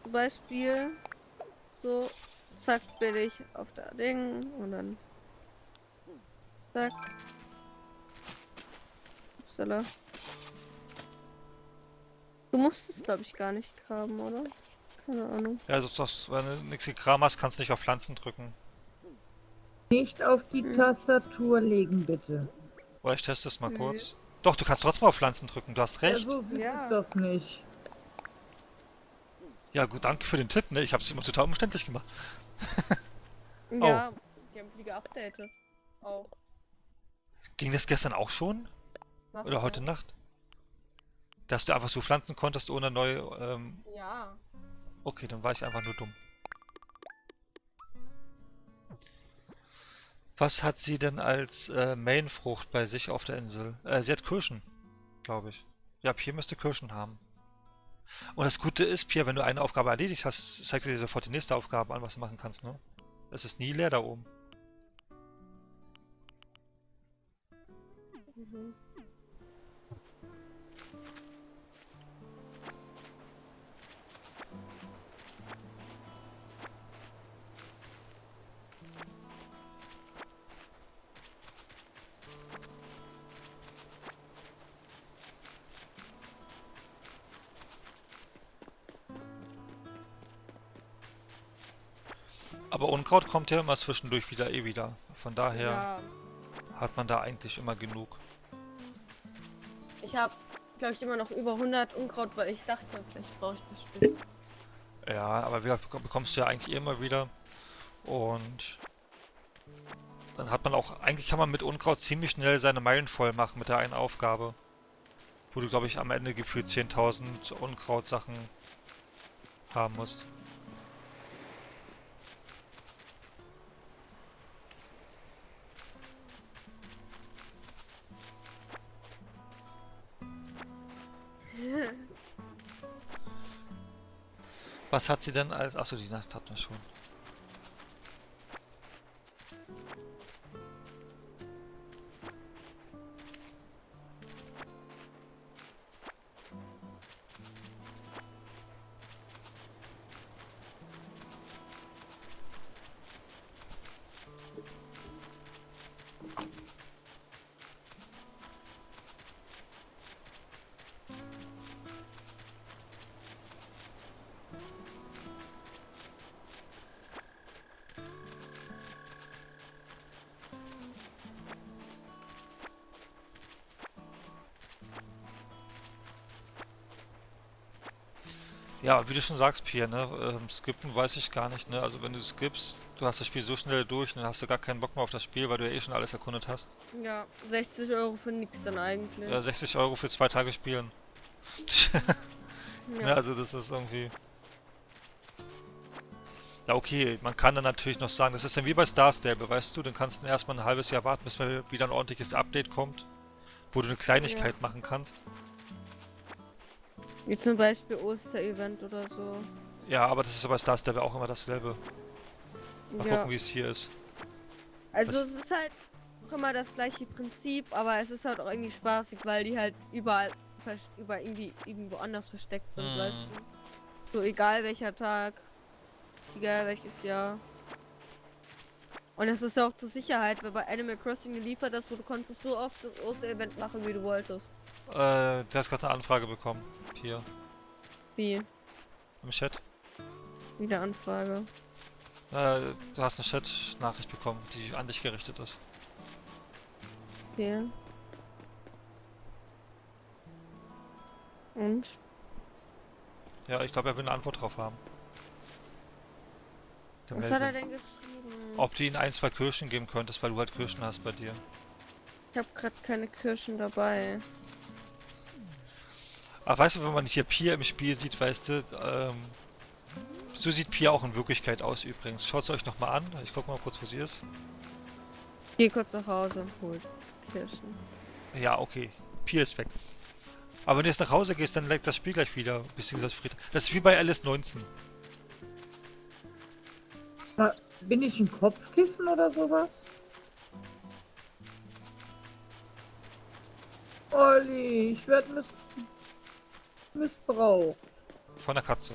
Zum Beispiel so, zack, billig auf der Ding und dann zack. Upsala. Du musst es, glaube ich, gar nicht haben, oder? Keine Ahnung. Ja, also wenn du nichts Kram hast, kannst du nicht auf Pflanzen drücken. Nicht auf die Tastatur legen, bitte. Oder ich teste es mal kurz. Süß. Doch, du kannst trotzdem auf Pflanzen drücken, du hast Ja, recht. so süß Ja. ist das nicht. Ja gut, danke für den Tipp, ne? Ich habe es immer total umständlich gemacht. Ja, die haben viele geupdatet. Auch. Ging das gestern auch schon? Was Oder heute denn? Nacht? Dass du einfach so pflanzen konntest ohne neue, Ja. okay, dann war ich einfach nur dumm. Was hat sie denn als Mainfrucht bei sich auf der Insel? Sie hat Kirschen, glaube ich. Ja, Pierre müsste Kirschen haben. Und das Gute ist, Pierre, wenn du eine Aufgabe erledigt hast, zeigt dir sofort die nächste Aufgabe an, was du machen kannst, ne? Es ist nie leer da oben. Mhm. Aber Unkraut kommt ja immer zwischendurch wieder. Von daher Ja. hat man da eigentlich immer genug. Ich habe, glaube ich, immer noch über 100 Unkraut, weil ich dachte, vielleicht brauche ich das Spiel. Ja, aber wie bekommst du ja eigentlich immer wieder. Und dann hat man auch, eigentlich kann man mit Unkraut ziemlich schnell seine Meilen voll machen mit der einen Aufgabe. Wo du, glaube ich, am Ende gefühlt 10.000 Unkraut-Sachen haben musst. Was hat sie denn als... Achso, die Nacht hat man schon. Ja, wie du schon sagst, Pia, ne? Skippen weiß ich gar nicht, ne? Also wenn du skippst, du hast das Spiel so schnell durch, dann hast du gar keinen Bock mehr auf das Spiel, weil du ja eh schon alles erkundet hast. Ja, 60 Euro für nix dann eigentlich. Ja, 60 Euro für 2 Tage spielen. Ja. Ne, also das ist irgendwie... Ja, okay, man kann dann natürlich noch sagen, das ist dann wie bei Star Stable, weißt du, dann kannst du erstmal ein halbes Jahr warten, bis mal wieder ein ordentliches Update kommt, wo du eine Kleinigkeit machen kannst. Wie zum Beispiel Oster-Event oder so. Ja, aber das ist bei Star Stable auch immer dasselbe. Mal Ja. gucken, wie es hier ist. Also Das- es ist halt, guck mal, das gleiche Prinzip, aber es ist halt auch irgendwie spaßig, weil die halt überall irgendwie irgendwo anders versteckt sind, Mhm. weißt du. So egal welcher Tag, egal welches Jahr. Und es ist ja auch zur Sicherheit, weil bei Animal Crossing geliefert ist, wo du konntest so oft das Oster-Event machen, wie du wolltest. Du hast gerade eine Anfrage bekommen. Hier, Wie? im Chat. Wieder Anfrage. Du hast eine Chat-Nachricht bekommen, die an dich gerichtet ist. Okay. Und? Ja, ich glaube, er will eine Antwort drauf haben. Der Was hat er Melvin. denn geschrieben? Ob du ihnen 1, 2 Kirschen geben könntest, weil du halt Kirschen hast bei dir. Ich habe gerade keine Kirschen dabei. Aber weißt du, wenn man hier Pia im Spiel sieht, weißt du, so sieht Pia auch in Wirklichkeit aus übrigens. Schaut es euch nochmal an. Ich guck mal kurz, wo sie ist. Geh kurz nach Hause und hol Kirschen. Ja, okay. Pia ist weg. Aber wenn du jetzt nach Hause gehst, dann leckt das Spiel gleich wieder. Beziehungsweise Fried. Das ist wie bei Alice 19. Bin ich ein Kopfkissen oder sowas? Olli, ich werde missbraucht. Von der Katze.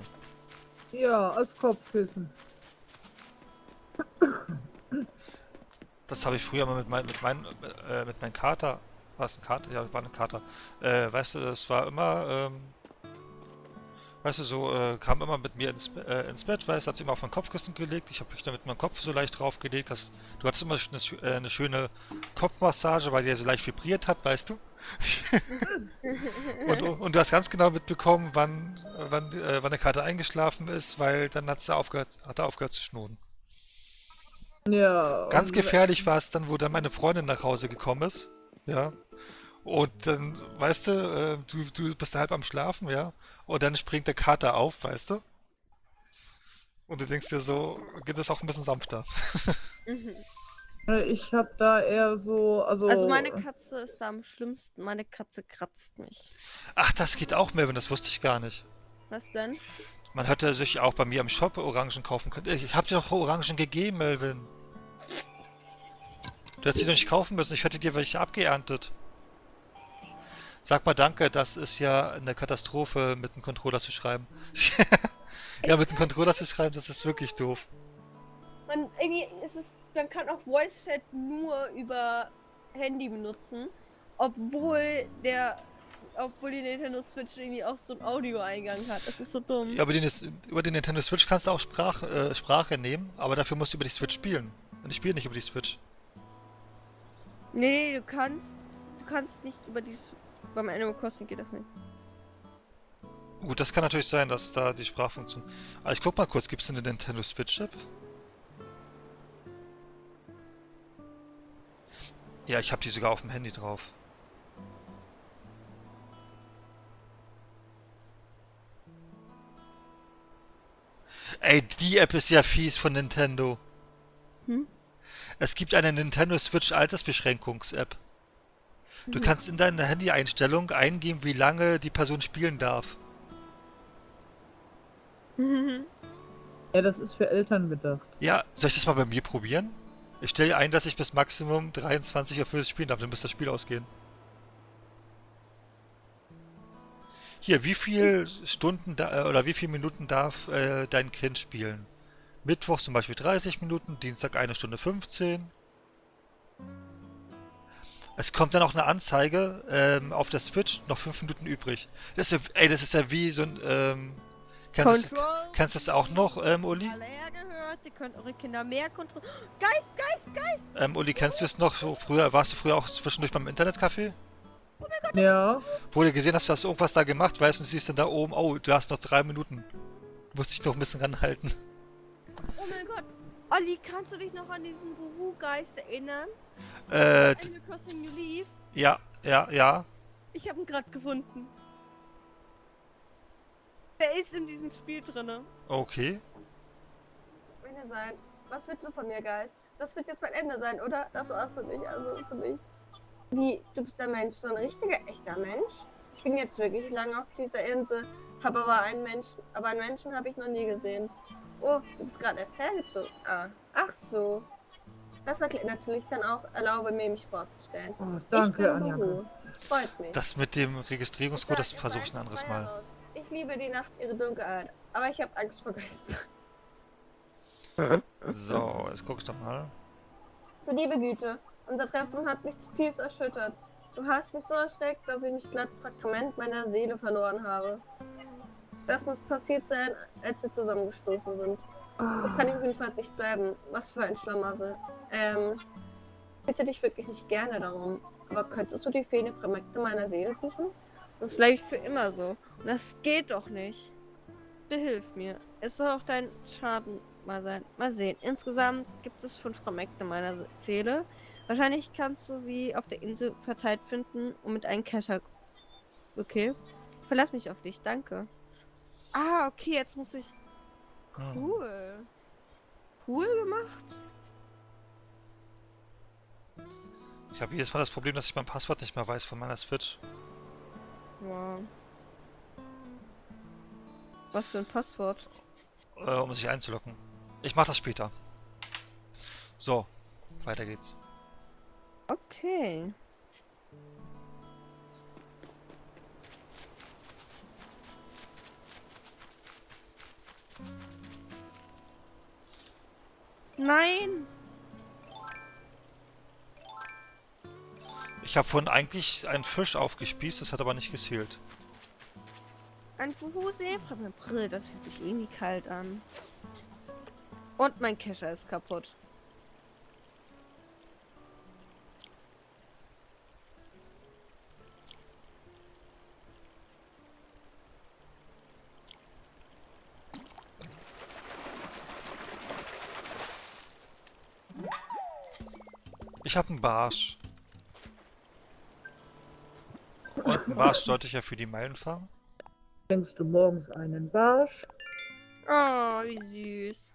Ja, als Kopfkissen. Das habe ich früher mal mit meinem Kater. War es ein Kater? Ja, war ein Kater. Weißt du, es war immer, weißt du, so, kam immer mit mir ins Bett, weißt du, hat sie immer auf mein Kopfkissen gelegt. Ich habe mich dann mit meinem Kopf so leicht draufgelegt, dass du hattest immer eine schöne Kopfmassage, weil die ja so leicht vibriert hat, weißt du? und du hast ganz genau mitbekommen, wann der Kater eingeschlafen ist, weil dann hat er aufgehört zu schnurren. Ja. Ganz und- gefährlich war es dann, wo dann meine Freundin nach Hause gekommen ist. Ja. Und dann, weißt du, du bist halb am Schlafen, ja. Und dann springt der Kater auf, weißt du. Und du denkst dir so, geht das auch ein bisschen sanfter. Ich hab da eher so, Also meine Katze ist da am schlimmsten. Meine Katze kratzt mich. Ach, das geht auch, Melvin, das wusste ich gar nicht. Was denn? Man hätte sich auch bei mir im Shop Orangen kaufen können. Ich hab dir doch Orangen gegeben, Melvin. Du hättest sie doch nicht kaufen müssen, ich hätte dir welche abgeerntet. Sag mal danke, das ist ja eine Katastrophe, mit einem Controller zu schreiben. Ja, mit einem Controller zu schreiben, das ist wirklich doof. Man kann auch Voice Chat nur über Handy benutzen, obwohl die Nintendo Switch irgendwie auch so einen Audioeingang hat. Das ist so dumm. Ja, über den Nintendo Switch kannst du auch Sprache nehmen, aber dafür musst du über die Switch spielen. Und ich spiele nicht über die Switch. Nee, du kannst nicht über die beim Animal Crossing geht das nicht. Gut, das kann natürlich sein, dass da die Sprachfunktion... Aber ich guck mal kurz, gibt es eine Nintendo Switch-App? Ja, ich habe die sogar auf dem Handy drauf. Ey, die App ist ja fies von Nintendo. Hm? Es gibt eine Nintendo Switch Altersbeschränkungs-App. Du kannst in deine Handy-Einstellung eingeben, wie lange die Person spielen darf. Ja, das ist für Eltern gedacht. Ja, soll ich das mal bei mir probieren? Ich stelle ein, dass ich bis Maximum 23 Uhr spielen darf, dann müsste das Spiel ausgehen. Hier, wie viel Stunden oder wie viele Minuten darf dein Kind spielen? Mittwoch zum Beispiel 30 Minuten, Dienstag 1 Stunde 15. Es kommt dann auch eine Anzeige auf der Switch, noch 5 Minuten übrig. Das ist ja wie so ein... Kennst du das auch noch, Uli? Alle gehört, ihr könnt eure Kinder mehr kontrollieren. Geist! Uli, kennst du es noch so früher? Warst du früher auch zwischendurch beim Internetcafé? Oh mein Gott, Ja. Wo du gesehen hast, du hast irgendwas da gemacht, weißt du, und siehst dann da oben, oh, du hast noch 3 Minuten. Du musst dich noch ein bisschen ranhalten. Oh mein Gott. Olli, kannst du dich noch an diesen Guru-Geist erinnern? Äh, Animal Crossing New Leaf? ja. Ich habe ihn gerade gefunden. Der ist in diesem Spiel drinne. Okay. Ende sein. Was willst du von mir, Geist? Das wird jetzt mein Ende sein, oder? Das war's für mich, also für mich. Wie, du bist ein Mensch, so ein richtiger, echter Mensch? Ich bin jetzt wirklich lange auf dieser Insel, habe aber einen Menschen habe ich noch nie gesehen. Oh, du bist gerade erst hergezogen. Ah, ach so. Das erklärt natürlich dann auch, erlaube mir, mich vorzustellen. Oh, Ich danke, bin Anja. Guru. Freut mich. Das mit dem Registrierungscode, das versuche ich ein anderes Mal. Raus. Ich liebe die Nacht, ihre Dunkelheit, aber ich habe Angst vor Geistern. So, jetzt guck ich doch mal. Du liebe Güte, unser Treffen hat mich zutiefst erschüttert. Du hast mich so erschreckt, dass ich mich glatt Fragment meiner Seele verloren habe. Das muss passiert sein, als wir zusammengestoßen sind. So kann ich jedenfalls nicht bleiben. Was für ein Schlamassel. Bitte dich wirklich nicht gerne darum. Aber könntest du die fehlende Fragmente meiner Seele suchen? Sonst bleibe ich für immer so. Und das geht doch nicht. Bitte hilf mir. Es soll auch dein Schaden mal sein. Mal sehen. Insgesamt gibt es 5 Fragmente meiner Seele. Wahrscheinlich kannst du sie auf der Insel verteilt finden und mit einem Kescher. Okay. Verlass mich auf dich. Danke. Ah, okay. Jetzt muss ich... Cool. Cool gemacht. Ich habe jedes Mal das Problem, dass ich mein Passwort nicht mehr weiß von meiner Switch. Wow. Was für ein Passwort? Um sich einzuloggen. Ich mache das später. So, weiter geht's. Okay. Nein! Ich habe vorhin eigentlich einen Fisch aufgespießt, das hat aber nicht gezählt. Ein Buhu-Zebra mit Brille, das fühlt sich irgendwie kalt an. Und mein Kescher ist kaputt. Ich habe einen Barsch. Und einen Barsch sollte ich ja für die Meilen fahren. Fängst du morgens einen Barsch? Oh, wie süß.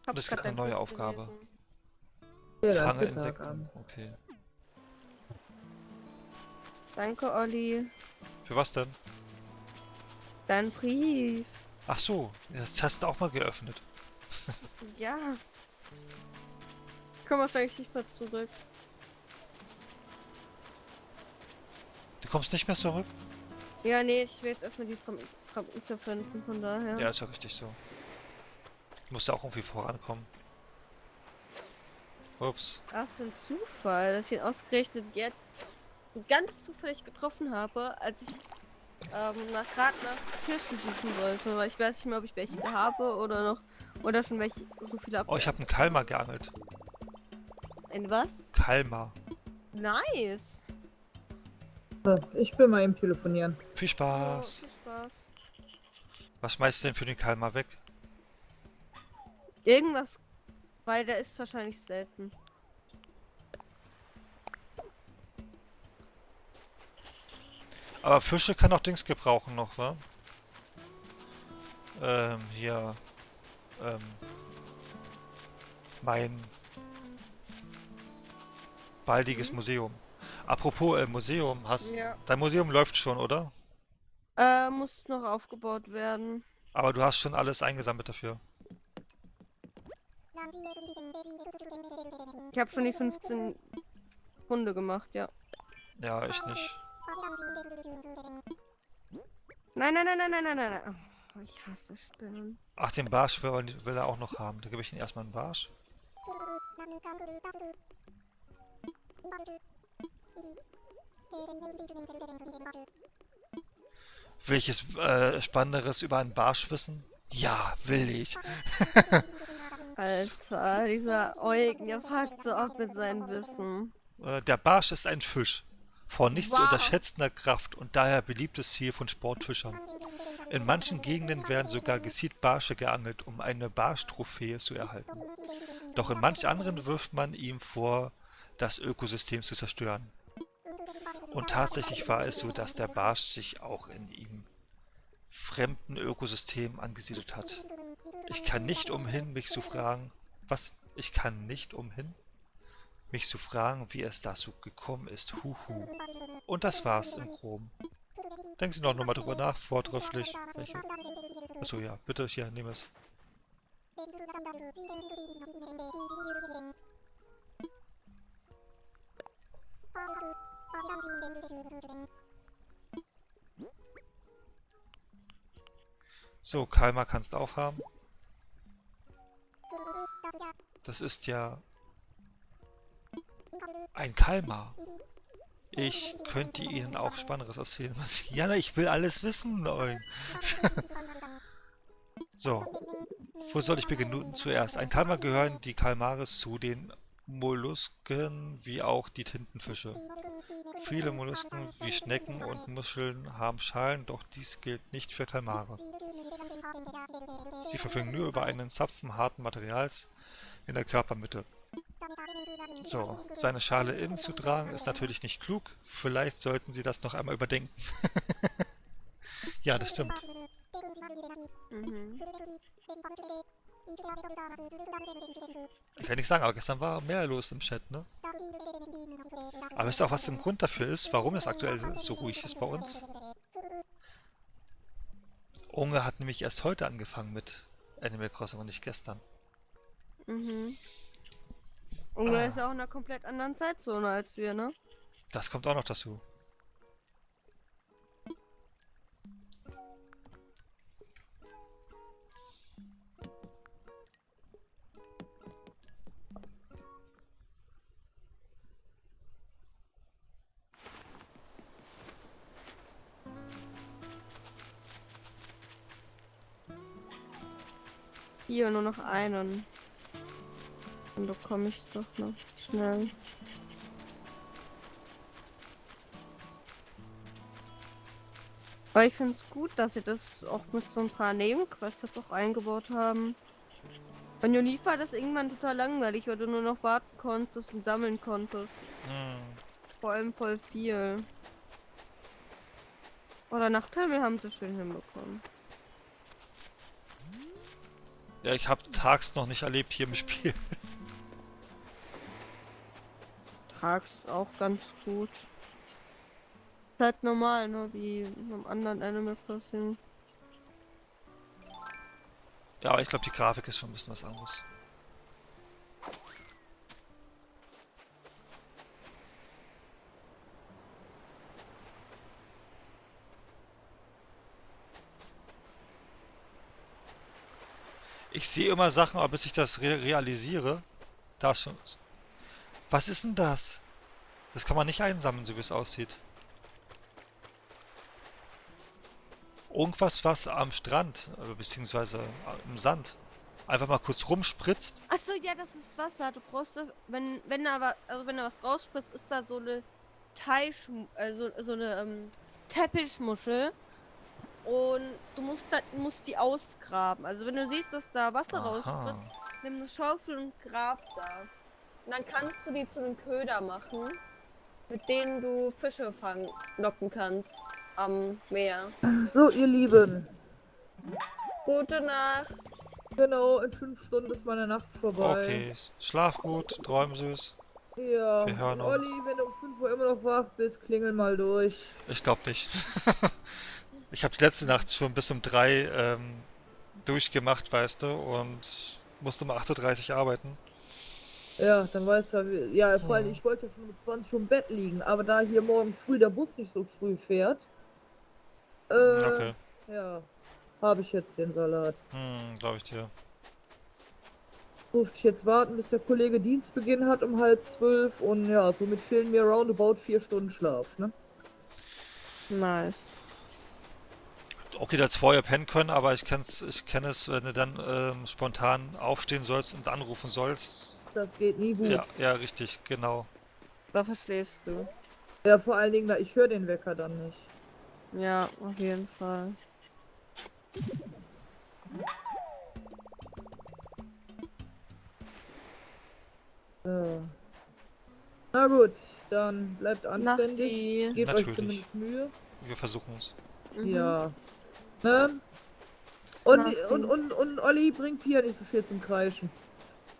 Und es gibt eine neue Aufgabe. Ja, dann Fange Mittag Insekten. an. Okay. Danke, Olli. Für was denn? Dein Brief. Ach so, das hast du auch mal geöffnet. Ja. Ich komme wahrscheinlich nicht mehr zurück. Du kommst nicht mehr zurück? Ja, nee, ich will jetzt erstmal die Fragmente finden, von daher. Ja, ist ja richtig so. Du musst ja auch irgendwie vorankommen. Ups. Ach, so ein Zufall, dass ich ihn ausgerechnet jetzt so ganz zufällig getroffen habe, als ich gerade nach Kirschen suchen wollte, weil ich weiß nicht mehr, ob ich welche habe oder schon welche so viele Oh, ich habe einen Kalmar geangelt. Ein was? Kalmar. Nice. So, ich will mal eben telefonieren. Viel Oh, Spaß. viel Spaß. Was schmeißt du denn für den Kalmar weg? Irgendwas, weil der ist wahrscheinlich selten. Aber Fische kann auch Dings gebrauchen noch, wa? Hier. Mein baldiges Museum. Apropos Museum, Ja. dein Museum läuft schon, oder? Muss noch aufgebaut werden. Aber du hast schon alles eingesammelt dafür. Ich habe schon die 15 Hunde gemacht, ja. Ja, ich nicht. Nein, nein, nein, nein, nein, nein, nein, nein. Oh, ich hasse Spinnen. Ach, den Barsch will er auch noch haben. Da gebe ich ihm erstmal einen Barsch. Will ich es Spannenderes über einen Barsch wissen? Ja, will ich. Alter, dieser Eugen, der fragt so oft mit seinem Wissen. Der Barsch ist ein Fisch von nicht zu Wow. unterschätzender Kraft und daher beliebtes Ziel von Sportfischern. In manchen Gegenden werden sogar gezielt Barsche geangelt, um eine Barschtrophäe zu erhalten. Doch in manch anderen wirft man ihm vor, das Ökosystem zu zerstören. Und tatsächlich war es so, dass der Barsch sich auch in ihm fremden Ökosystemen angesiedelt hat. Ich kann nicht umhin, mich zu fragen, was? Ich kann nicht umhin, mich zu fragen, wie es dazu gekommen ist. Huhu. Und das war's im Groben. Denken Sie noch mal drüber nach, vortrefflich. Welche? Achso, ja, bitte, hier, nehmen es. So, Kalmar kannst auch haben. Das ist ja ein Kalmar. Ich könnte Ihnen auch Spannenderes erzählen. Jana, ich will alles wissen. So, wo soll ich beginnen? Zuerst. Ein Kalmar gehören die Kalmares zu den Mollusken wie auch die Tintenfische. Viele Mollusken wie Schnecken und Muscheln haben Schalen, doch dies gilt nicht für Kalmare. Sie verfügen nur über einen Zapfen harten Materials in der Körpermitte. So, seine Schale innen zu tragen ist natürlich nicht klug. Vielleicht sollten Sie das noch einmal überdenken. Ja, das stimmt. Mhm. Ich kann nicht sagen, aber gestern war mehr los im Chat, ne? Aber wisst ihr auch, was der Grund dafür ist, warum es aktuell so ruhig ist bei uns? Unge hat nämlich erst heute angefangen mit Animal Crossing und nicht gestern. Mhm. Und er ist ja auch in einer komplett anderen Zeitzone als wir, ne? Das kommt auch noch dazu. Hier nur noch einen. Dann bekomme ich doch noch schnell. Aber ich finde es gut, dass sie das auch mit so ein paar Nebenquests jetzt auch eingebaut haben. Bei New Leaf war das irgendwann total langweilig, weil du nur noch warten konntest und sammeln konntest. Vor allem voll viel. Oder Nachthimmel haben sie schön hinbekommen. Ja, ich habe tags noch nicht erlebt hier im Spiel. Tags auch ganz gut. Halt normal, ne? Wie beim anderen Animal Crossing. Ja, aber ich glaube, die Grafik ist schon ein bisschen was anderes. Ich sehe immer Sachen, aber bis ich das realisiere, da schon. Was ist denn das? Das kann man nicht einsammeln, so wie es aussieht. Irgendwas, was am Strand, beziehungsweise im Sand, einfach mal kurz rumspritzt. Achso, ja, das ist Wasser. Du brauchst doch, wenn da was rausspritzt, ist da so eine so eine Teppichmuschel. Und du musst die ausgraben. Also wenn du siehst, dass da Wasser Aha. rausspritzt, nimm eine Schaufel und grab da. Und dann kannst du die zu einem Köder machen, mit denen du Fische locken kannst am Meer. So, ihr Lieben. Gute Nacht. Genau, in 5 Stunden ist meine Nacht vorbei. Okay, schlaf gut, träum süß. Ja, Wir hören uns. Olli, wenn du um 5 Uhr immer noch wach bist, klingel mal durch. Ich glaube nicht. Ich habe die letzte Nacht schon bis um 3 durchgemacht, weißt du, und musste um 8:30 Uhr arbeiten. Ja, dann weißt du ja, vor allem, ich wollte ja schon mit 20 Uhr im Bett liegen, aber da hier morgen früh der Bus nicht so früh fährt, Okay. ja, habe ich jetzt den Salat. Glaube ich dir. Durfte ich jetzt warten, bis der Kollege Dienstbeginn hat um 11:30 und ja, somit fehlen mir roundabout 4 Stunden Schlaf, ne? Nice. Okay, du hättest vorher pennen können, aber ich kenne es, wenn du dann spontan aufstehen sollst und anrufen sollst. Das geht nie gut. Ja, ja, richtig, genau. Dafür schläfst du. Ja, vor allen Dingen, ich höre den Wecker dann nicht. Ja, auf jeden Fall. So. Na gut, dann bleibt anständig. Nachti. Gebt euch Natürlich. zumindest Mühe. Wir versuchen es. Mhm. Ja. Ne? Und, Nachti. und Olli bringt Pia nicht so viel zum Kreischen.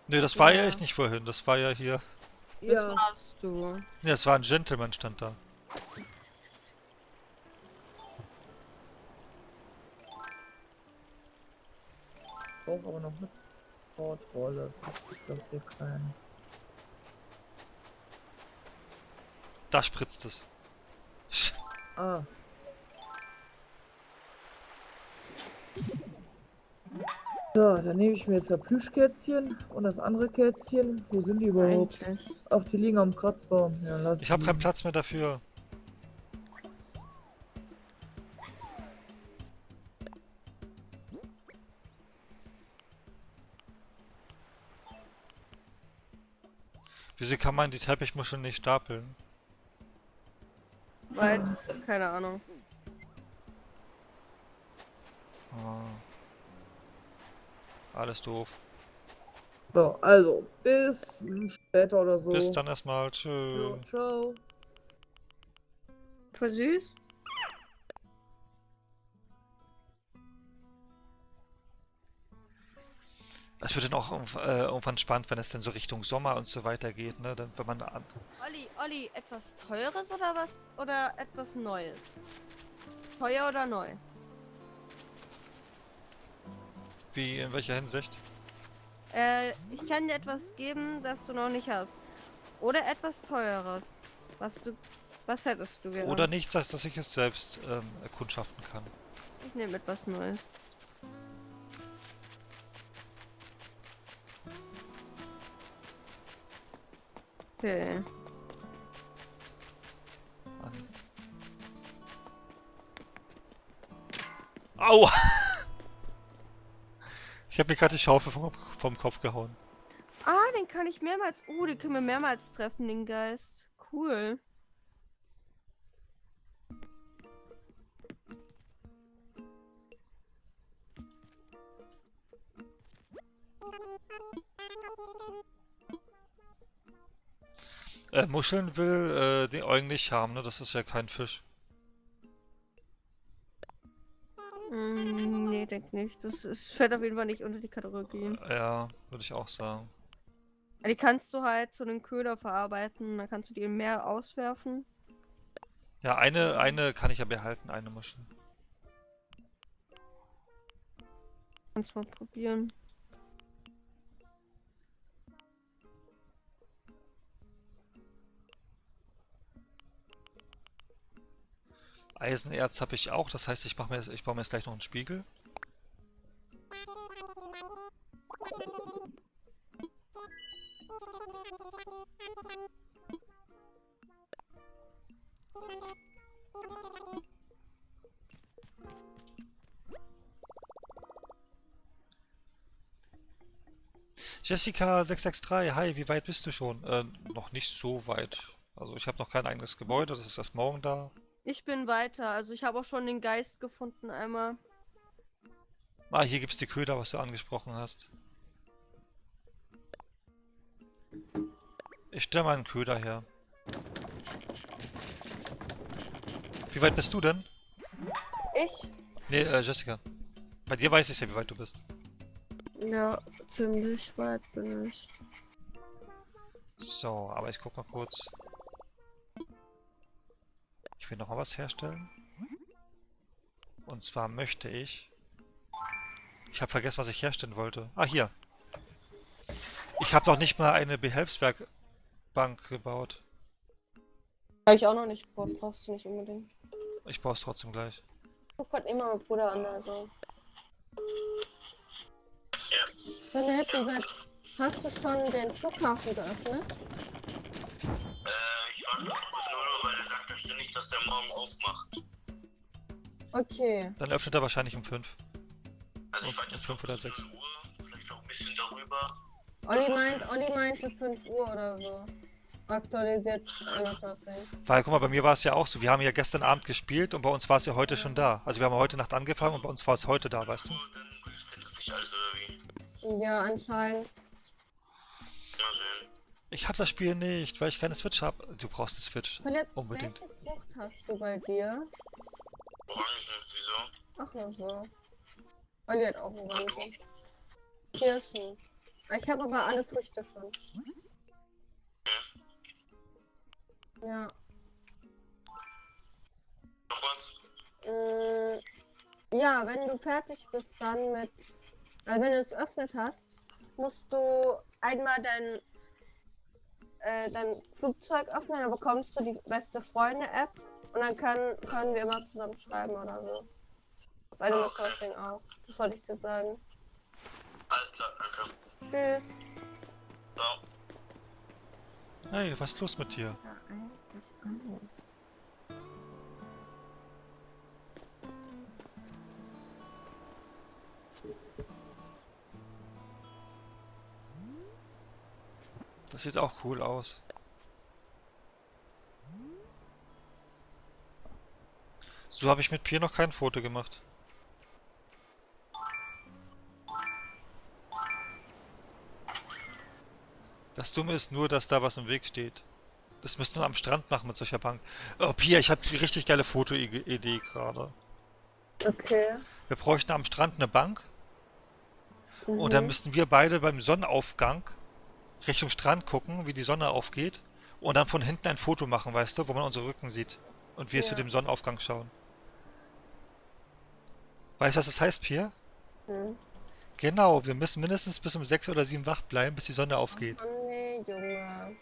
Ne, das war ja Ja. echt nicht vorhin. Das war ja hier. Das Ja. warst du. Ne, das war ein Gentleman, stand da. Ich brauche aber noch eine Portrolle. Das hier klein. Da spritzt es. Ah. So, dann nehme ich mir jetzt das Plüschkätzchen und das andere Kätzchen. Wo sind die überhaupt? Eigentlich. Ach, die liegen am Kratzbaum. Ja, lass Ich habe die. keinen Platz mehr dafür. Wieso kann man die Teppichmuscheln nicht stapeln? Weil, keine Ahnung. Ah. Alles doof. So, also, bis später oder so. Bis dann erstmal. Tschö. Jo, ciao. Voll süß. Es wird dann auch irgendwann spannend, wenn es dann so Richtung Sommer und so weiter geht, ne? Dann, wenn man an. Olli, etwas Teures oder was? Oder etwas Neues? Teuer oder neu? Wie, in welcher Hinsicht? Ich kann dir etwas geben, das du noch nicht hast. Oder etwas Teures. Was hättest du gerne? Oder nichts, als dass ich es selbst erkundschaften kann. Ich nehme etwas Neues. Okay. An. Au! Ich habe mir gerade die Schaufel vom Kopf gehauen. Ah, den kann ich mehrmals. Den können wir mehrmals treffen, den Geist. Cool. Muscheln will den Eugen nicht haben, ne? Das ist ja kein Fisch. Nee, denk nicht. Fällt auf jeden Fall nicht unter die Kategorien. Ja, würde ich auch sagen. Die kannst du halt zu einem Köder verarbeiten, dann kannst du die im Meer auswerfen. Ja, eine kann ich ja behalten, eine Muschel. Kannst mal probieren. Eisenerz habe ich auch, das heißt, ich baue mir jetzt gleich noch einen Spiegel. Jessica663, hi, wie weit bist du schon? Noch nicht so weit. Also ich habe noch kein eigenes Gebäude, das ist erst morgen da. Ich bin weiter, also ich habe auch schon den Geist gefunden einmal. Ah, hier gibt's die Köder, was du angesprochen hast. Ich stelle mal einen Köder her. Wie weit bist du denn? Ich? Nee, Jessica. Bei dir weiß ich ja, wie weit du bist. Ja, ziemlich weit bin ich. So, aber ich guck mal kurz. Ich will noch mal was herstellen. Und zwar möchte ich... Ich habe vergessen, was ich herstellen wollte. Ah, hier. Ich habe noch nicht mal eine Behelfswerkbank gebaut. Habe ich auch noch nicht gebaut, brauchst du nicht unbedingt. Ich baue es trotzdem gleich. Guck grad immer mit Bruder an, also. Deine Happy, hast du schon den Flughafen geöffnet? Ich warte noch bis 0 Uhr, weil er sagt ständig, dass der morgen aufmacht. Okay. Dann öffnet er wahrscheinlich um 5. Also ich Um warte jetzt 5 oder bis 6. 0 Uhr, vielleicht auch ein bisschen darüber. Olli meinte 5 Uhr oder so. aktualisiert Animal Crossing. Weil, guck mal, bei mir war es ja auch so. Wir haben ja gestern Abend gespielt und bei uns war es ja heute schon da. Also wir haben heute Nacht angefangen und bei uns war es heute da, weißt du? Dann refresht es sich alles oder wie? Ja, anscheinend. Mal sehen. Ich habe das Spiel nicht, weil ich keine Switch habe. Du brauchst eine Switch. Philipp, Unbedingt. welche Frucht hast du bei dir? Orangen, wieso? Ach nur so. Olli hat auch Orangen. Kirschen. Ich habe aber alle Früchte schon. Ja. Noch was? Ja, wenn du fertig bist dann mit... Also wenn du es geöffnet hast, musst du einmal dein Flugzeug öffnen, dann bekommst du die beste Freunde-App und dann können wir immer zusammen schreiben oder so. Auf Animal Okay. Crossing auch. Das wollte ich dir sagen. Alles klar, danke. Tschüss. Ciao. Hey, was ist los mit dir? Das sieht auch cool aus. So habe ich mit Pier noch kein Foto gemacht. Das Dumme ist nur, dass da was im Weg steht. Das müssten wir am Strand machen mit solcher Bank. Oh, Pia, ich habe die richtig geile Foto-Idee gerade. Okay. Wir bräuchten am Strand eine Bank. Und dann müssten wir beide beim Sonnenaufgang Richtung Strand gucken, wie die Sonne aufgeht. Und dann von hinten ein Foto machen, weißt du, wo man unsere Rücken sieht. Und wir zu Ja. dem Sonnenaufgang schauen. Weißt du, was das heißt, Pia? Hm. Genau, wir müssen mindestens bis um 6 oder 7 wach bleiben, bis die Sonne aufgeht. Oh nee, Junge.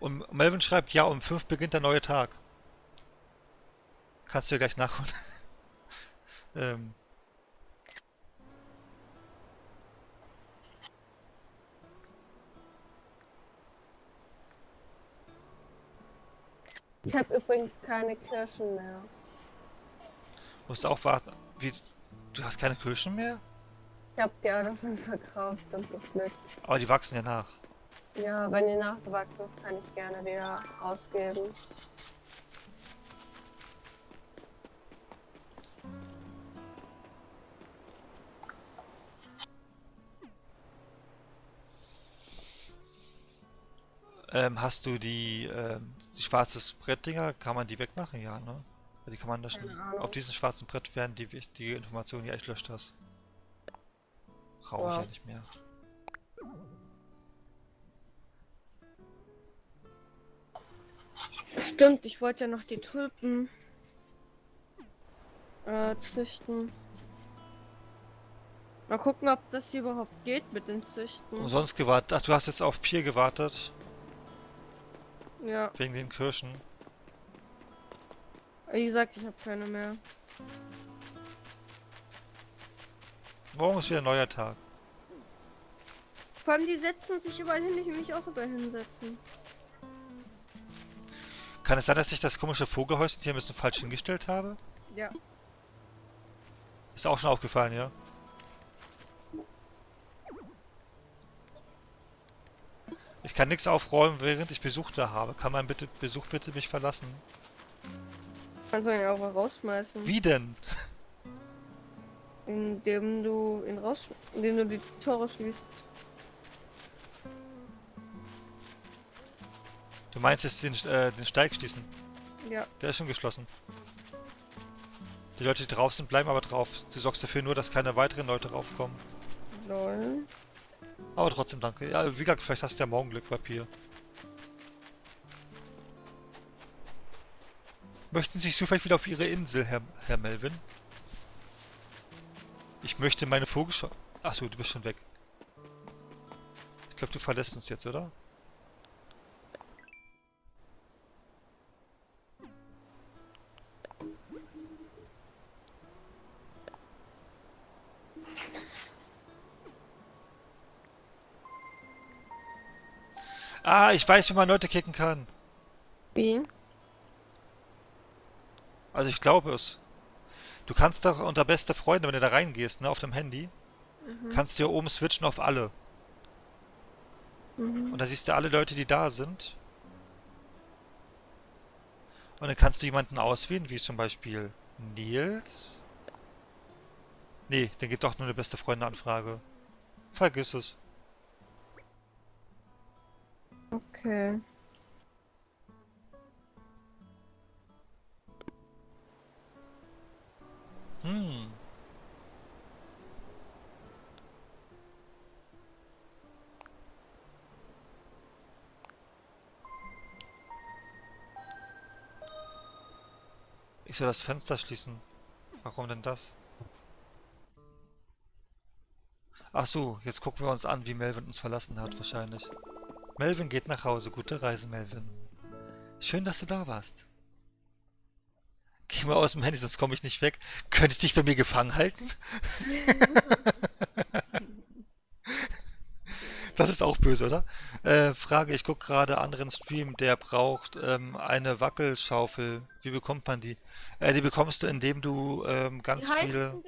Und Melvin schreibt, ja, um 5 beginnt der neue Tag. Kannst du ja gleich nachholen. ähm, Ich habe übrigens keine Kirschen mehr. musst auch warten. Wie, du hast keine Kirschen mehr? Ich habe die alle schon verkauft und gepflückt. Aber die wachsen ja nach. Ja, wenn die nachgewachsen ist, kann ich gerne wieder ausgeben. Hast du die schwarzes Brettdinger? Kann man die wegmachen? Ja, ne? Die kann man löschen. Keine Ahnung. Auf diesem schwarzen Brett wären die wichtige Informationen, ja, ich lösche das. Brauche ich Ja. ja nicht mehr. Stimmt, ich wollte ja noch die Tulpen züchten. Mal gucken, ob das hier überhaupt geht mit den Züchten. Umsonst gewartet. Ach, du hast jetzt auf Pier gewartet. Ja, Wegen den Kirschen. wie gesagt, ich habe keine mehr. Morgen ist wieder ein neuer Tag. Vor allem, die setzen sich überall hin, ich will mich auch überall hinsetzen. Kann es sein, dass ich das komische Vogelhäuschen hier ein bisschen falsch hingestellt habe? Ja. Ist auch schon aufgefallen, ja? Ich kann nichts aufräumen, während ich Besuch da habe. Kann mein Besuch bitte mich verlassen? Kannst du ihn auch mal rausschmeißen. Wie denn? Indem du indem du die Tore schließt. Du meinst jetzt den Steig schließen? Ja. Der ist schon geschlossen. Die Leute, die drauf sind, bleiben aber drauf. Du sorgst dafür nur, dass keine weiteren Leute raufkommen. Lol. Aber trotzdem danke. Ja, wie gesagt, vielleicht hast du ja morgen Glück, Papier. Möchten Sie sich zufällig wieder auf Ihre Insel, Herr Melvin? Ich möchte meine Vogelschau... Achso, du bist schon weg. Ich glaube, du verlässt uns jetzt, oder? Ah, ich weiß, wie man Leute kicken kann. Wie? Also ich glaube es. Du kannst doch unter beste Freunde, wenn du da reingehst, ne, auf dem Handy, kannst du hier oben switchen auf alle. Und da siehst du alle Leute, die da sind. Und dann kannst du jemanden auswählen, wie zum Beispiel Nils. Nee, dann geht doch nur eine beste Freunde-Anfrage. Vergiss es. Okay. Hm. Ich soll das Fenster schließen. Warum denn das? Ach so, jetzt gucken wir uns an, wie Melvin uns verlassen hat, wahrscheinlich. Melvin geht nach Hause. Gute Reise, Melvin. Schön, dass du da warst. Geh mal aus dem Handy, sonst komme ich nicht weg. Könnte ich dich bei mir gefangen halten? Das ist auch böse, oder? Frage, ich gucke gerade anderen Stream, der braucht eine Wackelschaufel. Wie bekommt man die? Die bekommst du, indem du ganz viele...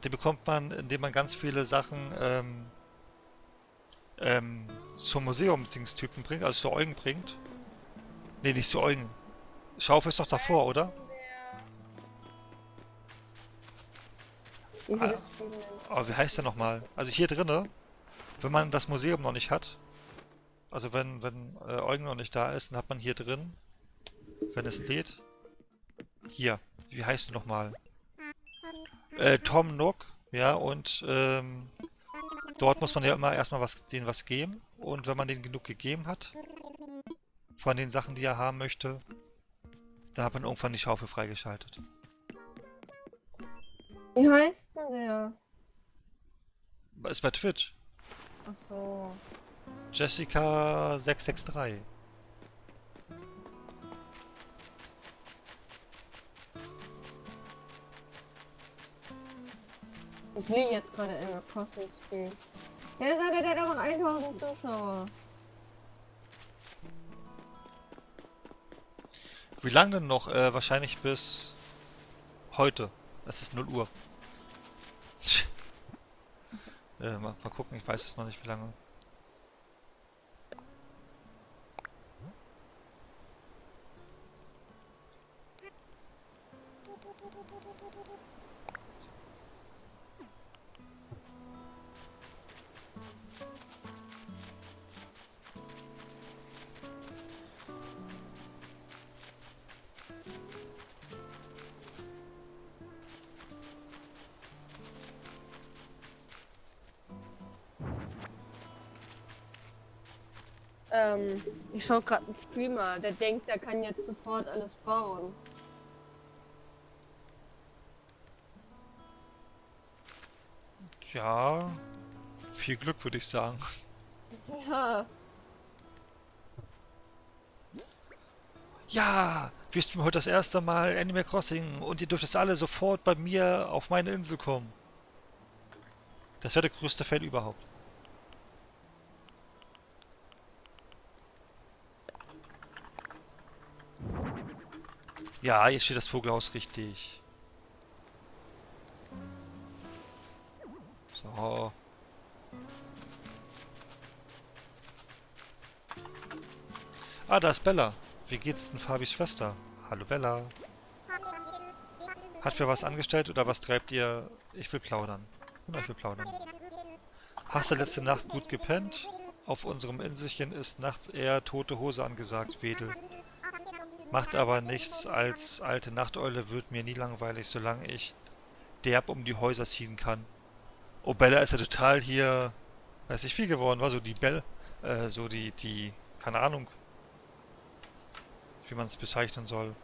Die bekommt man, indem man ganz viele Sachen zum Museumsdingstypen bringt, also zu Eugen bringt. Nee, nicht zu Eugen. Schaufel ist doch davor, oder? Aber wie heißt der nochmal? Also hier drinne, wenn man das Museum noch nicht hat, also wenn Eugen noch nicht da ist, dann hat man hier drin, wenn es lädt, hier, wie heißt du nochmal? Tom Nook, ja, und dort muss man ja immer erstmal denen was geben. Und wenn man denen genug gegeben hat, von den Sachen, die er haben möchte, dann hat man irgendwann die Schaufel freigeschaltet. Wie heißt denn der? Ist bei Twitch. Achso. Jessica663. Ich liege jetzt gerade in der Crossing Stream. Der sagt, der hat aber 1000 Zuschauer. Wie lange denn noch? Wahrscheinlich bis heute. Es ist 0 Uhr. Mal gucken, ich weiß es noch nicht, wie lange. Ich schau gerade einen Streamer, der denkt, der kann jetzt sofort alles bauen. Ja, viel Glück, würde ich sagen. Ja. Ja, wir spielen heute das erste Mal Animal Crossing und ihr dürft jetzt alle sofort bei mir auf meine Insel kommen. Das wäre der größte Fail überhaupt. Ja, jetzt steht das Vogelhaus richtig. So. Ah, da ist Bella. Wie geht's denn Fabis Schwester? Hallo Bella. Hat wer was angestellt oder was treibt ihr? Ich will plaudern. Genau, ich will plaudern. Hast du letzte Nacht gut gepennt? Auf unserem Inselchen ist nachts eher tote Hose angesagt, Wedel. Macht aber nichts, als alte Nachteule wird mir nie langweilig, solange ich derb um die Häuser ziehen kann. Oh, Bella ist ja total hier, weiß ich, viel geworden, war so die so die, keine Ahnung, wie man es bezeichnen soll.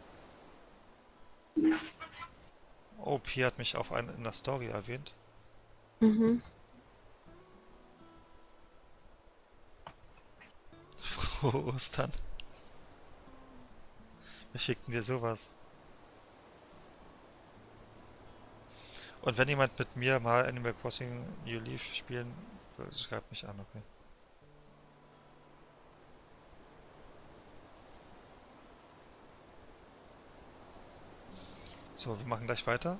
Oh, Pi hat mich in der Story erwähnt. Mhm. Frohe Ostern. Wir schickten dir sowas. Und wenn jemand mit mir mal Animal Crossing New Leaf spielen will, schreibt mich an, okay. So, wir machen gleich weiter.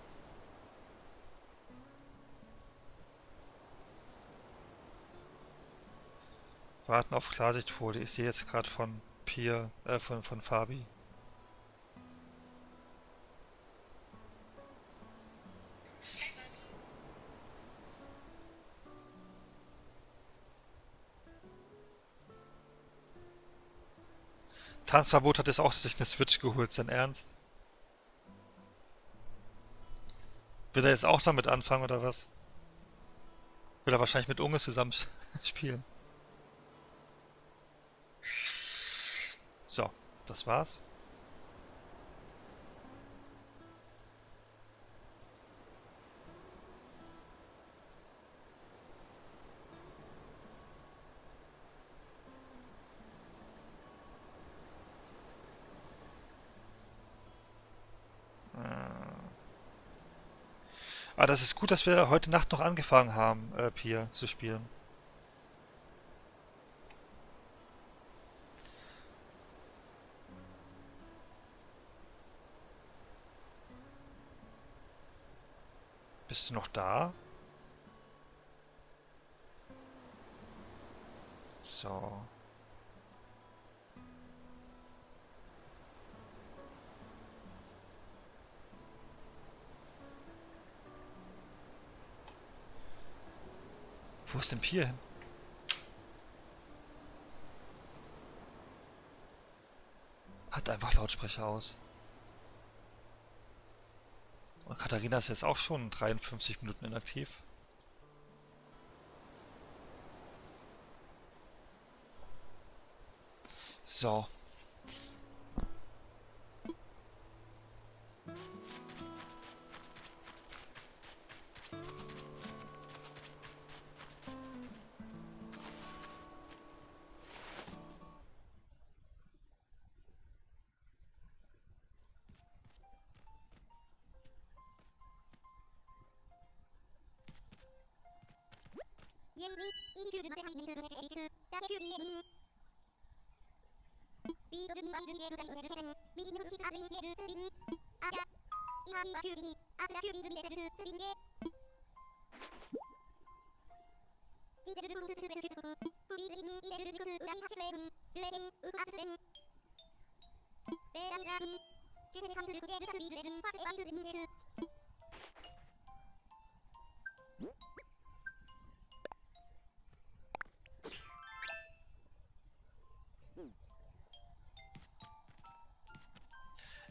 Warten auf Klarsichtfolie. Ich sehe jetzt gerade von Pia, von Fabi. Tanzverbot hat jetzt auch sich eine Switch geholt, sein Ernst? Will er jetzt auch damit anfangen oder was? Will er wahrscheinlich mit Unge zusammen spielen. So, das war's. Ah, das ist gut, dass wir heute Nacht noch angefangen haben, Pia, zu spielen. Bist du noch da? So. Wo ist denn Pia hin? Hat einfach Lautsprecher aus. Und Katharina ist jetzt auch schon 53 Minuten inaktiv. So.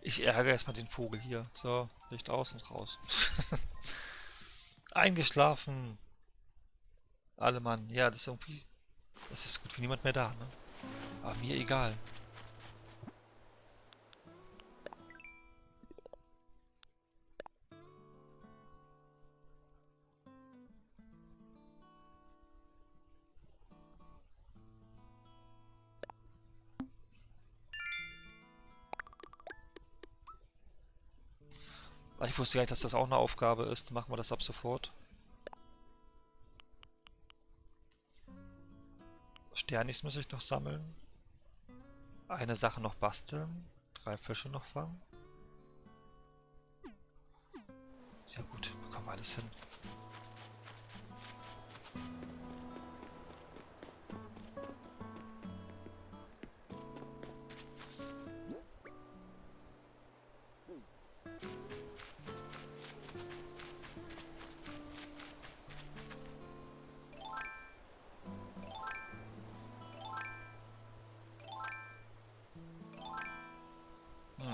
Ich ärgere erstmal den Vogel hier. So, Licht aus und raus. Eingeschlafen. Alle Mann. Ja, das ist irgendwie... Das ist gut wie niemand mehr da, ne? Aber mir egal. Ich wusste gar nicht, dass das auch eine Aufgabe ist. Machen wir das ab sofort. Sternis muss ich noch sammeln. Eine Sache noch basteln. 3 Fische noch fangen. Ja gut, bekommen wir alles hin.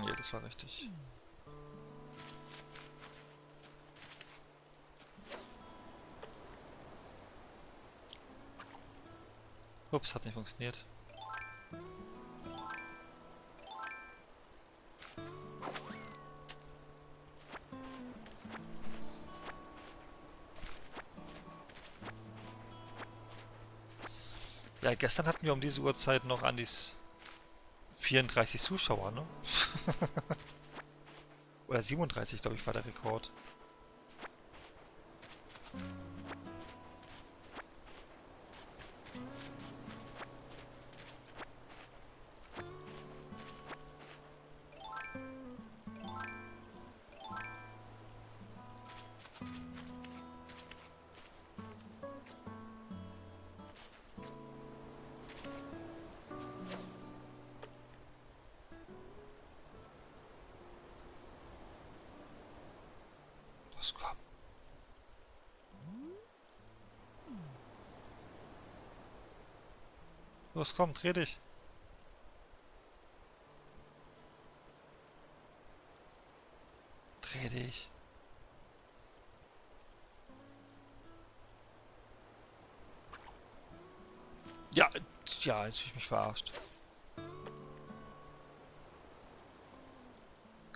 Ja, das war richtig. Ups, hat nicht funktioniert. Ja, gestern hatten wir um diese Uhrzeit noch an die 34 Zuschauer, ne? Oder 37, glaube ich, war der Rekord. Los, komm. Los, komm, dreh dich. Dreh dich. Ja, ja, jetzt hab ich mich verarscht.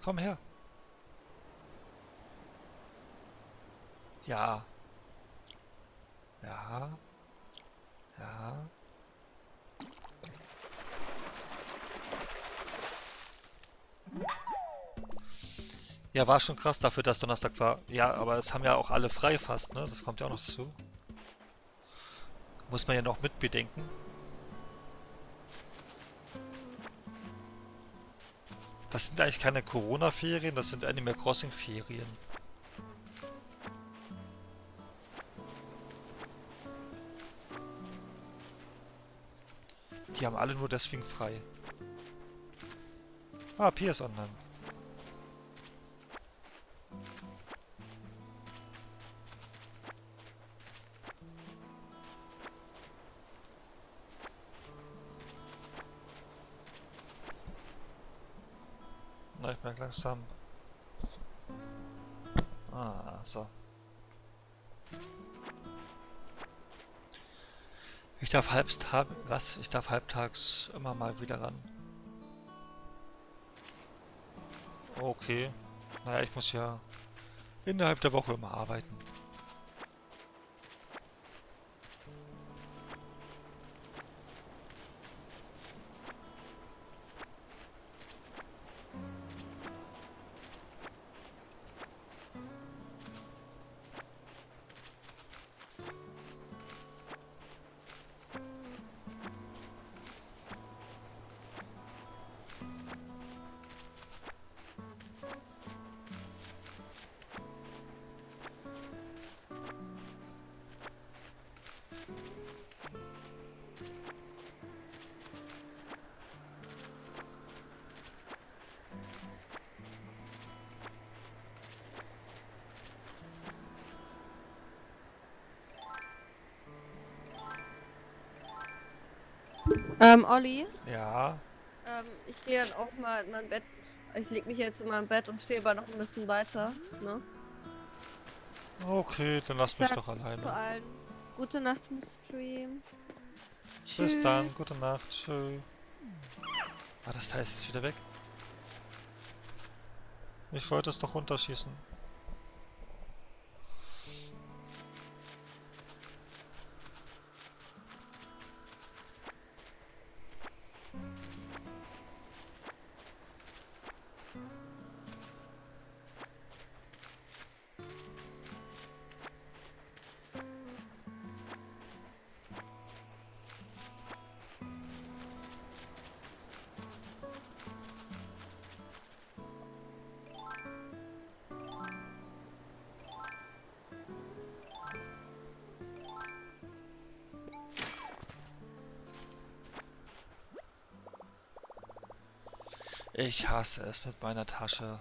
Komm her. Ja. Ja. Ja. Ja, war schon krass dafür, dass Donnerstag war. Ja, aber es haben ja auch alle frei fast, ne? Das kommt ja auch noch dazu. Muss man ja noch mit bedenken. Das sind eigentlich keine Corona-Ferien, das sind Animal Crossing-Ferien. Die haben alle nur deswegen frei. Ah, Pia ist online. Na, ich merke langsam. Ah, so. Ich darf was? Ich darf halbtags immer mal wieder ran. Okay. Naja, ich muss ja innerhalb der Woche immer arbeiten. Olli, Ja, ich gehe dann auch mal in mein Bett. Ich leg mich jetzt in mein Bett und stehe aber noch ein bisschen weiter, ne? okay, dann lass Ich mich sag doch Zu alleine. allen gute Nacht im Stream. Bis dann, Tschüss. gute Nacht, tschö. Ah, das Teil ist jetzt wieder weg. Ich wollte es doch runterschießen. Ich hasse es mit meiner Tasche.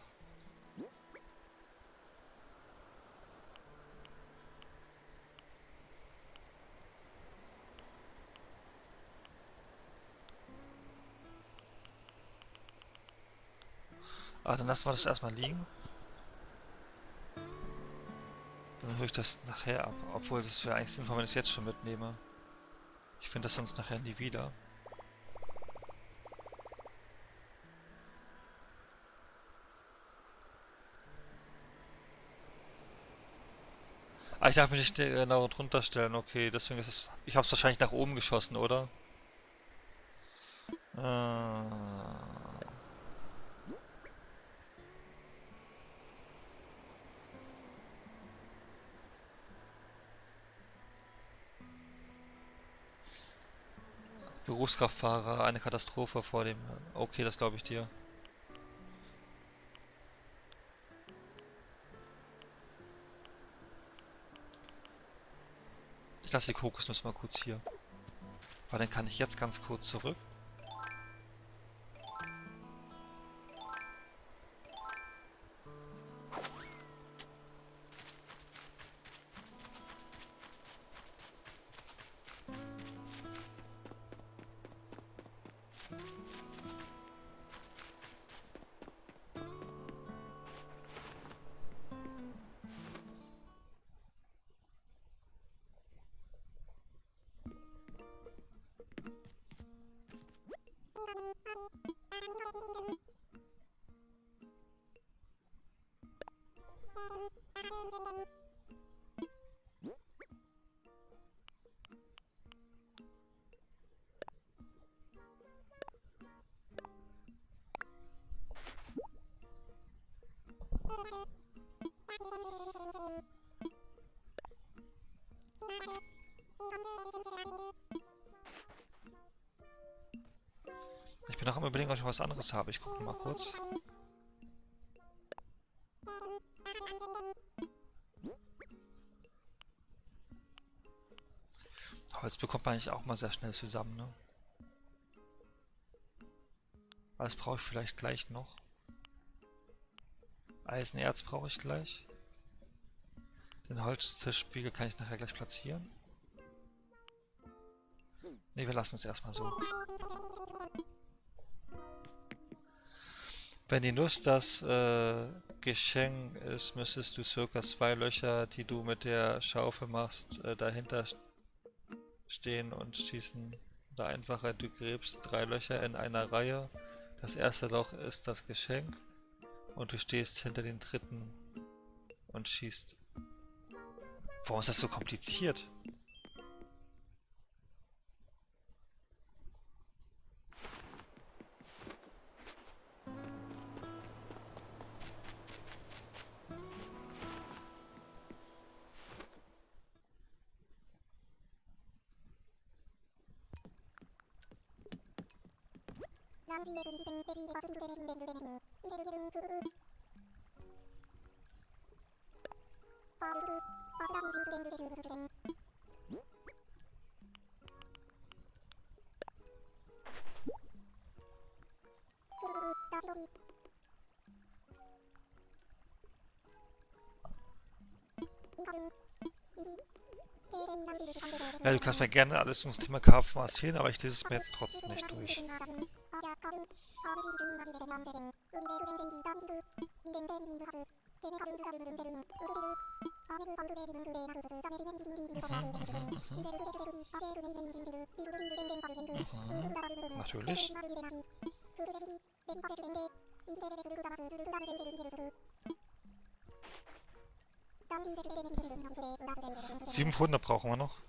Ah, dann lassen wir das erstmal liegen. Dann höre ich das nachher ab. Obwohl, das wäre eigentlich sinnvoll, wenn ich es jetzt schon mitnehme. Ich finde das sonst nachher nie wieder. Ah, ich darf mich nicht genau drunter stellen. Okay, deswegen ist es... Ich habe es wahrscheinlich nach oben geschossen, oder? Berufskraftfahrer, eine Katastrophe vor dem... Okay, das glaube ich dir. Ich lasse die Kokosnuss mal kurz hier. Weil dann kann ich jetzt ganz kurz zurück. noch am Überlegen, ob ich was anderes habe. Ich gucke mal kurz. Holz bekommt man eigentlich auch mal sehr schnell zusammen, ne? Aber das brauche ich vielleicht gleich noch. Eisenerz brauche ich gleich. Den Holztischspiegel kann ich nachher gleich platzieren. Ne, wir lassen es erstmal so. Wenn die Nuss das Geschenk ist, müsstest du circa 2 Löcher, die du mit der Schaufel machst, dahinter stehen und schießen. Oder einfacher, du gräbst 3 Löcher in einer Reihe. Das erste Loch ist das Geschenk und du stehst hinter den dritten und schießt. Warum ist das so kompliziert? Ja, du kannst mir gerne alles zum Thema Karpfen erzählen, aber ich lese es mir jetzt trotzdem nicht durch. Natürlich. 700 brauchen wir noch.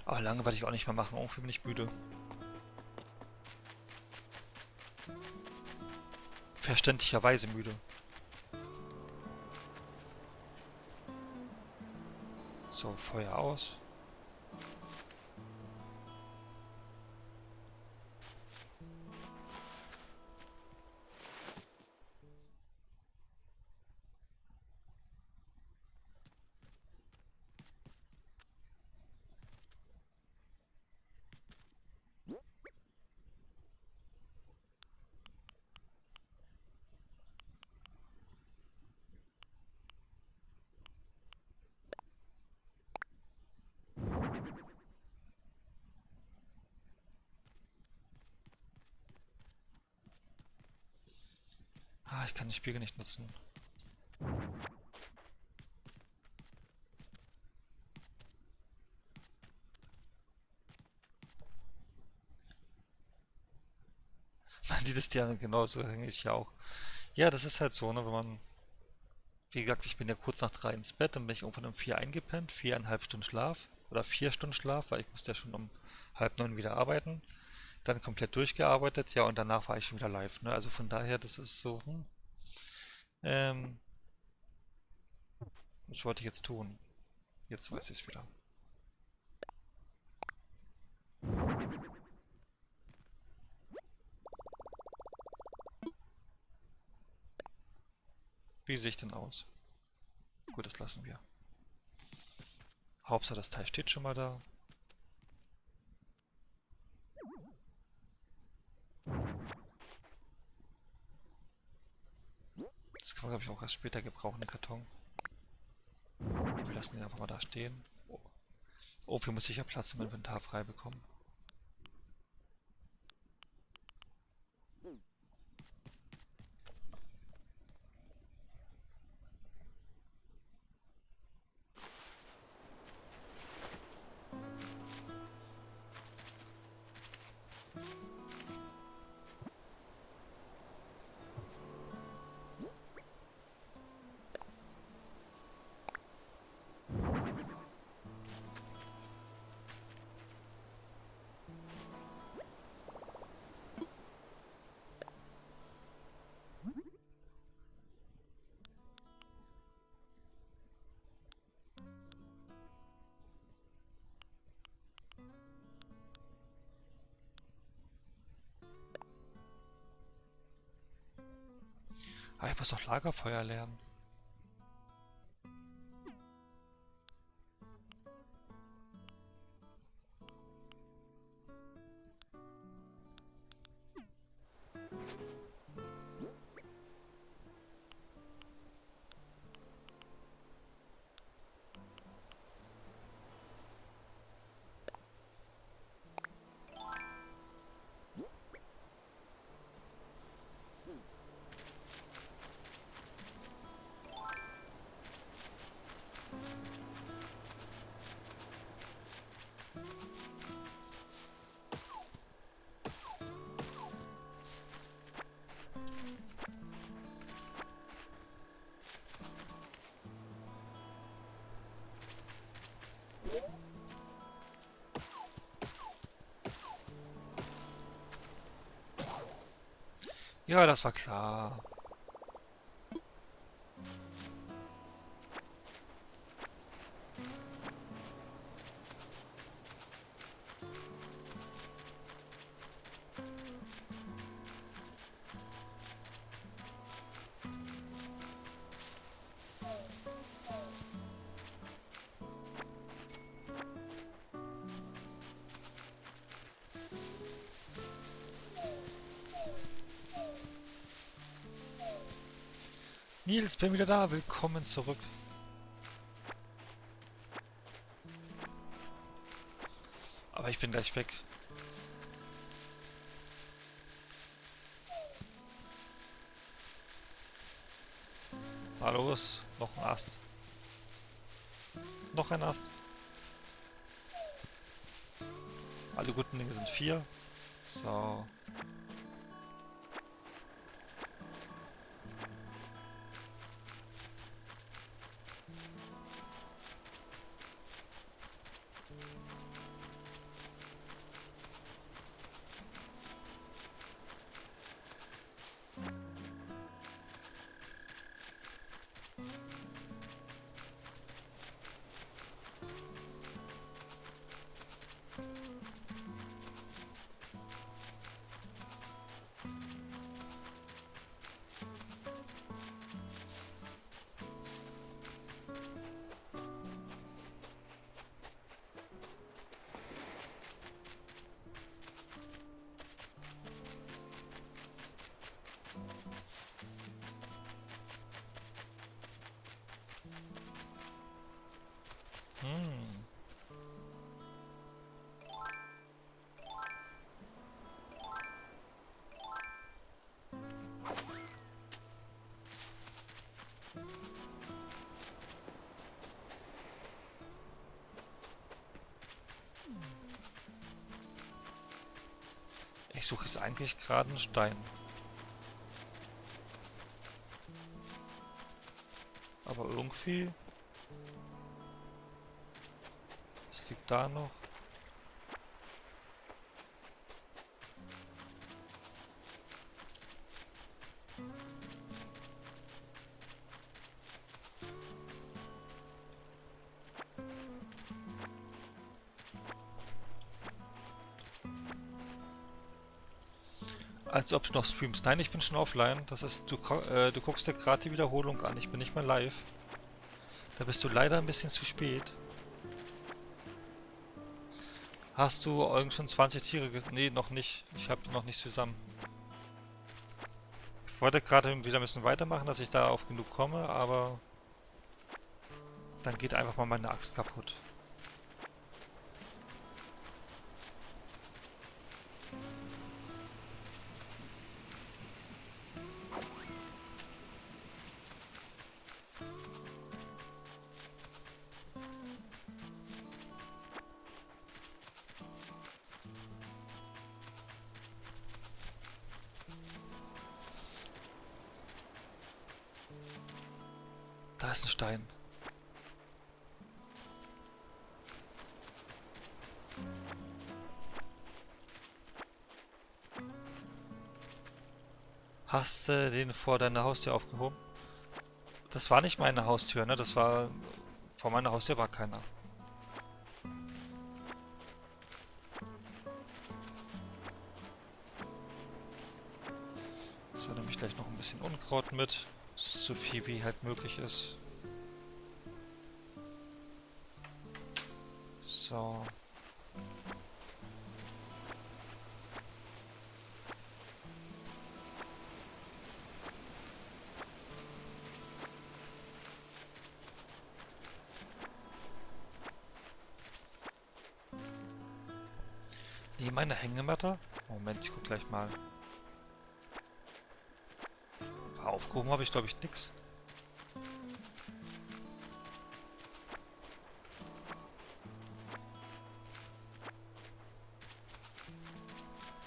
Aber lange werde ich auch nicht mehr machen, irgendwie bin ich müde. Verständlicherweise müde. So, Feuer aus. Ah, ich kann den Spiegel nicht nutzen. Man sieht es ja genauso, hänge ich ja auch Ja, das ist halt so, ne, wenn man, wie gesagt, ich bin ja kurz nach 3 ins Bett, dann bin ich irgendwann um 4 eingepennt, 4,5 Stunden Schlaf oder 4 Stunden Schlaf, weil ich musste ja schon um halb 9 wieder arbeiten, dann komplett durchgearbeitet, ja, und danach war ich schon wieder live, ne, also von daher, das ist so, ähm, was wollte ich jetzt tun? Jetzt weiß ich es wieder. Wie sehe ich denn aus? Gut, das lassen wir. Hauptsache das Teil steht schon mal da. Das kann man, glaube ich, auch erst später gebrauchen, den Karton. Wir lassen den einfach mal da stehen. Oh, oh, hier muss ich ja Platz im Inventar frei bekommen. Ah, ich muss noch Lagerfeuer lernen. Ja, das war klar. Nils, bin wieder da. Willkommen zurück. Aber ich bin gleich weg. Na los, noch ein Ast. Noch ein Ast. Alle guten Dinge sind 4. So. Hm. Ich suche jetzt eigentlich gerade einen Stein. Aber irgendwie... Was liegt da noch? Als ob du noch streamst. Nein, ich bin schon offline. Das ist, du guckst dir gerade die Wiederholung an. Ich bin nicht mehr live. Da bist du leider ein bisschen zu spät. Hast du irgend schon 20 Tiere Nee, noch nicht. Ich habe noch nicht zusammen. Ich wollte gerade wieder ein bisschen weitermachen, dass ich da auf genug komme, aber dann geht einfach mal meine Axt kaputt. Da ist ein Stein. Hast du den vor deiner Haustür aufgehoben? Das war nicht meine Haustür, ne? Das war... Vor meiner Haustür war keiner. So, nehme ich gleich noch ein bisschen Unkraut mit. So viel wie halt möglich ist. So. Nee, meine Hängematte. Moment, ich guck gleich mal. Aufgehoben habe ich, glaube ich, nix.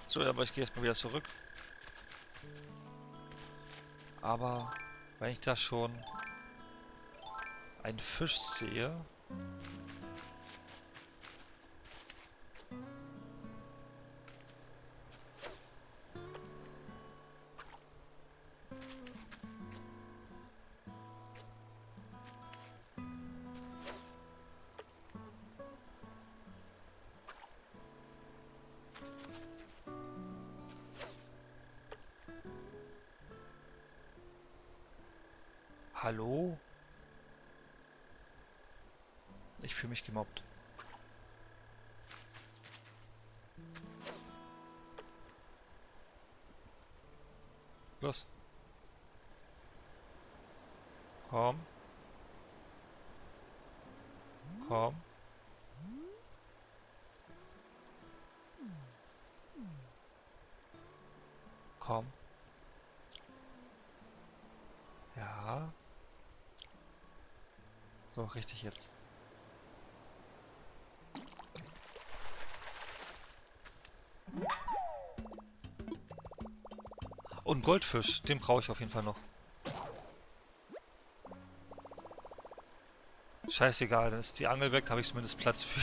So, aber ich gehe jetzt mal wieder zurück. Aber wenn ich da schon einen Fisch sehe... Hallo? Ich fühle mich gemobbt. Los. Komm. Komm. Komm. Ja. So, richtig jetzt. Und Goldfisch, den brauche ich auf jeden Fall noch. Scheißegal, dann ist die Angel weg, habe ich zumindest Platz für.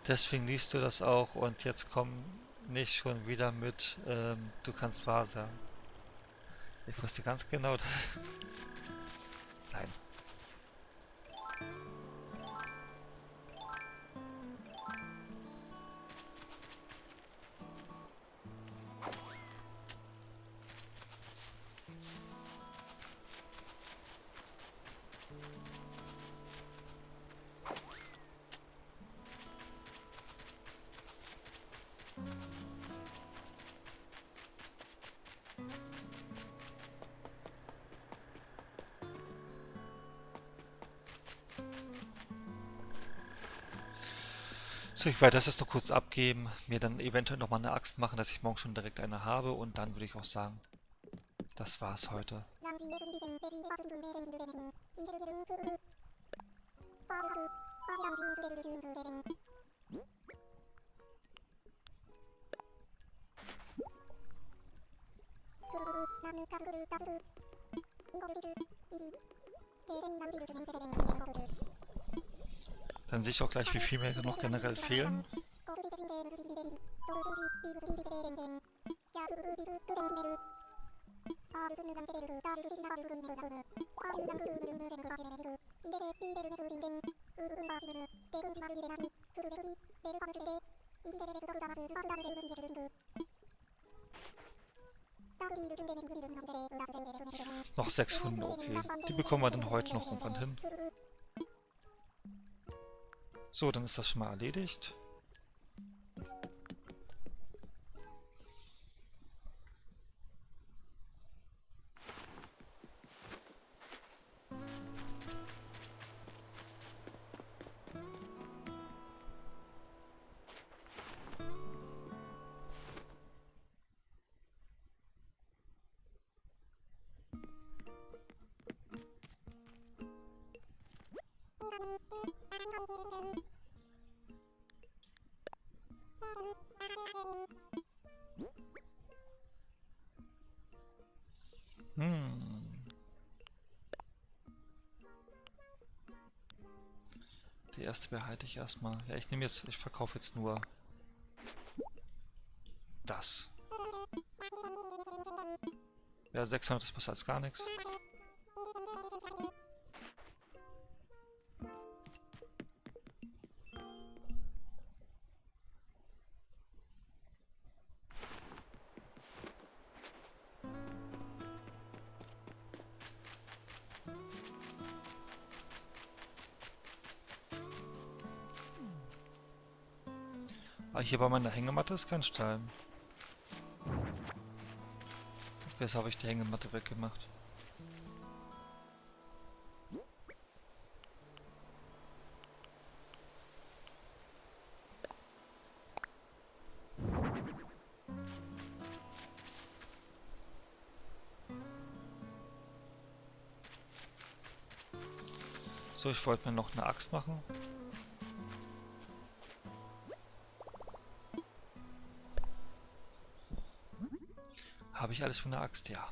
Deswegen liest du das auch und jetzt komm nicht schon wieder mit, du kannst wahr sagen. Ich wusste ganz genau, dass... Nein. So, ich werde das jetzt noch kurz abgeben, mir dann eventuell nochmal eine Axt machen, dass ich morgen schon direkt eine habe und dann würde ich auch sagen, das war's heute. Dann sehe ich auch gleich, wie viel mir noch generell fehlen. Noch 6 Hunde, okay. Die bekommen wir dann heute noch irgendwann hin. So, dann ist das schon mal erledigt. Die erste behalte ich erstmal. Ja, ich verkaufe jetzt nur das. Ja, 600 ist besser als gar nichts. Ah, hier bei meiner Hängematte ist kein Stein. Okay, jetzt habe ich die Hängematte weggemacht. So, ich wollte mir noch eine Axt machen. Habe ich alles für eine Axt? Ja.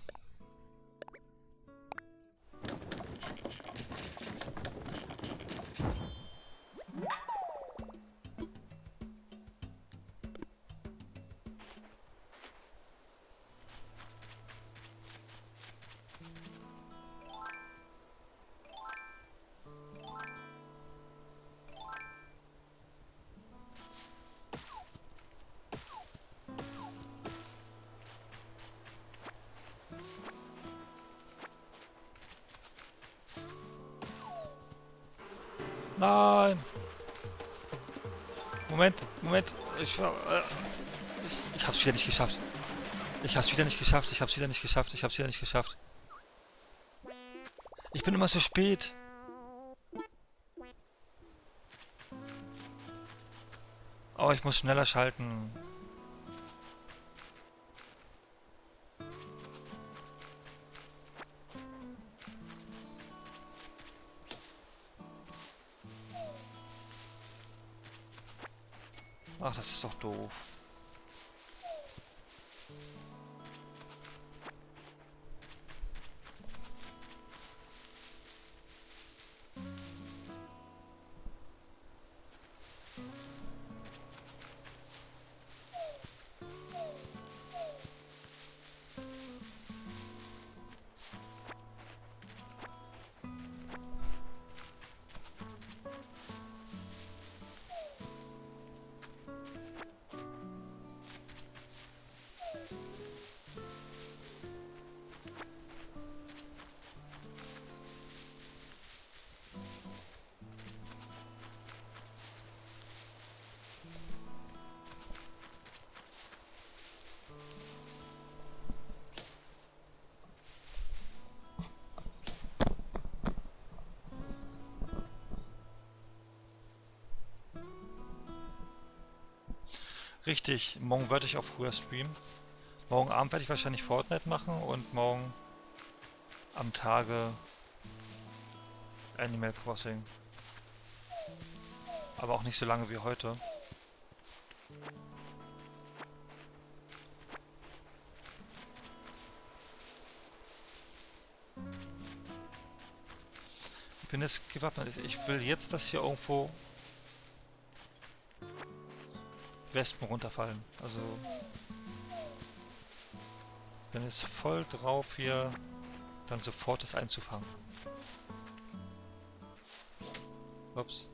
Nein! Moment. Ich hab's wieder nicht geschafft. Ich hab's wieder nicht geschafft. Ich bin immer so spät. Oh, ich muss schneller schalten. Ach, das ist doch doof. Richtig, morgen werde ich auch früher streamen. Morgen Abend werde ich wahrscheinlich Fortnite machen und morgen am Tage Animal Crossing. Aber auch nicht so lange wie heute. Ich bin jetzt gewappnet. Ich will jetzt, dass hier irgendwo Wespen runterfallen. Also bin jetzt voll drauf hier, dann sofort das einzufangen. Ups.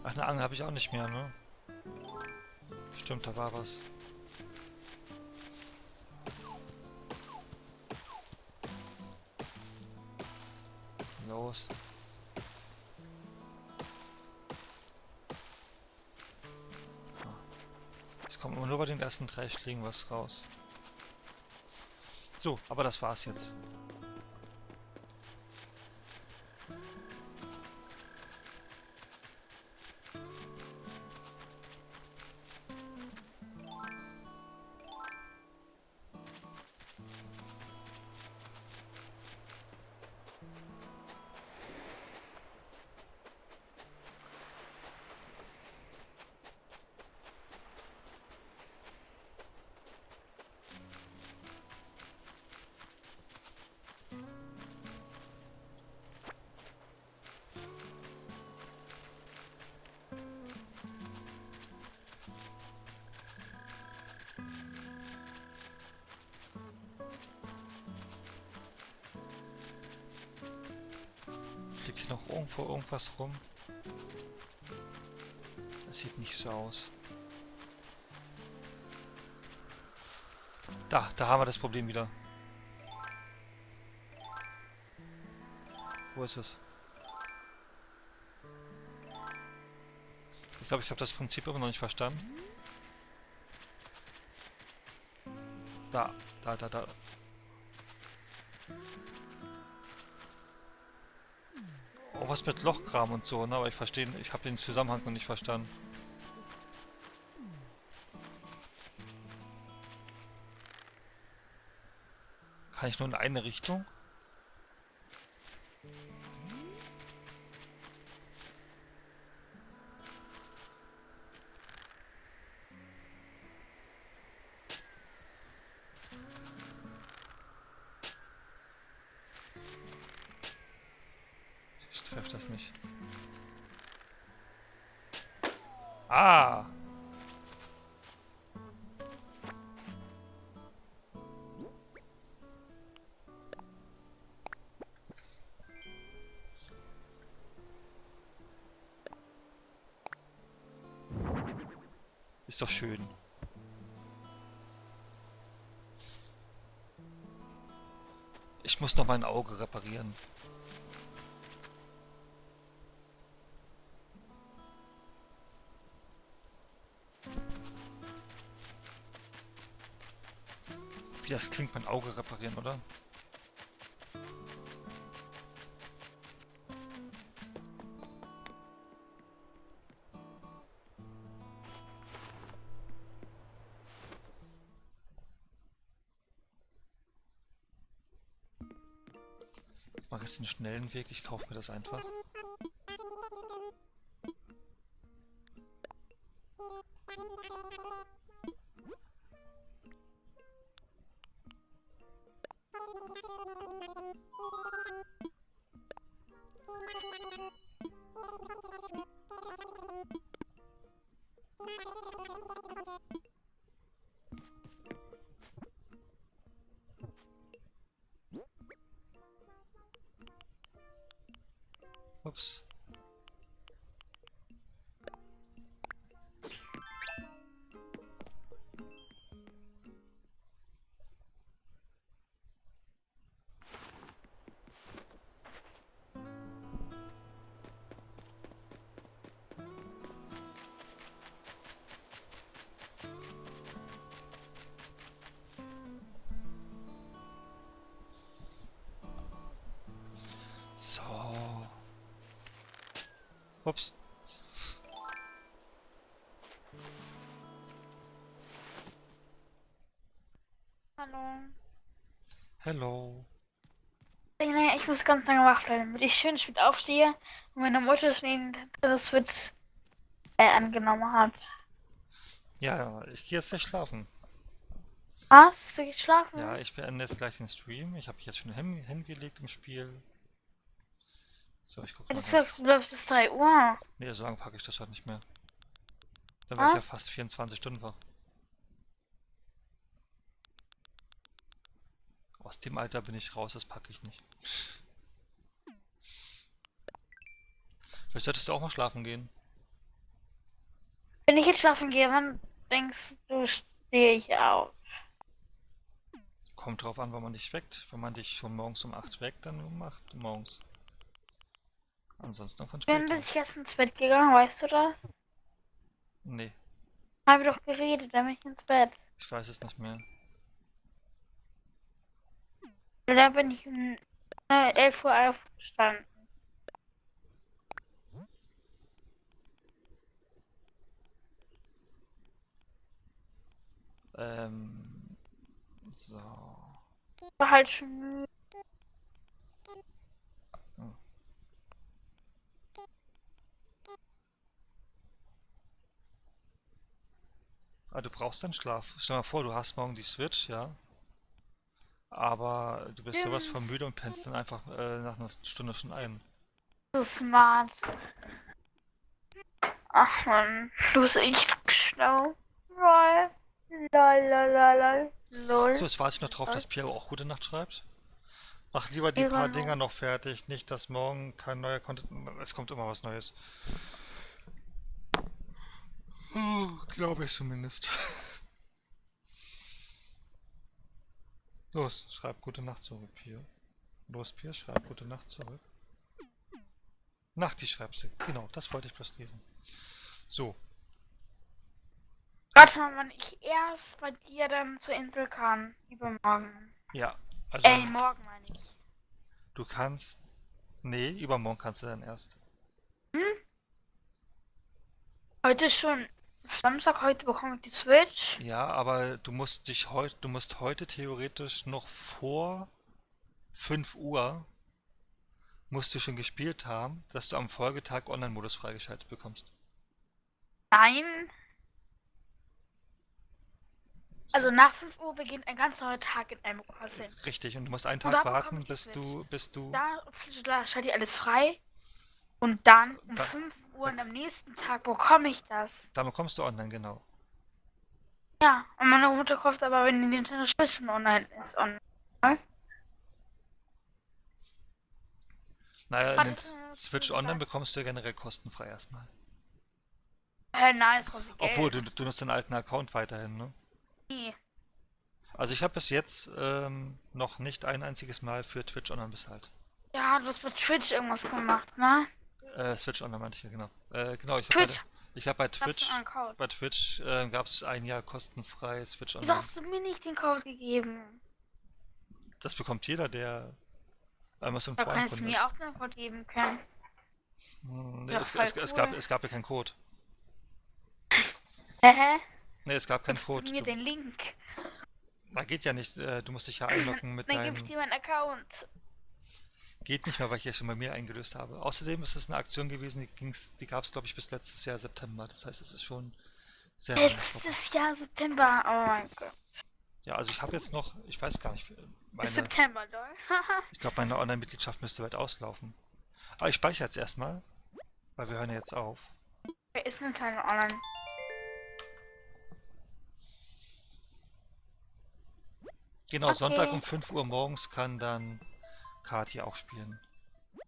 Ach, eine Angel habe ich auch nicht mehr, ne? Stimmt, da war was. Los. Es kommt nur bei den ersten 3 Schlägen was raus. So, aber das war's jetzt. Liegt hier noch irgendwo irgendwas rum? Das sieht nicht so aus. Da haben wir das Problem wieder. Wo ist es? Ich glaube, ich habe das Prinzip immer noch nicht verstanden. Da. Oh, was mit Lochkram und so, ne? Aber ich verstehe, ich habe den Zusammenhang noch nicht verstanden. Kann ich nur in eine Richtung? Ich treffe das nicht. Ah! Ist doch schön. Ich muss noch mein Auge reparieren. Wie das klingt, mein Auge reparieren, oder? mache jetzt den schnellen Weg, ich kaufe mir das einfach. Ups. So. Ups. Hallo. Hello. Naja, ich muss ganz lange wach bleiben, damit ich schön spät aufstehe und meine Mutter schon den Switch angenommen hat. Ja, ich gehe jetzt nicht schlafen. Was? Du gehst schlafen? Ja, ich beende jetzt gleich den Stream. Ich habe mich jetzt schon hingelegt im Spiel. So, ich gucke Ja, mal du ganz. sagst, du bleibst bis 3 Uhr. Nee, so lange packe ich das halt nicht mehr. Dann wäre ich ja Was? fast 24 Stunden wach. Aus dem Alter bin ich raus, das packe ich nicht. Vielleicht solltest du auch mal schlafen gehen. Wenn ich jetzt schlafen gehe, wann denkst du, stehe ich auf? Kommt drauf an, wann man dich weckt. Wenn man dich schon morgens um 8 weckt, dann um 8 morgens. Ansonsten von Ich bin später. bis jetzt ins Bett gegangen, weißt du das? Nee, Haben wir doch geredet, dann bin ich ins Bett. ich weiß es nicht mehr. Da bin ich um 11 Uhr aufgestanden. So. War halt schon müde. Ah, du brauchst dann Schlaf. Stell dir mal vor, du hast morgen die Switch, ja. Aber du bist sowas von müde und pennst dann einfach nach einer Stunde schon ein. So smart. Ach man, du bist echt schlau. Lol. Lol. Lol. So, jetzt warte ich noch drauf, dass Piero auch gute Nacht schreibt. Mach lieber die paar Dinger noch fertig, nicht dass morgen kein neuer Content. Es kommt immer was Neues. Glaube ich zumindest. Los, schreib gute Nacht zurück, Pier. Los, Pier, schreib gute Nacht zurück. Nachti schreibst du. Genau, das wollte ich bloß lesen. So, Warte mal, wann ich erst bei dir dann zur Insel kann. Übermorgen. ja. Also, Morgen meine ich. du kannst. Nee, übermorgen kannst du dann erst. Heute ist schon Samstag, heute bekomme ich die Switch. Ja, aber du musst heute theoretisch noch vor 5 Uhr musst du schon gespielt haben, dass du am Folgetag Online-Modus freigeschaltet bekommst. Nein. Also nach 5 Uhr beginnt ein ganz neuer Tag in Animal Crossing. Richtig, und du musst einen Und Tag da bekomme warten, ich die bis du. Da schalte ich alles frei. Und dann um Da- 5 Uhr und am nächsten Tag bekomme ich das. Dann bekommst du online, genau. Ja, und meine Mutter kauft aber, wenn die Nintendo Switch schon online ist, online. Naja, in Warte, den das ist Switch gesagt. Online bekommst du ja generell kostenfrei erstmal. Nein, das kostet Geld. Obwohl, du nutzt den alten Account weiterhin, ne? Nee. Also ich habe bis jetzt noch nicht ein einziges Mal für Twitch Online bezahlt. Ja, du hast mit Twitch irgendwas gemacht, ne? Switch Online meinte ich ja, genau. Genau, Twitch. Ich habe bei Ich hab Twitch, schon einen Code. bei Twitch gab es ein Jahr kostenfrei Switch Wieso Online. hast du mir nicht den Code gegeben? Das bekommt jeder, der einmal so ein Da kannst du Prime-Kunde mir ist. auch den Code geben können. Nee, Ja, voll cool. es gab ja keinen Code. Hä? Nee, es gab keinen Gibst du Code. mir den Link? Na, geht ja nicht. Du musst dich ja einloggen mit Dann gebe ich deinem. dir meinen Account. Geht nicht mehr, weil ich ja schon bei mir eingelöst habe. Außerdem ist es eine Aktion gewesen, die gab es, glaube ich, bis letztes Jahr September. Das heißt, es ist schon sehr lange vorbei. Letztes Jahr September. Oh mein Gott. Ja, also ich habe jetzt noch, ich weiß gar nicht, Ist September, lol. ich glaube, meine Online-Mitgliedschaft müsste bald auslaufen. Aber ich speichere jetzt erstmal, weil wir hören ja jetzt auf. Wer ist denn Teil online? Genau, Okay. Sonntag um 5 Uhr morgens kann dann Kati auch spielen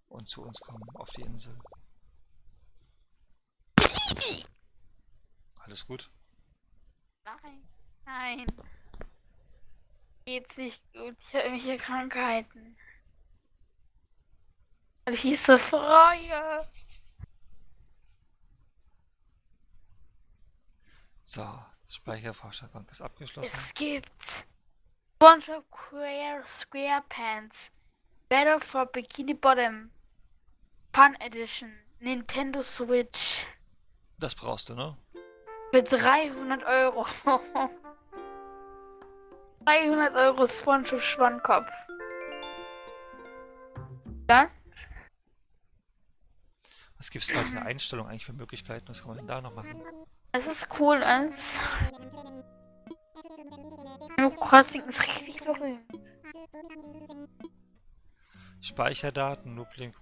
und zu uns kommen auf die Insel. Alles gut? Nein. Nein. Geht's nicht gut. Ich habe irgendwelche Krankheiten. Und ich mich so freue. So, Speichervorschlag ist abgeschlossen. Es gibt SpongeBob SquarePants, Battle for Bikini Bottom, Fun Edition, Nintendo Switch Das brauchst du, ne? für 300 Euro. 300 Euro SpongeBob Schwannkopf. Dann? Was gibt es da für eine Einstellung eigentlich für Möglichkeiten? Was kann man denn da noch machen? Es ist cool, als Crossing ist richtig berühmt. Speicherdaten, Nooblink,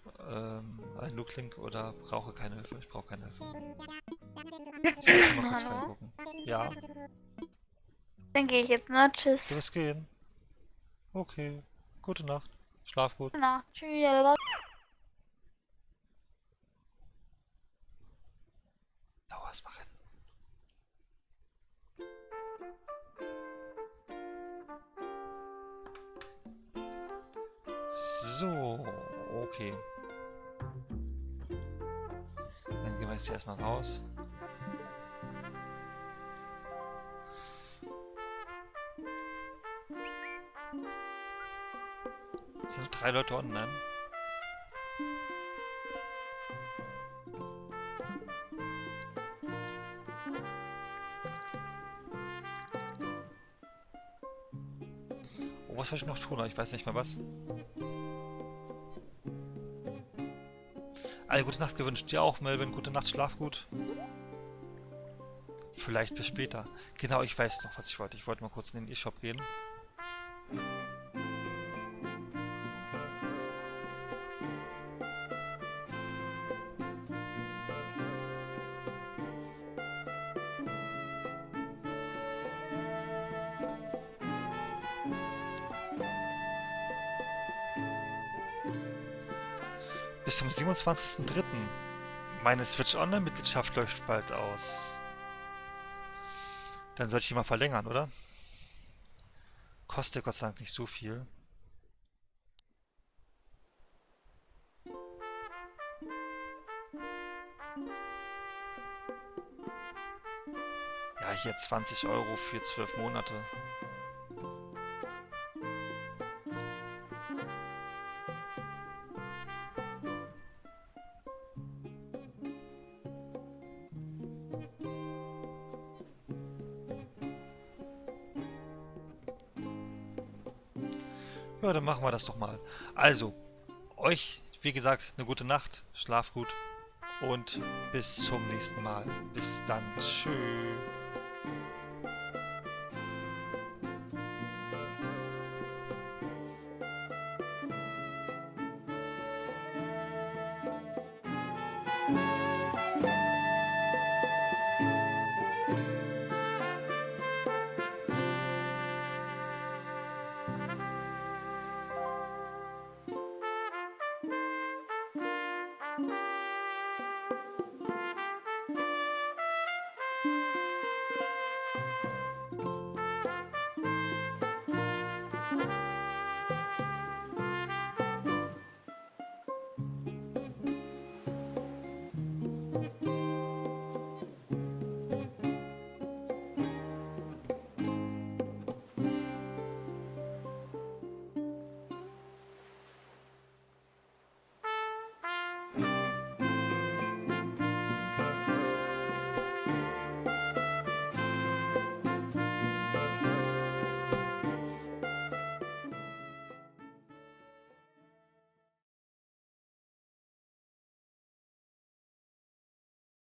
Nooblink oder brauche keine Hilfe? Ich brauche keine Hilfe. Ich mal kurz reingucken. Ja, Dann gehe ich jetzt, ne? du Tschüss. wirst gehen. Okay, gute Nacht. Schlaf gut. Na, tschüss. Lauers machen. So, okay. Dann gehen wir jetzt hier erstmal raus. Es sind 3 Leute online. Oh, was soll ich noch tun? Ich weiß nicht mehr was. Eine gute Nacht gewünscht. Dir auch, Melvin. Gute Nacht, schlaf gut. Vielleicht bis später. Genau, ich weiß noch, was ich wollte. Ich wollte mal kurz in den E-Shop gehen. Bis zum 27.03. Meine Switch Online-Mitgliedschaft läuft bald aus. Dann sollte ich die mal verlängern, oder? Kostet Gott sei Dank nicht so viel. Ja, hier 20 Euro für 12 Monate. Ja, dann machen wir das doch mal. Also, euch, wie gesagt, eine gute Nacht, schlaf gut und bis zum nächsten Mal. Bis dann, tschüss.